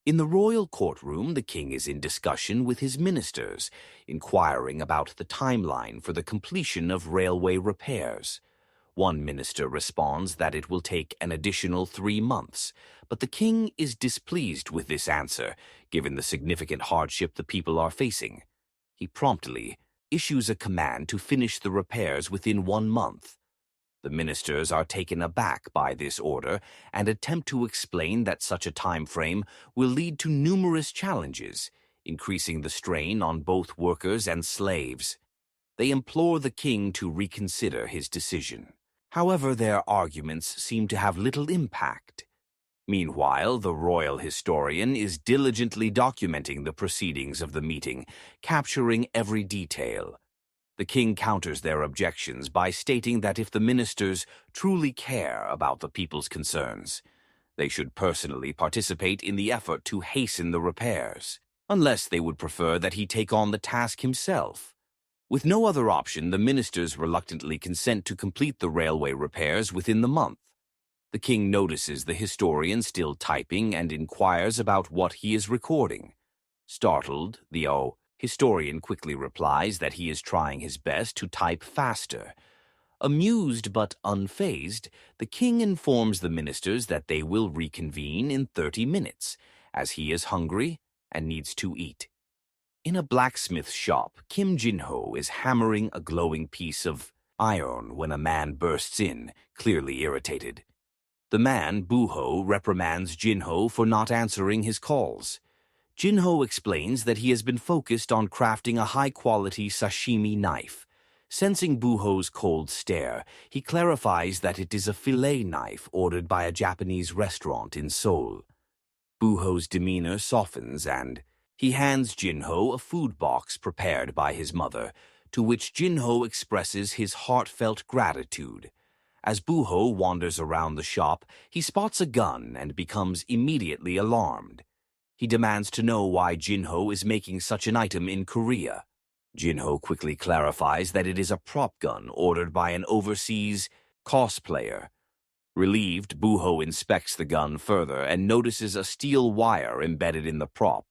In the royal courtroom, the king is in discussion with his ministers, inquiring about the timeline for the completion of railway repairs. One minister responds that it will take an additional 3 months, but the king is displeased with this answer, given the significant hardship the people are facing. He promptly issues a command to finish the repairs within 1 month. The ministers are taken aback by this order and attempt to explain that such a time frame will lead to numerous challenges, increasing the strain on both workers and slaves. They implore the king to reconsider his decision. However, their arguments seem to have little impact. Meanwhile, the royal historian is diligently documenting the proceedings of the meeting, capturing every detail. The king counters their objections by stating that if the ministers truly care about the people's concerns, they should personally participate in the effort to hasten the repairs, unless they would prefer that he take on the task himself. With no other option, the ministers reluctantly consent to complete the railway repairs within the month. The king notices the historian still typing and inquires about what he is recording. Startled, the historian quickly replies that he is trying his best to type faster. Amused but unfazed, the king informs the ministers that they will reconvene in 30 minutes, as he is hungry and needs to eat. In a blacksmith shop, Kim Jin-ho is hammering a glowing piece of iron when a man bursts in, clearly irritated. The man, Boo-ho, reprimands Jin-ho for not answering his calls. Jin-ho explains that he has been focused on crafting a high-quality sashimi knife. Sensing Boo-ho's cold stare, he clarifies that it is a fillet knife ordered by a Japanese restaurant in Seoul. Boo-ho's demeanor softens and he hands Jin-ho a food box prepared by his mother, to which Jin-ho expresses his heartfelt gratitude. As Boo-ho wanders around the shop, he spots a gun and becomes immediately alarmed. He demands to know why Jin-ho is making such an item in Korea. Jin-ho quickly clarifies that it is a prop gun ordered by an overseas cosplayer. Relieved, Boo-ho inspects the gun further and notices a steel wire embedded in the prop.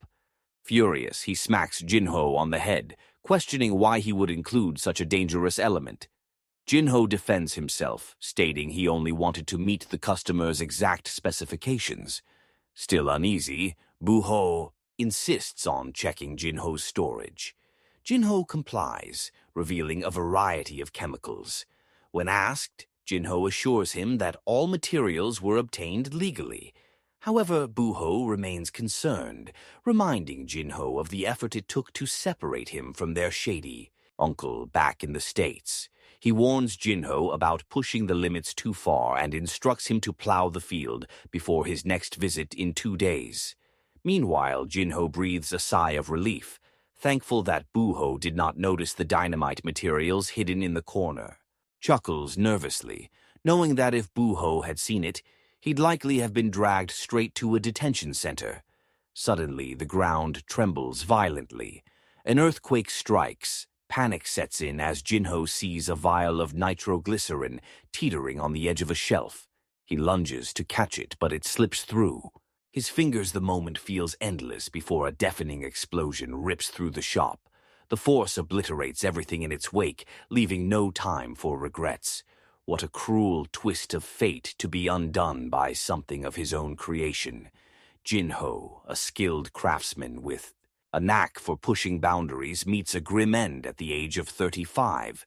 Furious, he smacks Jin-ho on the head, questioning why he would include such a dangerous element. Jin-ho defends himself, stating he only wanted to meet the customer's exact specifications. Still uneasy, Boo-ho insists on checking Jin-ho's storage. Jin-ho complies, revealing a variety of chemicals. When asked, Jin-ho assures him that all materials were obtained legally. However, Boo-ho remains concerned, reminding Jin-ho of the effort it took to separate him from their shady uncle back in the States. He warns Jin-ho about pushing the limits too far and instructs him to plow the field before his next visit in 2 days. Meanwhile, Jin-ho breathes a sigh of relief, thankful that Boo-ho did not notice the dynamite materials hidden in the corner. Chuckles nervously, knowing that if Boo-ho had seen it, he'd likely have been dragged straight to a detention center. Suddenly, the ground trembles violently. An earthquake strikes. Panic sets in as Jin-ho sees a vial of nitroglycerin teetering on the edge of a shelf. He lunges to catch it, but it slips through. His fingers the moment feels endless before a deafening explosion rips through the shop. The force obliterates everything in its wake, leaving no time for regrets. What a cruel twist of fate to be undone by something of his own creation. Jin-ho, a skilled craftsman with a knack for pushing boundaries, meets a grim end at the age of 35.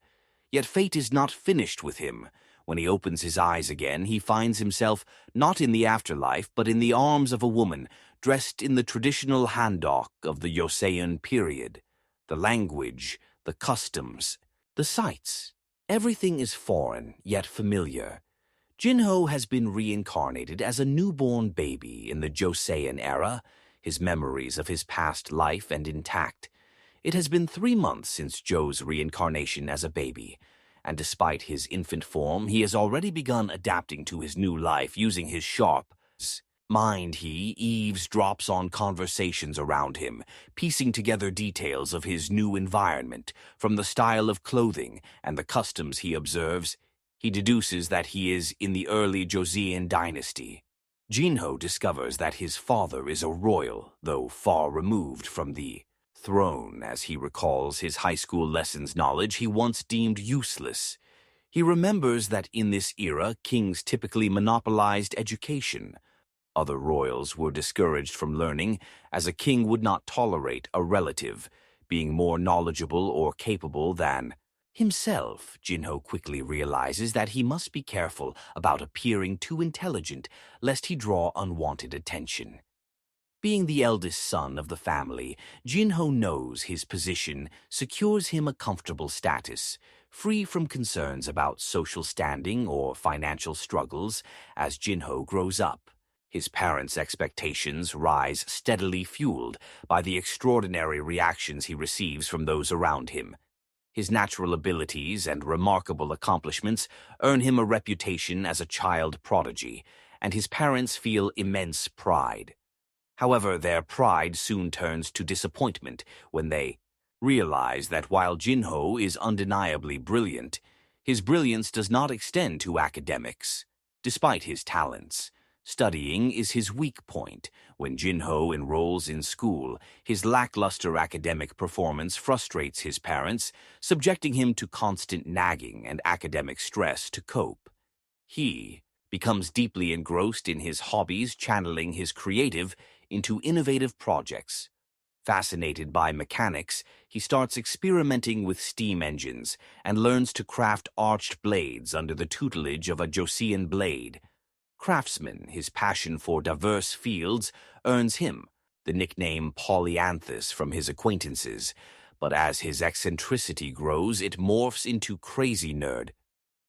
Yet fate is not finished with him. When he opens his eyes again, he finds himself not in the afterlife, but in the arms of a woman, dressed in the traditional handok of the Joseon period. The language, the customs, the sights. Everything is foreign, yet familiar. Jin-ho has been reincarnated as a newborn baby in the Joseon era, his memories of his past life and intact. It has been 3 months since Joe's reincarnation as a baby, and despite his infant form, he has already begun adapting to his new life using his sharp mind. He eavesdrops on conversations around him, piecing together details of his new environment. From the style of clothing and the customs he observes, he deduces that he is in the early Joseon dynasty. Jinho discovers that his father is a royal, though far removed from the throne. As he recalls his high school lessons knowledge he once deemed useless. He remembers that in this era, kings typically monopolized education. Other royals were discouraged from learning, as a king would not tolerate a relative being more knowledgeable or capable than himself. Jinho quickly realizes that he must be careful about appearing too intelligent, lest he draw unwanted attention. Being the eldest son of the family, Jinho knows his position secures him a comfortable status, free from concerns about social standing or financial struggles. As Jinho grows up, his parents' expectations rise, steadily fueled by the extraordinary reactions he receives from those around him. His natural abilities and remarkable accomplishments earn him a reputation as a child prodigy, and his parents feel immense pride. However, their pride soon turns to disappointment when they realize that while Jinho is undeniably brilliant, his brilliance does not extend to academics. Despite his talents, studying is his weak point. When Jinho enrolls in school, his lackluster academic performance frustrates his parents, subjecting him to constant nagging and academic stress to cope. He becomes deeply engrossed in his hobbies, channeling his creative into innovative projects. Fascinated by mechanics, he starts experimenting with steam engines and learns to craft arched blades under the tutelage of a Joseon blade. Craftsman, his passion for diverse fields earns him the nickname Polyanthus from his acquaintances, but as his eccentricity grows, it morphs into crazy nerd.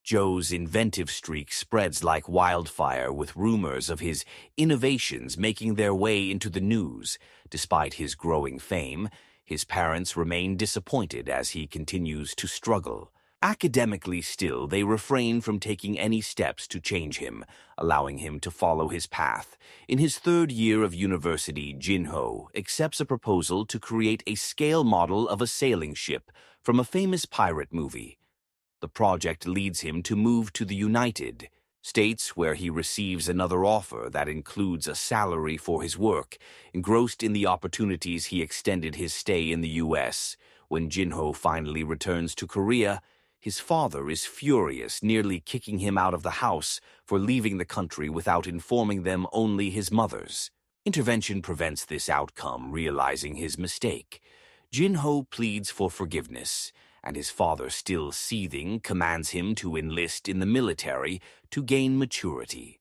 Joe's inventive streak spreads like wildfire, with rumors of his innovations making their way into the news. Despite his growing fame, his parents remain disappointed as he continues to struggle. Academically still, they refrain from taking any steps to change him, allowing him to follow his path. In his third year of university, Jinho accepts a proposal to create a scale model of a sailing ship from a famous pirate movie. The project leads him to move to the United States, where he receives another offer that includes a salary for his work. Engrossed in the opportunities, he extended his stay in the U.S. When Jinho finally returns to Korea, his father is furious, nearly kicking him out of the house for leaving the country without informing them. Only his mother's intervention prevents this outcome. Realizing his mistake, Jinho pleads for forgiveness, and his father, still seething, commands him to enlist in the military to gain maturity.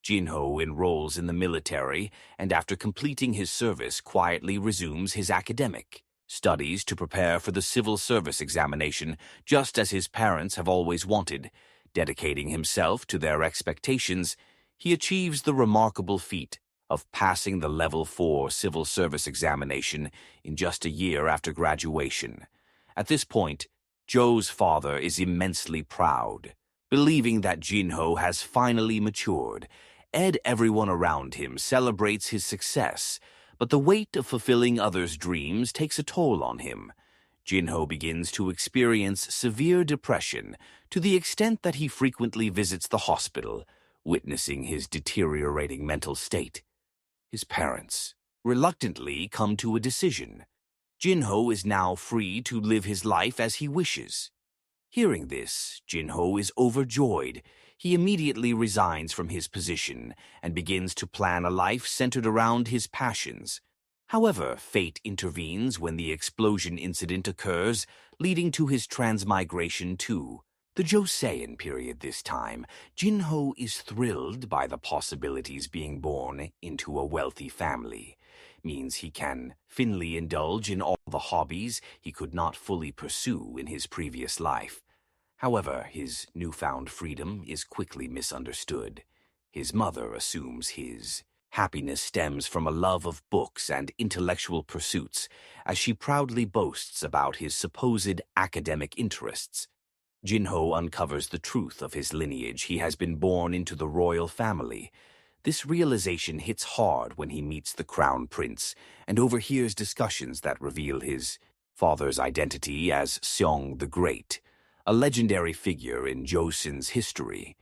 Jinho enrolls in the military and, after completing his service, quietly resumes his academic studies to prepare for the civil service examination, just as his parents have always wanted. Dedicating himself to their expectations, he achieves the remarkable feat of passing the Level 4 civil service examination in just a year after graduation. At this point, Joe's father is immensely proud, believing that Jinho has finally matured. Everyone around him celebrates his success, but the weight of fulfilling others' dreams takes a toll on him. Jinho begins to experience severe depression, to the extent that he frequently visits the hospital, witnessing his deteriorating mental state. His parents reluctantly come to a decision. Jinho is now free to live his life as he wishes. Hearing this, Jinho is overjoyed. He immediately resigns from his position and begins to plan a life centered around his passions. However, fate intervenes when the explosion incident occurs, leading to his transmigration to the Joseon period. This time, Jinho is thrilled by the possibilities. Being born into a wealthy family means he can finally indulge in all the hobbies he could not fully pursue in his previous life. However, his newfound freedom is quickly misunderstood. His mother assumes his happiness stems from a love of books and intellectual pursuits, as she proudly boasts about his supposed academic interests. Jinho uncovers the truth of his lineage. He has been born into the royal family. This realization hits hard when he meets the crown prince and overhears discussions that reveal his father's identity as Seong the Great, a legendary figure in Joseon's history.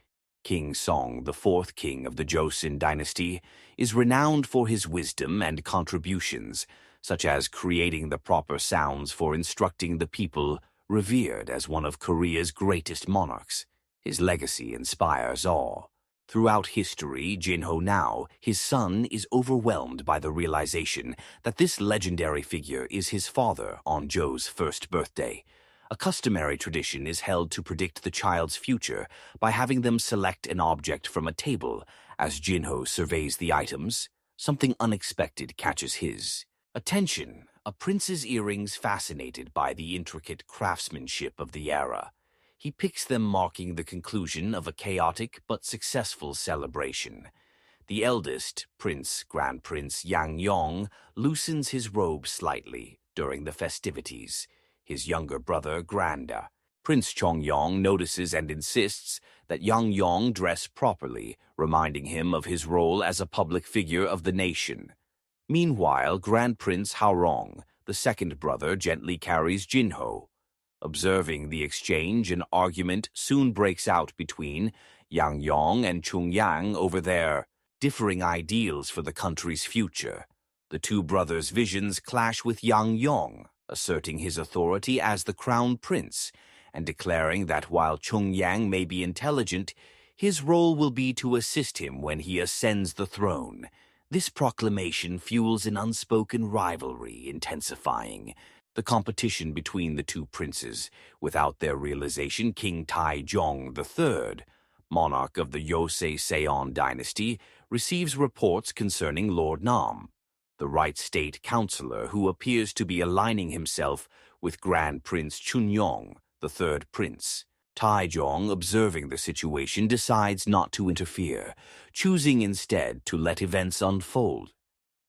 King Song, the fourth king of the Joseon dynasty, is renowned for his wisdom and contributions, such as creating the proper sounds for instructing the people, revered as one of Korea's greatest monarchs. His legacy inspires awe. Throughout history, Jinho now, his son, is overwhelmed by the realization that this legendary figure is his father on Joe's first birthday. A customary tradition is held to predict the child's future by having them select an object from a table. As Jinho surveys the items, something unexpected catches his attention. A prince's earrings fascinated by the intricate craftsmanship of the era. He picks them, marking the conclusion of a chaotic but successful celebration. The eldest, Grand Prince Yang Yong, loosens his robe slightly during the festivities. His younger brother, Prince Chongyong, notices and insists that Yang Yong dress properly, reminding him of his role as a public figure of the nation. Meanwhile, Grand Prince Haorong, the second brother, gently carries Jinho. Observing the exchange, an argument soon breaks out between Yang Yong and Chungyang over their differing ideals for the country's future. The two brothers' visions clash, with Yang Yong asserting his authority as the crown prince and declaring that while Chungyang may be intelligent, his role will be to assist him when he ascends the throne. This proclamation fuels an unspoken rivalry, intensifying the competition between the two princes. Without their realization, King Taejong III, monarch of the Joseon dynasty, receives reports concerning Lord Nam, the right state counselor who appears to be aligning himself with Grand Prince Chunyong, the third prince. Taejong, observing the situation, decides not to interfere, choosing instead to let events unfold.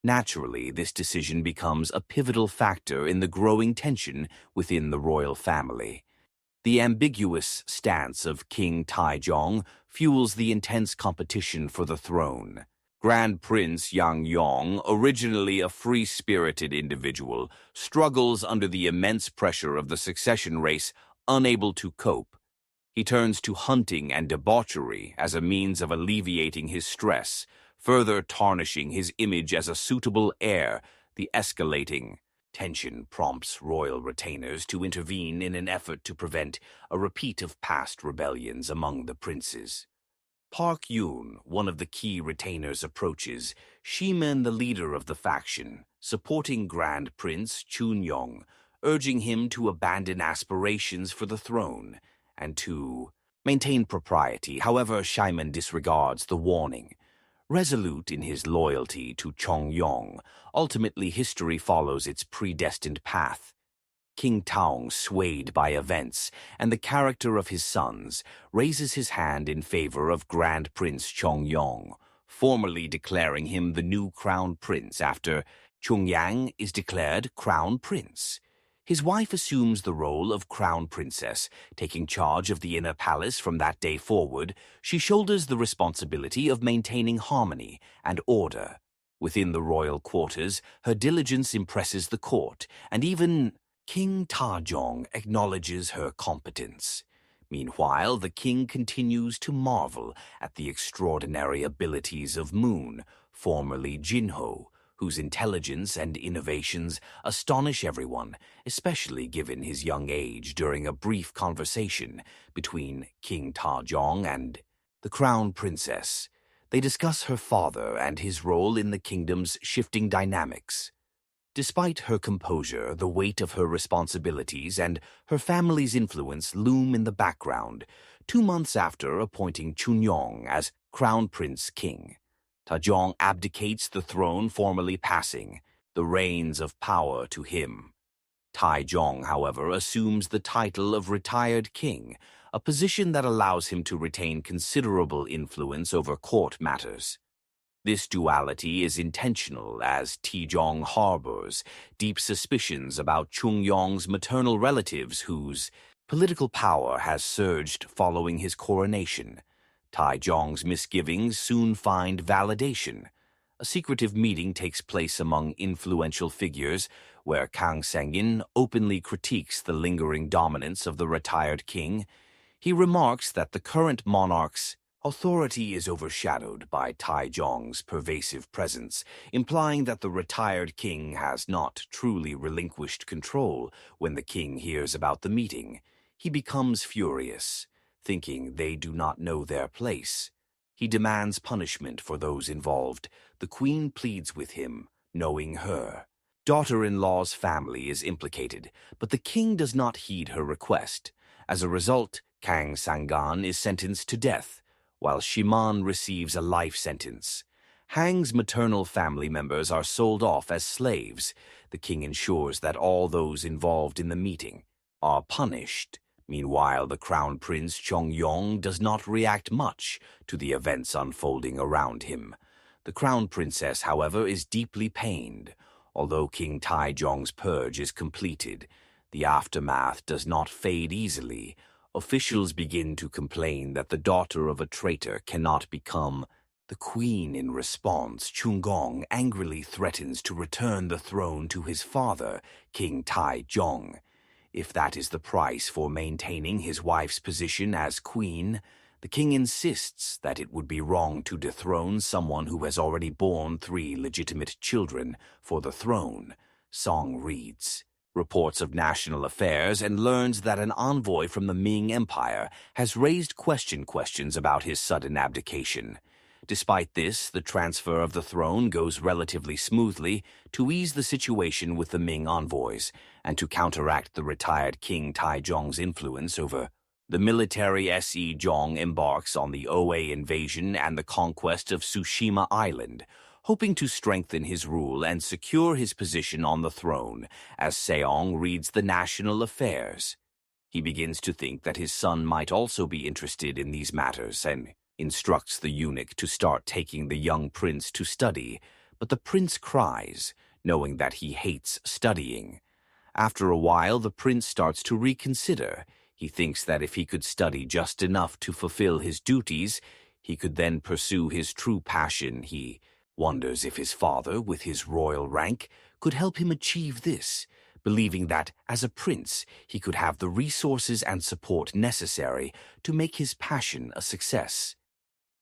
Naturally, this decision becomes a pivotal factor in the growing tension within the royal family. The ambiguous stance of King Taejong fuels the intense competition for the throne. Grand Prince Yang Yong, originally a free-spirited individual, struggles under the immense pressure of the succession race, unable to cope. He turns to hunting and debauchery as a means of alleviating his stress, further tarnishing his image as a suitable heir. The escalating tension prompts royal retainers to intervene in an effort to prevent a repeat of past rebellions among the princes. Park Yoon, one of the key retainers, approaches Shimen, the leader of the faction, supporting Grand Prince Chunyong, urging him to abandon aspirations for the throne and to maintain propriety. However, Shimen disregards the warning. Resolute in his loyalty to Chongyong, ultimately history follows its predestined path. King Taung, swayed by events and the character of his sons, raises his hand in favor of Grand Prince Chongyong, formally declaring him the new crown prince after Chungyang is declared crown prince. His wife assumes the role of crown princess, taking charge of the inner palace. From that day forward, she shoulders the responsibility of maintaining harmony and order. Within the royal quarters, her diligence impresses the court, and even King Taejong acknowledges her competence. Meanwhile, the king continues to marvel at the extraordinary abilities of Moon, formerly Jinho, whose intelligence and innovations astonish everyone, especially given his young age. During a brief conversation between King Taejong and the crown princess, they discuss her father and his role in the kingdom's shifting dynamics. Despite her composure, the weight of her responsibilities and her family's influence loom in the background. 2 months after appointing Chunyong as crown prince king, Taejong abdicates the throne, formally passing the reins of power to him. Taejong, however, assumes the title of retired king, a position that allows him to retain considerable influence over court matters. This duality is intentional, as Taejong harbors deep suspicions about Chungyong's maternal relatives, whose political power has surged following his coronation. Taejong's misgivings soon find validation. A secretive meeting takes place among influential figures, where Kang Sengin openly critiques the lingering dominance of the retired king. He remarks that the current monarch's Authority is overshadowed by Taizong's pervasive presence, implying that the retired king has not truly relinquished control. When the king hears about the meeting, he becomes furious, thinking they do not know their place. He demands punishment for those involved. The queen pleads with him, knowing her daughter-in-law's family is implicated, but the king does not heed her request. As a result, Kang Sangan is sentenced to death, while Shiman receives a life sentence. Hang's maternal family members are sold off as slaves. The king ensures that all those involved in the meeting are punished. Meanwhile, the crown prince Chongyong does not react much to the events unfolding around him. The crown princess, however, is deeply pained. Although King Taizong's purge is completed, the aftermath does not fade easily. Officials begin to complain that the daughter of a traitor cannot become the queen. In response, Chungong angrily threatens to return the throne to his father, King Taizong. If that is the price for maintaining his wife's position as queen, the king insists that it would be wrong to dethrone someone who has already borne 3 legitimate children for the throne. Song reads reports of national affairs and learns that an envoy from the Ming Empire has raised questions about his sudden abdication. Despite this, the transfer of the throne goes relatively smoothly to ease the situation with the Ming envoys and to counteract the retired King Taizong's influence over the military. Se Zhong embarks on the Oa invasion and the conquest of Tsushima Island, hoping to strengthen his rule and secure his position on the throne. As Seong reads the national affairs, he begins to think that his son might also be interested in these matters and instructs the eunuch to start taking the young prince to study, but the prince cries, knowing that he hates studying. After a while, the prince starts to reconsider. He thinks that if he could study just enough to fulfill his duties, he could then pursue his true passion. He wonders if his father, with his royal rank, could help him achieve this, believing that, as a prince, he could have the resources and support necessary to make his passion a success.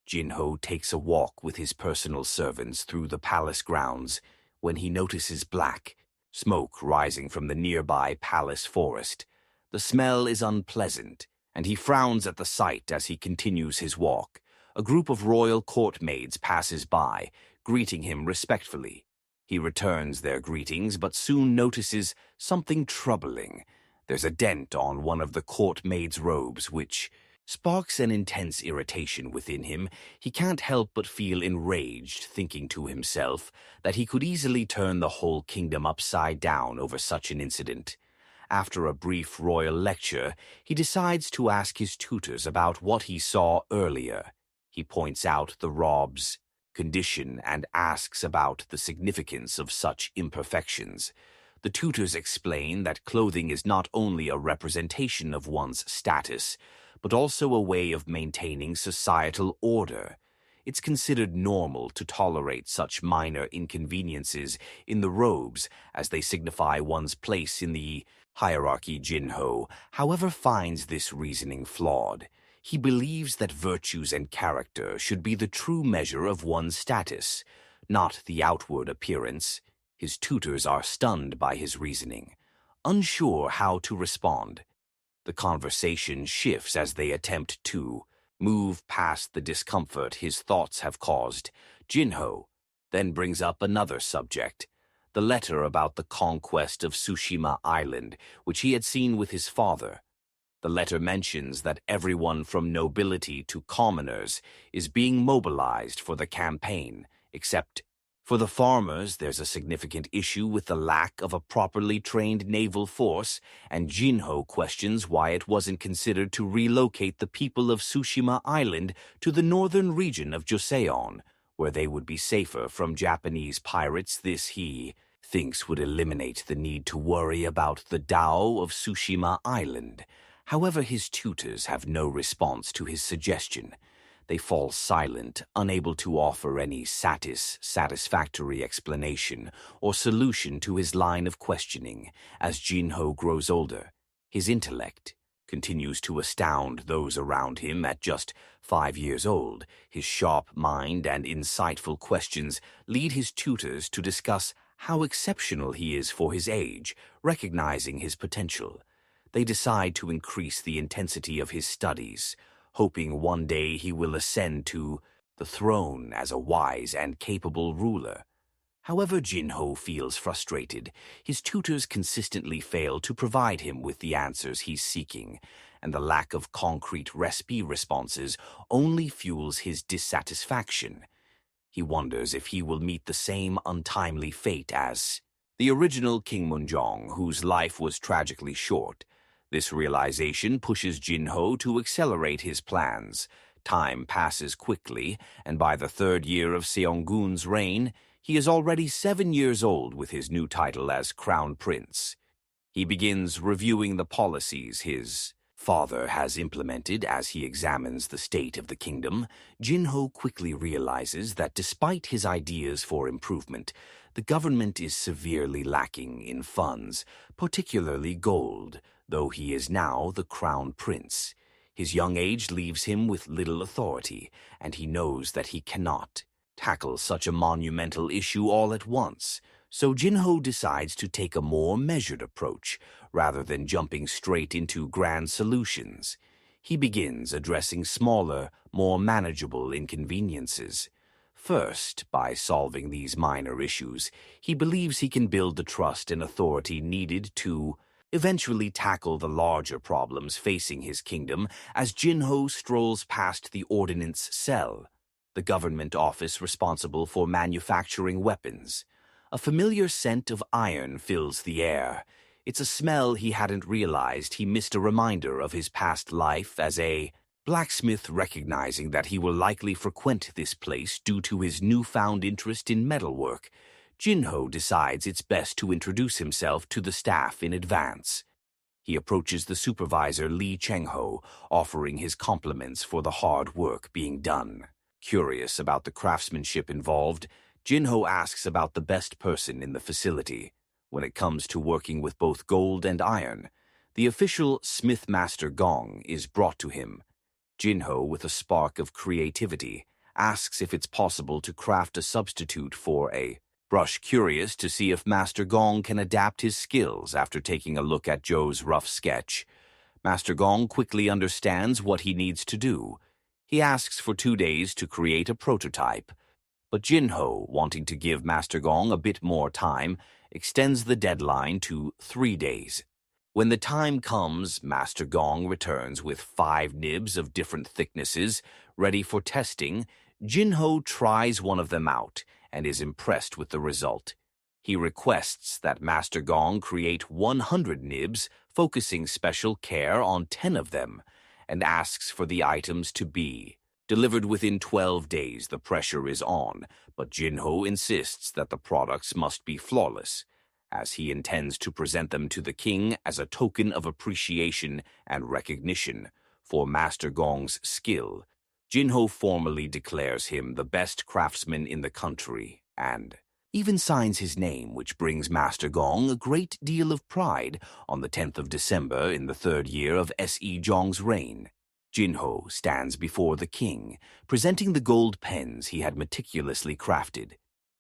Jinho takes a walk with his personal servants through the palace grounds when he notices black smoke rising from the nearby palace forest. The smell is unpleasant, and he frowns at the sight as he continues his walk. A group of royal court maids passes by, greeting him respectfully. He returns their greetings, but soon notices something troubling. There's a dent on one of the court maids' robes, which sparks an intense irritation within him. He can't help but feel enraged, thinking to himself that he could easily turn the whole kingdom upside down over such an incident. After a brief royal lecture, he decides to ask his tutors about what he saw earlier. He points out the rob's condition and asks about the significance of such imperfections. The tutors explain that clothing is not only a representation of one's status, but also a way of maintaining societal order. It's considered normal to tolerate such minor inconveniences in the robes as they signify one's place in the hierarchy. Jinho, however, finds this reasoning flawed. He believes that virtues and character should be the true measure of one's status, not the outward appearance. His tutors are stunned by his reasoning, unsure how to respond. The conversation shifts as they attempt to move past the discomfort his thoughts have caused. Jinho then brings up another subject, the letter about the conquest of Tsushima Island, which he had seen with his father. The letter mentions that everyone from nobility to commoners is being mobilized for the campaign, except for the farmers. There's a significant issue with the lack of a properly trained naval force, and Jinho questions why it wasn't considered to relocate the people of Tsushima Island to the northern region of Joseon, where they would be safer from Japanese pirates. This, he thinks, would eliminate the need to worry about the Dao of Tsushima Island. However, his tutors have no response to his suggestion. They fall silent, unable to offer any satisfactory explanation or solution to his line of questioning. As Jinho grows older, his intellect continues to astound those around him at just 5 years old. His sharp mind and insightful questions lead his tutors to discuss how exceptional he is for his age, recognizing his potential. They decide to increase the intensity of his studies, hoping one day he will ascend to the throne as a wise and capable ruler. However, Jinho feels frustrated. His tutors consistently fail to provide him with the answers he's seeking, and the lack of concrete recipe responses only fuels his dissatisfaction. He wonders if he will meet the same untimely fate as the original King Munjong, whose life was tragically short. This realization pushes Jinho to accelerate his plans. Time passes quickly, and by the 3rd year of Seonggun's reign, he is already 7 years old with his new title as Crown Prince. He begins reviewing the policies his father has implemented as he examines the state of the kingdom. Jinho quickly realizes that despite his ideas for improvement, the government is severely lacking in funds, particularly gold, though he is now the Crown Prince. His young age leaves him with little authority, and he knows that he cannot tackle such a monumental issue all at once. So Jinho decides to take a more measured approach, rather than jumping straight into grand solutions. He begins addressing smaller, more manageable inconveniences. First, by solving these minor issues, he believes he can build the trust and authority needed to eventually tackle the larger problems facing his kingdom. As Jinho strolls past the Ordnance Cell, the government office responsible for manufacturing weapons, a familiar scent of iron fills the air. It's a smell he hadn't realized he missed. A reminder of his past life as a blacksmith. Recognizing that he will likely frequent this place due to his newfound interest in metalwork, Jinho decides it's best to introduce himself to the staff in advance. He approaches the supervisor Lee Cheng-ho, offering his compliments for the hard work being done. Curious about the craftsmanship involved, Jinho asks about the best person in the facility. When it comes to working with both gold and iron, the official Smith Master Gong is brought to him. Jinho, with a spark of creativity, asks if it's possible to craft a substitute for a brush. Curious to see if Master Gong can adapt his skills after taking a look at Joe's rough sketch, Master Gong quickly understands what he needs to do. He asks for 2 days to create a prototype, but Jinho, wanting to give Master Gong a bit more time, extends the deadline to 3 days. When the time comes, Master Gong returns with 5 nibs of different thicknesses, ready for testing. Jinho tries one of them out and is impressed with the result. He requests that Master Gong create 100 nibs, focusing special care on 10 of them, and asks for the items to be delivered within 12 days. The pressure is on, but Jinho insists that the products must be flawless, as he intends to present them to the king as a token of appreciation and recognition for Master Gong's skill. Jinho formally declares him the best craftsman in the country and even signs his name, which brings Master Gong a great deal of pride. On the 10th of December, in the 3rd year of Se Zhong's reign, Jinho stands before the king, presenting the gold pens he had meticulously crafted.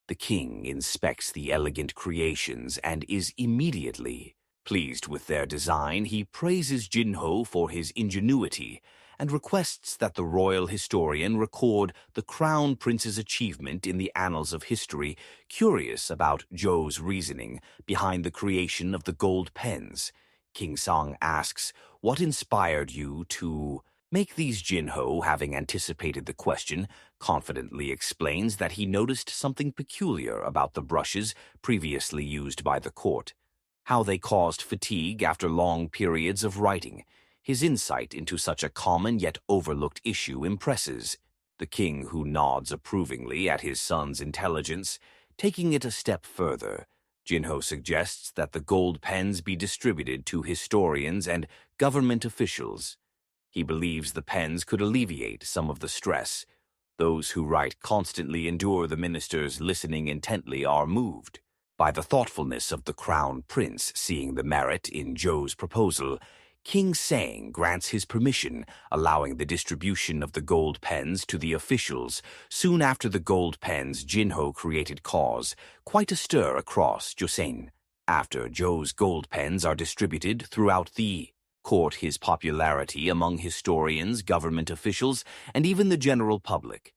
The king inspects the elegant creations and is immediately pleased with their design. He praises Jinho for his ingenuity and requests that the royal historian record the crown prince's achievement in the annals of history. Curious about Zhou's reasoning behind the creation of the gold pens, King Song asks, "What inspired you to make these?" Jinho, having anticipated the question, confidently explains that he noticed something peculiar about the brushes previously used by the court, how they caused fatigue after long periods of writing. His insight into such a common yet overlooked issue impresses the king, who nods approvingly at his son's intelligence. Taking it a step further, Jinho suggests that the gold pens be distributed to historians and government officials. He believes the pens could alleviate some of the stress. Those who write constantly endure. The ministers, listening intently, are moved by the thoughtfulness of the crown prince. Seeing the merit in Zhou's proposal, King Sang grants his permission, allowing the distribution of the gold pens to the officials. Soon after the gold pens, Jinho created cause quite a stir across Joseon. After Zhou's gold pens are distributed throughout the court, his popularity among historians, government officials, and even the general public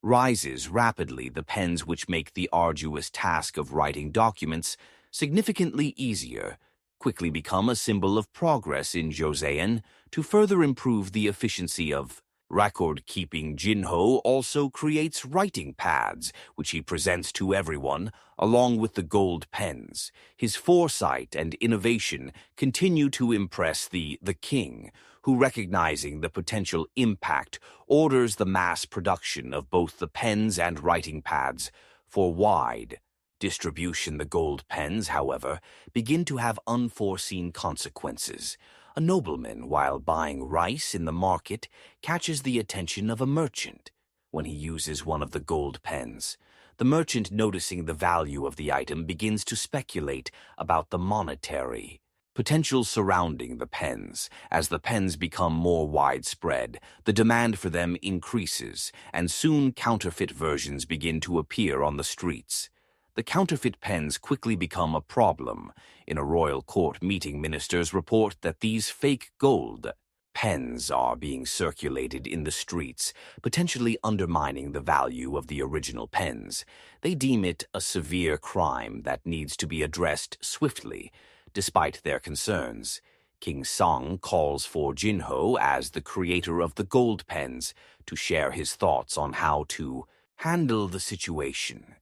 rises rapidly. The pens which make the arduous task of writing documents significantly easier quickly become a symbol of progress in Joseon. To further improve the efficiency of record-keeping, Jinho also creates writing pads, which he presents to everyone, along with the gold pens. His foresight and innovation continue to impress the king, who, recognizing the potential impact, orders the mass production of both the pens and writing pads for wide distribution. The gold pens, however, begin to have unforeseen consequences. A nobleman, while buying rice in the market, catches the attention of a merchant when he uses one of the gold pens. The merchant, noticing the value of the item, begins to speculate about the monetary potential surrounding the pens. As the pens become more widespread, the demand for them increases, and soon counterfeit versions begin to appear on the streets. The counterfeit pens quickly become a problem. In a royal court meeting, ministers report that these fake gold pens are being circulated in the streets, potentially undermining the value of the original pens. They deem it a severe crime that needs to be addressed swiftly. Despite their concerns, King Song calls for Jinho, as the creator of the gold pens, to share his thoughts on how to handle the situation.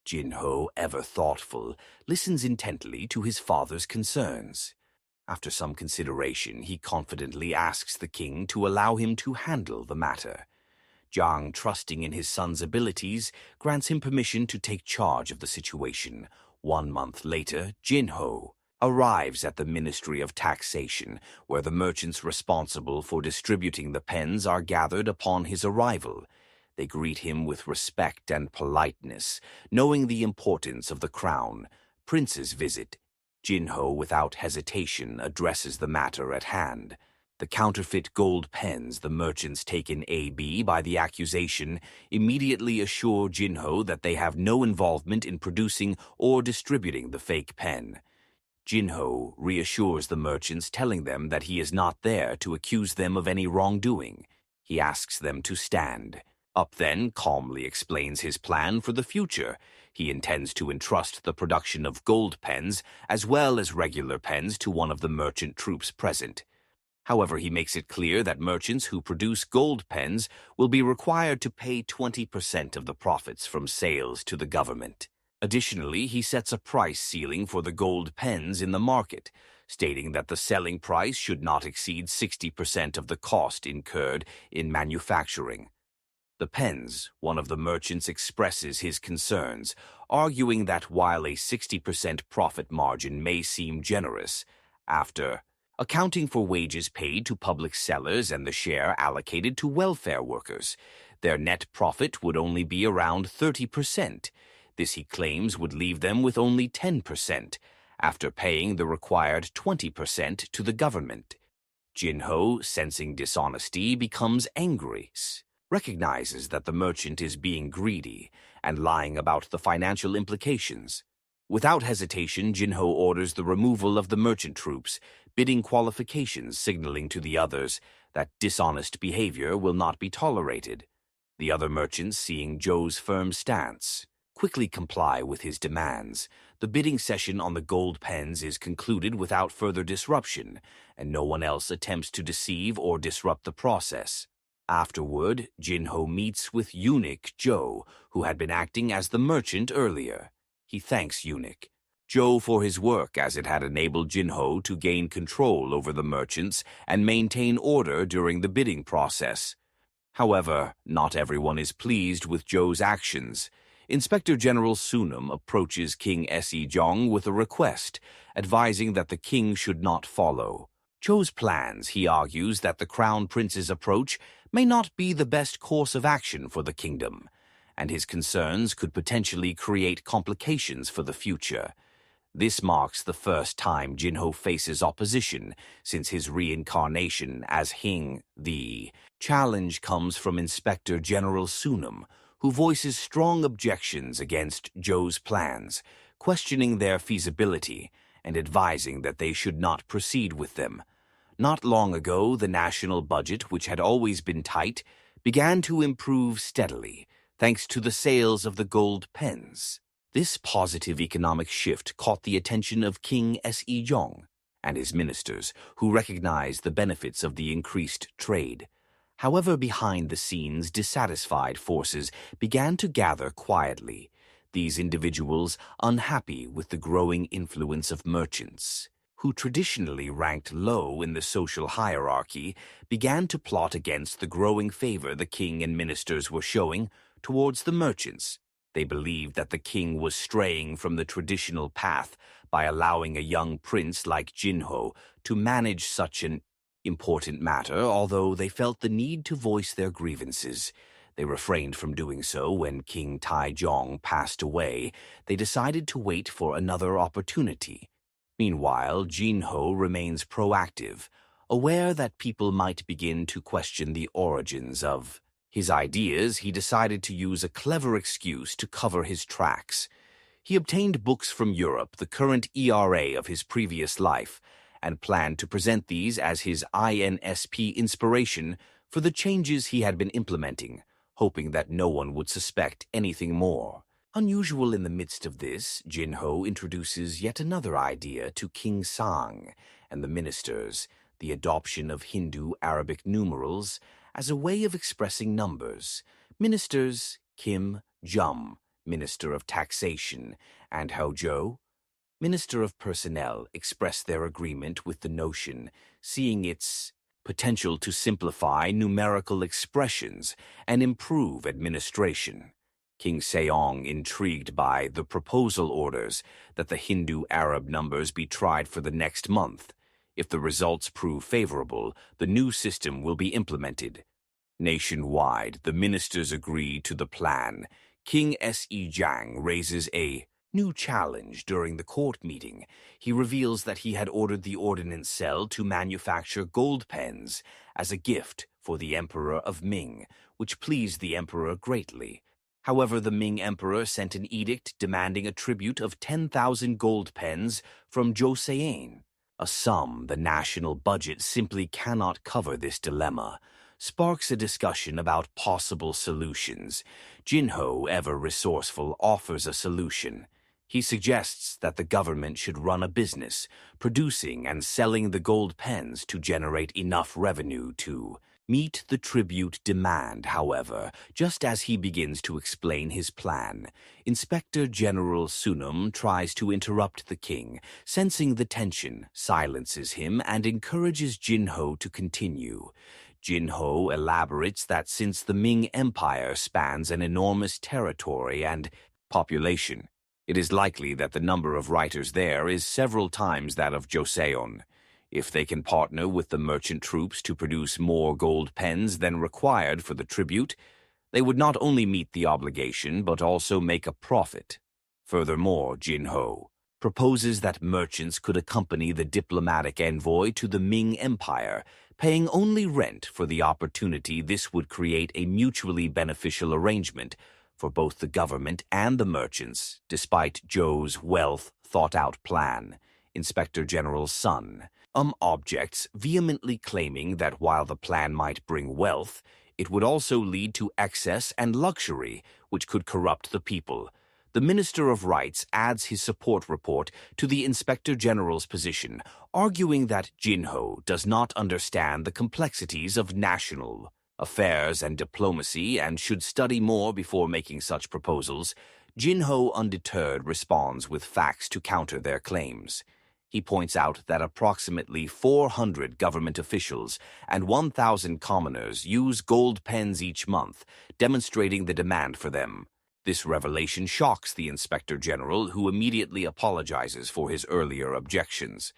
Jinho, ever thoughtful, listens intently to his father's concerns. After some consideration, he confidently asks the king to allow him to handle the matter. Jiang, trusting in his son's abilities, grants him permission to take charge of the situation. 1 month later, Jinho arrives at the Ministry of Taxation, where the merchants responsible for distributing the pens are gathered upon his arrival. They greet him with respect and politeness, knowing the importance of the crown prince's visit. Jinho, without hesitation, addresses the matter at hand. The counterfeit gold pens the merchants taken AB by the accusation immediately assure Jinho that they have no involvement in producing or distributing the fake pen. Jinho reassures the merchants, telling them that he is not there to accuse them of any wrongdoing. He asks them to stand up, then calmly explains his plan for the future. He intends to entrust the production of gold pens as well as regular pens to one of the merchant troops present. However, he makes it clear that merchants who produce gold pens will be required to pay 20% of the profits from sales to the government. Additionally, he sets a price ceiling for the gold pens in the market, stating that the selling price should not exceed 60% of the cost incurred in manufacturing the pens. One of the merchants expresses his concerns, arguing that while a 60% profit margin may seem generous, after accounting for wages paid to public sellers and the share allocated to welfare workers, their net profit would only be around 30%. This, he claims, would leave them with only 10%, after paying the required 20% to the government. Jinho, sensing dishonesty, becomes angry, recognizes that the merchant is being greedy and lying about the financial implications. Without hesitation, Jinho orders the removal of the merchant troops, bidding qualifications, signaling to the others that dishonest behavior will not be tolerated. The other merchants, seeing Zhou's firm stance, quickly comply with his demands. The bidding session on the gold pens is concluded without further disruption, and no one else attempts to deceive or disrupt the process. Afterward, Jinho meets with eunuch Zhou, who had been acting as the merchant earlier. He thanks eunuch Zhou for his work, as it had enabled Jinho to gain control over the merchants and maintain order during the bidding process. However, not everyone is pleased with Zhou's actions. Inspector General Sunum approaches King Sejong with a request, advising that the king should not follow Zhou's plans. He argues that the crown prince's approach may not be the best course of action for the kingdom, and his concerns could potentially create complications for the future. This marks the first time Jinho faces opposition since his reincarnation as Hing. The challenge comes from Inspector General Sunum, who voices strong objections against Zhou's plans, questioning their feasibility and advising that they should not proceed with them. Not long ago, the national budget, which had always been tight, began to improve steadily, thanks to the sales of the gold pens. This positive economic shift caught the attention of King Sejong and his ministers, who recognized the benefits of the increased trade. However, behind the scenes, dissatisfied forces began to gather quietly, these individuals unhappy with the growing influence of merchants, who traditionally ranked low in the social hierarchy, began to plot against the growing favor the king and ministers were showing towards the merchants. They believed that the king was straying from the traditional path by allowing a young prince like Jinho to manage such an important matter, although they felt the need to voice their grievances. They refrained from doing so when King Taizong passed away. They decided to wait for another opportunity. Meanwhile, Jinho remains proactive, aware that people might begin to question the origins of his ideas. He decided to use a clever excuse to cover his tracks. He obtained books from Europe, the current ERA of his previous life, and planned to present these as his INSP inspiration for the changes he had been implementing, hoping that no one would suspect anything more. Unusual in the midst of this, Jinho introduces yet another idea to King Sang and the ministers, the adoption of Hindu Arabic numerals as a way of expressing numbers. Ministers Kim Jum, Minister of Taxation, and Hojo, Minister of Personnel, expressed their agreement with the notion, seeing its potential to simplify numerical expressions and improve administration. King Seong, intrigued by the proposal, orders that the Hindu-Arab numbers be tried for the next month. If the results prove favorable, the new system will be implemented. Nationwide, the ministers agree to the plan. King Sejong raises a new challenge during the court meeting. He reveals that he had ordered the ordnance cell to manufacture gold pens as a gift for the Emperor of Ming, which pleased the emperor greatly. However, the Ming emperor sent an edict demanding a tribute of 10,000 gold pens from Joseon, a sum the national budget simply cannot cover. This dilemma sparks a discussion about possible solutions. Jinho, ever resourceful, offers a solution. He suggests that the government should run a business, producing and selling the gold pens to generate enough revenue to meet the tribute demand. However, just as he begins to explain his plan, Inspector General Sunum tries to interrupt the king. Sensing the tension, silences him and encourages Jinho to continue. Jinho elaborates that since the Ming Empire spans an enormous territory and population, it is likely that the number of writers there is several times that of Joseon. If they can partner with the merchant troops to produce more gold pens than required for the tribute, they would not only meet the obligation but also make a profit. Furthermore, Jinho proposes that merchants could accompany the diplomatic envoy to the Ming Empire, paying only rent for the opportunity. This would create a mutually beneficial arrangement for both the government and the merchants. Despite Zhou's well-thought-out plan, Inspector General Sun objects, vehemently claiming that while the plan might bring wealth, it would also lead to excess and luxury, which could corrupt the people. The Minister of Rights adds his support report to the Inspector General's position, arguing that Jinho does not understand the complexities of national affairs and diplomacy and should study more before making such proposals. Jinho, undeterred, responds with facts to counter their claims. He points out that approximately 400 government officials and 1,000 commoners use gold pens each month, demonstrating the demand for them. This revelation shocks the Inspector General, who immediately apologizes for his earlier objections.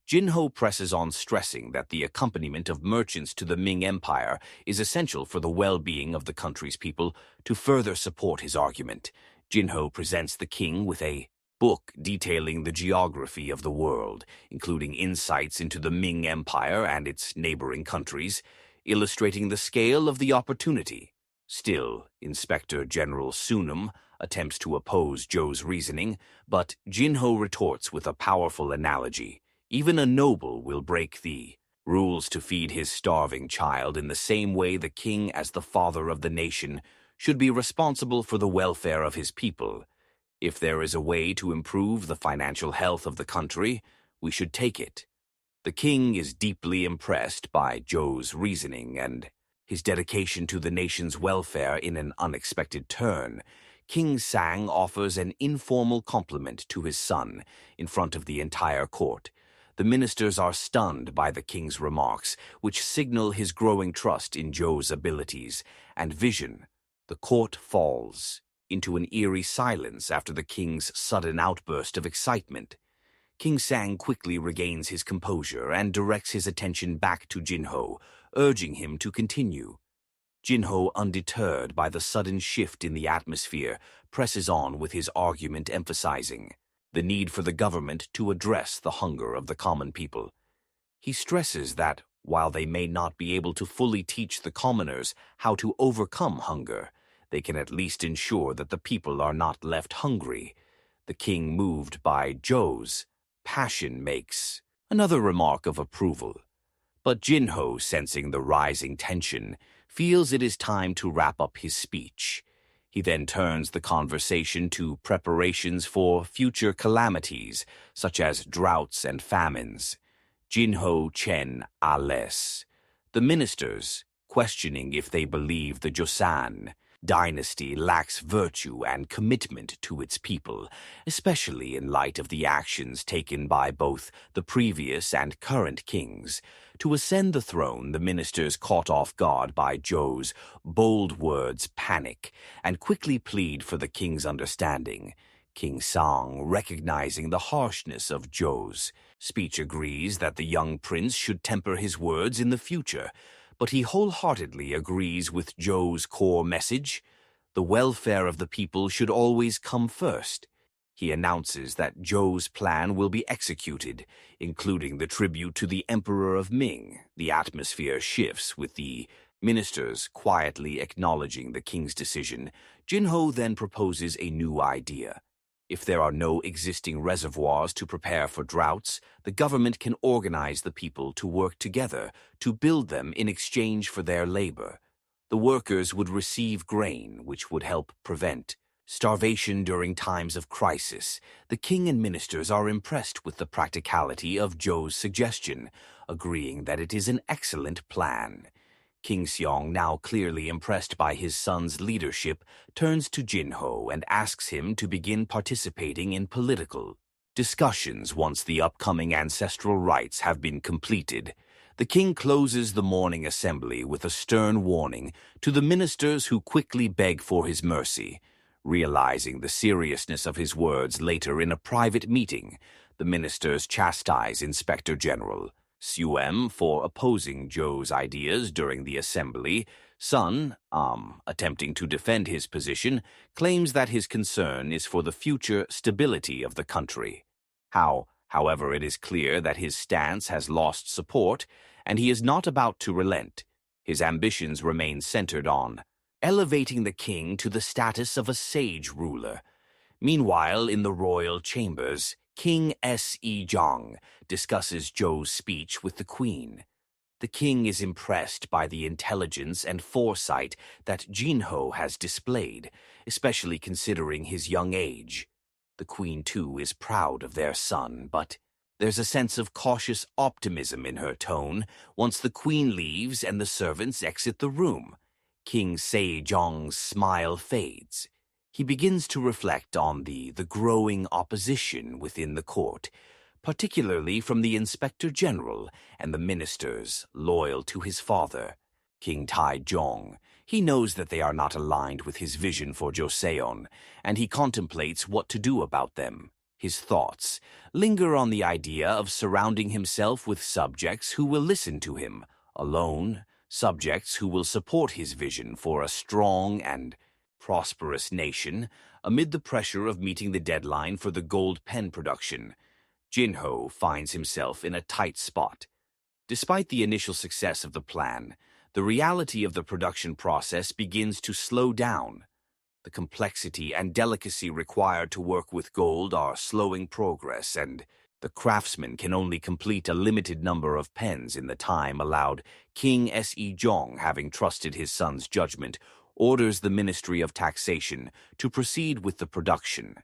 Jinho presses on, stressing that the accompaniment of merchants to the Ming Empire is essential for the well-being of the country's people. To further support his argument, Jinho presents the king with a book detailing the geography of the world, including insights into the Ming Empire and its neighboring countries, illustrating the scale of the opportunity. Still, Inspector General Sunum attempts to oppose Zhou's reasoning, but Jinho retorts with a powerful analogy. Even a noble will break the rules to feed his starving child in the same way the king, as the father of the nation, should be responsible for the welfare of his people. If there is a way to improve the financial health of the country, we should take it. The king is deeply impressed by Zhou's reasoning and his dedication to the nation's welfare. In an unexpected turn, King Sang offers an informal compliment to his son in front of the entire court. The ministers are stunned by the king's remarks, which signal his growing trust in Zhou's abilities and vision. The court falls into an eerie silence after the king's sudden outburst of excitement. King Sang quickly regains his composure and directs his attention back to Jinho, urging him to continue. Jinho, undeterred by the sudden shift in the atmosphere, presses on with his argument, emphasizing the need for the government to address the hunger of the common people. He stresses that, while they may not be able to fully teach the commoners how to overcome hunger, they can at least ensure that the people are not left hungry. The king, moved by Zhou's passion, makes another remark of approval. But Jinho, sensing the rising tension, feels it is time to wrap up his speech. He then turns the conversation to preparations for future calamities, such as droughts and famines. Jinho Chen Ales. The ministers, questioning if they believe the Joseon dynasty lacks virtue and commitment to its people, especially in light of the actions taken by both the previous and current kings. To ascend the throne, the ministers, caught off guard by Zhou's bold words, panic and quickly plead for the king's understanding. King Sang, recognizing the harshness of Zhou's speech, agrees that the young prince should temper his words in the future, but he wholeheartedly agrees with Zhou's core message. The welfare of the people should always come first. He announces that Zhou's plan will be executed, including the tribute to the Emperor of Ming. The atmosphere shifts, with the ministers quietly acknowledging the king's decision. Jinho then proposes a new idea. If there are no existing reservoirs to prepare for droughts, the government can organize the people to work together to build them in exchange for their labor. The workers would receive grain, which would help prevent starvation during times of crisis. The king and ministers are impressed with the practicality of Zhou's suggestion, agreeing that it is an excellent plan. King Seong, now clearly impressed by his son's leadership, turns to Jinho and asks him to begin participating in political discussions once the upcoming ancestral rites have been completed. The king closes the morning assembly with a stern warning to the ministers, who quickly beg for his mercy. Realizing the seriousness of his words later in a private meeting, the ministers chastise Inspector General Suem for opposing Zhou's ideas during the assembly. Sun, attempting to defend his position, claims that his concern is for the future stability of the country. However, it is clear that his stance has lost support, and he is not about to relent. His ambitions remain centered on elevating the king to the status of a sage ruler. Meanwhile, in the royal chambers, King Se-jong discusses Zhou's speech with the queen. The king is impressed by the intelligence and foresight that Jinho has displayed, especially considering his young age. The queen, too, is proud of their son, but there's a sense of cautious optimism in her tone once the queen leaves and the servants exit the room. King Se-jong's smile fades. He begins to reflect on the growing opposition within the court, particularly from the Inspector General and the ministers loyal to his father, King Tai-jong. He knows that they are not aligned with his vision for Joseon, and he contemplates what to do about them. His thoughts linger on the idea of surrounding himself with subjects who will listen to him, alone, subjects who will support his vision for a strong and prosperous nation, Amid the pressure of meeting the deadline for the gold pen production, Jinho finds himself in a tight spot. Despite the initial success of the plan, the reality of the production process begins to slow down. The complexity and delicacy required to work with gold are slowing progress, and the craftsman can only complete a limited number of pens in the time allowed. King Sejong, having trusted his son's judgment, orders the Ministry of Taxation to proceed with the production.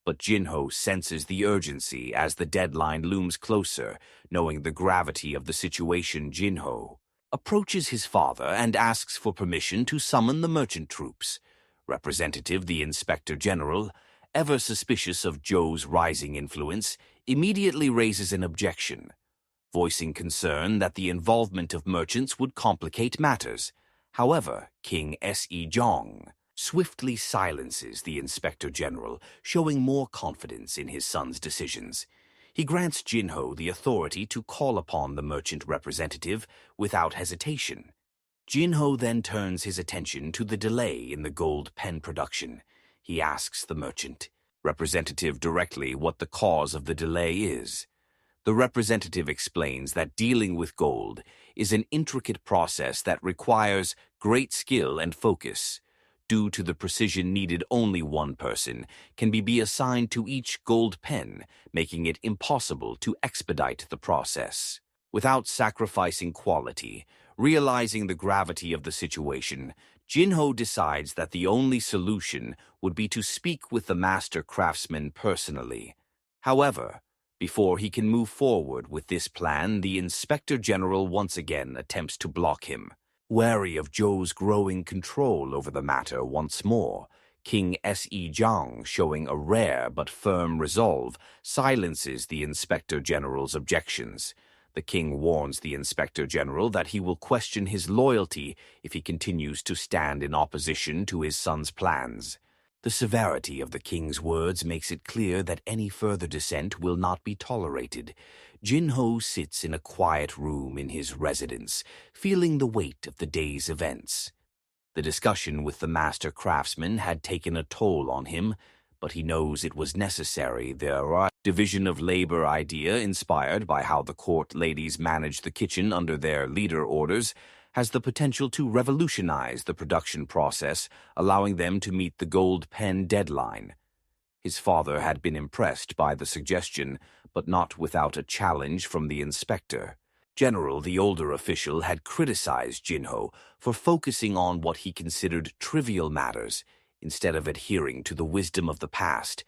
But Jinho senses the urgency as the deadline looms closer. Knowing the gravity of the situation, Jinho approaches his father and asks for permission to summon the merchant troops. Representative, the Inspector General, ever suspicious of Zhou's rising influence, immediately raises an objection, voicing concern that the involvement of merchants would complicate matters. However, King Sejong swiftly silences the Inspector General, showing more confidence in his son's decisions. He grants Jinho the authority to call upon the merchant representative without hesitation. Jinho then turns his attention to the delay in the gold pen production. He asks the merchant representative directly what the cause of the delay is. The representative explains that dealing with gold is an intricate process that requires great skill and focus. Due to the precision needed, only one person can be assigned to each gold pen, making it impossible to expedite the process. Without sacrificing quality, realizing the gravity of the situation, Jinho decides that the only solution would be to speak with the master craftsman personally. However, before he can move forward with this plan, the Inspector General once again attempts to block him. Wary of Zhou's growing control over the matter once more, King Sejong, showing a rare but firm resolve, silences the Inspector General's objections. The king warns the Inspector General that he will question his loyalty if he continues to stand in opposition to his son's plans. The severity of the king's words makes it clear that any further dissent will not be tolerated. Jinho sits in a quiet room in his residence, feeling the weight of the day's events. The discussion with the master craftsman had taken a toll on him, but he knows it was necessary. Their division of labor idea, inspired by how the court ladies manage the kitchen under their leader orders, has the potential to revolutionize the production process, allowing them to meet the gold pen deadline. His father had been impressed by the suggestion, but not without a challenge from the Inspector General. The older official had criticized Jinho for focusing on what he considered trivial matters, instead of adhering to the wisdom of the past.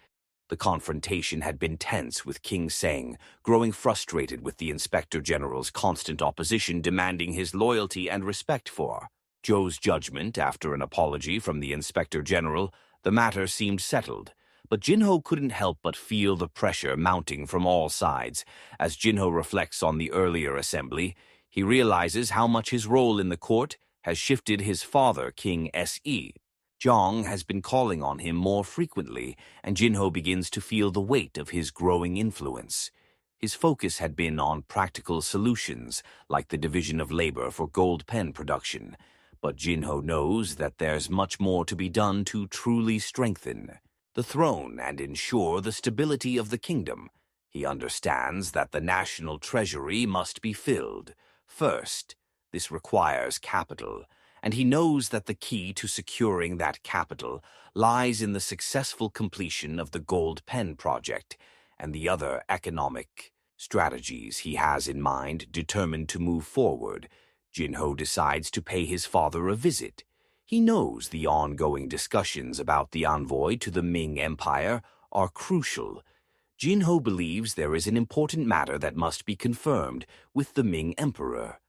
The confrontation had been tense, with King Seng growing frustrated with the Inspector General's constant opposition, demanding his loyalty and respect for Zhou's judgment. After an apology from the Inspector General, the matter seemed settled. But Jinho couldn't help but feel the pressure mounting from all sides. As Jinho reflects on the earlier assembly, he realizes how much his role in the court has shifted. His father, King Sejong, has been calling on him more frequently, and Jinho begins to feel the weight of his growing influence. His focus had been on practical solutions, like the division of labor for gold pen production. But Jinho knows that there's much more to be done to truly strengthen the throne and ensure the stability of the kingdom. He understands that the national treasury must be filled. First, this requires capital, and he knows that the key to securing that capital lies in the successful completion of the gold pen project and the other economic strategies he has in mind. Determined to move forward, Jinho decides to pay his father a visit. He knows the ongoing discussions about the envoy to the Ming Empire are crucial. Jinho believes there is an important matter that must be confirmed with the Ming Emperor,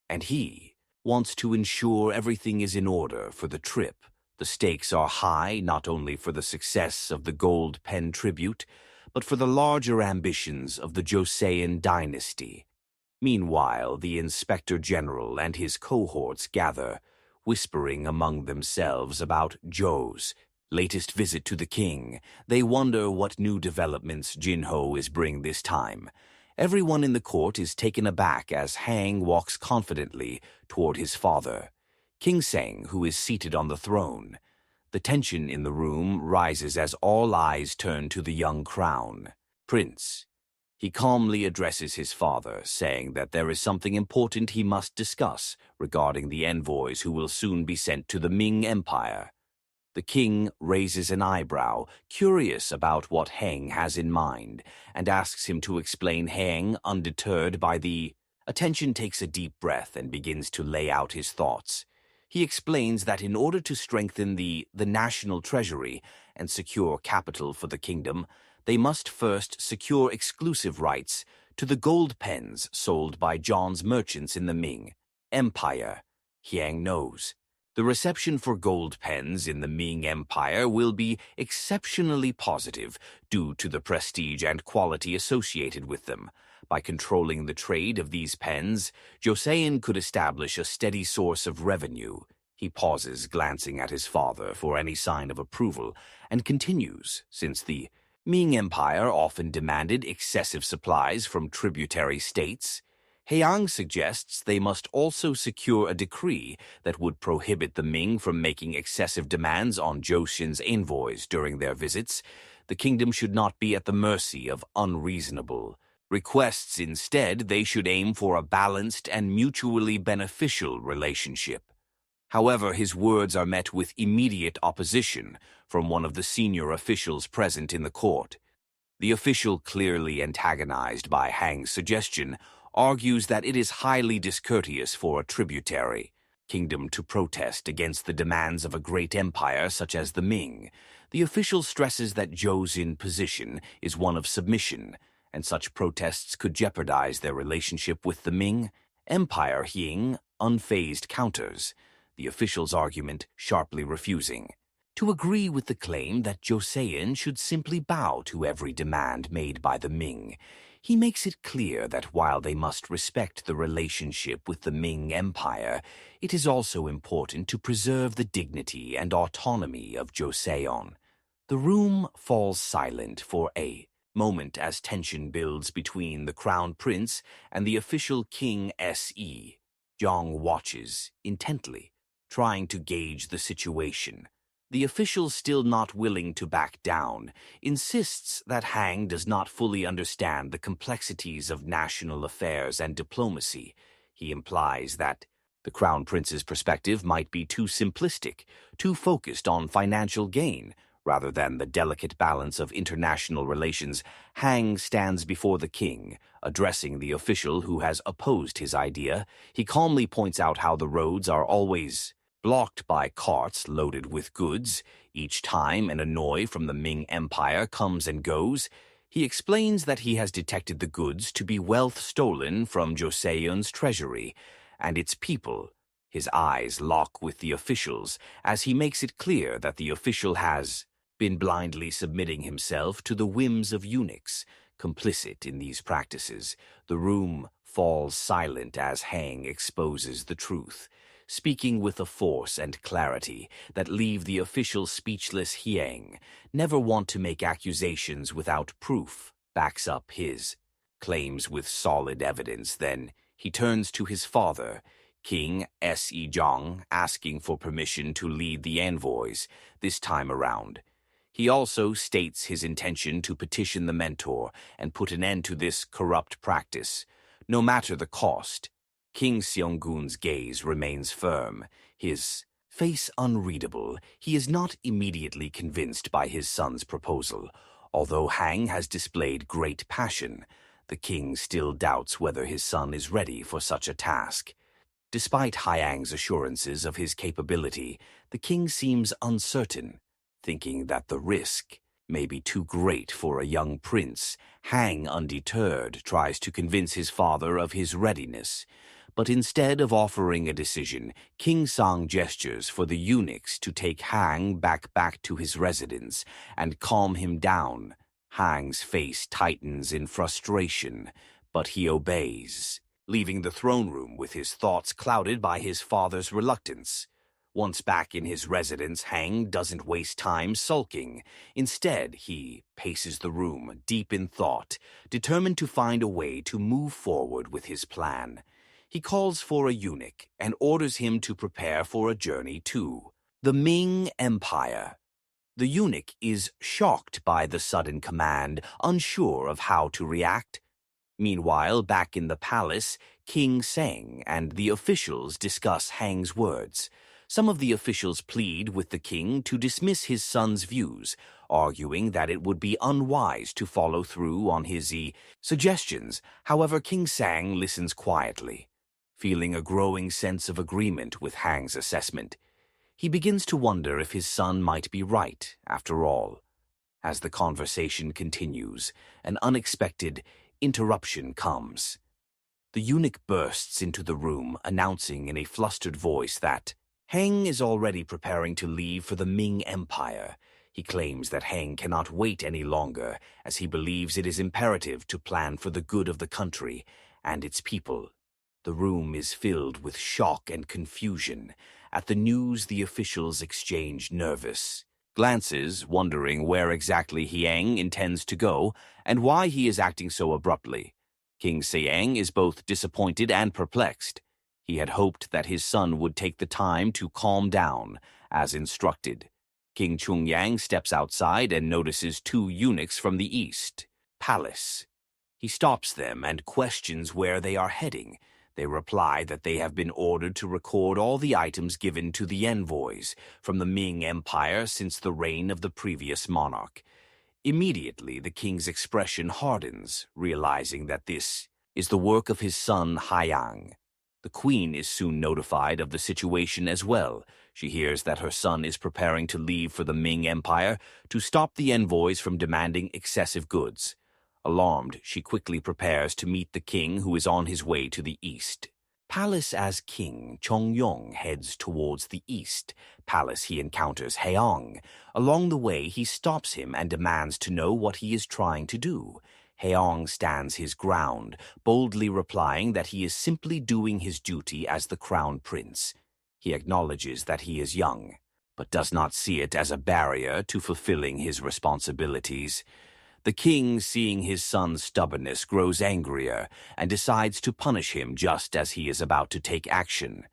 and he wants to ensure everything is in order for the trip. The stakes are high, not only for the success of the gold pen tribute, but for the larger ambitions of the Joseon dynasty. Meanwhile, the Inspector General and his cohorts gather, whispering among themselves about Zhou's latest visit to the king. They wonder what new developments Jinho is bringing this time. Everyone in the court is taken aback as Hang walks confidently toward his father, King Seng, who is seated on the throne. The tension in the room rises as all eyes turn to the young crown prince. He calmly addresses his father, saying that there is something important he must discuss regarding the envoys who will soon be sent to the Ming Empire. The king raises an eyebrow, curious about what Heng has in mind, and asks him to explain. Heng, undeterred by the attention, takes a deep breath and begins to lay out his thoughts. He explains that in order to strengthen the national treasury and secure capital for the kingdom, they must first secure exclusive rights to the gold pens sold by John's merchants in the Ming Empire. Heng knows the reception for gold pens in the Ming Empire will be exceptionally positive due to the prestige and quality associated with them. By controlling the trade of these pens, Joseon could establish a steady source of revenue. He pauses, glancing at his father for any sign of approval, and continues, since the Ming Empire often demanded excessive supplies from tributary states, Heiang suggests they must also secure a decree that would prohibit the Ming from making excessive demands on Joseon's envoys during their visits. The kingdom should not be at the mercy of unreasonable requests. Instead, they should aim for a balanced and mutually beneficial relationship. However, his words are met with immediate opposition from one of the senior officials present in the court. The official, clearly antagonized by Hang's suggestion, argues that it is highly discourteous for a tributary kingdom to protest against the demands of a great empire such as the Ming. The official stresses that Joseon's position is one of submission, and such protests could jeopardize their relationship with the Ming Empire. Heng, unfazed, counters the official's argument, sharply refusing to agree with the claim that Joseon should simply bow to every demand made by the Ming. He makes it clear that while they must respect the relationship with the Ming Empire, it is also important to preserve the dignity and autonomy of Joseon. The room falls silent for a moment as tension builds between the crown prince and the official King Se. Jong watches intently, trying to gauge the situation. The official, still not willing to back down, insists that Hang does not fully understand the complexities of national affairs and diplomacy. He implies that the crown prince's perspective might be too simplistic, too focused on financial gain, rather than the delicate balance of international relations. Hang stands before the king, addressing the official who has opposed his idea. He calmly points out how the roads are always blocked by carts loaded with goods each time an envoy from the Ming Empire comes and goes. He explains that he has detected the goods to be wealth stolen from Joseon's treasury and its people. His eyes lock with the official's as he makes it clear that the official has been blindly submitting himself to the whims of eunuchs, complicit in these practices. The room falls silent as Hang exposes the truth, speaking with a force and clarity that leave the official speechless. Heng, never want to make accusations without proof, backs up his claims with solid evidence. Then he turns to his father, King Se-jong, asking for permission to lead the envoys this time around. He also states his intention to petition the mentor and put an end to this corrupt practice, no matter the cost. King Seong-gun's gaze remains firm, his face unreadable. He is not immediately convinced by his son's proposal. Although Hang has displayed great passion, the king still doubts whether his son is ready for such a task. Despite Hyang's assurances of his capability, the king seems uncertain, thinking that the risk may be too great for a young prince. Hang, undeterred, tries to convince his father of his readiness. But instead of offering a decision, King Sang gestures for the eunuchs to take Hang back to his residence and calm him down. Hang's face tightens in frustration, but he obeys, leaving the throne room with his thoughts clouded by his father's reluctance. Once back in his residence, Hang doesn't waste time sulking. Instead, he paces the room, deep in thought, determined to find a way to move forward with his plan. He calls for a eunuch and orders him to prepare for a journey to The Ming Empire. The eunuch is shocked by the sudden command, unsure of how to react. Meanwhile, back in the palace, King Sang and the officials discuss Hang's words. Some of the officials plead with the king to dismiss his son's views, arguing that it would be unwise to follow through on his suggestions. However, King Sang listens quietly, feeling a growing sense of agreement with Hang's assessment. He begins to wonder if his son might be right, after all. As the conversation continues, an unexpected interruption comes. The eunuch bursts into the room, announcing in a flustered voice that Hang is already preparing to leave for the Ming Empire. He claims that Hang cannot wait any longer, as he believes it is imperative to plan for the good of the country and its people. The room is filled with shock and confusion. At the news, the officials exchange nervous glances, wondering where exactly Hang intends to go and why he is acting so abruptly. King Siang is both disappointed and perplexed. He had hoped that his son would take the time to calm down, as instructed. King Chungyang steps outside and notices two eunuchs from the east palace. He stops them and questions where they are heading. They reply that they have been ordered to record all the items given to the envoys from the Ming Empire since the reign of the previous monarch. Immediately, the king's expression hardens, realizing that this is the work of his son Haiyang. The queen is soon notified of the situation as well. She hears that her son is preparing to leave for the Ming Empire to stop the envoys from demanding excessive goods. Alarmed, she quickly prepares to meet the king, who is on his way to the east. Palace. As King Chongyong heads towards the east palace, he encounters Haiyang. Along the way, he stops him and demands to know what he is trying to do. Haiyang stands his ground, boldly replying that he is simply doing his duty as the crown prince. He acknowledges that he is young, but does not see it as a barrier to fulfilling his responsibilities. The king, seeing his son's stubbornness, grows angrier and decides to punish him just as he is about to take action.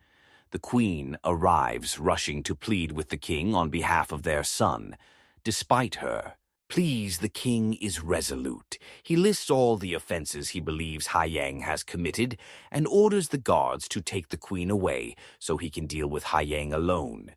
The queen arrives, rushing to plead with the king on behalf of their son. Despite her pleas, the king is resolute. He lists all the offenses he believes Haiyang has committed and orders the guards to take the queen away so he can deal with Haiyang alone.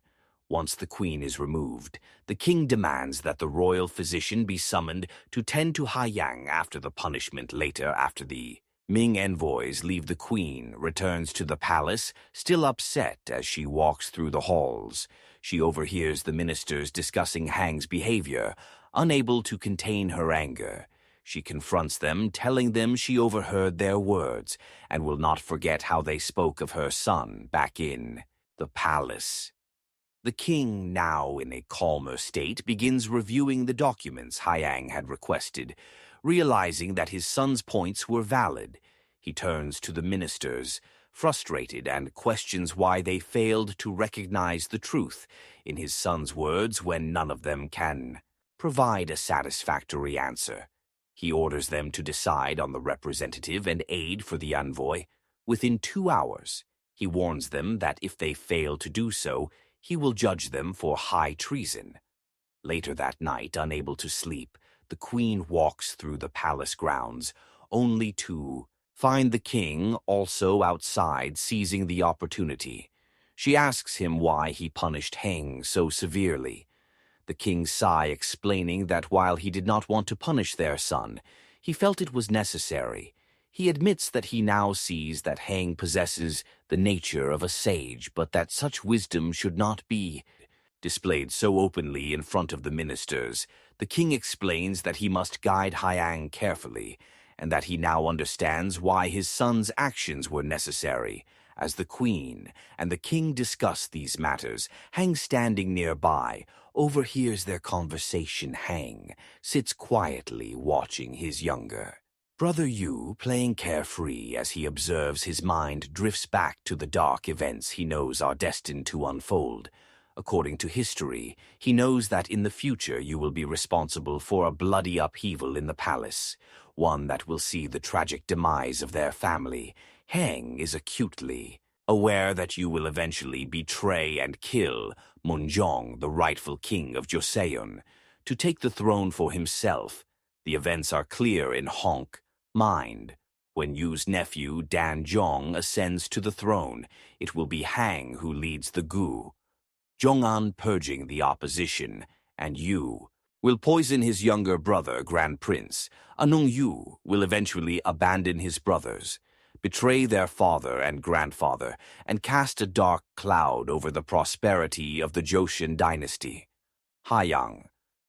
Once the queen is removed, the king demands that the royal physician be summoned to tend to Haiyang after the punishment. Later, after the Ming envoys leave, the queen returns to the palace, still upset as she walks through the halls. She overhears the ministers discussing Hang's behavior, unable to contain her anger. She confronts them, telling them she overheard their words and will not forget how they spoke of her son back in the palace. The king, now in a calmer state, begins reviewing the documents Haiyang had requested. Realizing that his son's points were valid, he turns to the ministers, frustrated, and questions why they failed to recognize the truth in his son's words when none of them can provide a satisfactory answer. He orders them to decide on the representative and aide for the envoy within 2 hours. He warns them that if they fail to do so, he will judge them for high treason. Later that night, unable to sleep, the queen walks through the palace grounds, only to find the king also outside, seizing the opportunity. She asks him why he punished Hang so severely. The king sighs, explaining that while he did not want to punish their son, he felt it was necessary. He admits that he now sees that Hang possesses the nature of a sage, but that such wisdom should not be displayed so openly in front of the ministers. The king explains that he must guide Haiyang carefully, and that he now understands why his son's actions were necessary. As the queen and the king discuss these matters, Hang, standing nearby, overhears their conversation. Hang sits quietly watching his younger brother Yu playing carefree. As he observes, his mind drifts back to the dark events he knows are destined to unfold. According to history, he knows that in the future you will be responsible for a bloody upheaval in the palace, one that will see the tragic demise of their family. Hang is acutely Aware that you will eventually betray and kill Munjong, the rightful king of Joseon, to take the throne for himself, the events are clear in Honk mind. When Yu's nephew Dan Zhong ascends to the throne, it will be Hang who leads the Gu, Zhong'an purging the opposition, and Yu will poison his younger brother, Grand Prince. Anung Yu will eventually abandon his brothers, betray their father and grandfather, and cast a dark cloud over the prosperity of the Joseon dynasty. Haiyang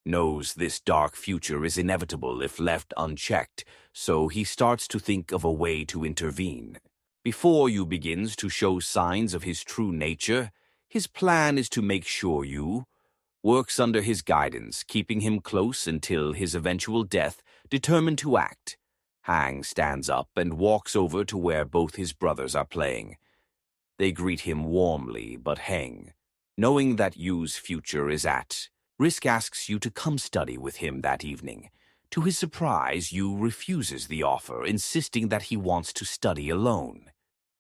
knows this dark future is inevitable if left unchecked, so he starts to think of a way to intervene. Before Yu begins to show signs of his true nature, his plan is to make sure Yu works under his guidance, keeping him close until his eventual death, determined to act. Hang stands up and walks over to where both his brothers are playing. They greet him warmly, but Hang, knowing that Yu's future is at risk, asks Yu to come study with him that evening. To his surprise, Yu refuses the offer, insisting that he wants to study alone.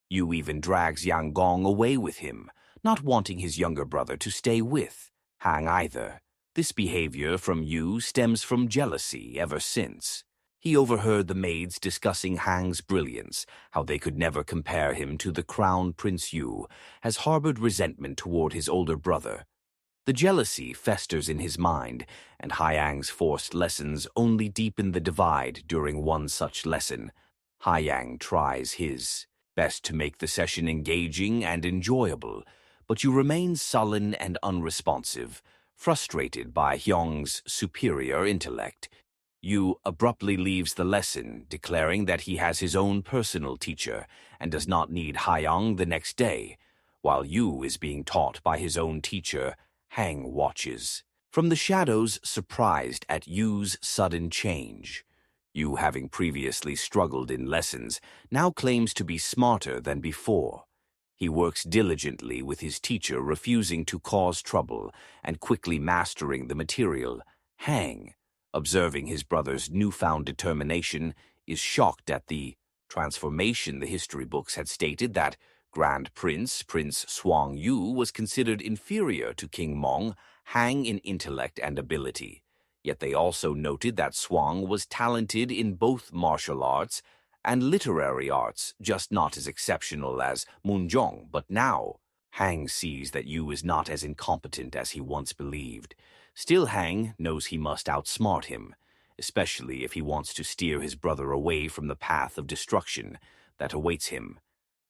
Yu even drags Yang Gong away with him, not wanting his younger brother to stay with Hang either. This behavior from Yu stems from jealousy ever since. He overheard the maids discussing Hang's brilliance, how they could never compare him to the crown Prince Yu, has harbored resentment toward his older brother. The jealousy festers in his mind, and Haiyang's forced lessons only deepen the divide. During one such lesson, Haiyang tries his best to make the session engaging and enjoyable, but Yu remains sullen and unresponsive, frustrated by Hyung's superior intellect. Yu abruptly leaves the lesson, declaring that he has his own personal teacher and does not need Haiyang the next day. While Yu is being taught by his own teacher, Hang watches from the shadows, surprised at Yu's sudden change. Yu, having previously struggled in lessons, now claims to be smarter than before. He works diligently with his teacher, refusing to cause trouble and quickly mastering the material. Hang, observing his brother's newfound determination, is shocked at the transformation. The history books had stated that Grand Prince Swang Yu was considered inferior to King Mong, Hang in intellect and ability. Yet they also noted that Swang was talented in both martial arts and literary arts, just not as exceptional as Munjong. But now, Hang sees that Yu is not as incompetent as he once believed. Still, Hang knows he must outsmart him, especially if he wants to steer his brother away from the path of destruction that awaits him.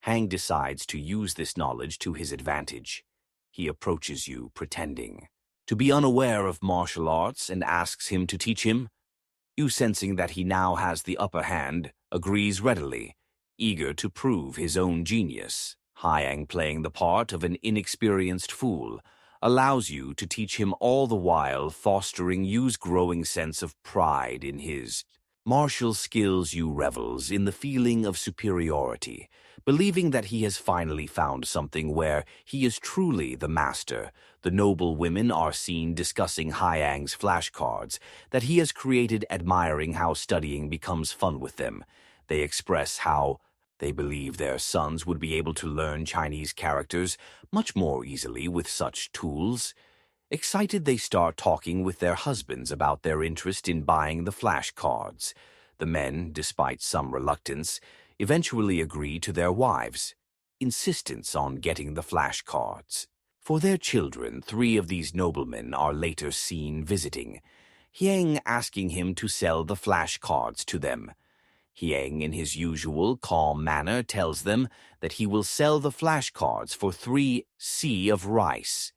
Hang decides to use this knowledge to his advantage. He approaches Yu, pretending to be unaware of martial arts, and asks him to teach him. Yu, sensing that he now has the upper hand, agrees readily, eager to prove his own genius. Haiyang, playing the part of an inexperienced fool, allows Yu to teach him, all the while fostering Yu's growing sense of pride in his martial skills. Yu revels in the feeling of superiority, believing that he has finally found something where he is truly the master. The noble women are seen discussing Haiyang's flashcards that he has created, admiring how studying becomes fun with them. They express how they believe their sons would be able to learn Chinese characters much more easily with such tools. Excited, they start talking with their husbands about their interest in buying the flashcards. The men, despite some reluctance, eventually agree to their wives' insistence on getting the flashcards. For their children, 3 of these noblemen are later seen visiting, Hieng asking him to sell the flashcards to them. Hieng, in his usual calm manner, tells them that he will sell the flashcards for 3 SC of rice.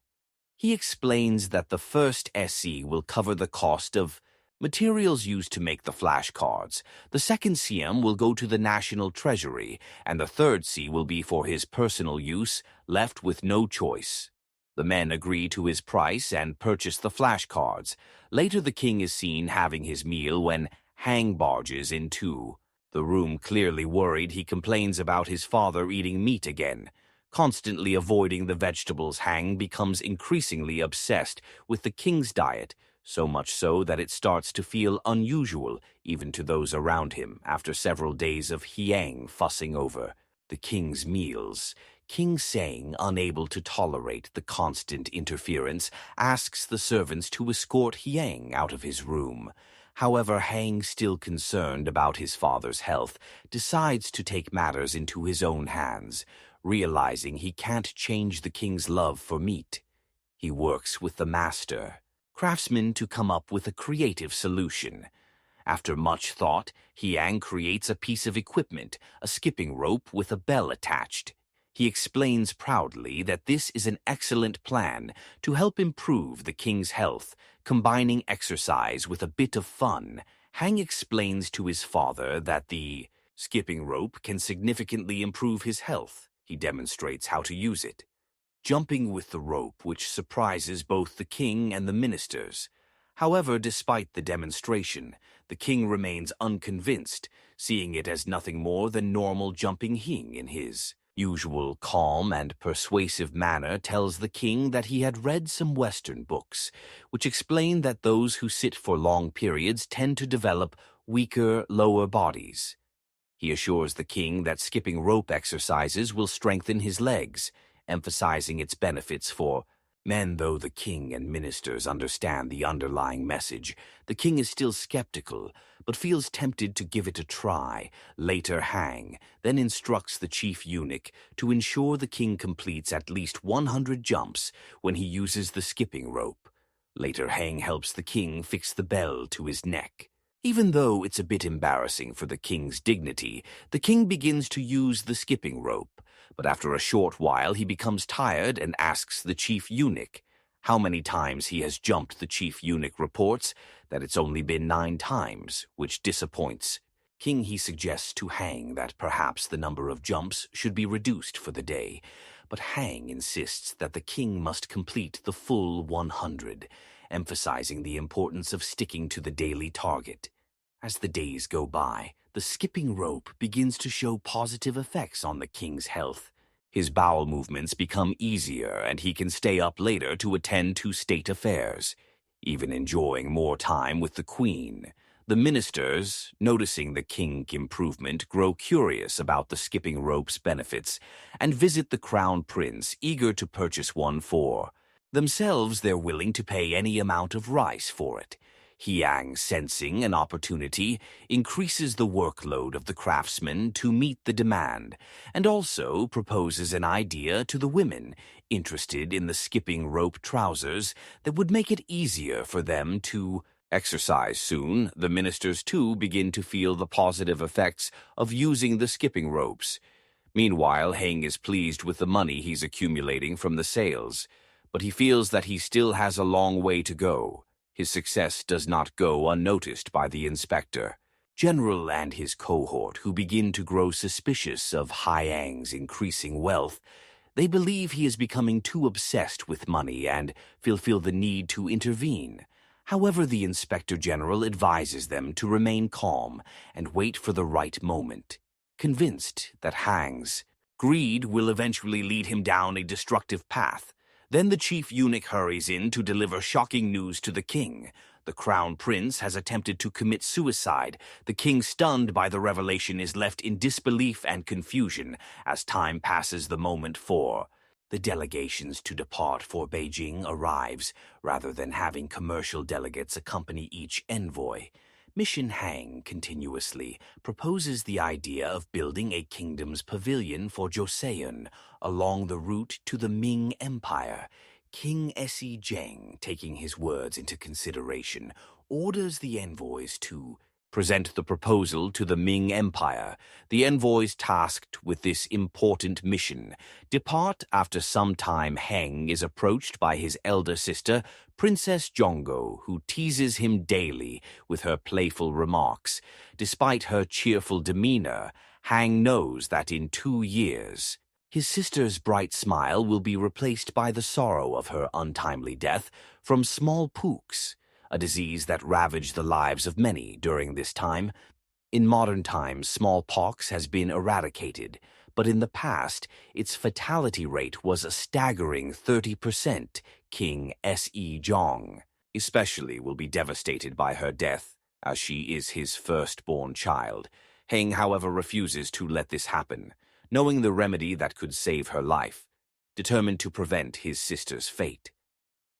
He explains that the first SC will cover the cost of materials used to make the flashcards, the second CM will go to the national treasury, and the third C will be for his personal use, left with no choice. The men agree to his price and purchase the flashcards. Later, the king is seen having his meal when Hang barges in too. The room clearly worried, he complains about his father eating meat again. Constantly avoiding the vegetables, Hang becomes increasingly obsessed with the king's diet, so much so that it starts to feel unusual even to those around him. After several days of Hieng fussing over the king's meals, King Sang, unable to tolerate the constant interference, asks the servants to escort Hiang out of his room. However, Hang, still concerned about his father's health, decides to take matters into his own hands, realizing he can't change the king's love for meat. He works with the master, craftsman, to come up with a creative solution. After much thought, Hiang creates a piece of equipment, a skipping rope with a bell attached. He explains proudly that this is an excellent plan to help improve the king's health, combining exercise with a bit of fun. Hang explains to his father that the skipping rope can significantly improve his health. He demonstrates how to use it, jumping with the rope, which surprises both the king and the ministers. However, despite the demonstration, the king remains unconvinced, seeing it as nothing more than normal jumping. Hing, in his usual calm and persuasive manner, tells the king that he had read some Western books, which explain that those who sit for long periods tend to develop weaker lower bodies. He assures the king that skipping rope exercises will strengthen his legs, emphasizing its benefits for men. Though the king and ministers understand the underlying message, the king is still skeptical, but feels tempted to give it a try. Later, Hang then instructs the chief eunuch to ensure the king completes at least 100 jumps when he uses the skipping rope. Later, Hang helps the king fix the bell to his neck. Even though it's a bit embarrassing for the king's dignity, the king begins to use the skipping rope, but after a short while he becomes tired and asks the chief eunuch how many times he has jumped. The chief eunuch reports that it's only been 9 times, which disappoints King. He suggests to Hang that perhaps the number of jumps should be reduced for the day, but Hang insists that the king must complete the full 100, emphasizing the importance of sticking to the daily target. As the days go by, the skipping rope begins to show positive effects on the king's health. His bowel movements become easier, and he can stay up later to attend to state affairs, even enjoying more time with the queen. The ministers, noticing the king's improvement, grow curious about the skipping rope's benefits and visit the crown prince, eager to purchase one for themselves. They're willing to pay any amount of rice for it. Hiang, sensing an opportunity, increases the workload of the craftsman to meet the demand, and also proposes an idea to the women interested in the skipping rope trousers that would make it easier for them to exercise. Soon, the ministers too begin to feel the positive effects of using the skipping ropes. Meanwhile, Heng is pleased with the money he's accumulating from the sales, but he feels that he still has a long way to go. His success does not go unnoticed by the inspector general and his cohort, who begin to grow suspicious of Hyang's increasing wealth. They believe he is becoming too obsessed with money and feel the need to intervene. However, the inspector general advises them to remain calm and wait for the right moment, convinced that Hang's greed will eventually lead him down a destructive path. Then the chief eunuch hurries in to deliver shocking news to the king. The crown prince has attempted to commit suicide. The king, stunned by the revelation, is left in disbelief and confusion. As time passes, the moment for the delegations to depart for Beijing arrives. Rather than having commercial delegates accompany each envoy, Mission Hang continuously proposes the idea of building a kingdom's pavilion for Joseon along the route to the Ming Empire. King Se Zheng, taking his words into consideration, orders the envoys to present the proposal to the Ming Empire. The envoys tasked with this important mission depart. After some time, Heng is approached by his elder sister, Princess Jongo, who teases him daily with her playful remarks. Despite her cheerful demeanor, Hang knows that in 2 years, his sister's bright smile will be replaced by the sorrow of her untimely death from smallpox, a disease that ravaged the lives of many during this time. In modern times, smallpox has been eradicated, but in the past, its fatality rate was a staggering 30%. King Se Zheng especially will be devastated by her death, as she is his firstborn child. Heng, however, refuses to let this happen. knowing the remedy that could save her life, determined to prevent his sister's fate.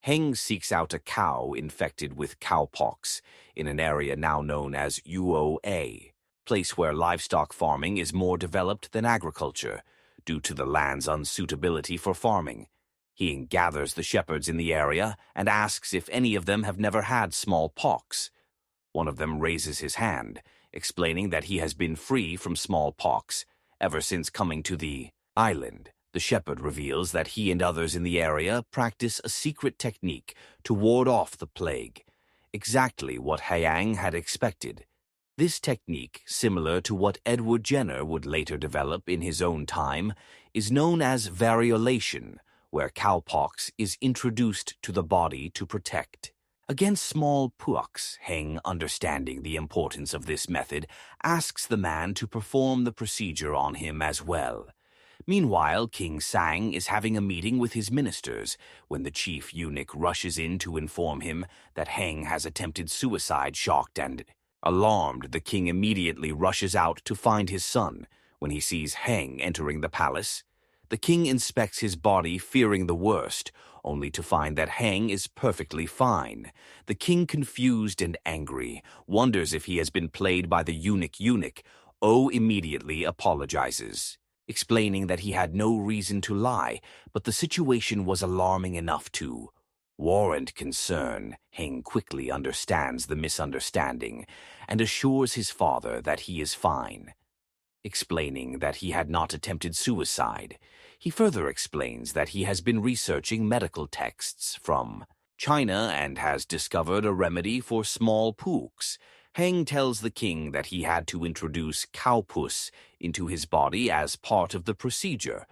Heng seeks out a cow infected with cowpox in an area now known as UOA, place where livestock farming is more developed than agriculture, due to the land's unsuitability for farming. He gathers the shepherds in the area and asks if any of them have never had smallpox. One of them raises his hand, explaining that he has been free from smallpox ever since coming to the island. The shepherd reveals that he and others in the area practice a secret technique to ward off the plague, exactly what Hayang had expected. This technique, similar to what Edward Jenner would later develop in his own time, is known as variolation, where cowpox is introduced to the body to protect. Against smallpox, Heng, understanding the importance of this method, asks the man to perform the procedure on him as well. Meanwhile, King Sang is having a meeting with his ministers when the chief eunuch rushes in to inform him that Heng has attempted suicide. Shocked and alarmed, the king immediately rushes out to find his son. When he sees Heng entering the palace, the king inspects his body, fearing the worst, only to find that Heng is perfectly fine. The king, confused and angry, wonders if he has been played by the eunuch. O immediately apologizes, explaining that he had no reason to lie, but the situation was alarming enough to warrant concern. Heng quickly understands the misunderstanding and assures his father that he is fine, explaining that he had not attempted suicide. He further explains that he has been researching medical texts from China and has discovered a remedy for smallpox. Heng tells the king that he had to introduce cowpus into his body as part of the procedure,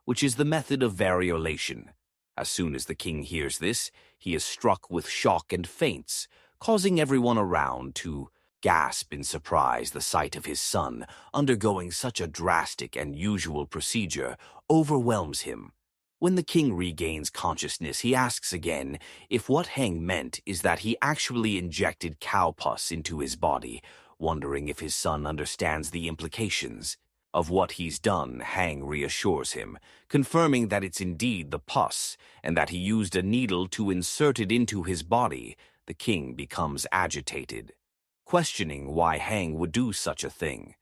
which is the method of variolation. As soon as the king hears this, he is struck with shock and faints, causing everyone around to gasp in surprise. The sight of his son undergoing such a drastic and unusual procedure overwhelms him. When the king regains consciousness, he asks again if what Heng meant is that he actually injected cowpus into his body, wondering if his son understands the implications of what he's done. Heng reassures him, confirming that it's indeed the pus and that he used a needle to insert it into his body. The king becomes agitated, questioning why Heng would do such a thing.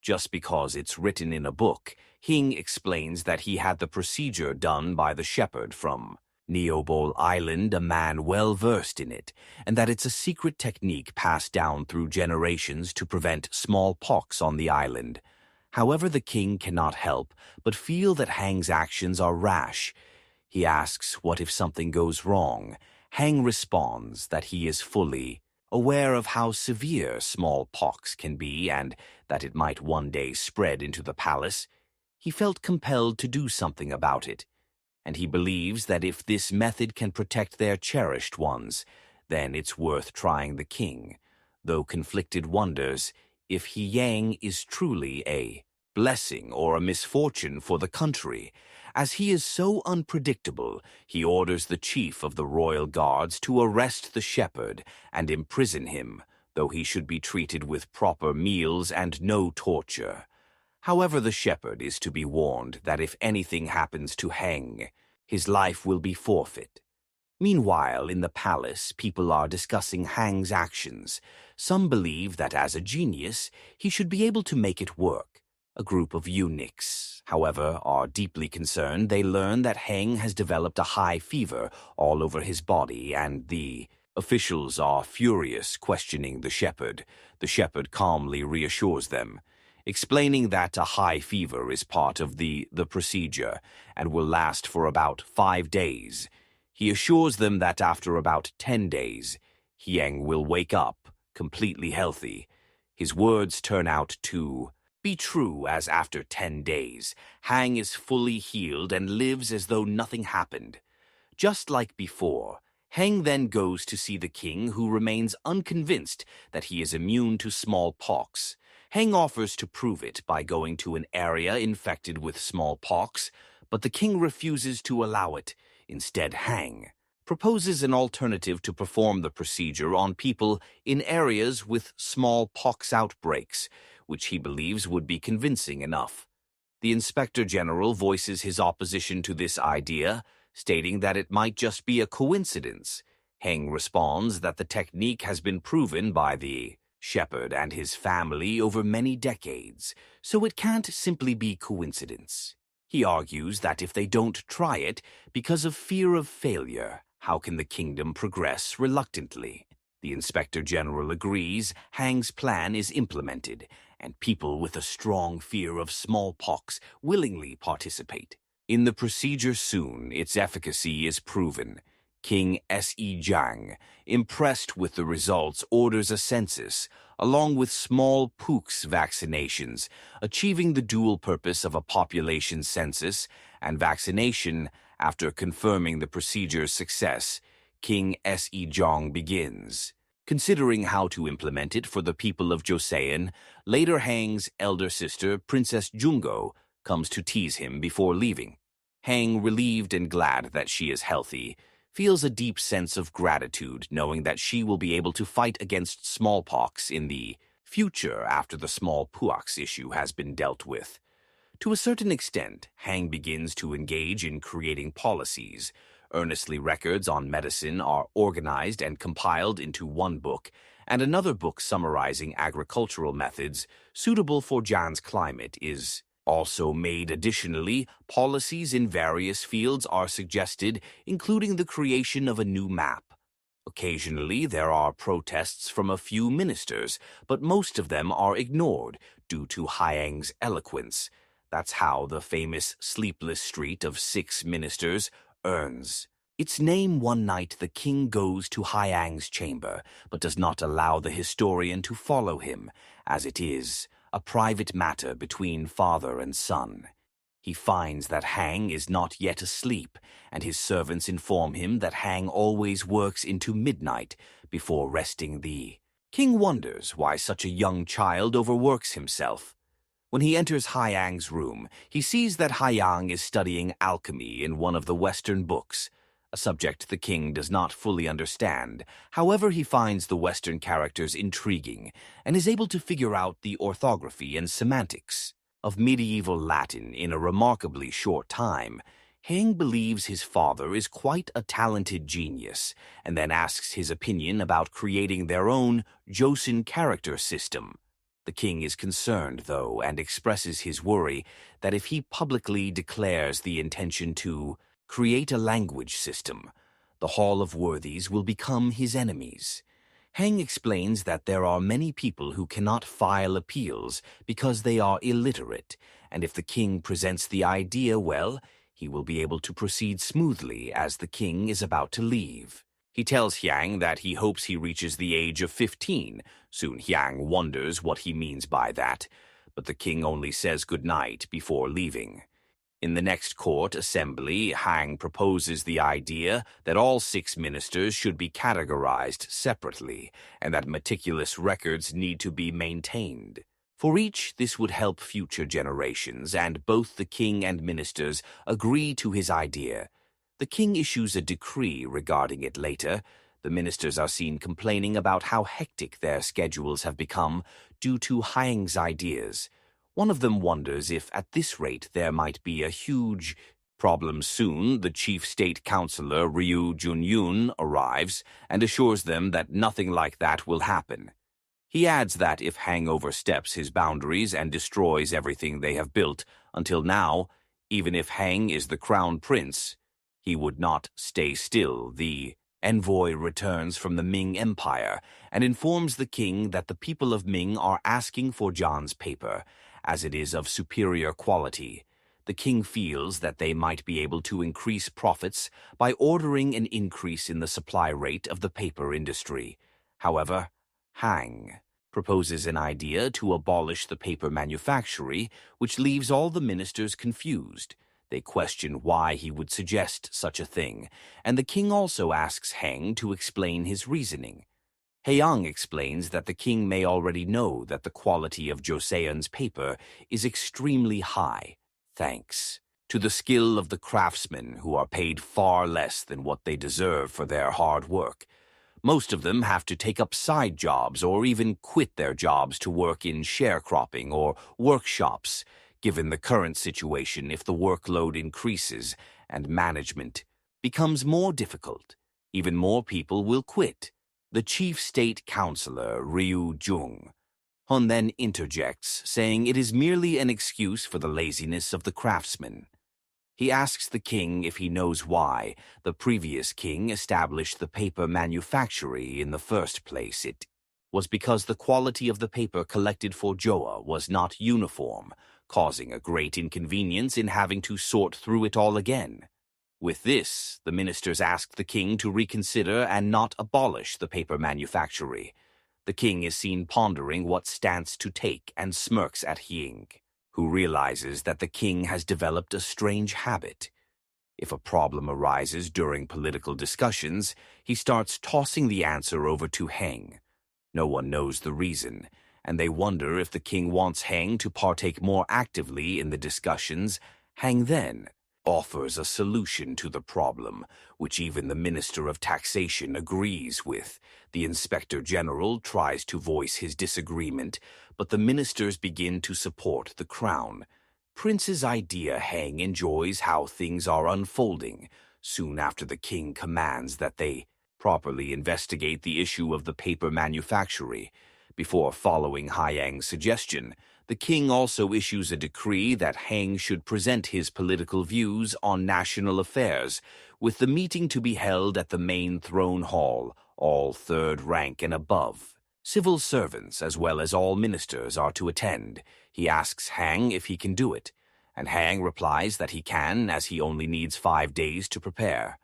Just because it's written in a book, Heng explains that he had the procedure done by the shepherd from Neobol Island, a man well versed in it, and that it's a secret technique passed down through generations to prevent smallpox on the island. However, the king cannot help but feel that Heng's actions are rash. He asks what if something goes wrong. Heng responds that he is fully aware of how severe smallpox can be and that it might one day spread into the palace. He felt compelled to do something about it, and he believes that if this method can protect their cherished ones, then it's worth trying. The king, though conflicted, wonders if He Yang is truly a blessing or a misfortune for the country. As he is so unpredictable, he orders the chief of the royal guards to arrest the shepherd and imprison him, though he should be treated with proper meals and no torture. However, the shepherd is to be warned that if anything happens to Heng, his life will be forfeit. Meanwhile, in the palace, people are discussing Heng's actions. Some believe that as a genius, he should be able to make it work. A group of eunuchs, however, are deeply concerned. They learn that Heng has developed a high fever all over his body, and the officials are furious, questioning the shepherd. The shepherd calmly reassures them, explaining that a high fever is part of the procedure and will last for about 5 days. He assures them that after about 10 days, Heng will wake up completely healthy. His words turn out to be true, as after 10 days, Heng is fully healed and lives as though nothing happened. Just like before, Heng then goes to see the king, who remains unconvinced that he is immune to smallpox. Heng offers to prove it by going to an area infected with smallpox, but the king refuses to allow it. Instead, Heng proposes an alternative to perform the procedure on people in areas with smallpox outbreaks, which he believes would be convincing enough. The Inspector General voices his opposition to this idea, stating that it might just be a coincidence. Heng responds that the technique has been proven by the shepherd and his family over many decades, so it can't simply be coincidence. He argues that if they don't try it, because of fear of failure, how can the kingdom progress reluctantly? The Inspector General agrees Hang's plan is implemented, and people with a strong fear of smallpox willingly participate. In the procedure soon, its efficacy is proven. King Se Jiang, impressed with the results, orders a census, along with smallpox vaccinations, achieving the dual purpose of a population census and vaccination. After confirming the procedure's success, King Se Jiang begins. Considering how to implement it for the people of Joseon, later Hang's elder sister, Princess Jungo, comes to tease him before leaving. Hang, relieved and glad that she is healthy, feels a deep sense of gratitude knowing that she will be able to fight against smallpox in the future after the smallpox issue has been dealt with. To a certain extent, Hang begins to engage in creating policies. Earnestly, records on medicine are organized and compiled into one book, and another book summarizing agricultural methods suitable for Jan's climate is also made. Additionally, policies in various fields are suggested, including the creation of a new map. Occasionally, there are protests from a few ministers, but most of them are ignored due to Hyang's eloquence. That's how the famous sleepless street of 6 ministers earns its name. One night, the king goes to Hyang's chamber, but does not allow the historian to follow him, as it is a private matter between father and son. He finds that Hang is not yet asleep, and his servants inform him that Hang always works into midnight before resting. The king wonders why such a young child overworks himself. When he enters Hyang's room, he sees that Hyang is studying alchemy in one of the Western books, a subject the king does not fully understand. However, he finds the Western characters intriguing and is able to figure out the orthography and semantics of medieval Latin in a remarkably short time. Hang believes his father is quite a talented genius, and then asks his opinion about creating their own Joseon character system. The king is concerned, though, and expresses his worry that if he publicly declares the intention to create a language system, the Hall of Worthies will become his enemies. Hang explains that there are many people who cannot file appeals because they are illiterate, and if the king presents the idea well, he will be able to proceed smoothly as the king is about to leave. He tells Hyang that he hopes he reaches the age of 15. Soon Hyang wonders what he means by that, but the king only says goodnight before leaving. In the next court assembly, Hang proposes the idea that all 6 ministers should be categorized separately, and that meticulous records need to be maintained. For each, this would help future generations, and both the king and ministers agree to his idea. The king issues a decree regarding it later. The ministers are seen complaining about how hectic their schedules have become due to Hyang's ideas. One of them wonders if, at this rate, there might be a huge problem soon. The chief state counselor, Ryu Junyun, arrives and assures them that nothing like that will happen. He adds that if Hang oversteps his boundaries and destroys everything they have built until now, even if Hang is the crown prince, he would not stay still. The envoy returns from the Ming Empire and informs the king that the people of Ming are asking for John's paper, as it is of superior quality. The king feels that they might be able to increase profits by ordering an increase in the supply rate of the paper industry. However, Hang proposes an idea to abolish the paper manufactory, which leaves all the ministers confused. They question why he would suggest such a thing, and the king also asks Hang to explain his reasoning. Haeyang explains that the king may already know that the quality of Joseon's paper is extremely high, thanks to the skill of the craftsmen who are paid far less than what they deserve for their hard work. Most of them have to take up side jobs or even quit their jobs to work in sharecropping or workshops. Given the current situation, if the workload increases and management becomes more difficult, even more people will quit. The chief state counselor, Ryu Jung, Hun then interjects, saying it is merely an excuse for the laziness of the craftsmen. He asks the king if he knows why the previous king established the paper manufactory in the first place. It was because the quality of the paper collected for Joa was not uniform, causing a great inconvenience in having to sort through it all again. With this, the ministers asked the king to reconsider and not abolish the paper manufactory. The king is seen pondering what stance to take and smirks at Hying, who realizes that the king has developed a strange habit. If a problem arises during political discussions, he starts tossing the answer over to Heng. No one knows the reason, and they wonder if the king wants Heng to partake more actively in the discussions. Heng then offers a solution to the problem, which even the Minister of Taxation agrees with. The Inspector General tries to voice his disagreement, but the ministers begin to support the crown. Prince's idea Heng enjoys how things are unfolding. Soon after, the king commands that they properly investigate the issue of the paper manufactory. Before following Hyang's suggestion, the king also issues a decree that Heng should present his political views on national affairs, with the meeting to be held at the main throne hall. All third rank and above civil servants, as well as all ministers, are to attend. He asks Heng if he can do it, and Heng replies that he can, as he only needs 5 days to prepare.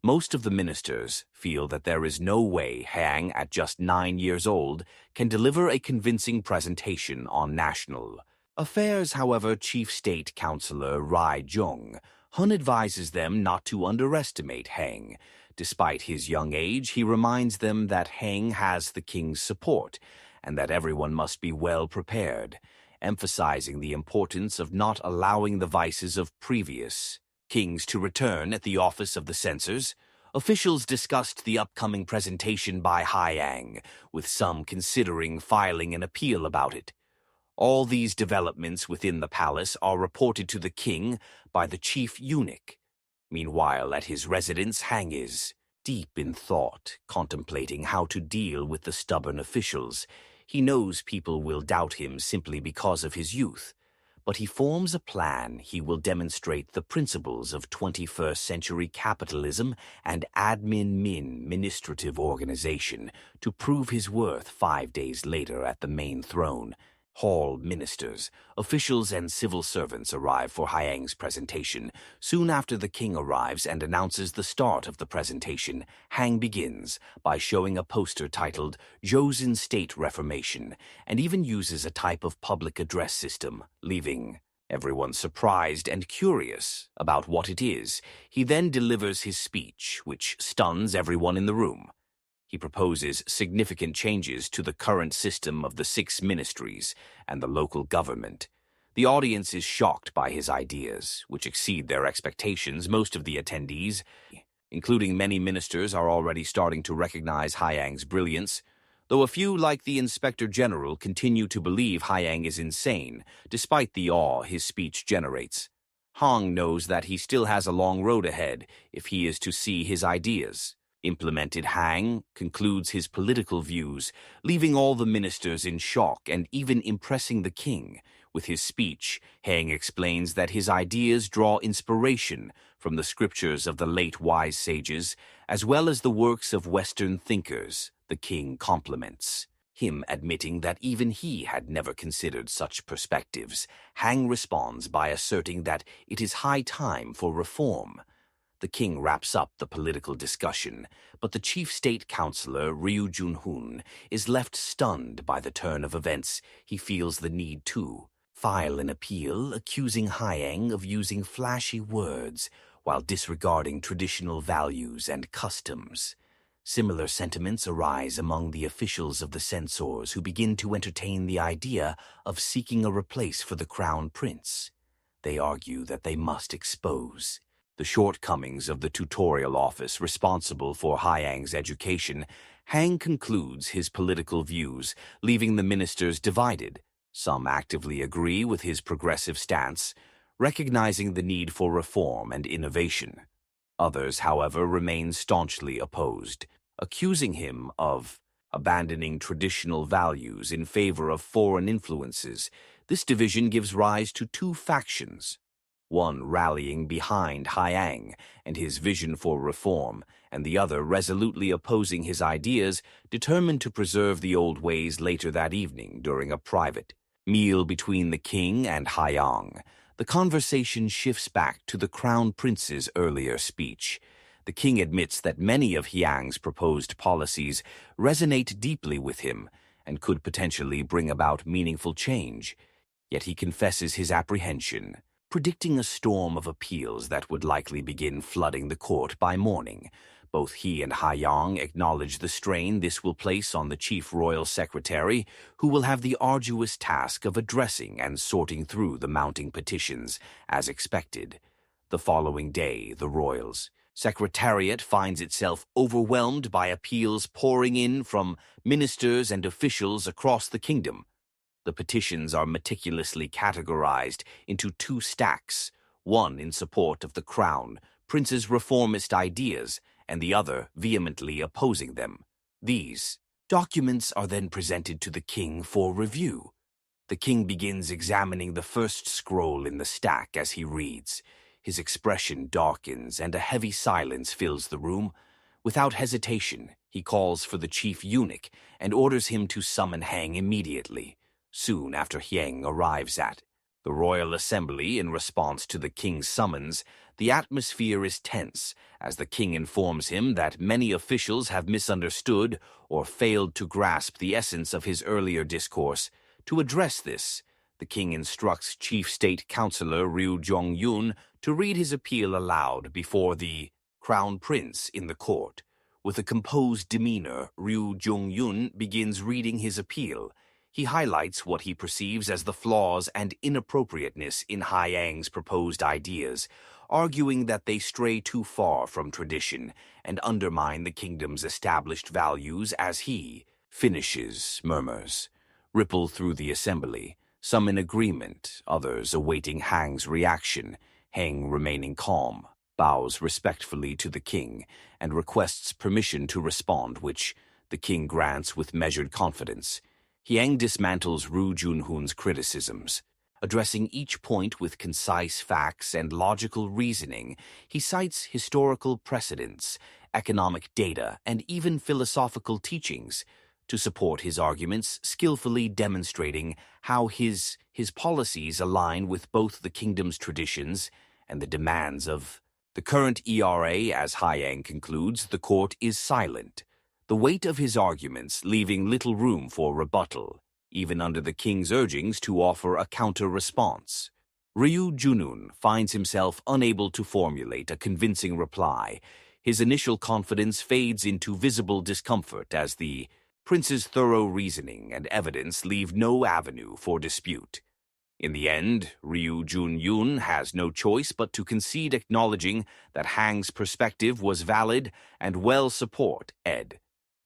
Most of the ministers feel that there is no way Heng, at just 9 years old, can deliver a convincing presentation on national affairs. However, Chief State Counselor Rai Jung Hun advises them not to underestimate Heng. Despite his young age, he reminds them that Heng has the king's support and that everyone must be well prepared, emphasizing the importance of not allowing the vices of previous kings to return. At the office of the censors, officials discussed the upcoming presentation by Hyang, with some considering filing an appeal about it. All these developments within the palace are reported to the king by the chief eunuch. Meanwhile, at his residence, Hang is deep in thought, contemplating how to deal with the stubborn officials. He knows people will doubt him simply because of his youth, but he forms a plan. He will demonstrate the principles of 21st century capitalism and administrative organization to prove his worth. 5 days later, at the main throne hall, ministers, officials, and civil servants arrive for Hyang's presentation. Soon after, the king arrives and announces the start of the presentation. Hang begins by showing a poster titled Joseon State Reformation, and even uses a type of public address system, leaving everyone surprised and curious about what it is. He then delivers his speech, which stuns everyone in the room. He proposes significant changes to the current system of the 6 ministries and the local government. The audience is shocked by his ideas, which exceed their expectations. Most of the attendees, including many ministers, are already starting to recognize Hyang's brilliance, though a few, like the Inspector General, continue to believe Hyang is insane, despite the awe his speech generates. Hong knows that he still has a long road ahead if he is to see his ideas implemented. Hang concludes his political views, leaving all the ministers in shock and even impressing the king. With his speech, Hang explains that his ideas draw inspiration from the scriptures of the late wise sages, as well as the works of Western thinkers. The king compliments him, admitting that even he had never considered such perspectives. Hang responds by asserting that it is high time for reform. The king wraps up the political discussion, but the chief state counselor, Ryu Junhoon, is left stunned by the turn of events. He feels the need to file an appeal, accusing Hyang of using flashy words while disregarding traditional values and customs. Similar sentiments arise among the officials of the censors, who begin to entertain the idea of seeking a replace for the crown prince. They argue that they must expose the shortcomings of the tutorial office responsible for Hyang's education. Hang concludes his political views, leaving the ministers divided. Some actively agree with his progressive stance, recognizing the need for reform and innovation. Others, however, remain staunchly opposed, accusing him of abandoning traditional values in favor of foreign influences. This division gives rise to two factions, one rallying behind Hyang and his vision for reform, and the other resolutely opposing his ideas, determined to preserve the old ways. Later that evening, during a private meal between the king and Hyang, the conversation shifts back to the crown prince's earlier speech. The king admits that many of Hyang's proposed policies resonate deeply with him and could potentially bring about meaningful change. Yet he confesses his apprehension, predicting a storm of appeals that would likely begin flooding the court by morning. Both he and Hyang acknowledge the strain this will place on the chief royal secretary, who will have the arduous task of addressing and sorting through the mounting petitions, as expected. The following day, the royals' secretariat finds itself overwhelmed by appeals pouring in from ministers and officials across the kingdom. The petitions are meticulously categorized into two stacks, one in support of the crown prince's reformist ideas, and the other vehemently opposing them. These documents are then presented to the king for review. The king begins examining the first scroll in the stack as he reads. His expression darkens and a heavy silence fills the room. Without hesitation, he calls for the chief eunuch and orders him to summon Hang immediately. Soon after Hyang arrives at the royal assembly in response to the king's summons, the atmosphere is tense as the king informs him that many officials have misunderstood or failed to grasp the essence of his earlier discourse. To address this, the king instructs Chief State Counselor Ryu Jong-yun to read his appeal aloud before the crown prince in the court. With a composed demeanor, Ryu Jong-yun begins reading his appeal. He highlights what he perceives as the flaws and inappropriateness in Hyang's proposed ideas, arguing that they stray too far from tradition and undermine the kingdom's established values. As he finishes, murmurs ripple through the assembly, some in agreement, others awaiting Hang's reaction. Hang, remaining calm, bows respectfully to the king and requests permission to respond, which the king grants with measured confidence. Hyang dismantles Ryu Junhoon's criticisms. Addressing each point with concise facts and logical reasoning, he cites historical precedents, economic data, and even philosophical teachings to support his arguments, skillfully demonstrating how his policies align with both the kingdom's traditions and the demands of the current era. As Hyang concludes, the court is silent, the weight of his arguments leaving little room for rebuttal, even under the king's urgings to offer a counter-response. Ryu Junhoon finds himself unable to formulate a convincing reply. His initial confidence fades into visible discomfort as the prince's thorough reasoning and evidence leave no avenue for dispute. In the end, Ryu Junhoon has no choice but to concede, acknowledging that Hang's perspective was valid and well supported.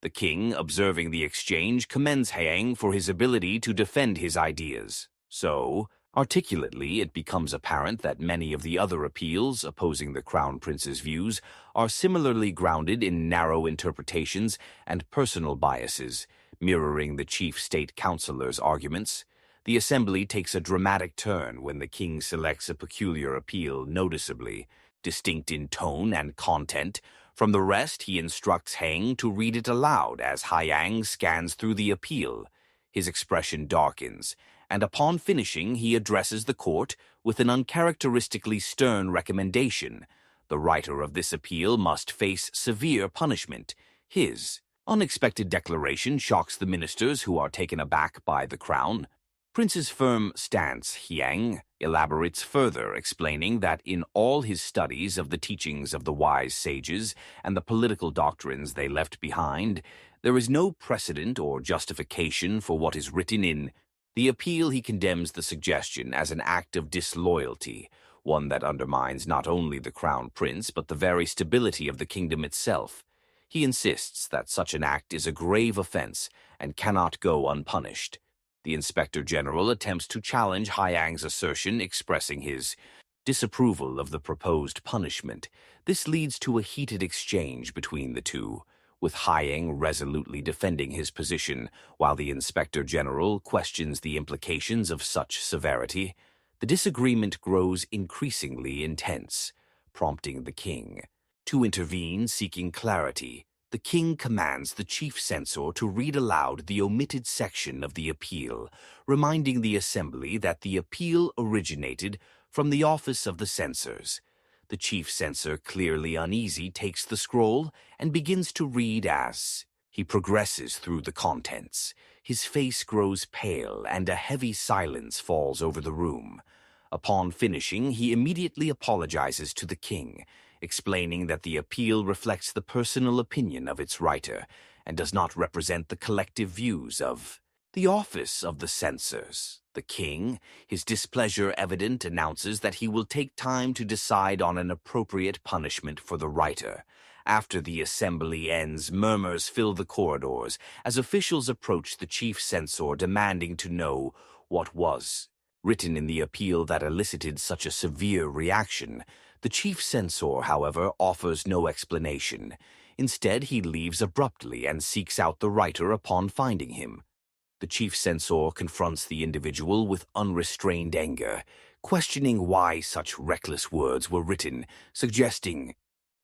The king, observing the exchange, commends Hyang for his ability to defend his ideas. So, articulately, it becomes apparent that many of the other appeals opposing the crown prince's views are similarly grounded in narrow interpretations and personal biases, mirroring the chief state counselor's arguments. The assembly takes a dramatic turn when the king selects a peculiar appeal, noticeably distinct in tone and content. From the rest, he instructs Hang to read it aloud as Hyang scans through the appeal. His expression darkens, and upon finishing, he addresses the court with an uncharacteristically stern recommendation. The writer of this appeal must face severe punishment. His unexpected declaration shocks the ministers, who are taken aback by the crown prince's firm stance. Hyang elaborates further, explaining that in all his studies of the teachings of the wise sages and the political doctrines they left behind, there is no precedent or justification for what is written in the appeal. He condemns the suggestion as an act of disloyalty, one that undermines not only the crown prince but the very stability of the kingdom itself. He insists that such an act is a grave offense and cannot go unpunished. The Inspector General attempts to challenge Hyang's assertion, expressing his disapproval of the proposed punishment. This leads to a heated exchange between the two, with Hyang resolutely defending his position, while the Inspector General questions the implications of such severity. The disagreement grows increasingly intense, prompting the king to intervene, seeking clarity. The king commands the chief censor to read aloud the omitted section of the appeal, reminding the assembly that the appeal originated from the office of the censors. The chief censor, clearly uneasy, takes the scroll and begins to read as he progresses through the contents. His face grows pale and a heavy silence falls over the room. Upon finishing, he immediately apologizes to the king, explaining that the appeal reflects the personal opinion of its writer and does not represent the collective views of the office of the censors. The king, his displeasure evident, announces that he will take time to decide on an appropriate punishment for the writer. After the assembly ends, murmurs fill the corridors as officials approach the chief censor demanding to know what was written in the appeal that elicited such a severe reaction. The chief censor, however, offers no explanation. Instead, he leaves abruptly and seeks out the writer upon finding him. The chief censor confronts the individual with unrestrained anger, questioning why such reckless words were written, suggesting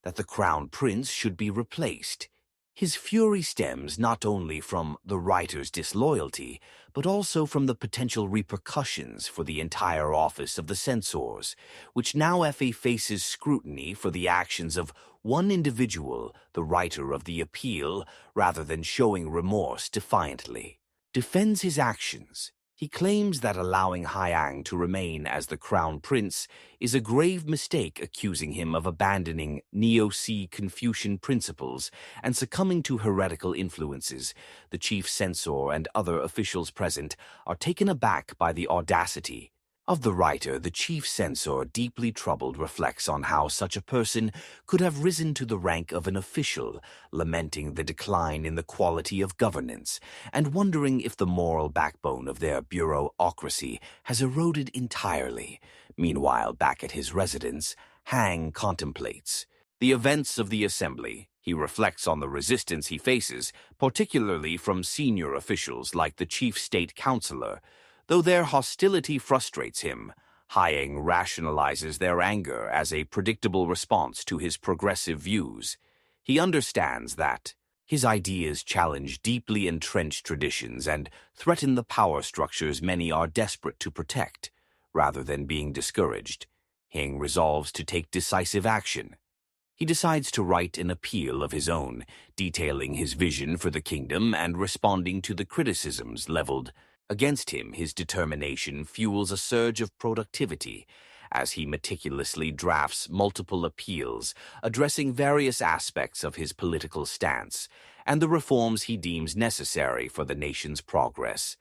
that the crown prince should be replaced. His fury stems not only from the writer's disloyalty, but also from the potential repercussions for the entire office of the censors, which now faces scrutiny for the actions of one individual, the writer of the appeal, rather than showing remorse defiantly. Defends his actions. He claims that allowing Hyang to remain as the crown prince is a grave mistake, accusing him of abandoning Neo-C Confucian principles and succumbing to heretical influences. The chief censor and other officials present are taken aback by the audacity of the writer. The chief censor, deeply troubled, reflects on how such a person could have risen to the rank of an official, lamenting the decline in the quality of governance, and wondering if the moral backbone of their bureaucracy has eroded entirely. Meanwhile, back at his residence, Hang contemplates the events of the assembly. He reflects on the resistance he faces, particularly from senior officials like the chief state counselor. Though their hostility frustrates him, Hyang rationalizes their anger as a predictable response to his progressive views. He understands that his ideas challenge deeply entrenched traditions and threaten the power structures many are desperate to protect. Rather than being discouraged, Hyang resolves to take decisive action. He decides to write an appeal of his own, detailing his vision for the kingdom and responding to the criticisms leveled against him. His determination fuels a surge of productivity as he meticulously drafts multiple appeals addressing various aspects of his political stance and the reforms he deems necessary for the nation's progress.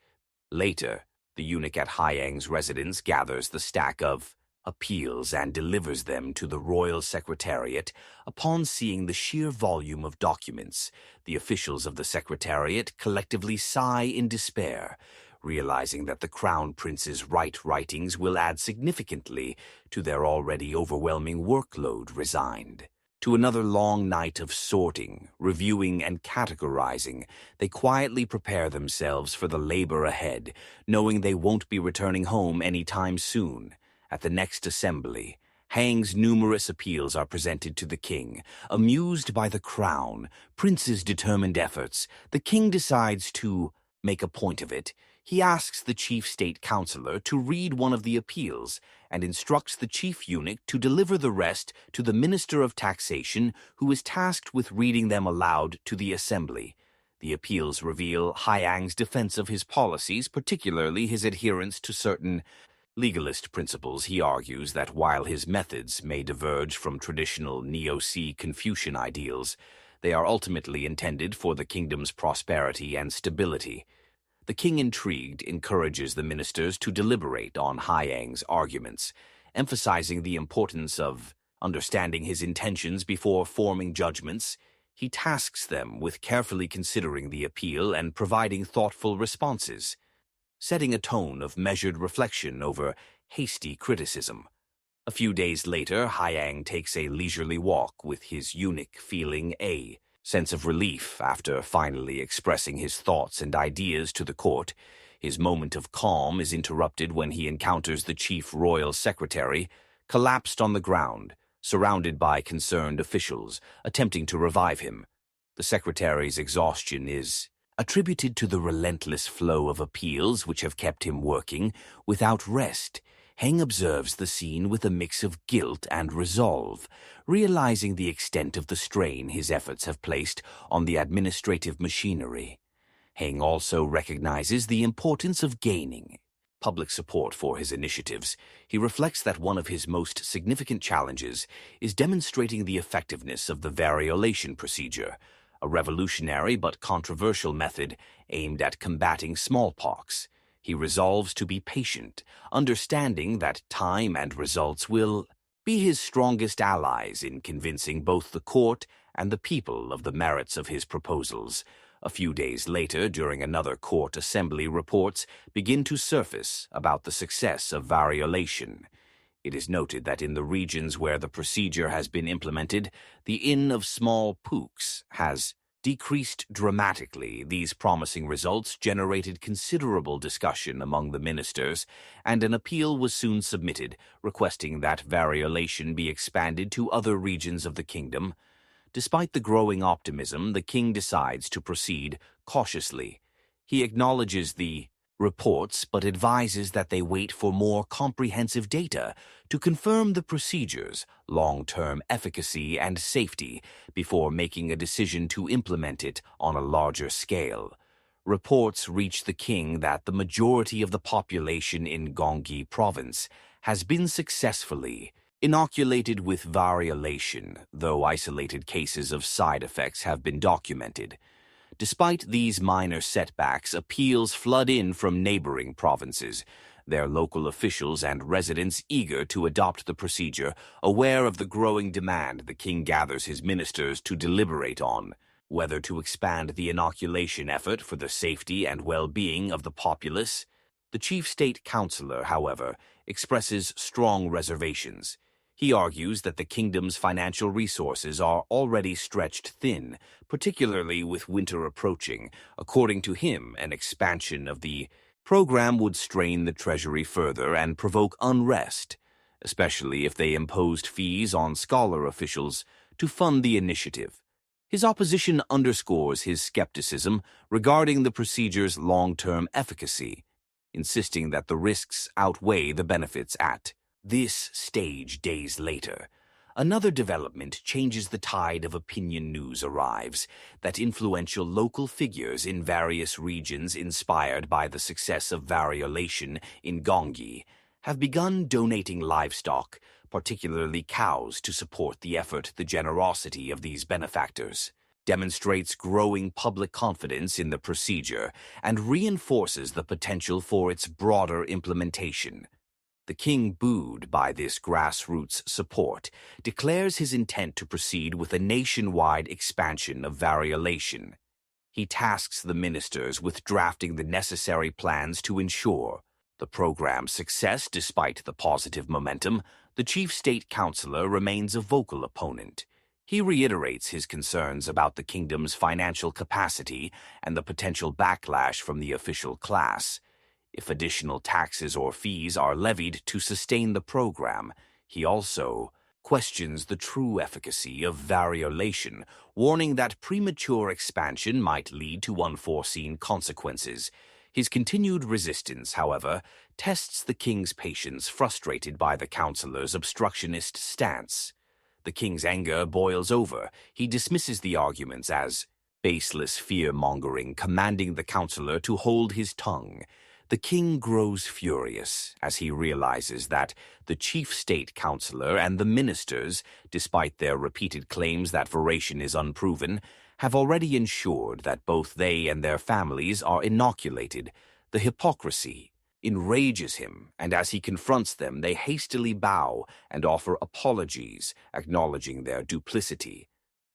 Later, the eunuch at Hyang's residence gathers the stack of appeals and delivers them to the royal secretariat. Upon seeing the sheer volume of documents, the officials of the secretariat collectively sigh in despair, realizing that the crown prince's writings will add significantly to their already overwhelming workload. Resigned to another long night of sorting, reviewing, and categorizing, they quietly prepare themselves for the labor ahead, knowing they won't be returning home anytime soon. At the next assembly, Hang's numerous appeals are presented to the king. Amused by the crown prince's determined efforts, the king decides to make a point of it. He asks the chief state counselor to read one of the appeals and instructs the chief eunuch to deliver the rest to the minister of taxation, who is tasked with reading them aloud to the assembly. The appeals reveal Hyang's defense of his policies, particularly his adherence to certain legalist principles. He argues that while his methods may diverge from traditional Neo-C Confucian ideals, they are ultimately intended for the kingdom's prosperity and stability. The king, intrigued, encourages the ministers to deliberate on Hyang's arguments, emphasizing the importance of understanding his intentions before forming judgments. He tasks them with carefully considering the appeal and providing thoughtful responses. setting a tone of measured reflection over hasty criticism. A few days later, Hyang takes a leisurely walk with his eunuch, feeling a sense of relief after finally expressing his thoughts and ideas to the court. His moment of calm is interrupted when he encounters the chief royal secretary, collapsed on the ground, surrounded by concerned officials, attempting to revive him. The secretary's exhaustion is attributed to the relentless flow of appeals which have kept him working without rest. Heng observes the scene with a mix of guilt and resolve, realizing the extent of the strain his efforts have placed on the administrative machinery. Heng also recognizes the importance of gaining public support for his initiatives. He reflects that one of his most significant challenges is demonstrating the effectiveness of the variolation procedure, a revolutionary but controversial method aimed at combating smallpox. He resolves to be patient, understanding that time and results will be his strongest allies in convincing both the court and the people of the merits of his proposals. A few days later, during another court assembly, reports begin to surface about the success of variolation. It is noted that in the regions where the procedure has been implemented, the inn of small pooks has decreased dramatically. These promising results generated considerable discussion among the ministers, and an appeal was soon submitted, requesting that variolation be expanded to other regions of the kingdom. Despite the growing optimism, the king decides to proceed cautiously. He acknowledges the reports, but advises that they wait for more comprehensive data to confirm the procedure's long-term efficacy and safety before making a decision to implement it on a larger scale. Reports reach the king that the majority of the population in Gyeonggi province has been successfully inoculated with variolation, though isolated cases of side effects have been documented. Despite these minor setbacks, appeals flood in from neighboring provinces, their local officials and residents eager to adopt the procedure. Aware of the growing demand, the king gathers his ministers to deliberate on whether to expand the inoculation effort for the safety and well-being of the populace. The chief state councillor, however, expresses strong reservations. He argues that the kingdom's financial resources are already stretched thin, particularly with winter approaching. According to him, an expansion of the program would strain the treasury further and provoke unrest, especially if they imposed fees on scholar officials to fund the initiative. His opposition underscores his skepticism regarding the procedure's long-term efficacy, insisting that the risks outweigh the benefits. At this stage, days later, another development changes the tide of opinion. News arrives that influential local figures in various regions, inspired by the success of variolation in Gyeonggi, have begun donating livestock, particularly cows, to support the effort. The generosity of these benefactors demonstrates growing public confidence in the procedure and reinforces the potential for its broader implementation. The king, buoyed by this grassroots support, declares his intent to proceed with a nationwide expansion of variolation. He tasks the ministers with drafting the necessary plans to ensure the program's success. Despite the positive momentum, the chief state councillor remains a vocal opponent. He reiterates his concerns about the kingdom's financial capacity and the potential backlash from the official class. If additional taxes or fees are levied to sustain the program, he also questions the true efficacy of variolation, warning that premature expansion might lead to unforeseen consequences. His continued resistance, however, tests the king's patience, frustrated by the councillor's obstructionist stance. The king's anger boils over. He dismisses the arguments as baseless fear-mongering, commanding the councillor to hold his tongue. The king grows furious as he realizes that the chief state councillor and the ministers, despite their repeated claims that variolation is unproven, have already ensured that both they and their families are inoculated. The hypocrisy enrages him, and as he confronts them, they hastily bow and offer apologies, acknowledging their duplicity.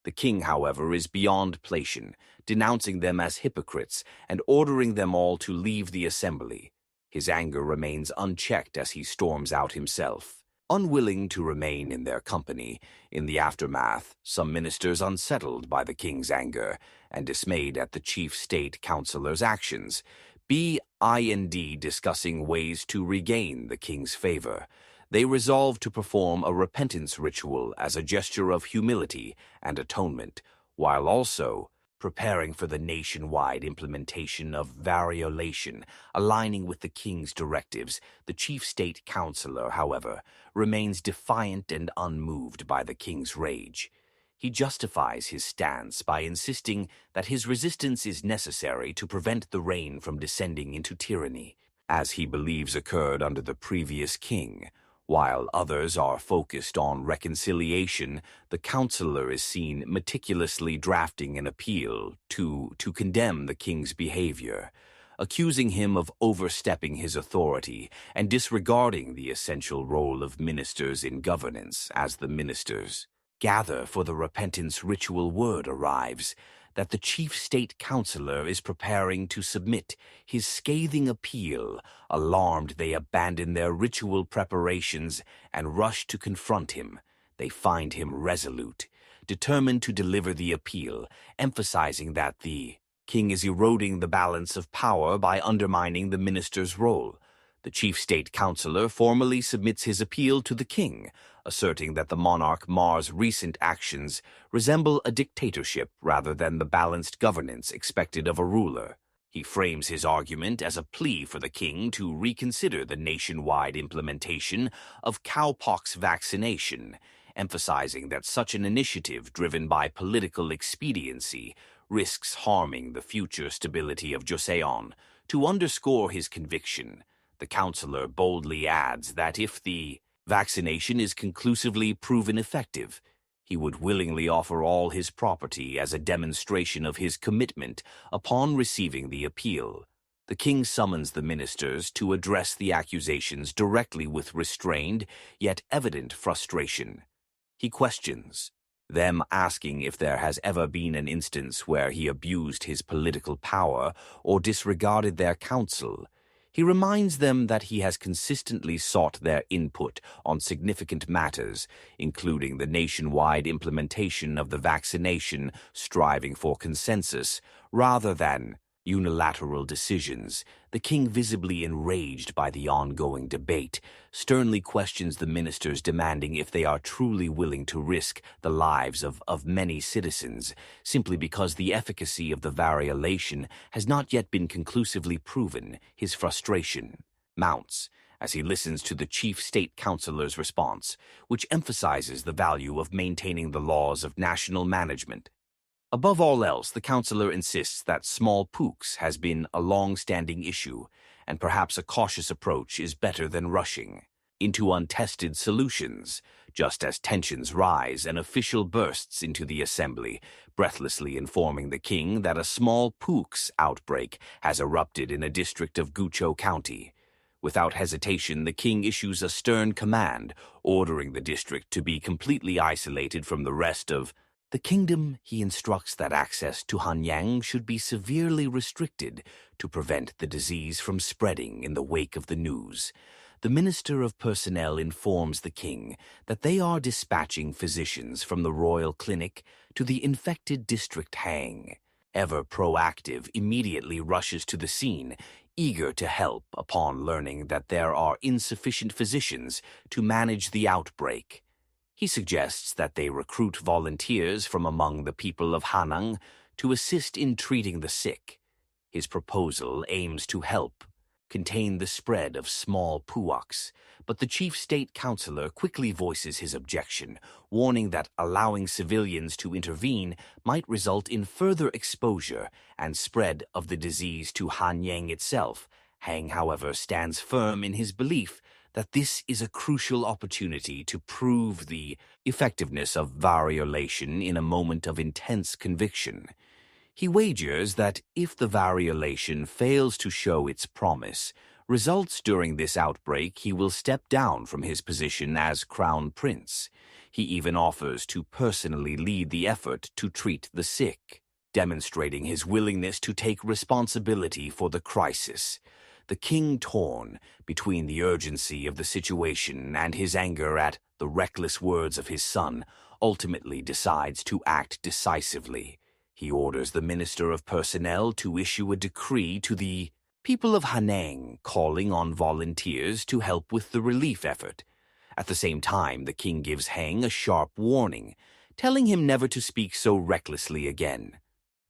The king, however, is beyond patience, denouncing them as hypocrites and ordering them all to leave the assembly. His anger remains unchecked as he storms out himself. Unwilling to remain in their company, in the aftermath, some ministers, unsettled by the king's anger and dismayed at the chief state councilor's actions, discussing ways to regain the king's favor. They resolve to perform a repentance ritual as a gesture of humility and atonement, while also preparing for the nationwide implementation of variolation, aligning with the king's directives. The chief state councilor, however, remains defiant and unmoved by the king's rage. He justifies his stance by insisting that his resistance is necessary to prevent the reign from descending into tyranny, as he believes occurred under the previous king. While others are focused on reconciliation, the councilor is seen meticulously drafting an appeal to condemn the king's behavior, accusing him of overstepping his authority and disregarding the essential role of ministers in governance. As the ministers gather for the repentance ritual, word arrives that the chief state councilor is preparing to submit his scathing appeal. Alarmed, they abandon their ritual preparations and rush to confront him. They find him resolute, determined to deliver the appeal, emphasizing that the king is eroding the balance of power by undermining the minister's role. The chief state councilor formally submits his appeal to the king, asserting that the monarch Ma's recent actions resemble a dictatorship rather than the balanced governance expected of a ruler. He frames his argument as a plea for the king to reconsider the nationwide implementation of cowpox vaccination, emphasizing that such an initiative driven by political expediency risks harming the future stability of Joseon. To underscore his conviction, the councilor boldly adds that if the vaccination is conclusively proven effective, he would willingly offer all his property as a demonstration of his commitment upon receiving the appeal. The king summons the ministers to address the accusations directly with restrained yet evident frustration. He questions them, asking if there has ever been an instance where he abused his political power or disregarded their counsel. He reminds them that he has consistently sought their input on significant matters, including the nationwide implementation of the vaccination, striving for consensus rather than unilateral decisions. The king, visibly enraged by the ongoing debate, sternly questions the ministers, demanding if they are truly willing to risk the lives of many citizens, simply because the efficacy of the variolation has not yet been conclusively proven. His frustration mounts as he listens to the chief state councilor's response, which emphasizes the value of maintaining the laws of national management. Above all else, the councilor insists that small pooks has been a long-standing issue, and perhaps a cautious approach is better than rushing into untested solutions. Just as tensions rise, an official bursts into the assembly, breathlessly informing the king that a small pooks outbreak has erupted in a district of Gucho County. Without hesitation, the king issues a stern command, ordering the district to be completely isolated from the rest of the kingdom. He instructs that access to Hanyang should be severely restricted to prevent the disease from spreading in the wake of the news. The Minister of Personnel informs the king that they are dispatching physicians from the royal clinic to the infected district. Hang, ever proactive, immediately rushes to the scene, eager to help upon learning that there are insufficient physicians to manage the outbreak. He suggests that they recruit volunteers from among the people of Hanang to assist in treating the sick. His proposal aims to help contain the spread of small puaks, but the chief state councilor quickly voices his objection, warning that allowing civilians to intervene might result in further exposure and spread of the disease to Hanyang itself. Hang, however, stands firm in his belief that this is a crucial opportunity to prove the effectiveness of variolation in a moment of intense conviction. He wagers that if the variolation fails to show its promise, Results during this outbreak, he will step down from his position as crown prince. He even offers to personally lead the effort to treat the sick, demonstrating his willingness to take responsibility for the crisis. The king, torn between the urgency of the situation and his anger at the reckless words of his son, ultimately decides to act decisively. He orders the Minister of Personnel to issue a decree to the people of Hanang, calling on volunteers to help with the relief effort. At the same time, the king gives Hang a sharp warning, telling him never to speak so recklessly again.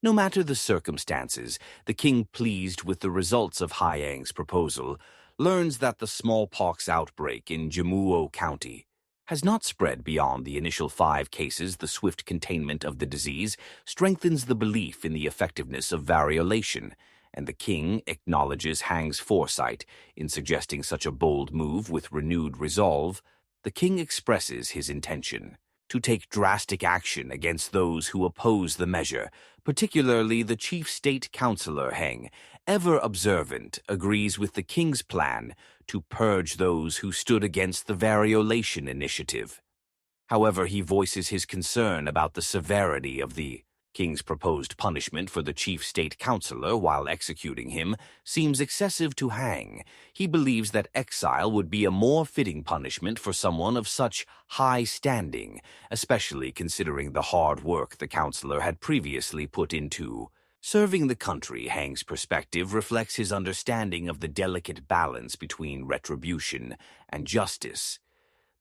No matter the circumstances, the king, pleased with the results of Haiyang's proposal, learns that the smallpox outbreak in Jammuo County has not spread beyond the initial 5 cases. The swift containment of the disease strengthens the belief in the effectiveness of variolation, and the king acknowledges Hang's foresight in suggesting such a bold move with renewed resolve. The king expresses his intention to take drastic action against those who oppose the measure, particularly the chief state councilor Heng, ever observant, agrees with the king's plan to purge those who stood against the variolation initiative. However, he voices his concern about the severity of the king's proposed punishment for the chief state councilor while executing him seems excessive to Hang. He believes that exile would be a more fitting punishment for someone of such high standing, especially considering the hard work the councilor had previously put into serving the country. Hang's perspective reflects his understanding of the delicate balance between retribution and justice.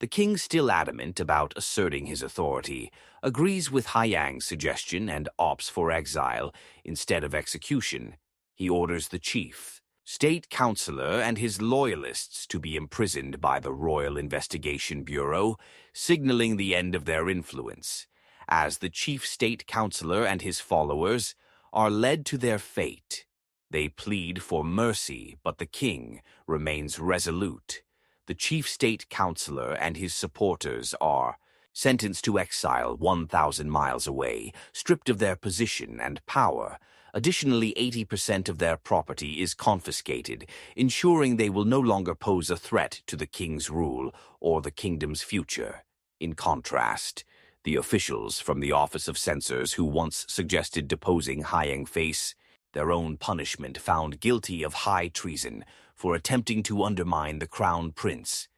The king, still adamant about asserting his authority, agrees with Haiyang's suggestion and opts for exile instead of execution. He orders the chief state councilor and his loyalists to be imprisoned by the Royal Investigation Bureau, signaling the end of their influence. As the chief state councilor and his followers are led to their fate, they plead for mercy, but the king remains resolute. The chief state councilor and his supporters are sentenced to exile 1,000 miles away, stripped of their position and power. Additionally, 80% of their property is confiscated, ensuring they will no longer pose a threat to the king's rule or the kingdom's future. In contrast, the officials from the Office of Censors who once suggested deposing Haiyang face their own punishment, found guilty of high treason for attempting to undermine the crown prince.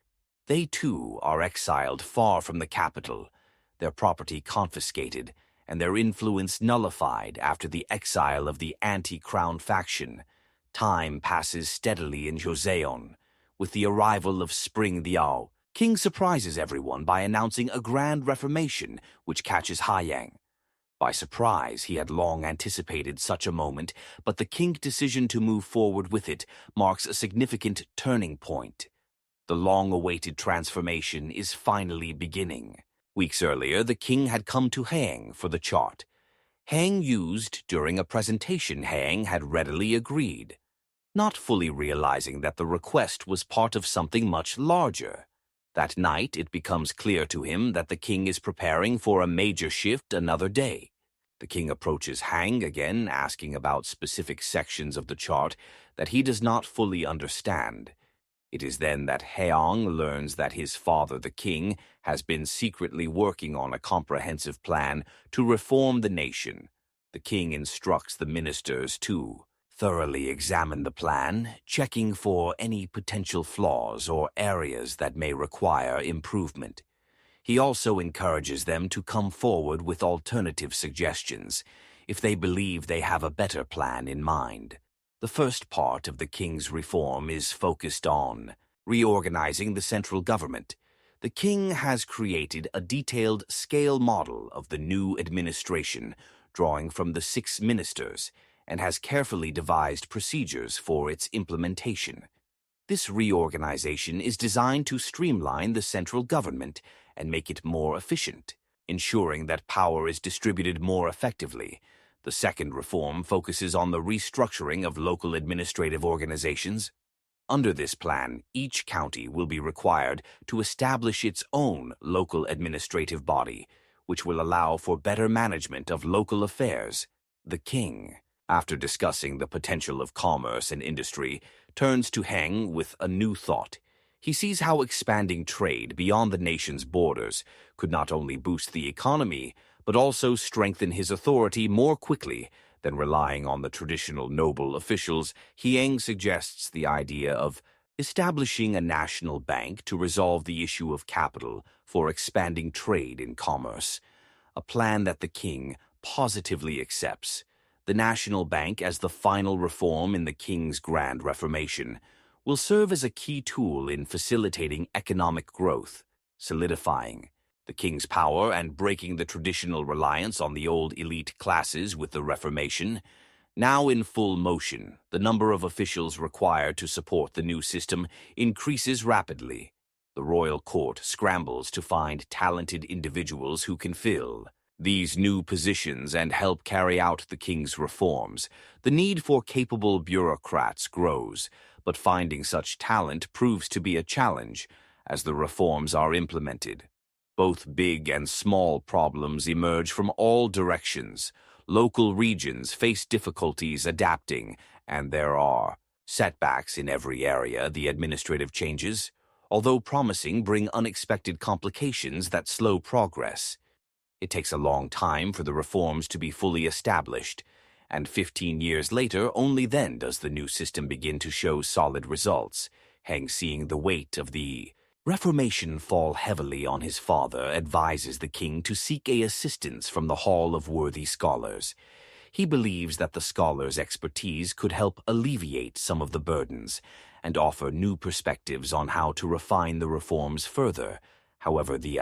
They too are exiled far from the capital, their property confiscated, and their influence nullified after the exile of the anti-crown faction. Time passes steadily in Joseon. With the arrival of Spring Liao, King surprises everyone by announcing a grand reformation which catches Haiyang by surprise. He had long anticipated such a moment, but the king's decision to move forward with it marks a significant turning point. The long-awaited transformation is finally beginning. Weeks earlier, the king had come to Hang for the chart. Hang used during a presentation. Hang had readily agreed, not fully realizing that the request was part of something much larger. That night, it becomes clear to him that the king is preparing for a major shift another day. The king approaches Hang again, asking about specific sections of the chart that he does not fully understand. It is then that Haiyang learns that his father, the king, has been secretly working on a comprehensive plan to reform the nation. The king instructs the ministers to thoroughly examine the plan, checking for any potential flaws or areas that may require improvement. He also encourages them to come forward with alternative suggestions if they believe they have a better plan in mind. The first part of the king's reform is focused on reorganizing the central government. The king has created a detailed scale model of the new administration, drawing from the 6 ministers, and has carefully devised procedures for its implementation. This reorganization is designed to streamline the central government and make it more efficient, ensuring that power is distributed more effectively. The second reform focuses on the restructuring of local administrative organizations. Under this plan, each county will be required to establish its own local administrative body, which will allow for better management of local affairs. The king, after discussing the potential of commerce and industry, turns to Heng with a new thought. He sees how expanding trade beyond the nation's borders could not only boost the economy, but also strengthen his authority more quickly than relying on the traditional noble officials. Heng suggests the idea of establishing a national bank to resolve the issue of capital for expanding trade in commerce, a plan that the king positively accepts. The national bank, as the final reform in the king's grand reformation, will serve as a key tool in facilitating economic growth, solidifying the king's power and breaking the traditional reliance on the old elite classes with the Reformation. Now in full motion, the number of officials required to support the new system increases rapidly. The royal court scrambles to find talented individuals who can fill these new positions and help carry out the king's reforms. The need for capable bureaucrats grows, but finding such talent proves to be a challenge as the reforms are implemented. Both big and small problems emerge from all directions. Local regions face difficulties adapting, and there are setbacks in every area. The administrative changes, although promising, bring unexpected complications that slow progress. It takes a long time for the reforms to be fully established, and 15 years later, only then does the new system begin to show solid results. Heng, seeing the weight of the Reformation fall heavily on his father, advises the king to seek assistance from the Hall of Worthy Scholars. He believes that the scholars' expertise could help alleviate some of the burdens and offer new perspectives on how to refine the reforms further. However, the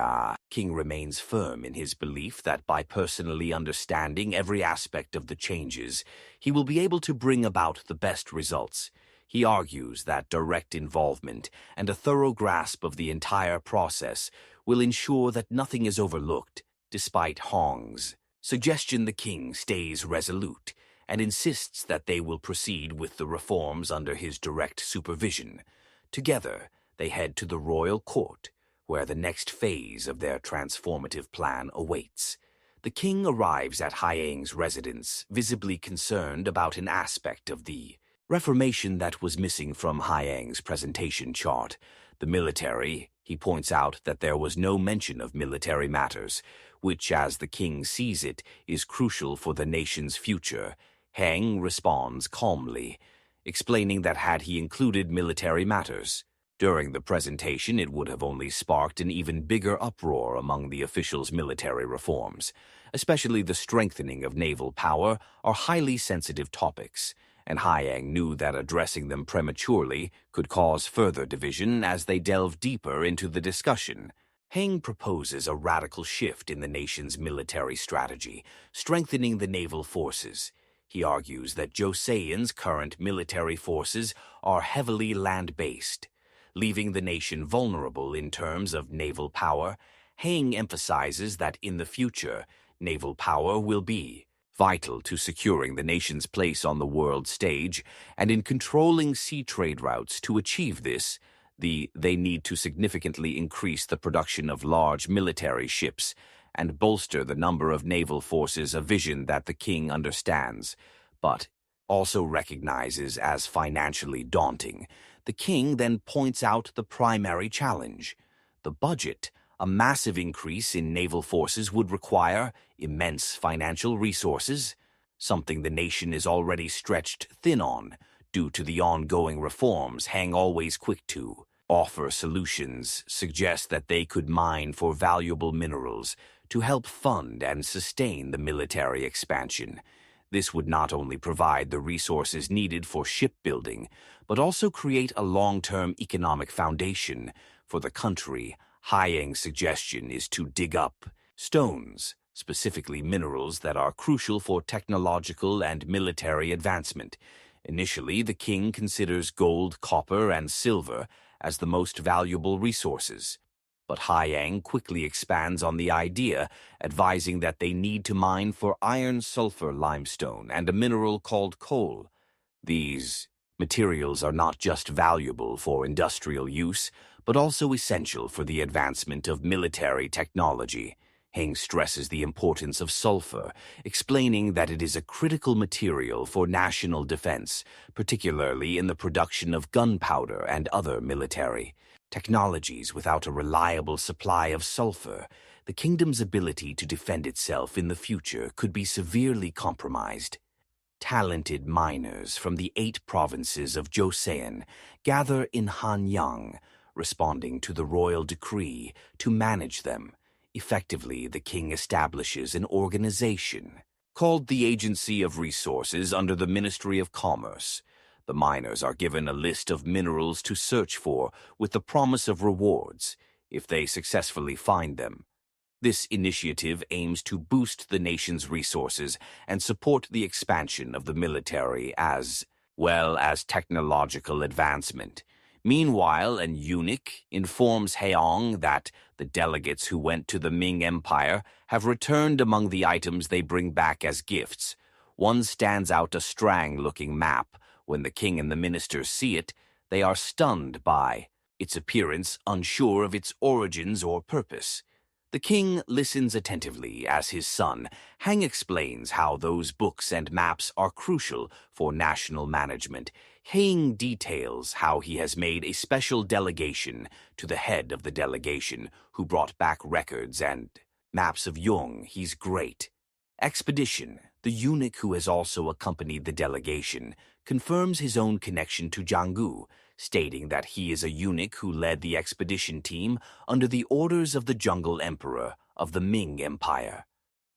king remains firm in his belief that by personally understanding every aspect of the changes, he will be able to bring about the best results. He argues that direct involvement and a thorough grasp of the entire process will ensure that nothing is overlooked. Despite Hong's suggestion, the king stays resolute and insists that they will proceed with the reforms under his direct supervision. Together, they head to the royal court, where the next phase of their transformative plan awaits. The king arrives at Heng's residence, visibly concerned about an aspect of the Reformation that was missing from Heng's presentation chart. The military. He points out that there was no mention of military matters, which, as the king sees it, is crucial for the nation's future. Heng responds calmly, explaining that had he included military matters during the presentation, it would have only sparked an even bigger uproar among the officials' military reforms. Especially the strengthening of naval power are highly sensitive topics, and Heng knew that addressing them prematurely could cause further division as they delve deeper into the discussion. Heng proposes a radical shift in the nation's military strategy, strengthening the naval forces. He argues that Joseon's current military forces are heavily land-based, leaving the nation vulnerable in terms of naval power. Heng emphasizes that in the future, naval power will be vital to securing the nation's place on the world stage, and in controlling sea trade routes. To achieve this, they need to significantly increase the production of large military ships and bolster the number of naval forces, a vision that the king understands, but also recognizes as financially daunting. The king then points out the primary challenge: the budget. A massive increase in naval forces would require immense financial resources, something the nation is already stretched thin on due to the ongoing reforms. Heng, always quick to offer solutions, suggests that they could mine for valuable minerals to help fund and sustain the military expansion. This would not only provide the resources needed for shipbuilding, but also create a long-term economic foundation for the country. Heng's suggestion is to dig up stones, specifically minerals that are crucial for technological and military advancement. Initially, the king considers gold, copper, and silver as the most valuable resources. But Heng quickly expands on the idea, advising that they need to mine for iron, sulfur, limestone, and a mineral called coal. These materials are not just valuable for industrial use, but also essential for the advancement of military technology. Heng stresses the importance of sulfur, explaining that it is a critical material for national defense, particularly in the production of gunpowder and other military technologies. Without a reliable supply of sulfur, the kingdom's ability to defend itself in the future could be severely compromised. Talented miners from the 8 provinces of Joseon gather in Hanyang, responding to the royal decree to manage them. Effectively, the king establishes an organization called the Agency of Resources under the Ministry of Commerce. The miners are given a list of minerals to search for with the promise of rewards if they successfully find them. This initiative aims to boost the nation's resources and support the expansion of the military as well as technological advancement. Meanwhile, an eunuch informs Heong that the delegates who went to the Ming Empire have returned among the items they bring back as gifts. One stands out, a strang-looking map. When the king and the ministers see it, they are stunned by its appearance, unsure of its origins or purpose. The king listens attentively as his son, Hang, explains how those books and maps are crucial for national management. Hang details how he has made a special delegation to the head of the delegation, who brought back records and maps of Jung. He's great. Expedition. The eunuch, who has also accompanied the delegation, confirms his own connection to Jianggu, stating that he is a eunuch who led the expedition team under the orders of the Jungle Emperor of the Ming Empire.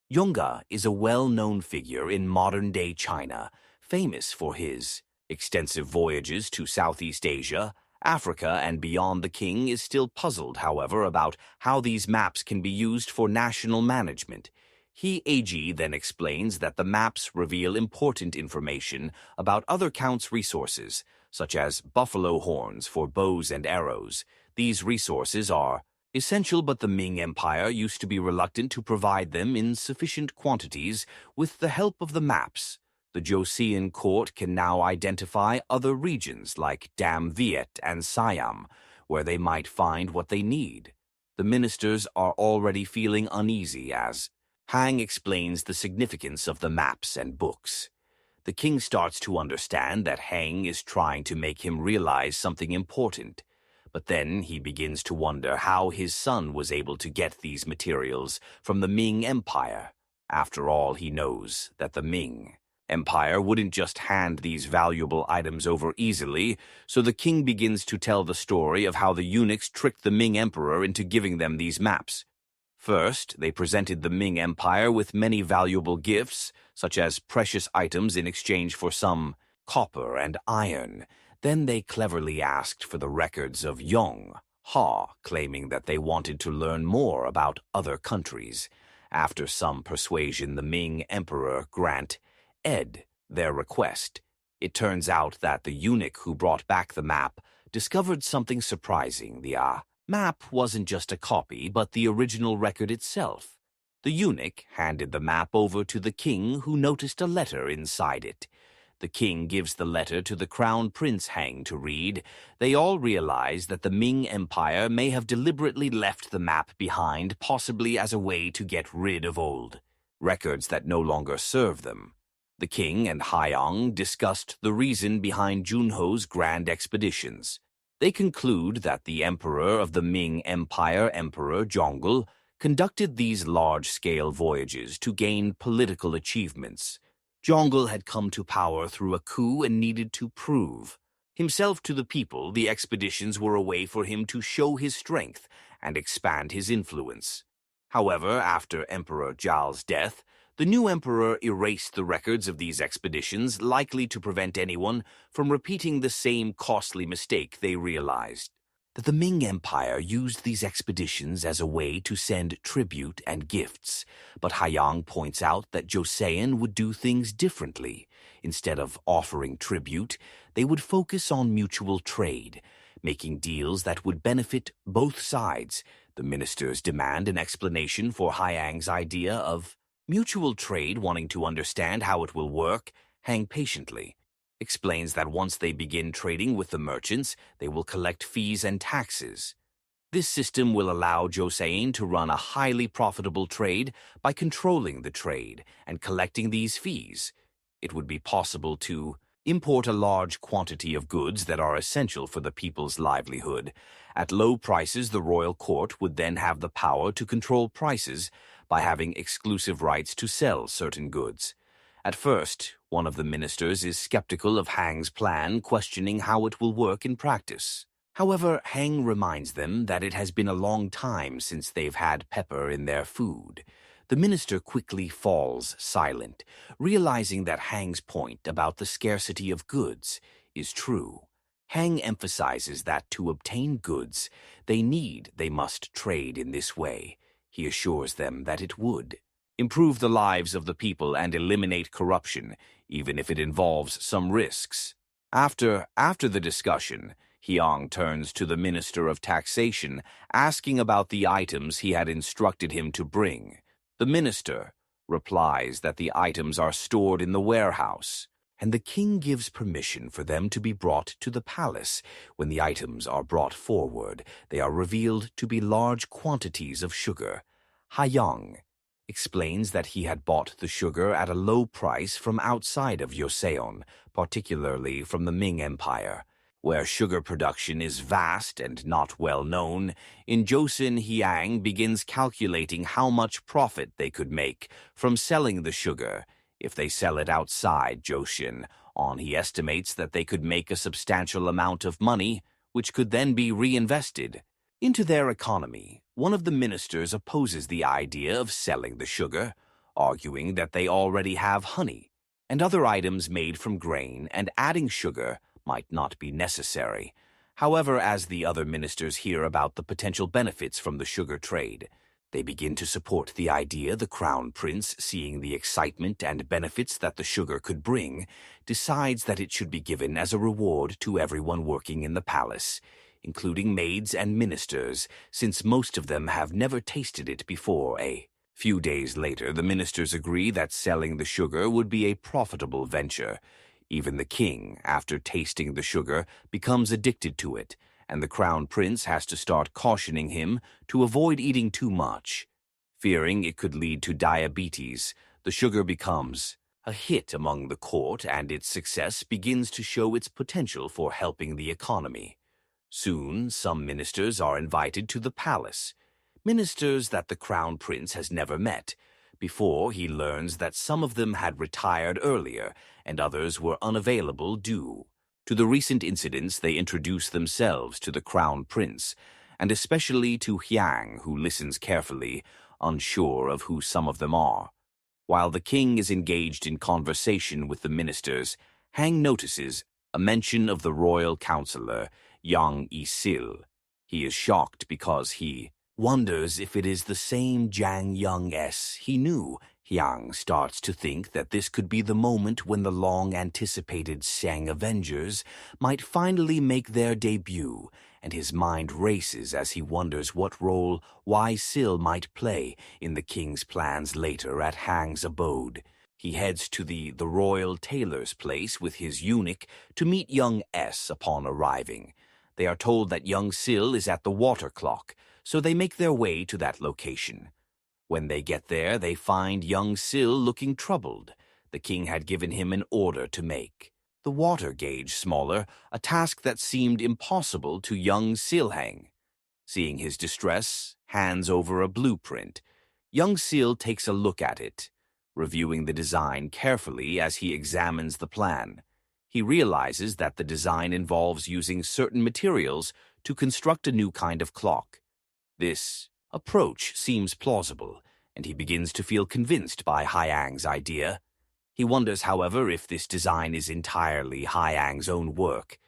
Yonga is a well-known figure in modern-day China, famous for his extensive voyages to Southeast Asia, Africa, and beyond. The king is still puzzled, however, about how these maps can be used for national management. He AG then explains that the maps reveal important information about other counts' resources, such as buffalo horns for bows and arrows. These resources are essential, but the Ming Empire used to be reluctant to provide them in sufficient quantities. With the help of the maps, the Joseon court can now identify other regions like Dam Viet and Siam, where they might find what they need. The ministers are already feeling uneasy as Hang explains the significance of the maps and books. The king starts to understand that Hang is trying to make him realize something important, but then he begins to wonder how his son was able to get these materials from the Ming Empire. After all, he knows that the Ming Empire wouldn't just hand these valuable items over easily, so the king begins to tell the story of how the eunuchs tricked the Ming Emperor into giving them these maps. First, they presented the Ming Empire with many valuable gifts, such as precious items in exchange for some copper and iron. Then they cleverly asked for the records of Yong, Ha, claiming that they wanted to learn more about other countries. After some persuasion, the Ming Emperor grant their request. It turns out that the eunuch who brought back the map discovered something surprising. The map wasn't just a copy, but the original record itself. The eunuch handed the map over to the king, who noticed a letter inside it. The king gives the letter to the crown prince Hang to read. They all realize that the Ming Empire may have deliberately left the map behind, possibly as a way to get rid of old records that no longer serve them. The king and Haiyang discussed the reason behind Junho's grand expeditions. They conclude that the emperor of the Ming Empire, Emperor Zhongul, conducted these large-scale voyages to gain political achievements. Zhongul had come to power through a coup and needed to prove himself to the people. The expeditions were a way for him to show his strength and expand his influence. However, after Emperor Zhao's death, the new emperor erased the records of these expeditions, likely to prevent anyone from repeating the same costly mistake. They realized that the Ming Empire used these expeditions as a way to send tribute and gifts, but Haiyang points out that Joseon would do things differently. Instead of offering tribute, they would focus on mutual trade, making deals that would benefit both sides. The ministers demand an explanation for Haiyang's idea of mutual trade. Wanting to understand how it will work, Hang patiently explains that once they begin trading with the merchants, they will collect fees and taxes. This system will allow Joseon to run a highly profitable trade by controlling the trade and collecting these fees. It would be possible to import a large quantity of goods that are essential for the people's livelihood. At low prices, the royal court would then have the power to control prices by having exclusive rights to sell certain goods. At first, one of the ministers is skeptical of Hang's plan, questioning how it will work in practice. However, Hang reminds them that it has been a long time since they've had pepper in their food. The minister quickly falls silent, realizing that Hang's point about the scarcity of goods is true. Hang emphasizes that to obtain goods they must trade in this way. He assures them that it would improve the lives of the people and eliminate corruption, even if it involves some risks. After the discussion, Hyang turns to the Minister of Taxation, asking about the items he had instructed him to bring. The minister replies that the items are stored in the warehouse, and the king gives permission for them to be brought to the palace. When the items are brought forward, they are revealed to be large quantities of sugar. Hyang explains that he had bought the sugar at a low price from outside of Joseon, particularly from the Ming Empire, where sugar production is vast and not well known. In Joseon, Hyang begins calculating how much profit they could make from selling the sugar. If they sell it outside Joseon, he estimates that they could make a substantial amount of money, which could then be reinvested into their economy. One of the ministers opposes the idea of selling the sugar, arguing that they already have honey and other items made from grain, and adding sugar might not be necessary. However, as the other ministers hear about the potential benefits from the sugar trade, they begin to support the idea. The crown prince, seeing the excitement and benefits that the sugar could bring, decides that it should be given as a reward to everyone working in the palace, including maids and ministers, since most of them have never tasted it before. A few days later, the ministers agree that selling the sugar would be a profitable venture. Even the king, after tasting the sugar, becomes addicted to it, and the crown prince has to start cautioning him to avoid eating too much. Fearing it could lead to diabetes, the sugar becomes a hit among the court, and its success begins to show its potential for helping the economy. Soon, some ministers are invited to the palace, ministers that the crown prince has never met. Before, he learns that some of them had retired earlier, and others were unavailable due to the recent incidents. They introduce themselves to the crown prince, and especially to Hyang, who listens carefully, unsure of who some of them are. While the king is engaged in conversation with the ministers, Hang notices a mention of the royal counselor, Yang Yi-sil. He is shocked because he wonders if it is the same Jang Young-s he knew. Hyang starts to think that this could be the moment when the long-anticipated Sang Avengers might finally make their debut, and his mind races as he wonders what role Y-sil might play in the king's plans later at Hang's abode. He heads to the royal tailor's place with his eunuch to meet young S upon arriving. They are told that young Sil is at the water clock, so they make their way to that location. When they get there, they find young Sil looking troubled. The king had given him an order to make the water gauge smaller, a task that seemed impossible to young Silhang. Seeing his distress, hands over a blueprint. Young Sil takes a look at it, reviewing the design carefully as he examines the plan. He realizes that the design involves using certain materials to construct a new kind of clock. This approach seems plausible, and he begins to feel convinced by Hyang's idea. He wonders, however, if this design is entirely Hyang's own work.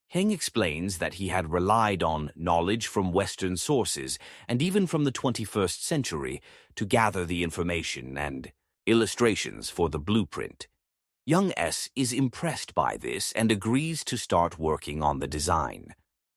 Heng explains that he had relied on knowledge from Western sources and even from the 21st century to gather the information and illustrations for the blueprint. Young S is impressed by this and agrees to start working on the design.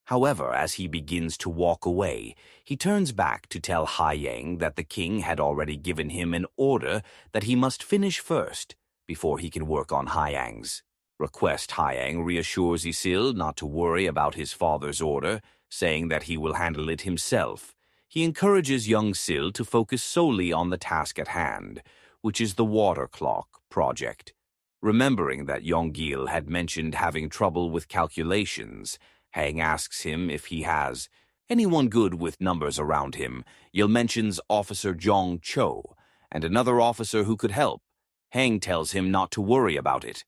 However, as he begins to walk away, he turns back to tell Hyang that the king had already given him an order that he must finish first before he can work on Hyang's request. Hyang reassures Isil not to worry about his father's order, saying that he will handle it himself. He encourages young Sil to focus solely on the task at hand, which is the water clock project. Remembering that Yonggil had mentioned having trouble with calculations, Hang asks him if he has anyone good with numbers around him. Yil mentions Officer Zhong Cho and another officer who could help. Hang tells him not to worry about it,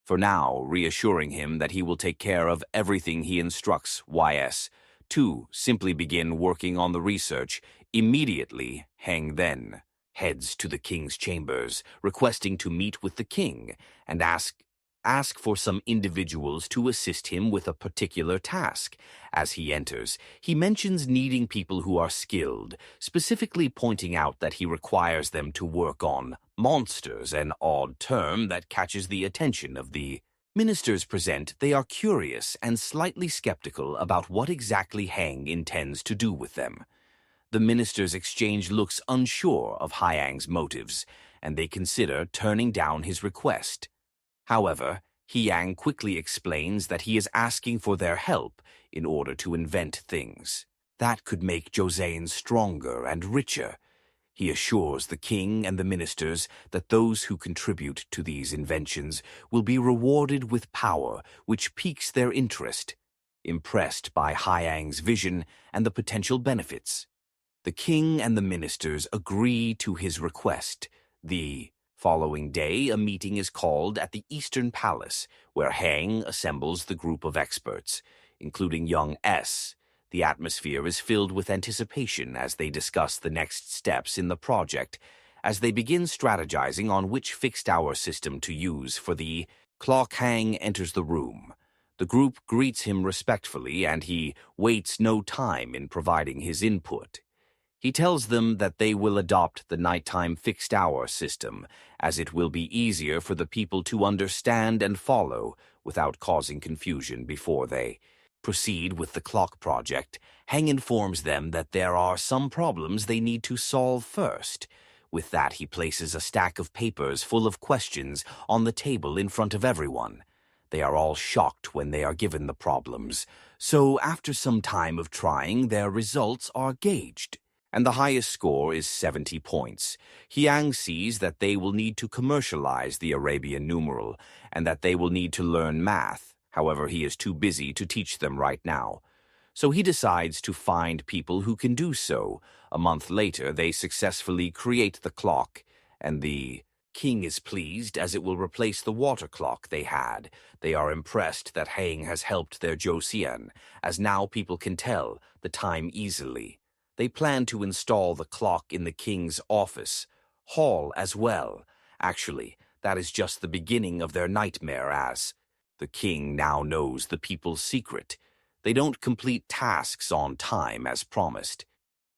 for now reassuring him that he will take care of everything he instructs YS to simply begin working on the research. Immediately, Hang then heads to the king's chambers, requesting to meet with the king and ask for some individuals to assist him with a particular task. As he enters, he mentions needing people who are skilled, specifically pointing out that he requires them to work on monsters, an odd term that catches the attention of the ministers present. They are curious and slightly skeptical about what exactly Hang intends to do with them. The ministers exchange looks, unsure of Hyang's motives, and they consider turning down his request. However, Hyang quickly explains that he is asking for their help in order to invent things that could make Joseon stronger and richer. He assures the king and the ministers that those who contribute to these inventions will be rewarded with power, which piques their interest. Impressed by Hyang's vision and the potential benefits, the king and the ministers agree to his request. The following day, a meeting is called at the Eastern Palace, where Hang assembles the group of experts, including young S. The atmosphere is filled with anticipation as they discuss the next steps in the project. As they begin strategizing on which fixed-hour system to use for the clock, Hang enters the room. The group greets him respectfully, and he waits no time in providing his input. He tells them that they will adopt the nighttime fixed-hour system, as it will be easier for the people to understand and follow without causing confusion before they proceed with the clock project. Hang informs them that there are some problems they need to solve first. With that, he places a stack of papers full of questions on the table in front of everyone. They are all shocked when they are given the problems, so after some time of trying, their results are gauged, and the highest score is 70 points. Hyang sees that they will need to commercialize the Arabian numeral, and that they will need to learn math. However, he is too busy to teach them right now. So he decides to find people who can do so. A month later, they successfully create the clock, and the king is pleased as it will replace the water clock they had. They are impressed that Hang has helped their Joseon, as now people can tell the time easily. They plan to install the clock in the king's office hall as well. Actually, that is just the beginning of their nightmare, as the king now knows the people's secret. They don't complete tasks on time as promised.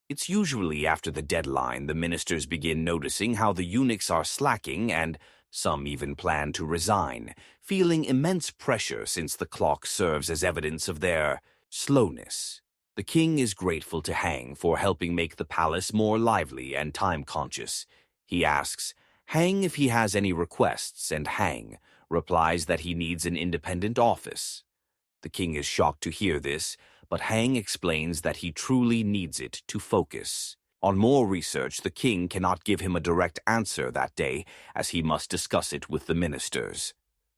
It's usually after the deadline the ministers begin noticing how the eunuchs are slacking, and some even plan to resign, feeling immense pressure since the clock serves as evidence of their slowness. The king is grateful to Hang for helping make the palace more lively and time-conscious. He asks Hang if he has any requests, and Hang replies that he needs an independent office. The king is shocked to hear this, but Hang explains that he truly needs it to focus on more research. The king cannot give him a direct answer that day, as he must discuss it with the ministers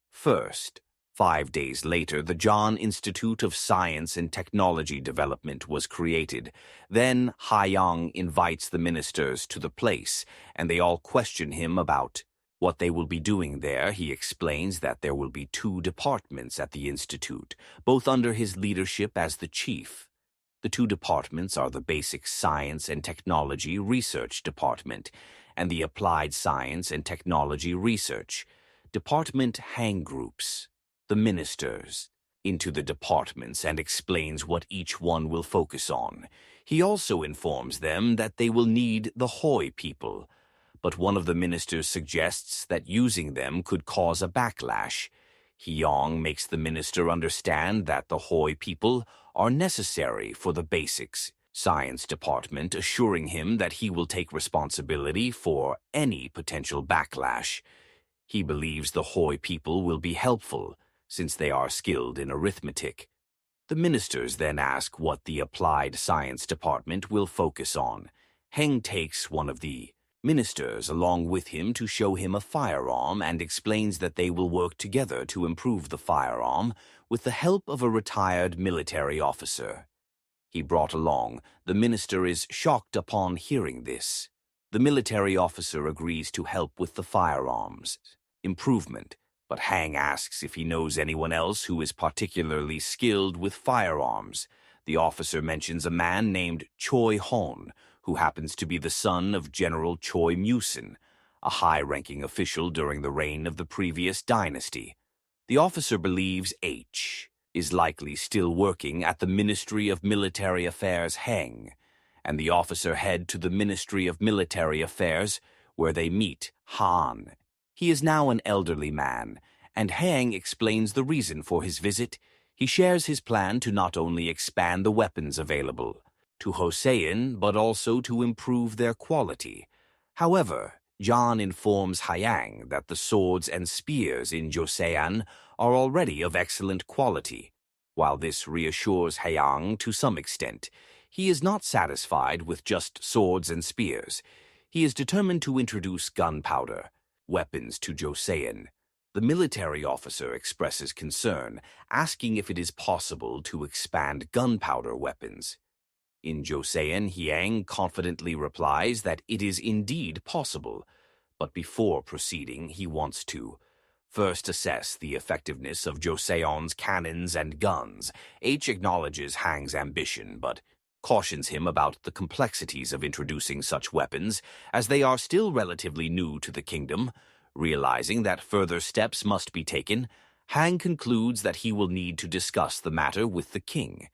first. 5 days later, the John Institute of Science and Technology Development was created. Then Hyang invites the ministers to the place, and they all question him about what they will be doing there. He explains that there will be 2 departments at the institute, both under his leadership as the chief. The 2 departments are the Basic Science and Technology Research Department and the Applied Science and Technology Research Department. Hang groups the ministers into the departments and explains what each one will focus on. He also informs them that they will need the Hoi people, but one of the ministers suggests that using them could cause a backlash. Hyang makes the minister understand that the Hoi people are necessary for the Basics Science Department, assuring him that he will take responsibility for any potential backlash. He believes the Hoi people will be helpful, since they are skilled in arithmetic. The ministers then ask what the applied science department will focus on. Heng takes one of the ministers along with him to show him a firearm and explains that they will work together to improve the firearm with the help of a retired military officer he brought along. The minister is shocked upon hearing this. The military officer agrees to help with the firearms improvement, but Hang asks if he knows anyone else who is particularly skilled with firearms. The officer mentions a man named Choi Hon, who happens to be the son of General Choi Musin, a high-ranking official during the reign of the previous dynasty. The officer believes H is likely still working at the Ministry of Military Affairs Heng, and the officer head to the Ministry of Military Affairs, where they meet Han. He is now an elderly man, and Hang explains the reason for his visit. He shares his plan to not only expand the weapons available to Hossein, but also to improve their quality. However, John informs Hayang that the swords and spears in Joseon are already of excellent quality. While this reassures Hayang to some extent, he is not satisfied with just swords and spears. He is determined to introduce gunpowder weapons to Joseon. The military officer expresses concern, asking if it is possible to expand gunpowder weapons. In Joseon, Hiang confidently replies that it is indeed possible, but before proceeding, he wants to first assess the effectiveness of Joseon's cannons and guns. H acknowledges Hang's ambition, but cautions him about the complexities of introducing such weapons, as they are still relatively new to the kingdom. Realizing that further steps must be taken, Hang concludes that he will need to discuss the matter with the king.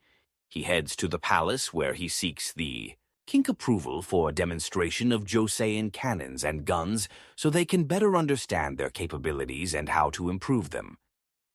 He heads to the palace where he seeks the king approval for a demonstration of Joseon cannons and guns so they can better understand their capabilities and how to improve them.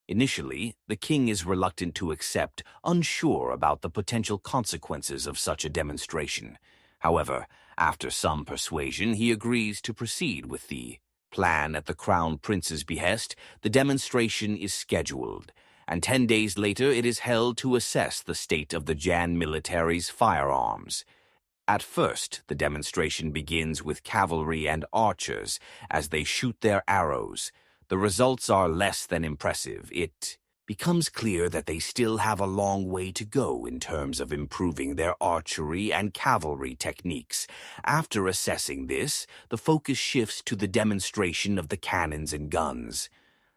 Initially, the king is reluctant to accept, unsure about the potential consequences of such a demonstration. However, after some persuasion, he agrees to proceed with the plan at the crown prince's behest. The demonstration is scheduled, and 10 days later it is held to assess the state of the Jan military's firearms. At first, the demonstration begins with cavalry and archers as they shoot their arrows. The results are less than impressive. It becomes clear that they still have a long way to go in terms of improving their archery and cavalry techniques. After assessing this, the focus shifts to the demonstration of the cannons and guns.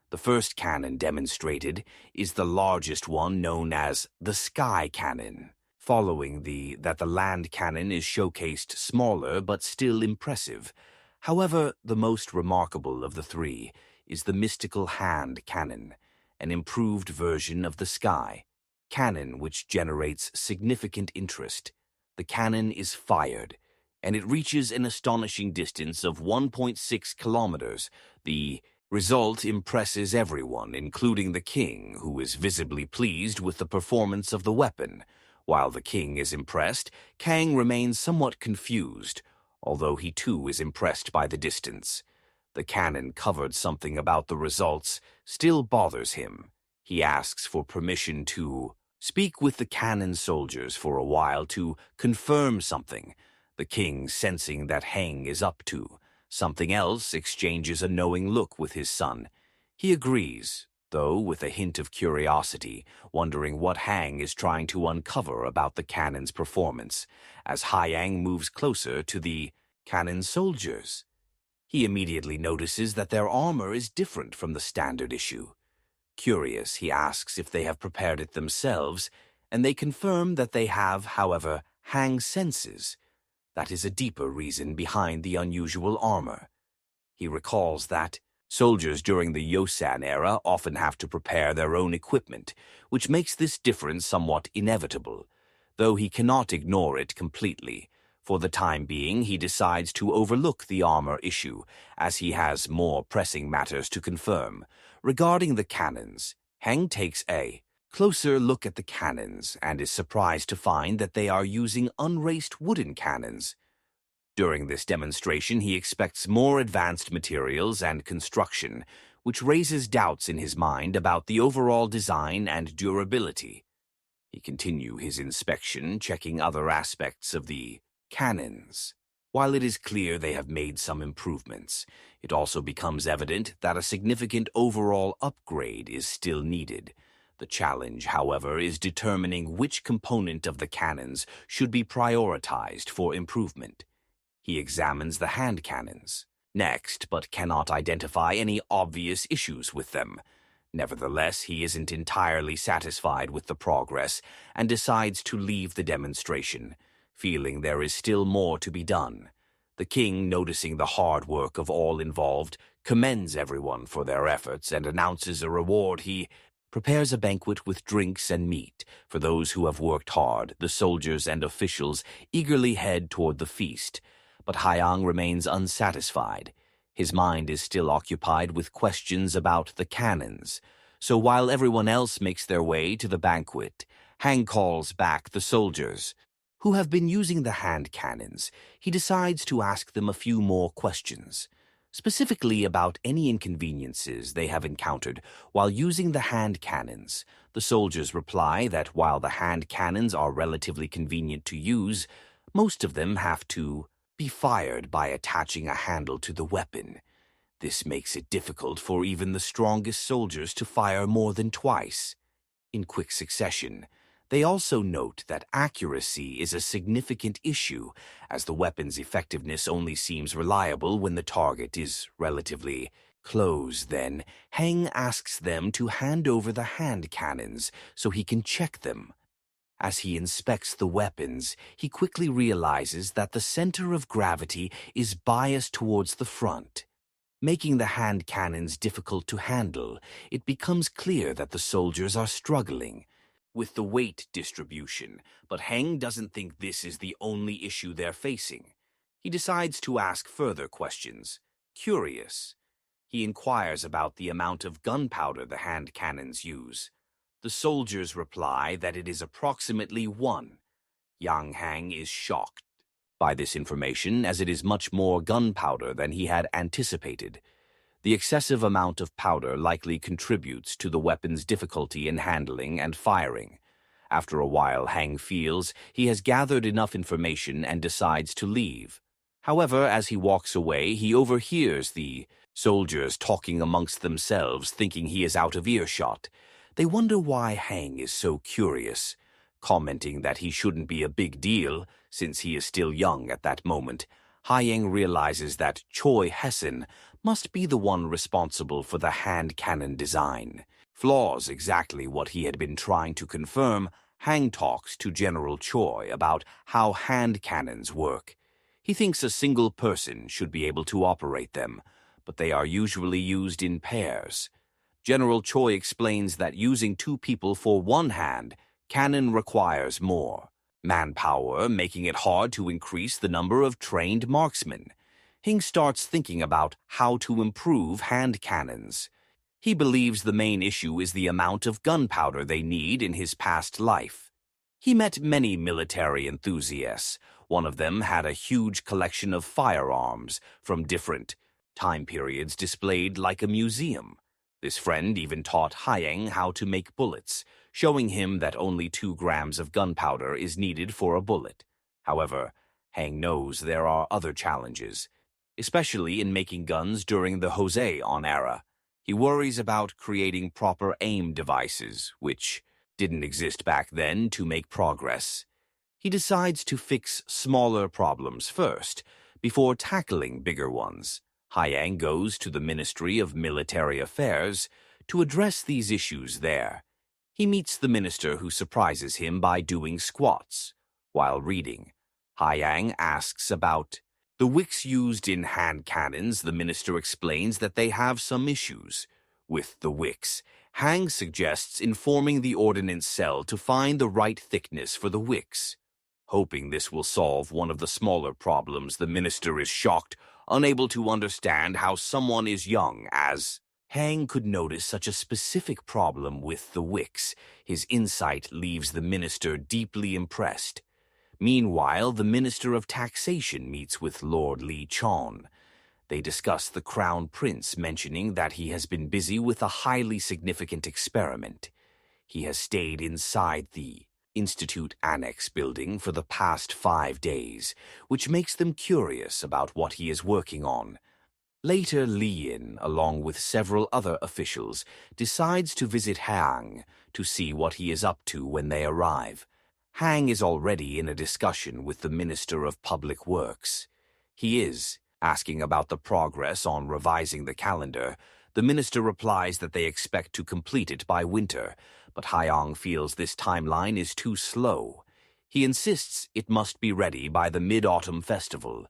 The first cannon demonstrated is the largest one, known as the Sky Cannon. Following the land cannon is showcased smaller but still impressive. However, the most remarkable of the three is the mystical hand cannon, an improved version of the Sky Cannon which generates significant interest. The cannon is fired, and it reaches an astonishing distance of 1.6 kilometers. The result impresses everyone, including the king, who is visibly pleased with the performance of the weapon. While the king is impressed, Kang remains somewhat confused, although he too is impressed by the distance. The cannon covered something about the results still bothers him. He asks for permission to speak with the cannon soldiers for a while to confirm something. The king, sensing that Heng is up to something else, exchanges a knowing look with his son. He agrees, though with a hint of curiosity, wondering what Hang is trying to uncover about the cannon's performance. As Hyang moves closer to the cannon soldiers, he immediately notices that their armor is different from the standard issue. Curious, he asks if they have prepared it themselves, and they confirm that they have. However, Hang senses that is a deeper reason behind the unusual armor. He recalls that soldiers during the Yosan era often have to prepare their own equipment, which makes this difference somewhat inevitable, though he cannot ignore it completely. For the time being, he decides to overlook the armor issue, as he has more pressing matters to confirm. Regarding the cannons, Heng takes a closer look at the cannons and is surprised to find that they are using unraced wooden cannons. During this demonstration, he expects more advanced materials and construction, which raises doubts in his mind about the overall design and durability. He continued his inspection, checking other aspects of the cannons. While it is clear they have made some improvements, it also becomes evident that a significant overall upgrade is still needed. The challenge, however, is determining which component of the cannons should be prioritized for improvement. He examines the hand cannons next, but cannot identify any obvious issues with them. Nevertheless, he isn't entirely satisfied with the progress and decides to leave the demonstration, feeling there is still more to be done. The king, noticing the hard work of all involved, commends everyone for their efforts and announces a reward. He prepares a banquet with drinks and meat for those who have worked hard. The soldiers and officials eagerly head toward the feast, but Haiyang remains unsatisfied. His mind is still occupied with questions about the cannons, so while everyone else makes their way to the banquet, Hang calls back the soldiers, who have been using the hand cannons. He decides to ask them a few more questions, specifically about any inconveniences they have encountered while using the hand cannons. The soldiers reply that while the hand cannons are relatively convenient to use, most of them have to be fired by attaching a handle to the weapon. This makes it difficult for even the strongest soldiers to fire more than twice in quick succession. They also note that accuracy is a significant issue, as the weapon's effectiveness only seems reliable when the target is relatively close. Then, Hang asks them to hand over the hand cannons so he can check them. As he inspects the weapons, he quickly realizes that the center of gravity is biased towards the front, making the hand cannons difficult to handle. It becomes clear that the soldiers are struggling with the weight distribution, but Hang doesn't think this is the only issue they're facing. He decides to ask further questions. Curious, he inquires about the amount of gunpowder the hand cannons use. The soldiers reply that it is approximately 1. Yang Hang is shocked by this information, as it is much more gunpowder than he had anticipated. The excessive amount of powder likely contributes to the weapon's difficulty in handling and firing. After a while, Hang feels he has gathered enough information and decides to leave. However, as he walks away, he overhears the soldiers talking amongst themselves, thinking he is out of earshot. They wonder why Hang is so curious, commenting that he shouldn't be a big deal since he is still young at that moment. Haiyang realizes that Choi Hessen must be the one responsible for the hand cannon design. Flaws exactly what he had been trying to confirm. Hang talks to General Choi about how hand cannons work. He thinks a single person should be able to operate them, but they are usually used in pairs. General Choi explains that using 2 people for one hand cannon requires more manpower, making it hard to increase the number of trained marksmen. Hing starts thinking about how to improve hand cannons. He believes the main issue is the amount of gunpowder they need in his past life. He met many military enthusiasts. One of them had a huge collection of firearms from different time periods displayed like a museum. This friend even taught Haiyang how to make bullets, showing him that only 2 grams of gunpowder is needed for a bullet. However, Hang knows there are other challenges, especially in making guns during the Joseon era. He worries about creating proper aim devices, which didn't exist back then, to make progress. He decides to fix smaller problems first, before tackling bigger ones. Haiyang goes to the Ministry of Military Affairs to address these issues there. He meets the minister, who surprises him by doing squats while reading. Haiyang asks about the wicks used in hand cannons. The minister explains that they have some issues with the wicks. Hang suggests informing the ordnance cell to find the right thickness for the wicks. Hoping this will solve one of the smaller problems, the minister is shocked, unable to understand how someone as young as Hang could notice such a specific problem with the wicks. His insight leaves the minister deeply impressed. Meanwhile, the Minister of Taxation meets with Lord Li Chon. They discuss the Crown Prince, mentioning that he has been busy with a highly significant experiment. He has stayed inside the Institute Annex building for the past 5 days, which makes them curious about what he is working on. Later, Li Yin, along with several other officials, decides to visit Hang to see what he is up to when they arrive. Hang is already in a discussion with the Minister of Public Works. He is asking about the progress on revising the calendar. The minister replies that they expect to complete it by winter, but Haiyang feels this timeline is too slow. He insists it must be ready by the Mid-Autumn Festival.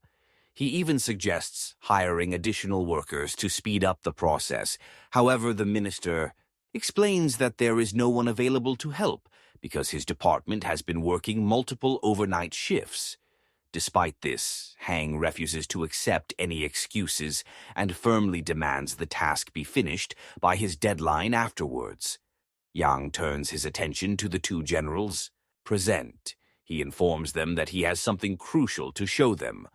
He even suggests hiring additional workers to speed up the process. However, the minister explains that there is no one available to help because his department has been working multiple overnight shifts. Despite this, Hang refuses to accept any excuses and firmly demands the task be finished by his deadline afterwards. Yang turns his attention to the two generals. Present, he informs them that he has something crucial to show them.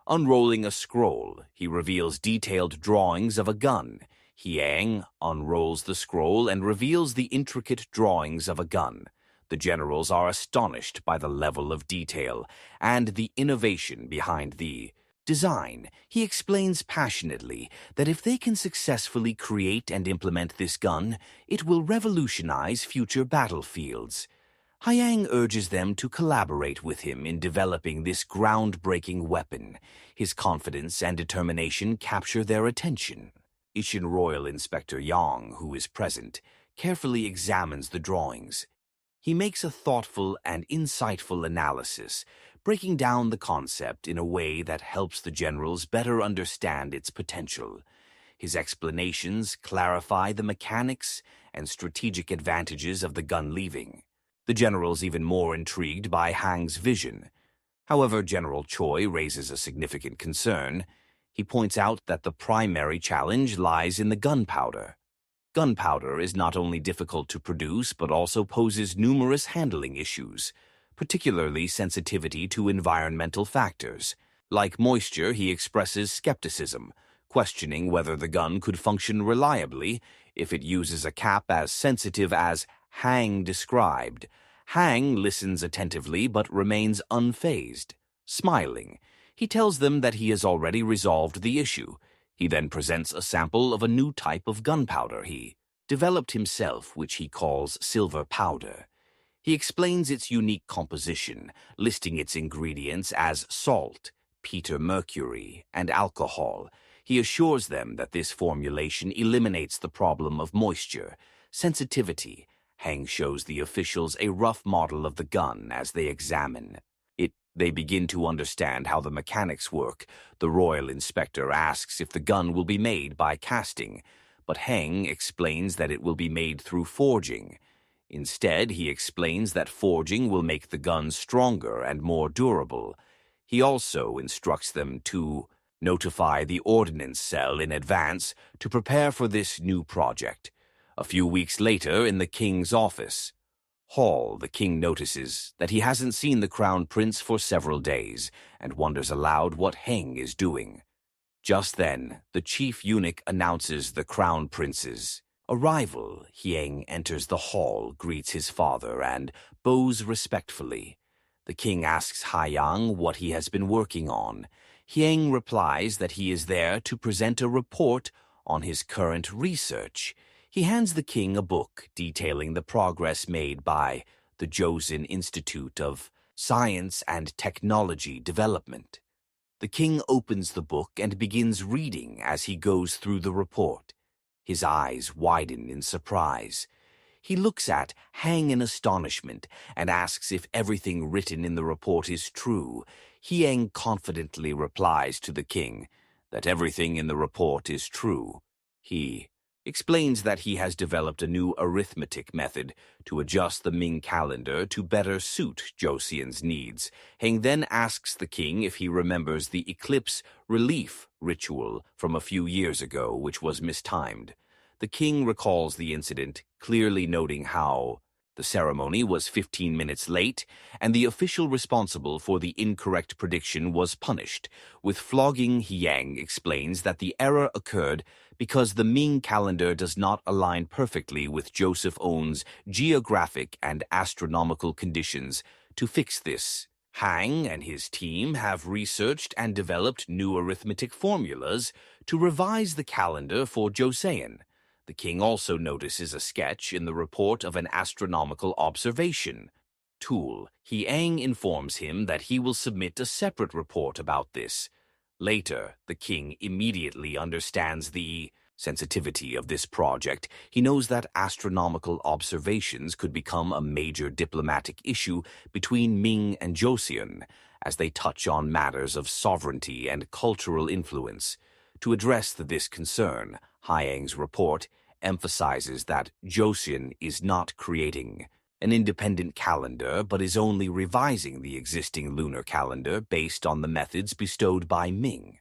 Unrolling a scroll, he reveals detailed drawings of a gun. Yang unrolls the scroll and reveals the intricate drawings of a gun. The generals are astonished by the level of detail and the innovation behind the design. He explains passionately that if they can successfully create and implement this gun, it will revolutionize future battlefields. Haiyang urges them to collaborate with him in developing this groundbreaking weapon. His confidence and determination capture their attention. Ishin Royal Inspector Yang, who is present, carefully examines the drawings. He makes a thoughtful and insightful analysis, breaking down the concept in a way that helps the generals better understand its potential. His explanations clarify the mechanics and strategic advantages of the gun leaving. The generals even more intrigued by Hang's vision. However, General Choi raises a significant concern. He points out that the primary challenge lies in the gunpowder. Gunpowder is not only difficult to produce but also poses numerous handling issues, particularly sensitivity to environmental factors. Like moisture, he expresses skepticism, questioning whether the gun could function reliably if it uses a cap as sensitive as Hang described. Hang listens attentively but remains unfazed. Smiling, he tells them that he has already resolved the issue. He then presents a sample of a new type of gunpowder he developed himself, which he calls silver powder. He explains its unique composition, listing its ingredients as salt, Peter mercury, and alcohol. He assures them that this formulation eliminates the problem of moisture, sensitivity. Hang shows the officials a rough model of the gun as they examine it. They begin to understand how the mechanics work. The royal inspector asks if the gun will be made by casting, but Hang explains that it will be made through forging. Instead, he explains that forging will make the gun stronger and more durable. He also instructs them to notify the ordnance cell in advance to prepare for this new project. A few weeks later, in the king's office, Hall, the king notices that he hasn't seen the crown prince for several days and wonders aloud what Heng is doing. Just then, the chief eunuch announces the crown prince's arrival. Hieng enters the hall, greets his father, and bows respectfully. The king asks Haiyang what he has been working on. Hieng replies that he is there to present a report on his current research. He hands the king a book detailing the progress made by the Joseon Institute of Science and Technology Development. The king opens the book and begins reading as he goes through the report. His eyes widen in surprise. He looks at Hang in astonishment and asks if everything written in the report is true. Hieng confidently replies to the king that everything in the report is true. He explains that he has developed a new arithmetic method to adjust the Ming calendar to better suit Joseon's needs. Heng then asks the king if he remembers the eclipse relief ritual from a few years ago, which was mistimed. The king recalls the incident, clearly noting how The ceremony was 15 minutes late, and the official responsible for the incorrect prediction was punished. With flogging, Yang explains that the error occurred because the Ming calendar does not align perfectly with Joseph Owen's geographic and astronomical conditions. To fix this, Hang and his team have researched and developed new arithmetic formulas to revise the calendar for Joseon. The king also notices a sketch in the report of an astronomical observation tool. Yang informs him that he will submit a separate report about this. Later, the king immediately understands the sensitivity of this project. He knows that astronomical observations could become a major diplomatic issue between Ming and Joseon, as they touch on matters of sovereignty and cultural influence. To address this concern, Hyang's report emphasizes that Joseon is not creating an independent calendar, but is only revising the existing lunar calendar based on the methods bestowed by Ming.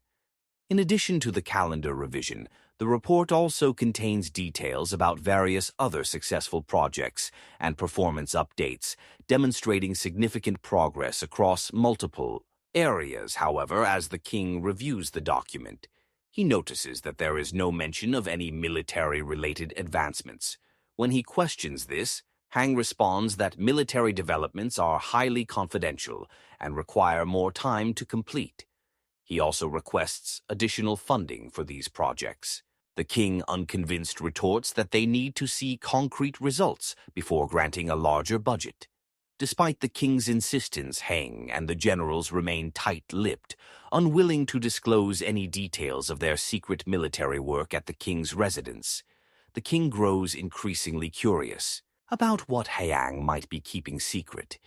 In addition to the calendar revision, the report also contains details about various other successful projects and performance updates, demonstrating significant progress across multiple areas. However, as the king reviews the document, he notices that there is no mention of any military-related advancements. When he questions this, Hang responds that military developments are highly confidential and require more time to complete. He also requests additional funding for these projects. The king, unconvinced, retorts that they need to see concrete results before granting a larger budget. Despite the king's insistence, Hang and the generals remain tight-lipped, unwilling to disclose any details of their secret military work at the king's residence. The king grows increasingly curious about what Hang might be keeping secret.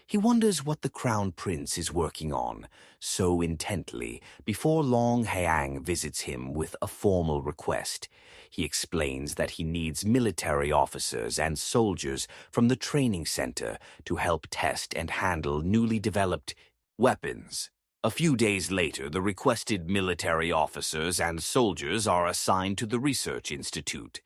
He wonders what the crown prince is working on so intently. Before long, Hang visits him with a formal request. He explains that he needs military officers and soldiers from the training center to help test and handle newly developed weapons. A few days later, the requested military officers and soldiers are assigned to the research institute.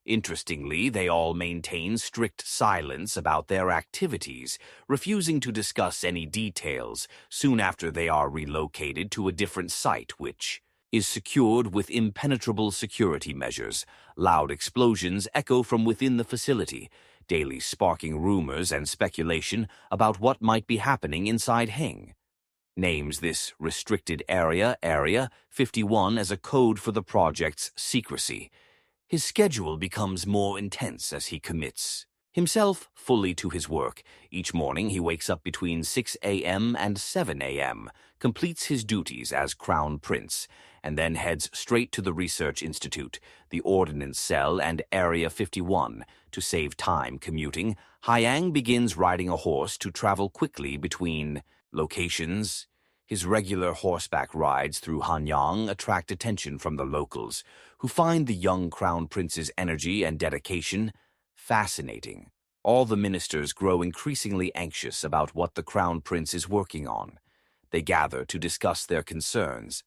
Interestingly, they all maintain strict silence about their activities, refusing to discuss any details. Soon after, they are relocated to a different site, which is secured with impenetrable security measures. Loud explosions echo from within the facility, daily sparking rumors and speculation about what might be happening inside Hang. Names this restricted area, Area 51, as a code for the project's secrecy. His schedule becomes more intense as he commits himself fully to his work. Each morning he wakes up between 6 a.m. and 7 a.m., completes his duties as Crown Prince, and then heads straight to the Research Institute, the Ordnance Cell, and Area 51. To save time commuting, Hyang begins riding a horse to travel quickly between locations. His regular horseback rides through Hanyang attract attention from the locals, who find the young crown prince's energy and dedication fascinating. All the ministers grow increasingly anxious about what the crown prince is working on. They gather to discuss their concerns,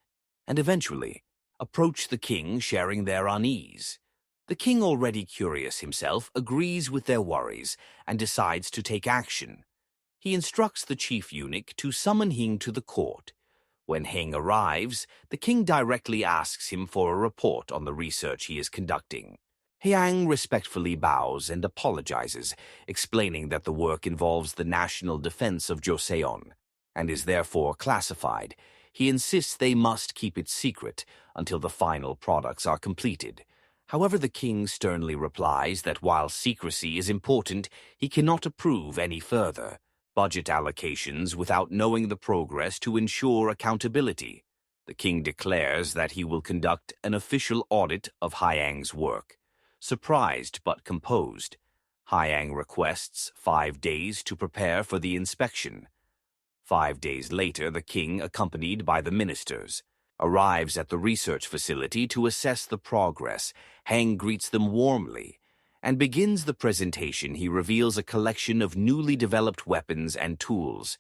and eventually approach the king, sharing their unease. The king, already curious himself, agrees with their worries and decides to take action. He instructs the chief eunuch to summon Hing to the court. When Hing arrives, the king directly asks him for a report on the research he is conducting. Hyang respectfully bows and apologizes, explaining that the work involves the national defense of Joseon and is therefore classified. He insists they must keep it secret until the final products are completed. However, the king sternly replies that while secrecy is important, he cannot approve any further budget allocations without knowing the progress to ensure accountability. The king declares that he will conduct an official audit of Hyang's work. Surprised but composed, Hyang requests 5 days to prepare for the inspection. 5 days later, the king, accompanied by the ministers, arrives at the research facility to assess the progress. Hang greets them warmly and begins the presentation. He reveals a collection of newly developed weapons and tools.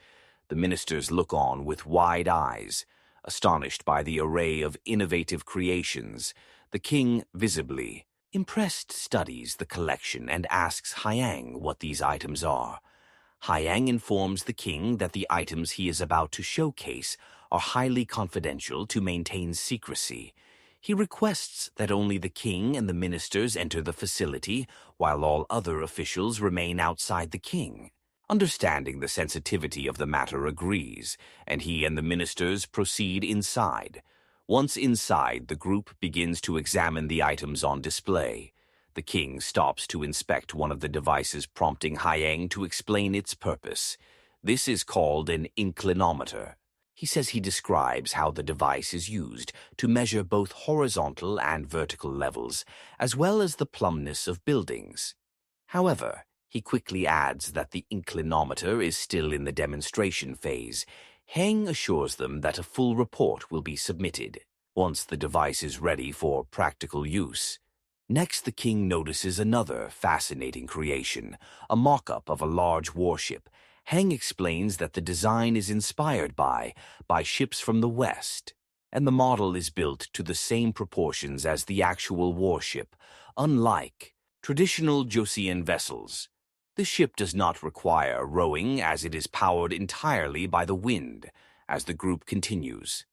The ministers look on with wide eyes, astonished by the array of innovative creations. The king, visibly Impressed studies the collection and asks Hyang what these items are. Hyang informs the king that the items he is about to showcase are highly confidential to maintain secrecy. He requests that only the king and the ministers enter the facility, while all other officials remain outside the king. Understanding the sensitivity of the matter agrees, and he and the ministers proceed inside. Once inside, the group begins to examine the items on display. The king stops to inspect one of the devices, prompting Hyang to explain its purpose. This is called an inclinometer. He says he describes how the device is used to measure both horizontal and vertical levels, as well as the plumbness of buildings. However, he quickly adds that the inclinometer is still in the demonstration phase. Heng assures them that a full report will be submitted once the device is ready for practical use. Next, the king notices another fascinating creation, a mock-up of a large warship. Heng explains that the design is inspired by ships from the West, and the model is built to the same proportions as the actual warship, unlike traditional Joseon vessels. The ship does not require rowing as it is powered entirely by the wind. As the group continues,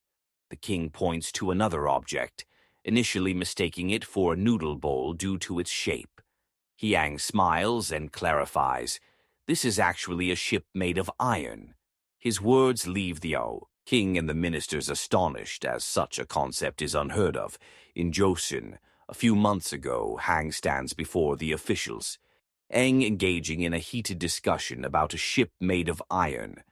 the king points to another object, initially mistaking it for a noodle bowl due to its shape. Hyang smiles and clarifies, this is actually a ship made of iron. His words leave the king and the ministers astonished, as such a concept is unheard of. In Joseon, a few months ago, Hang stands before the officials, engaging in a heated discussion about a ship made of iron.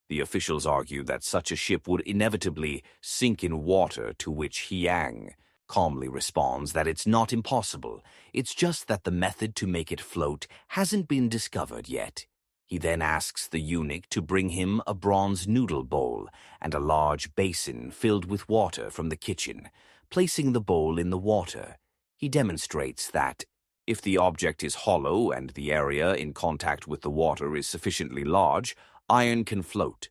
The officials argue that such a ship would inevitably sink in water, to which Hyang calmly responds that it's not impossible, it's just that the method to make it float hasn't been discovered yet. He then asks the eunuch to bring him a bronze noodle bowl and a large basin filled with water from the kitchen. Placing the bowl in the water, he demonstrates that if the object is hollow and the area in contact with the water is sufficiently large, iron can float.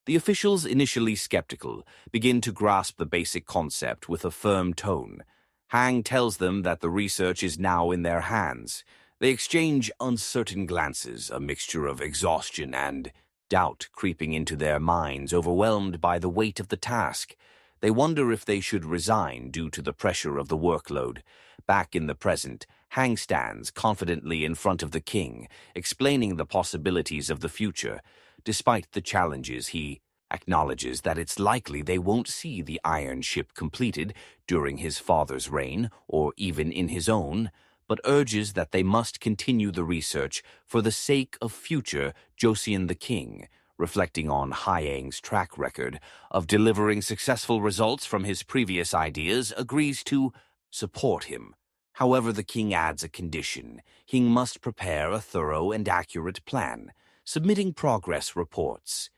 The officials, initially skeptical, begin to grasp the basic concept with a firm tone. Hang tells them that the research is now in their hands. They exchange uncertain glances, a mixture of exhaustion and doubt creeping into their minds, overwhelmed by the weight of the task. They wonder if they should resign due to the pressure of the workload. Back in the present, Hang stands confidently in front of the king, explaining the possibilities of the future. Despite the challenges, he acknowledges that it's likely they won't see the iron ship completed during his father's reign, or even in his own, but urges that they must continue the research for the sake of future Joseon the king, reflecting on Hyang's track record of delivering successful results from his previous ideas, agrees to support him. However, the king adds a condition. He must prepare a thorough and accurate plan, submitting progress reports.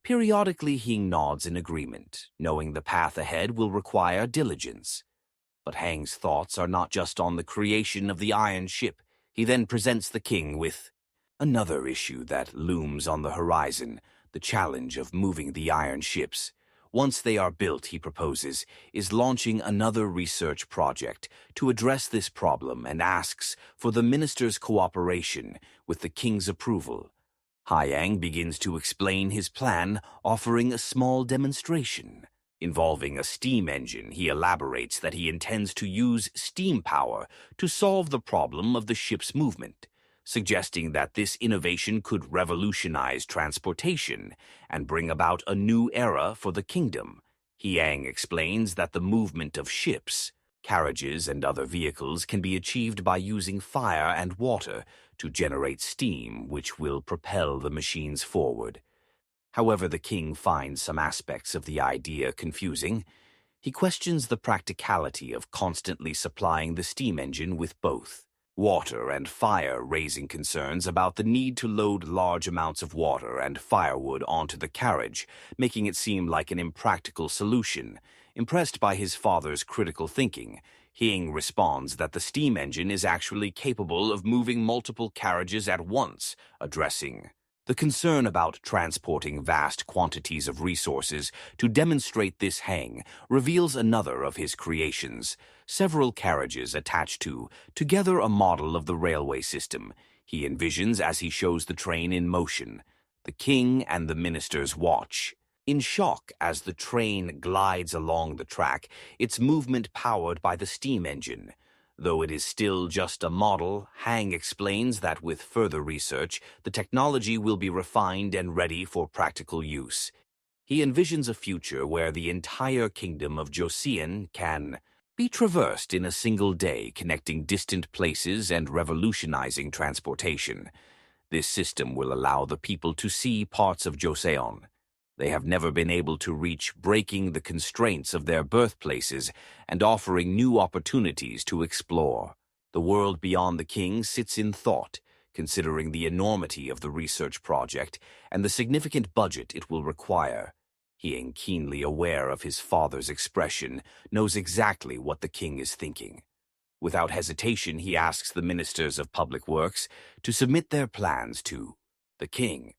Periodically, he nods in agreement, knowing the path ahead will require diligence. But Hang's thoughts are not just on the creation of the iron ship. He then presents the king with another issue that looms on the horizon, the challenge of moving the iron ships. Once they are built, he proposes, is launching another research project to address this problem and asks for the minister's cooperation with the king's approval. Hyang begins to explain his plan, offering a small demonstration. Involving a steam engine, he elaborates that he intends to use steam power to solve the problem of the ship's movement, suggesting that this innovation could revolutionize transportation and bring about a new era for the kingdom. Hyang explains that the movement of ships, carriages, and other vehicles can be achieved by using fire and water to generate steam, which will propel the machines forward. However, the king finds some aspects of the idea confusing. He questions the practicality of constantly supplying the steam engine with both water and fire, raising concerns about the need to load large amounts of water and firewood onto the carriage, making it seem like an impractical solution. Impressed by his father's critical thinking, Hyang responds that the steam engine is actually capable of moving multiple carriages at once, addressing The concern about transporting vast quantities of resources to demonstrate this hang reveals another of his creations, several carriages attached to, together a model of the railway system he envisions as he shows the train in motion. The king and the ministers watch, in shock as the train glides along the track, its movement powered by the steam engine. Though it is still just a model, Hang explains that with further research, the technology will be refined and ready for practical use. He envisions a future where the entire kingdom of Joseon can be traversed in a single day, connecting distant places and revolutionizing transportation. This system will allow the people to see parts of Joseon they have never been able to reach, breaking the constraints of their birthplaces and offering new opportunities to explore. The world beyond the king sits in thought, considering the enormity of the research project and the significant budget it will require. Being keenly aware of his father's expression, knows exactly what the king is thinking. Without hesitation, he asks the ministers of public works to submit their plans to the king.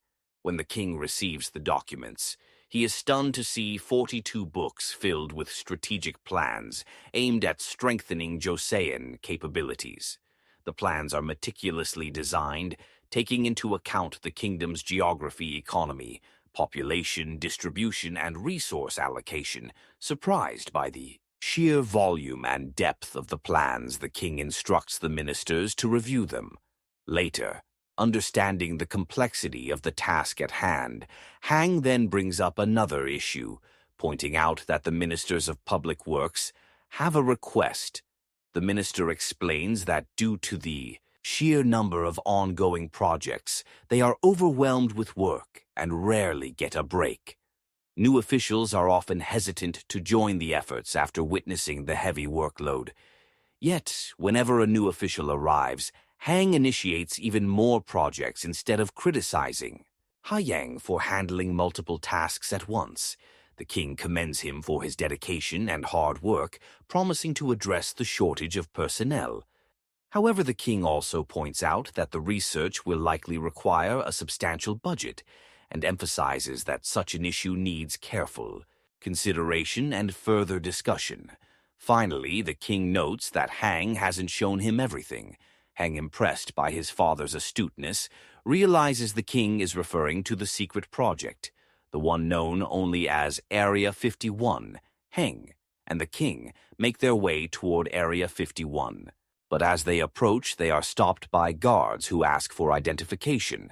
When the king receives the documents, he is stunned to see 42 books filled with strategic plans aimed at strengthening Joseon capabilities. The plans are meticulously designed, taking into account the kingdom's geography, economy, population, distribution, and resource allocation. Surprised by the sheer volume and depth of the plans, the king instructs the ministers to review them. Later, understanding the complexity of the task at hand, Hang then brings up another issue, pointing out that the ministers of public works have a request. The minister explains that due to the sheer number of ongoing projects, they are overwhelmed with work and rarely get a break. New officials are often hesitant to join the efforts after witnessing the heavy workload. Yet, whenever a new official arrives, Hang initiates even more projects instead of criticizing Hayang for handling multiple tasks at once. The king commends him for his dedication and hard work, promising to address the shortage of personnel. However, the king also points out that the research will likely require a substantial budget and emphasizes that such an issue needs careful consideration and further discussion. Finally, the king notes that Hang hasn't shown him everything. Hang, impressed by his father's astuteness, realizes the king is referring to the secret project, the one known only as Area 51. Hang and the king make their way toward Area 51. But as they approach, they are stopped by guards who ask for identification.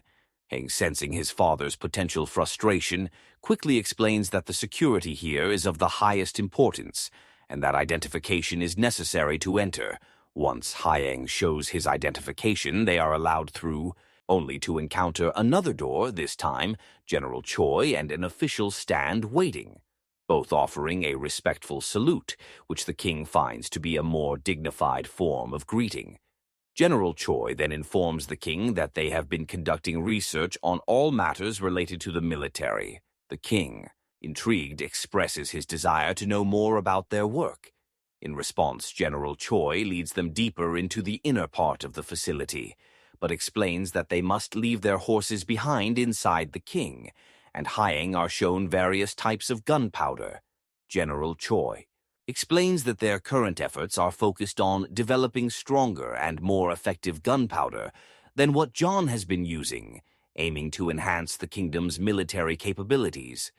Hang, sensing his father's potential frustration, quickly explains that the security here is of the highest importance, and that identification is necessary to enter. Once Hayang shows his identification, they are allowed through, only to encounter another door, this time General Choi and an official stand waiting, both offering a respectful salute, which the king finds to be a more dignified form of greeting. General Choi then informs the king that they have been conducting research on all matters related to the military. The king, intrigued, expresses his desire to know more about their work. In response, General Choi leads them deeper into the inner part of the facility, but explains that they must leave their horses behind inside the king, and Hayang are shown various types of gunpowder. General Choi explains that their current efforts are focused on developing stronger and more effective gunpowder than what John has been using, aiming to enhance the kingdom's military capabilities.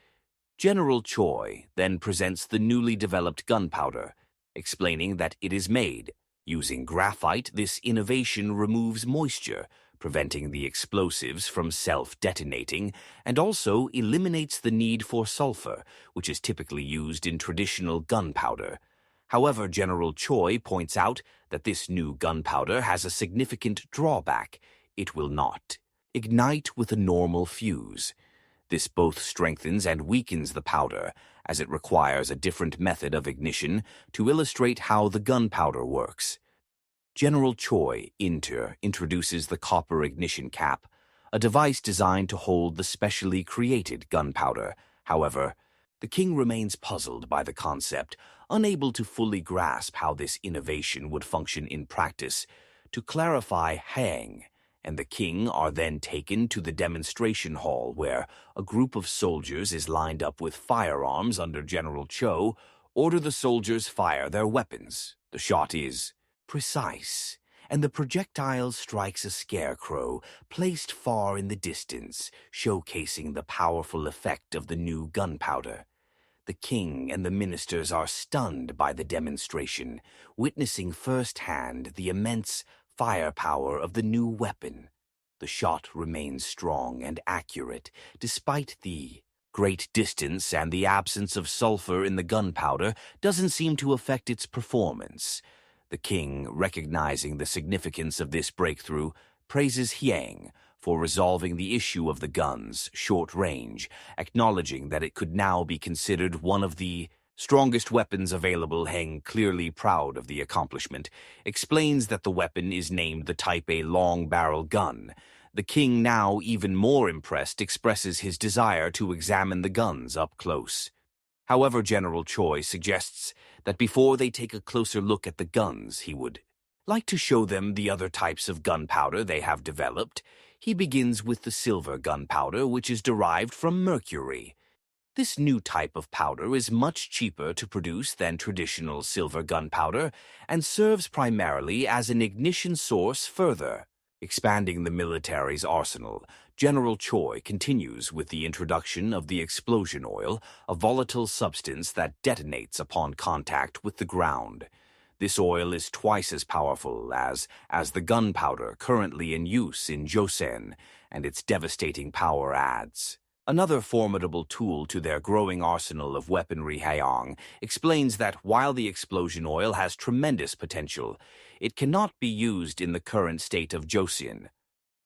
General Choi then presents the newly developed gunpowder, explaining that it is made using graphite. This innovation removes moisture, preventing the explosives from self-detonating, and also eliminates the need for sulfur, which is typically used in traditional gunpowder. However, General Choi points out that this new gunpowder has a significant drawback. It will not ignite with a normal fuse. This both strengthens and weakens the powder, as it requires a different method of ignition to illustrate how the gunpowder works. General Choi introduces the copper ignition cap, a device designed to hold the specially created gunpowder. However, the king remains puzzled by the concept, unable to fully grasp how this innovation would function in practice. To clarify, Hang and the king are then taken to the demonstration hall where a group of soldiers is lined up with firearms under General Cho. Order the soldiers fire their weapons. The shot is precise, and the projectile strikes a scarecrow placed far in the distance, showcasing the powerful effect of the new gunpowder. The king and the ministers are stunned by the demonstration, witnessing firsthand the immense firepower of the new weapon. The shot remains strong and accurate, despite the great distance, and the absence of sulfur in the gunpowder doesn't seem to affect its performance. The king, recognizing the significance of this breakthrough, praises Hyang for resolving the issue of the gun's short range, acknowledging that it could now be considered one of the strongest weapons available. Hyang, clearly proud of the accomplishment, explains that the weapon is named the Type A long-barrel gun. The king, now even more impressed, expresses his desire to examine the guns up close. However, General Choi suggests that before they take a closer look at the guns, he would like to show them the other types of gunpowder they have developed. He begins with the silver gunpowder, which is derived from mercury. This new type of powder is much cheaper to produce than traditional silver gunpowder and serves primarily as an ignition source. Further expanding the military's arsenal, General Choi continues with the introduction of the explosion oil, a volatile substance that detonates upon contact with the ground. This oil is twice as powerful as the gunpowder currently in use in Joseon, and its devastating power adds another formidable tool to their growing arsenal of weaponry. Hyang explains that while the explosion oil has tremendous potential, it cannot be used in the current state of Joseon.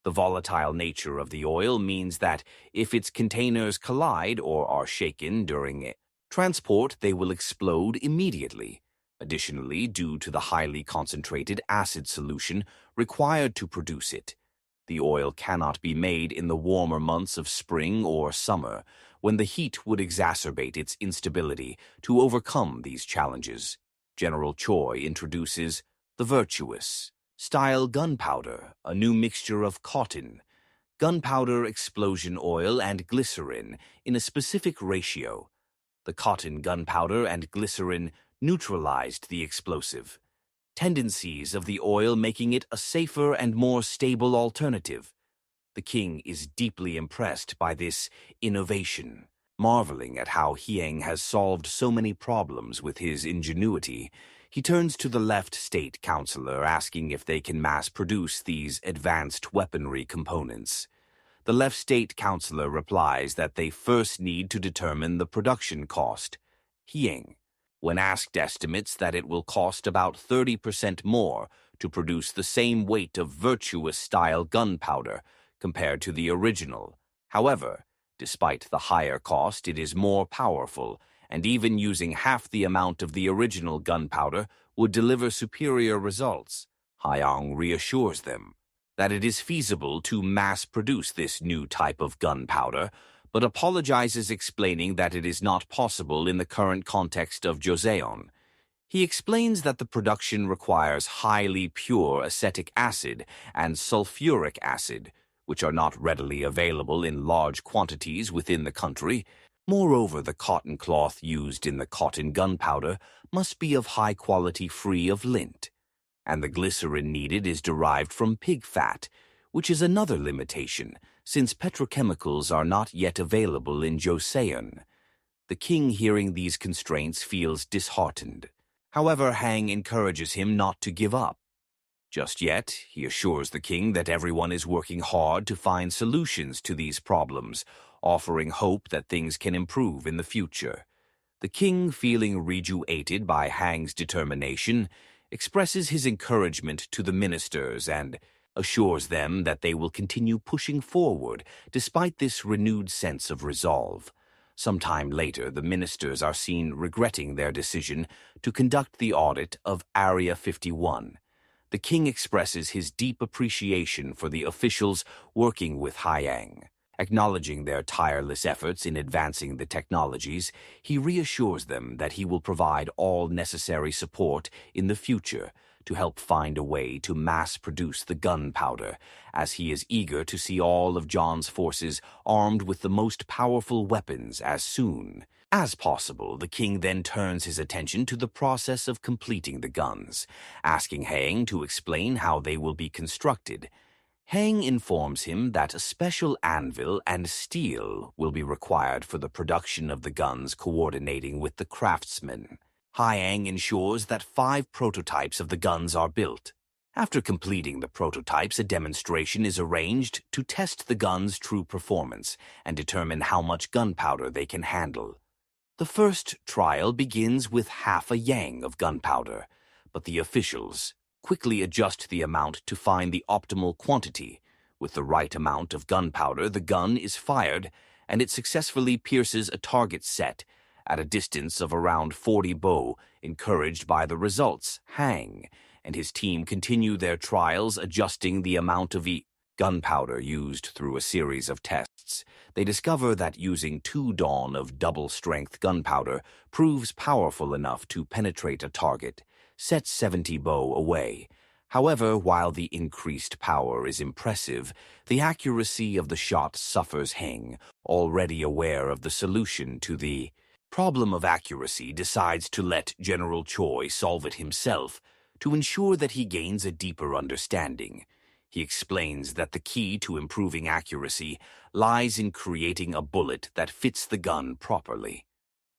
The volatile nature of the oil means that if its containers collide or are shaken during transport, they will explode immediately. Additionally, due to the highly concentrated acid solution required to produce it, the oil cannot be made in the warmer months of spring or summer, when the heat would exacerbate its instability. To overcome these challenges, General Choi introduces the virtuous style gunpowder, a new mixture of cotton, gunpowder, explosion oil, and glycerin in a specific ratio. The cotton, gunpowder, and glycerin neutralized the explosive tendencies of the oil, making it a safer and more stable alternative. The king is deeply impressed by this innovation, marveling at how Hyang has solved so many problems with his ingenuity. He turns to the left state councilor, asking if they can mass-produce these advanced weaponry components. The left state councilor replies that they first need to determine the production cost. Hyang, when asked, estimates that it will cost about 30% more to produce the same weight of virtuous-style gunpowder compared to the original. However, despite the higher cost, it is more powerful, and even using half the amount of the original gunpowder would deliver superior results. Hyang reassures them that it is feasible to mass-produce this new type of gunpowder, but apologizes, explaining that it is not possible in the current context of Joseon. He explains that the production requires highly pure acetic acid and sulfuric acid, which are not readily available in large quantities within the country. Moreover, the cotton cloth used in the cotton gunpowder must be of high quality, free of lint, and the glycerin needed is derived from pig fat, which is another limitation, since petrochemicals are not yet available in Joseon. The king, hearing these constraints, feels disheartened. However, Hyang encourages him not to give up. Just yet, he assures the king that everyone is working hard to find solutions to these problems, offering hope that things can improve in the future. The king, feeling rejuvenated by Hyang's determination, expresses his encouragement to the ministers and assures them that they will continue pushing forward despite this renewed sense of resolve. Sometime later, the ministers are seen regretting their decision to conduct the audit of Area 51. The king expresses his deep appreciation for the officials working with Hyang. Acknowledging their tireless efforts in advancing the technologies, he reassures them that he will provide all necessary support in the future to help find a way to mass-produce the gunpowder, as he is eager to see all of John's forces armed with the most powerful weapons as soon as possible. The king then turns his attention to the process of completing the guns, asking Hang to explain how they will be constructed. Hang informs him that a special anvil and steel will be required for the production of the guns, coordinating with the craftsmen. Hyang ensures that 5 prototypes of the guns are built. After completing the prototypes, a demonstration is arranged to test the guns' true performance and determine how much gunpowder they can handle. The first trial begins with half a yang of gunpowder, but the officials quickly adjust the amount to find the optimal quantity. With the right amount of gunpowder, the gun is fired, and it successfully pierces a target set at a distance of around 40 bow. Encouraged by the results, Hang and his team continue their trials, adjusting the amount of gunpowder used through a series of tests. They discover that using 2 dawn of double-strength gunpowder proves powerful enough to penetrate a target set 70 bow away. However, while the increased power is impressive, the accuracy of the shot suffers. Hang, already aware of the solution to the problem of accuracy, decides to let General Choi solve it himself to ensure that he gains a deeper understanding. He explains that the key to improving accuracy lies in creating a bullet that fits the gun properly.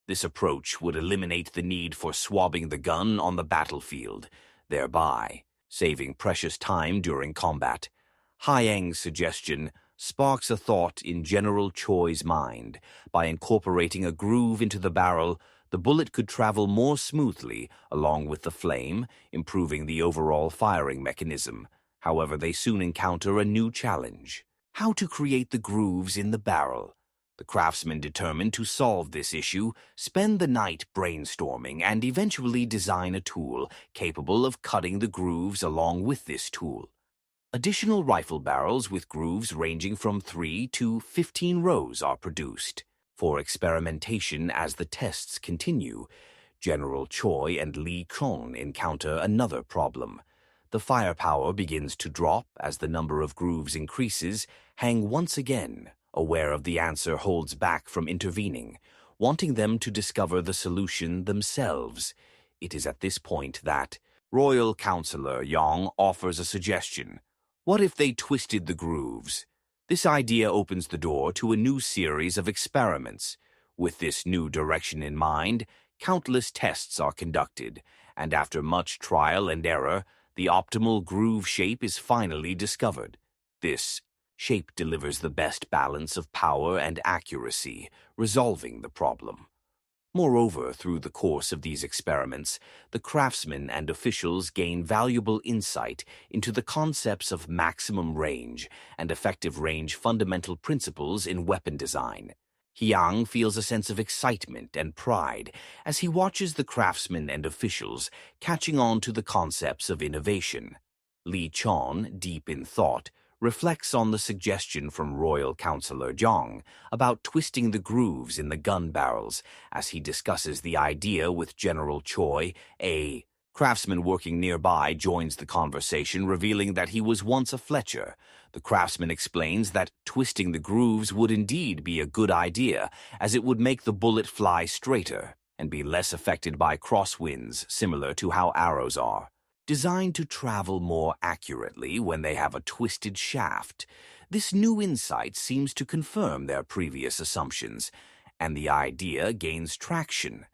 This approach would eliminate the need for swabbing the gun on the battlefield, thereby saving precious time during combat. Hyang's suggestion sparks a thought in General Choi's mind. By incorporating a groove into the barrel, the bullet could travel more smoothly along with the flame, improving the overall firing mechanism. However, they soon encounter a new challenge: how to create the grooves in the barrel. The craftsmen, determined to solve this issue, spend the night brainstorming and eventually design a tool capable of cutting the grooves along with this tool. Additional rifle barrels with grooves ranging from 3 to 15 rows are produced for experimentation. As the tests continue, General Choi and Lee Kron encounter another problem. The firepower begins to drop as the number of grooves increases. Hang, once again aware of the answer, holds back from intervening, wanting them to discover the solution themselves. It is at this point that Royal Counselor Yang offers a suggestion. What if they twisted the grooves? This idea opens the door to a new series of experiments. With this new direction in mind, countless tests are conducted, and after much trial and error, the optimal groove shape is finally discovered. This shape delivers the best balance of power and accuracy, resolving the problem. Moreover, through the course of these experiments, the craftsmen and officials gain valuable insight into the concepts of maximum range and effective range, fundamental principles in weapon design. Hyang feels a sense of excitement and pride as he watches the craftsmen and officials catching on to the concepts of innovation. Lee Chon, deep in thought, reflects on the suggestion from Royal Counselor Jiang about twisting the grooves in the gun barrels as he discusses the idea with General Choi. A craftsman working nearby joins the conversation, revealing that he was once a Fletcher. The craftsman explains that twisting the grooves would indeed be a good idea, as it would make the bullet fly straighter and be less affected by crosswinds, similar to how arrows are designed to travel more accurately when they have a twisted shaft. This new insight seems to confirm their previous assumptions, and the idea gains traction.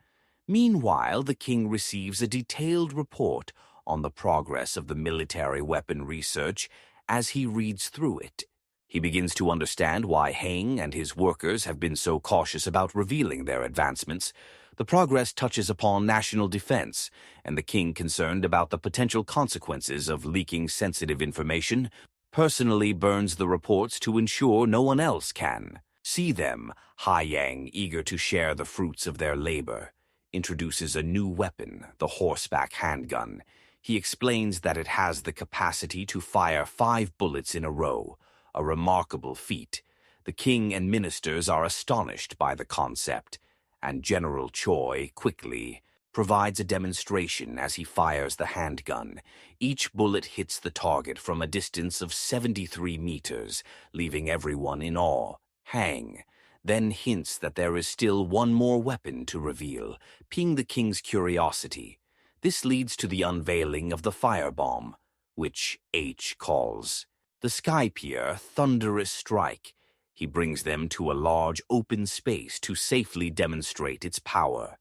Meanwhile, the king receives a detailed report on the progress of the military weapon research. As he reads through it, he begins to understand why Hang and his workers have been so cautious about revealing their advancements. The progress touches upon national defense, and the king, concerned about the potential consequences of leaking sensitive information, personally burns the reports to ensure no one else can see them. Hyang, eager to share the fruits of their labor, introduces a new weapon, the horseback handgun. He explains that it has the capacity to fire 5 bullets in a row, a remarkable feat. The king and ministers are astonished by the concept, and General Choi quickly provides a demonstration as he fires the handgun. Each bullet hits the target from a distance of 73 meters, leaving everyone in awe. Hang then hints that there is still one more weapon to reveal, piquing the king's curiosity. This leads to the unveiling of the firebomb, which H calls the Skypier Thunderous Strike. He brings them to a large open space to safely demonstrate its power.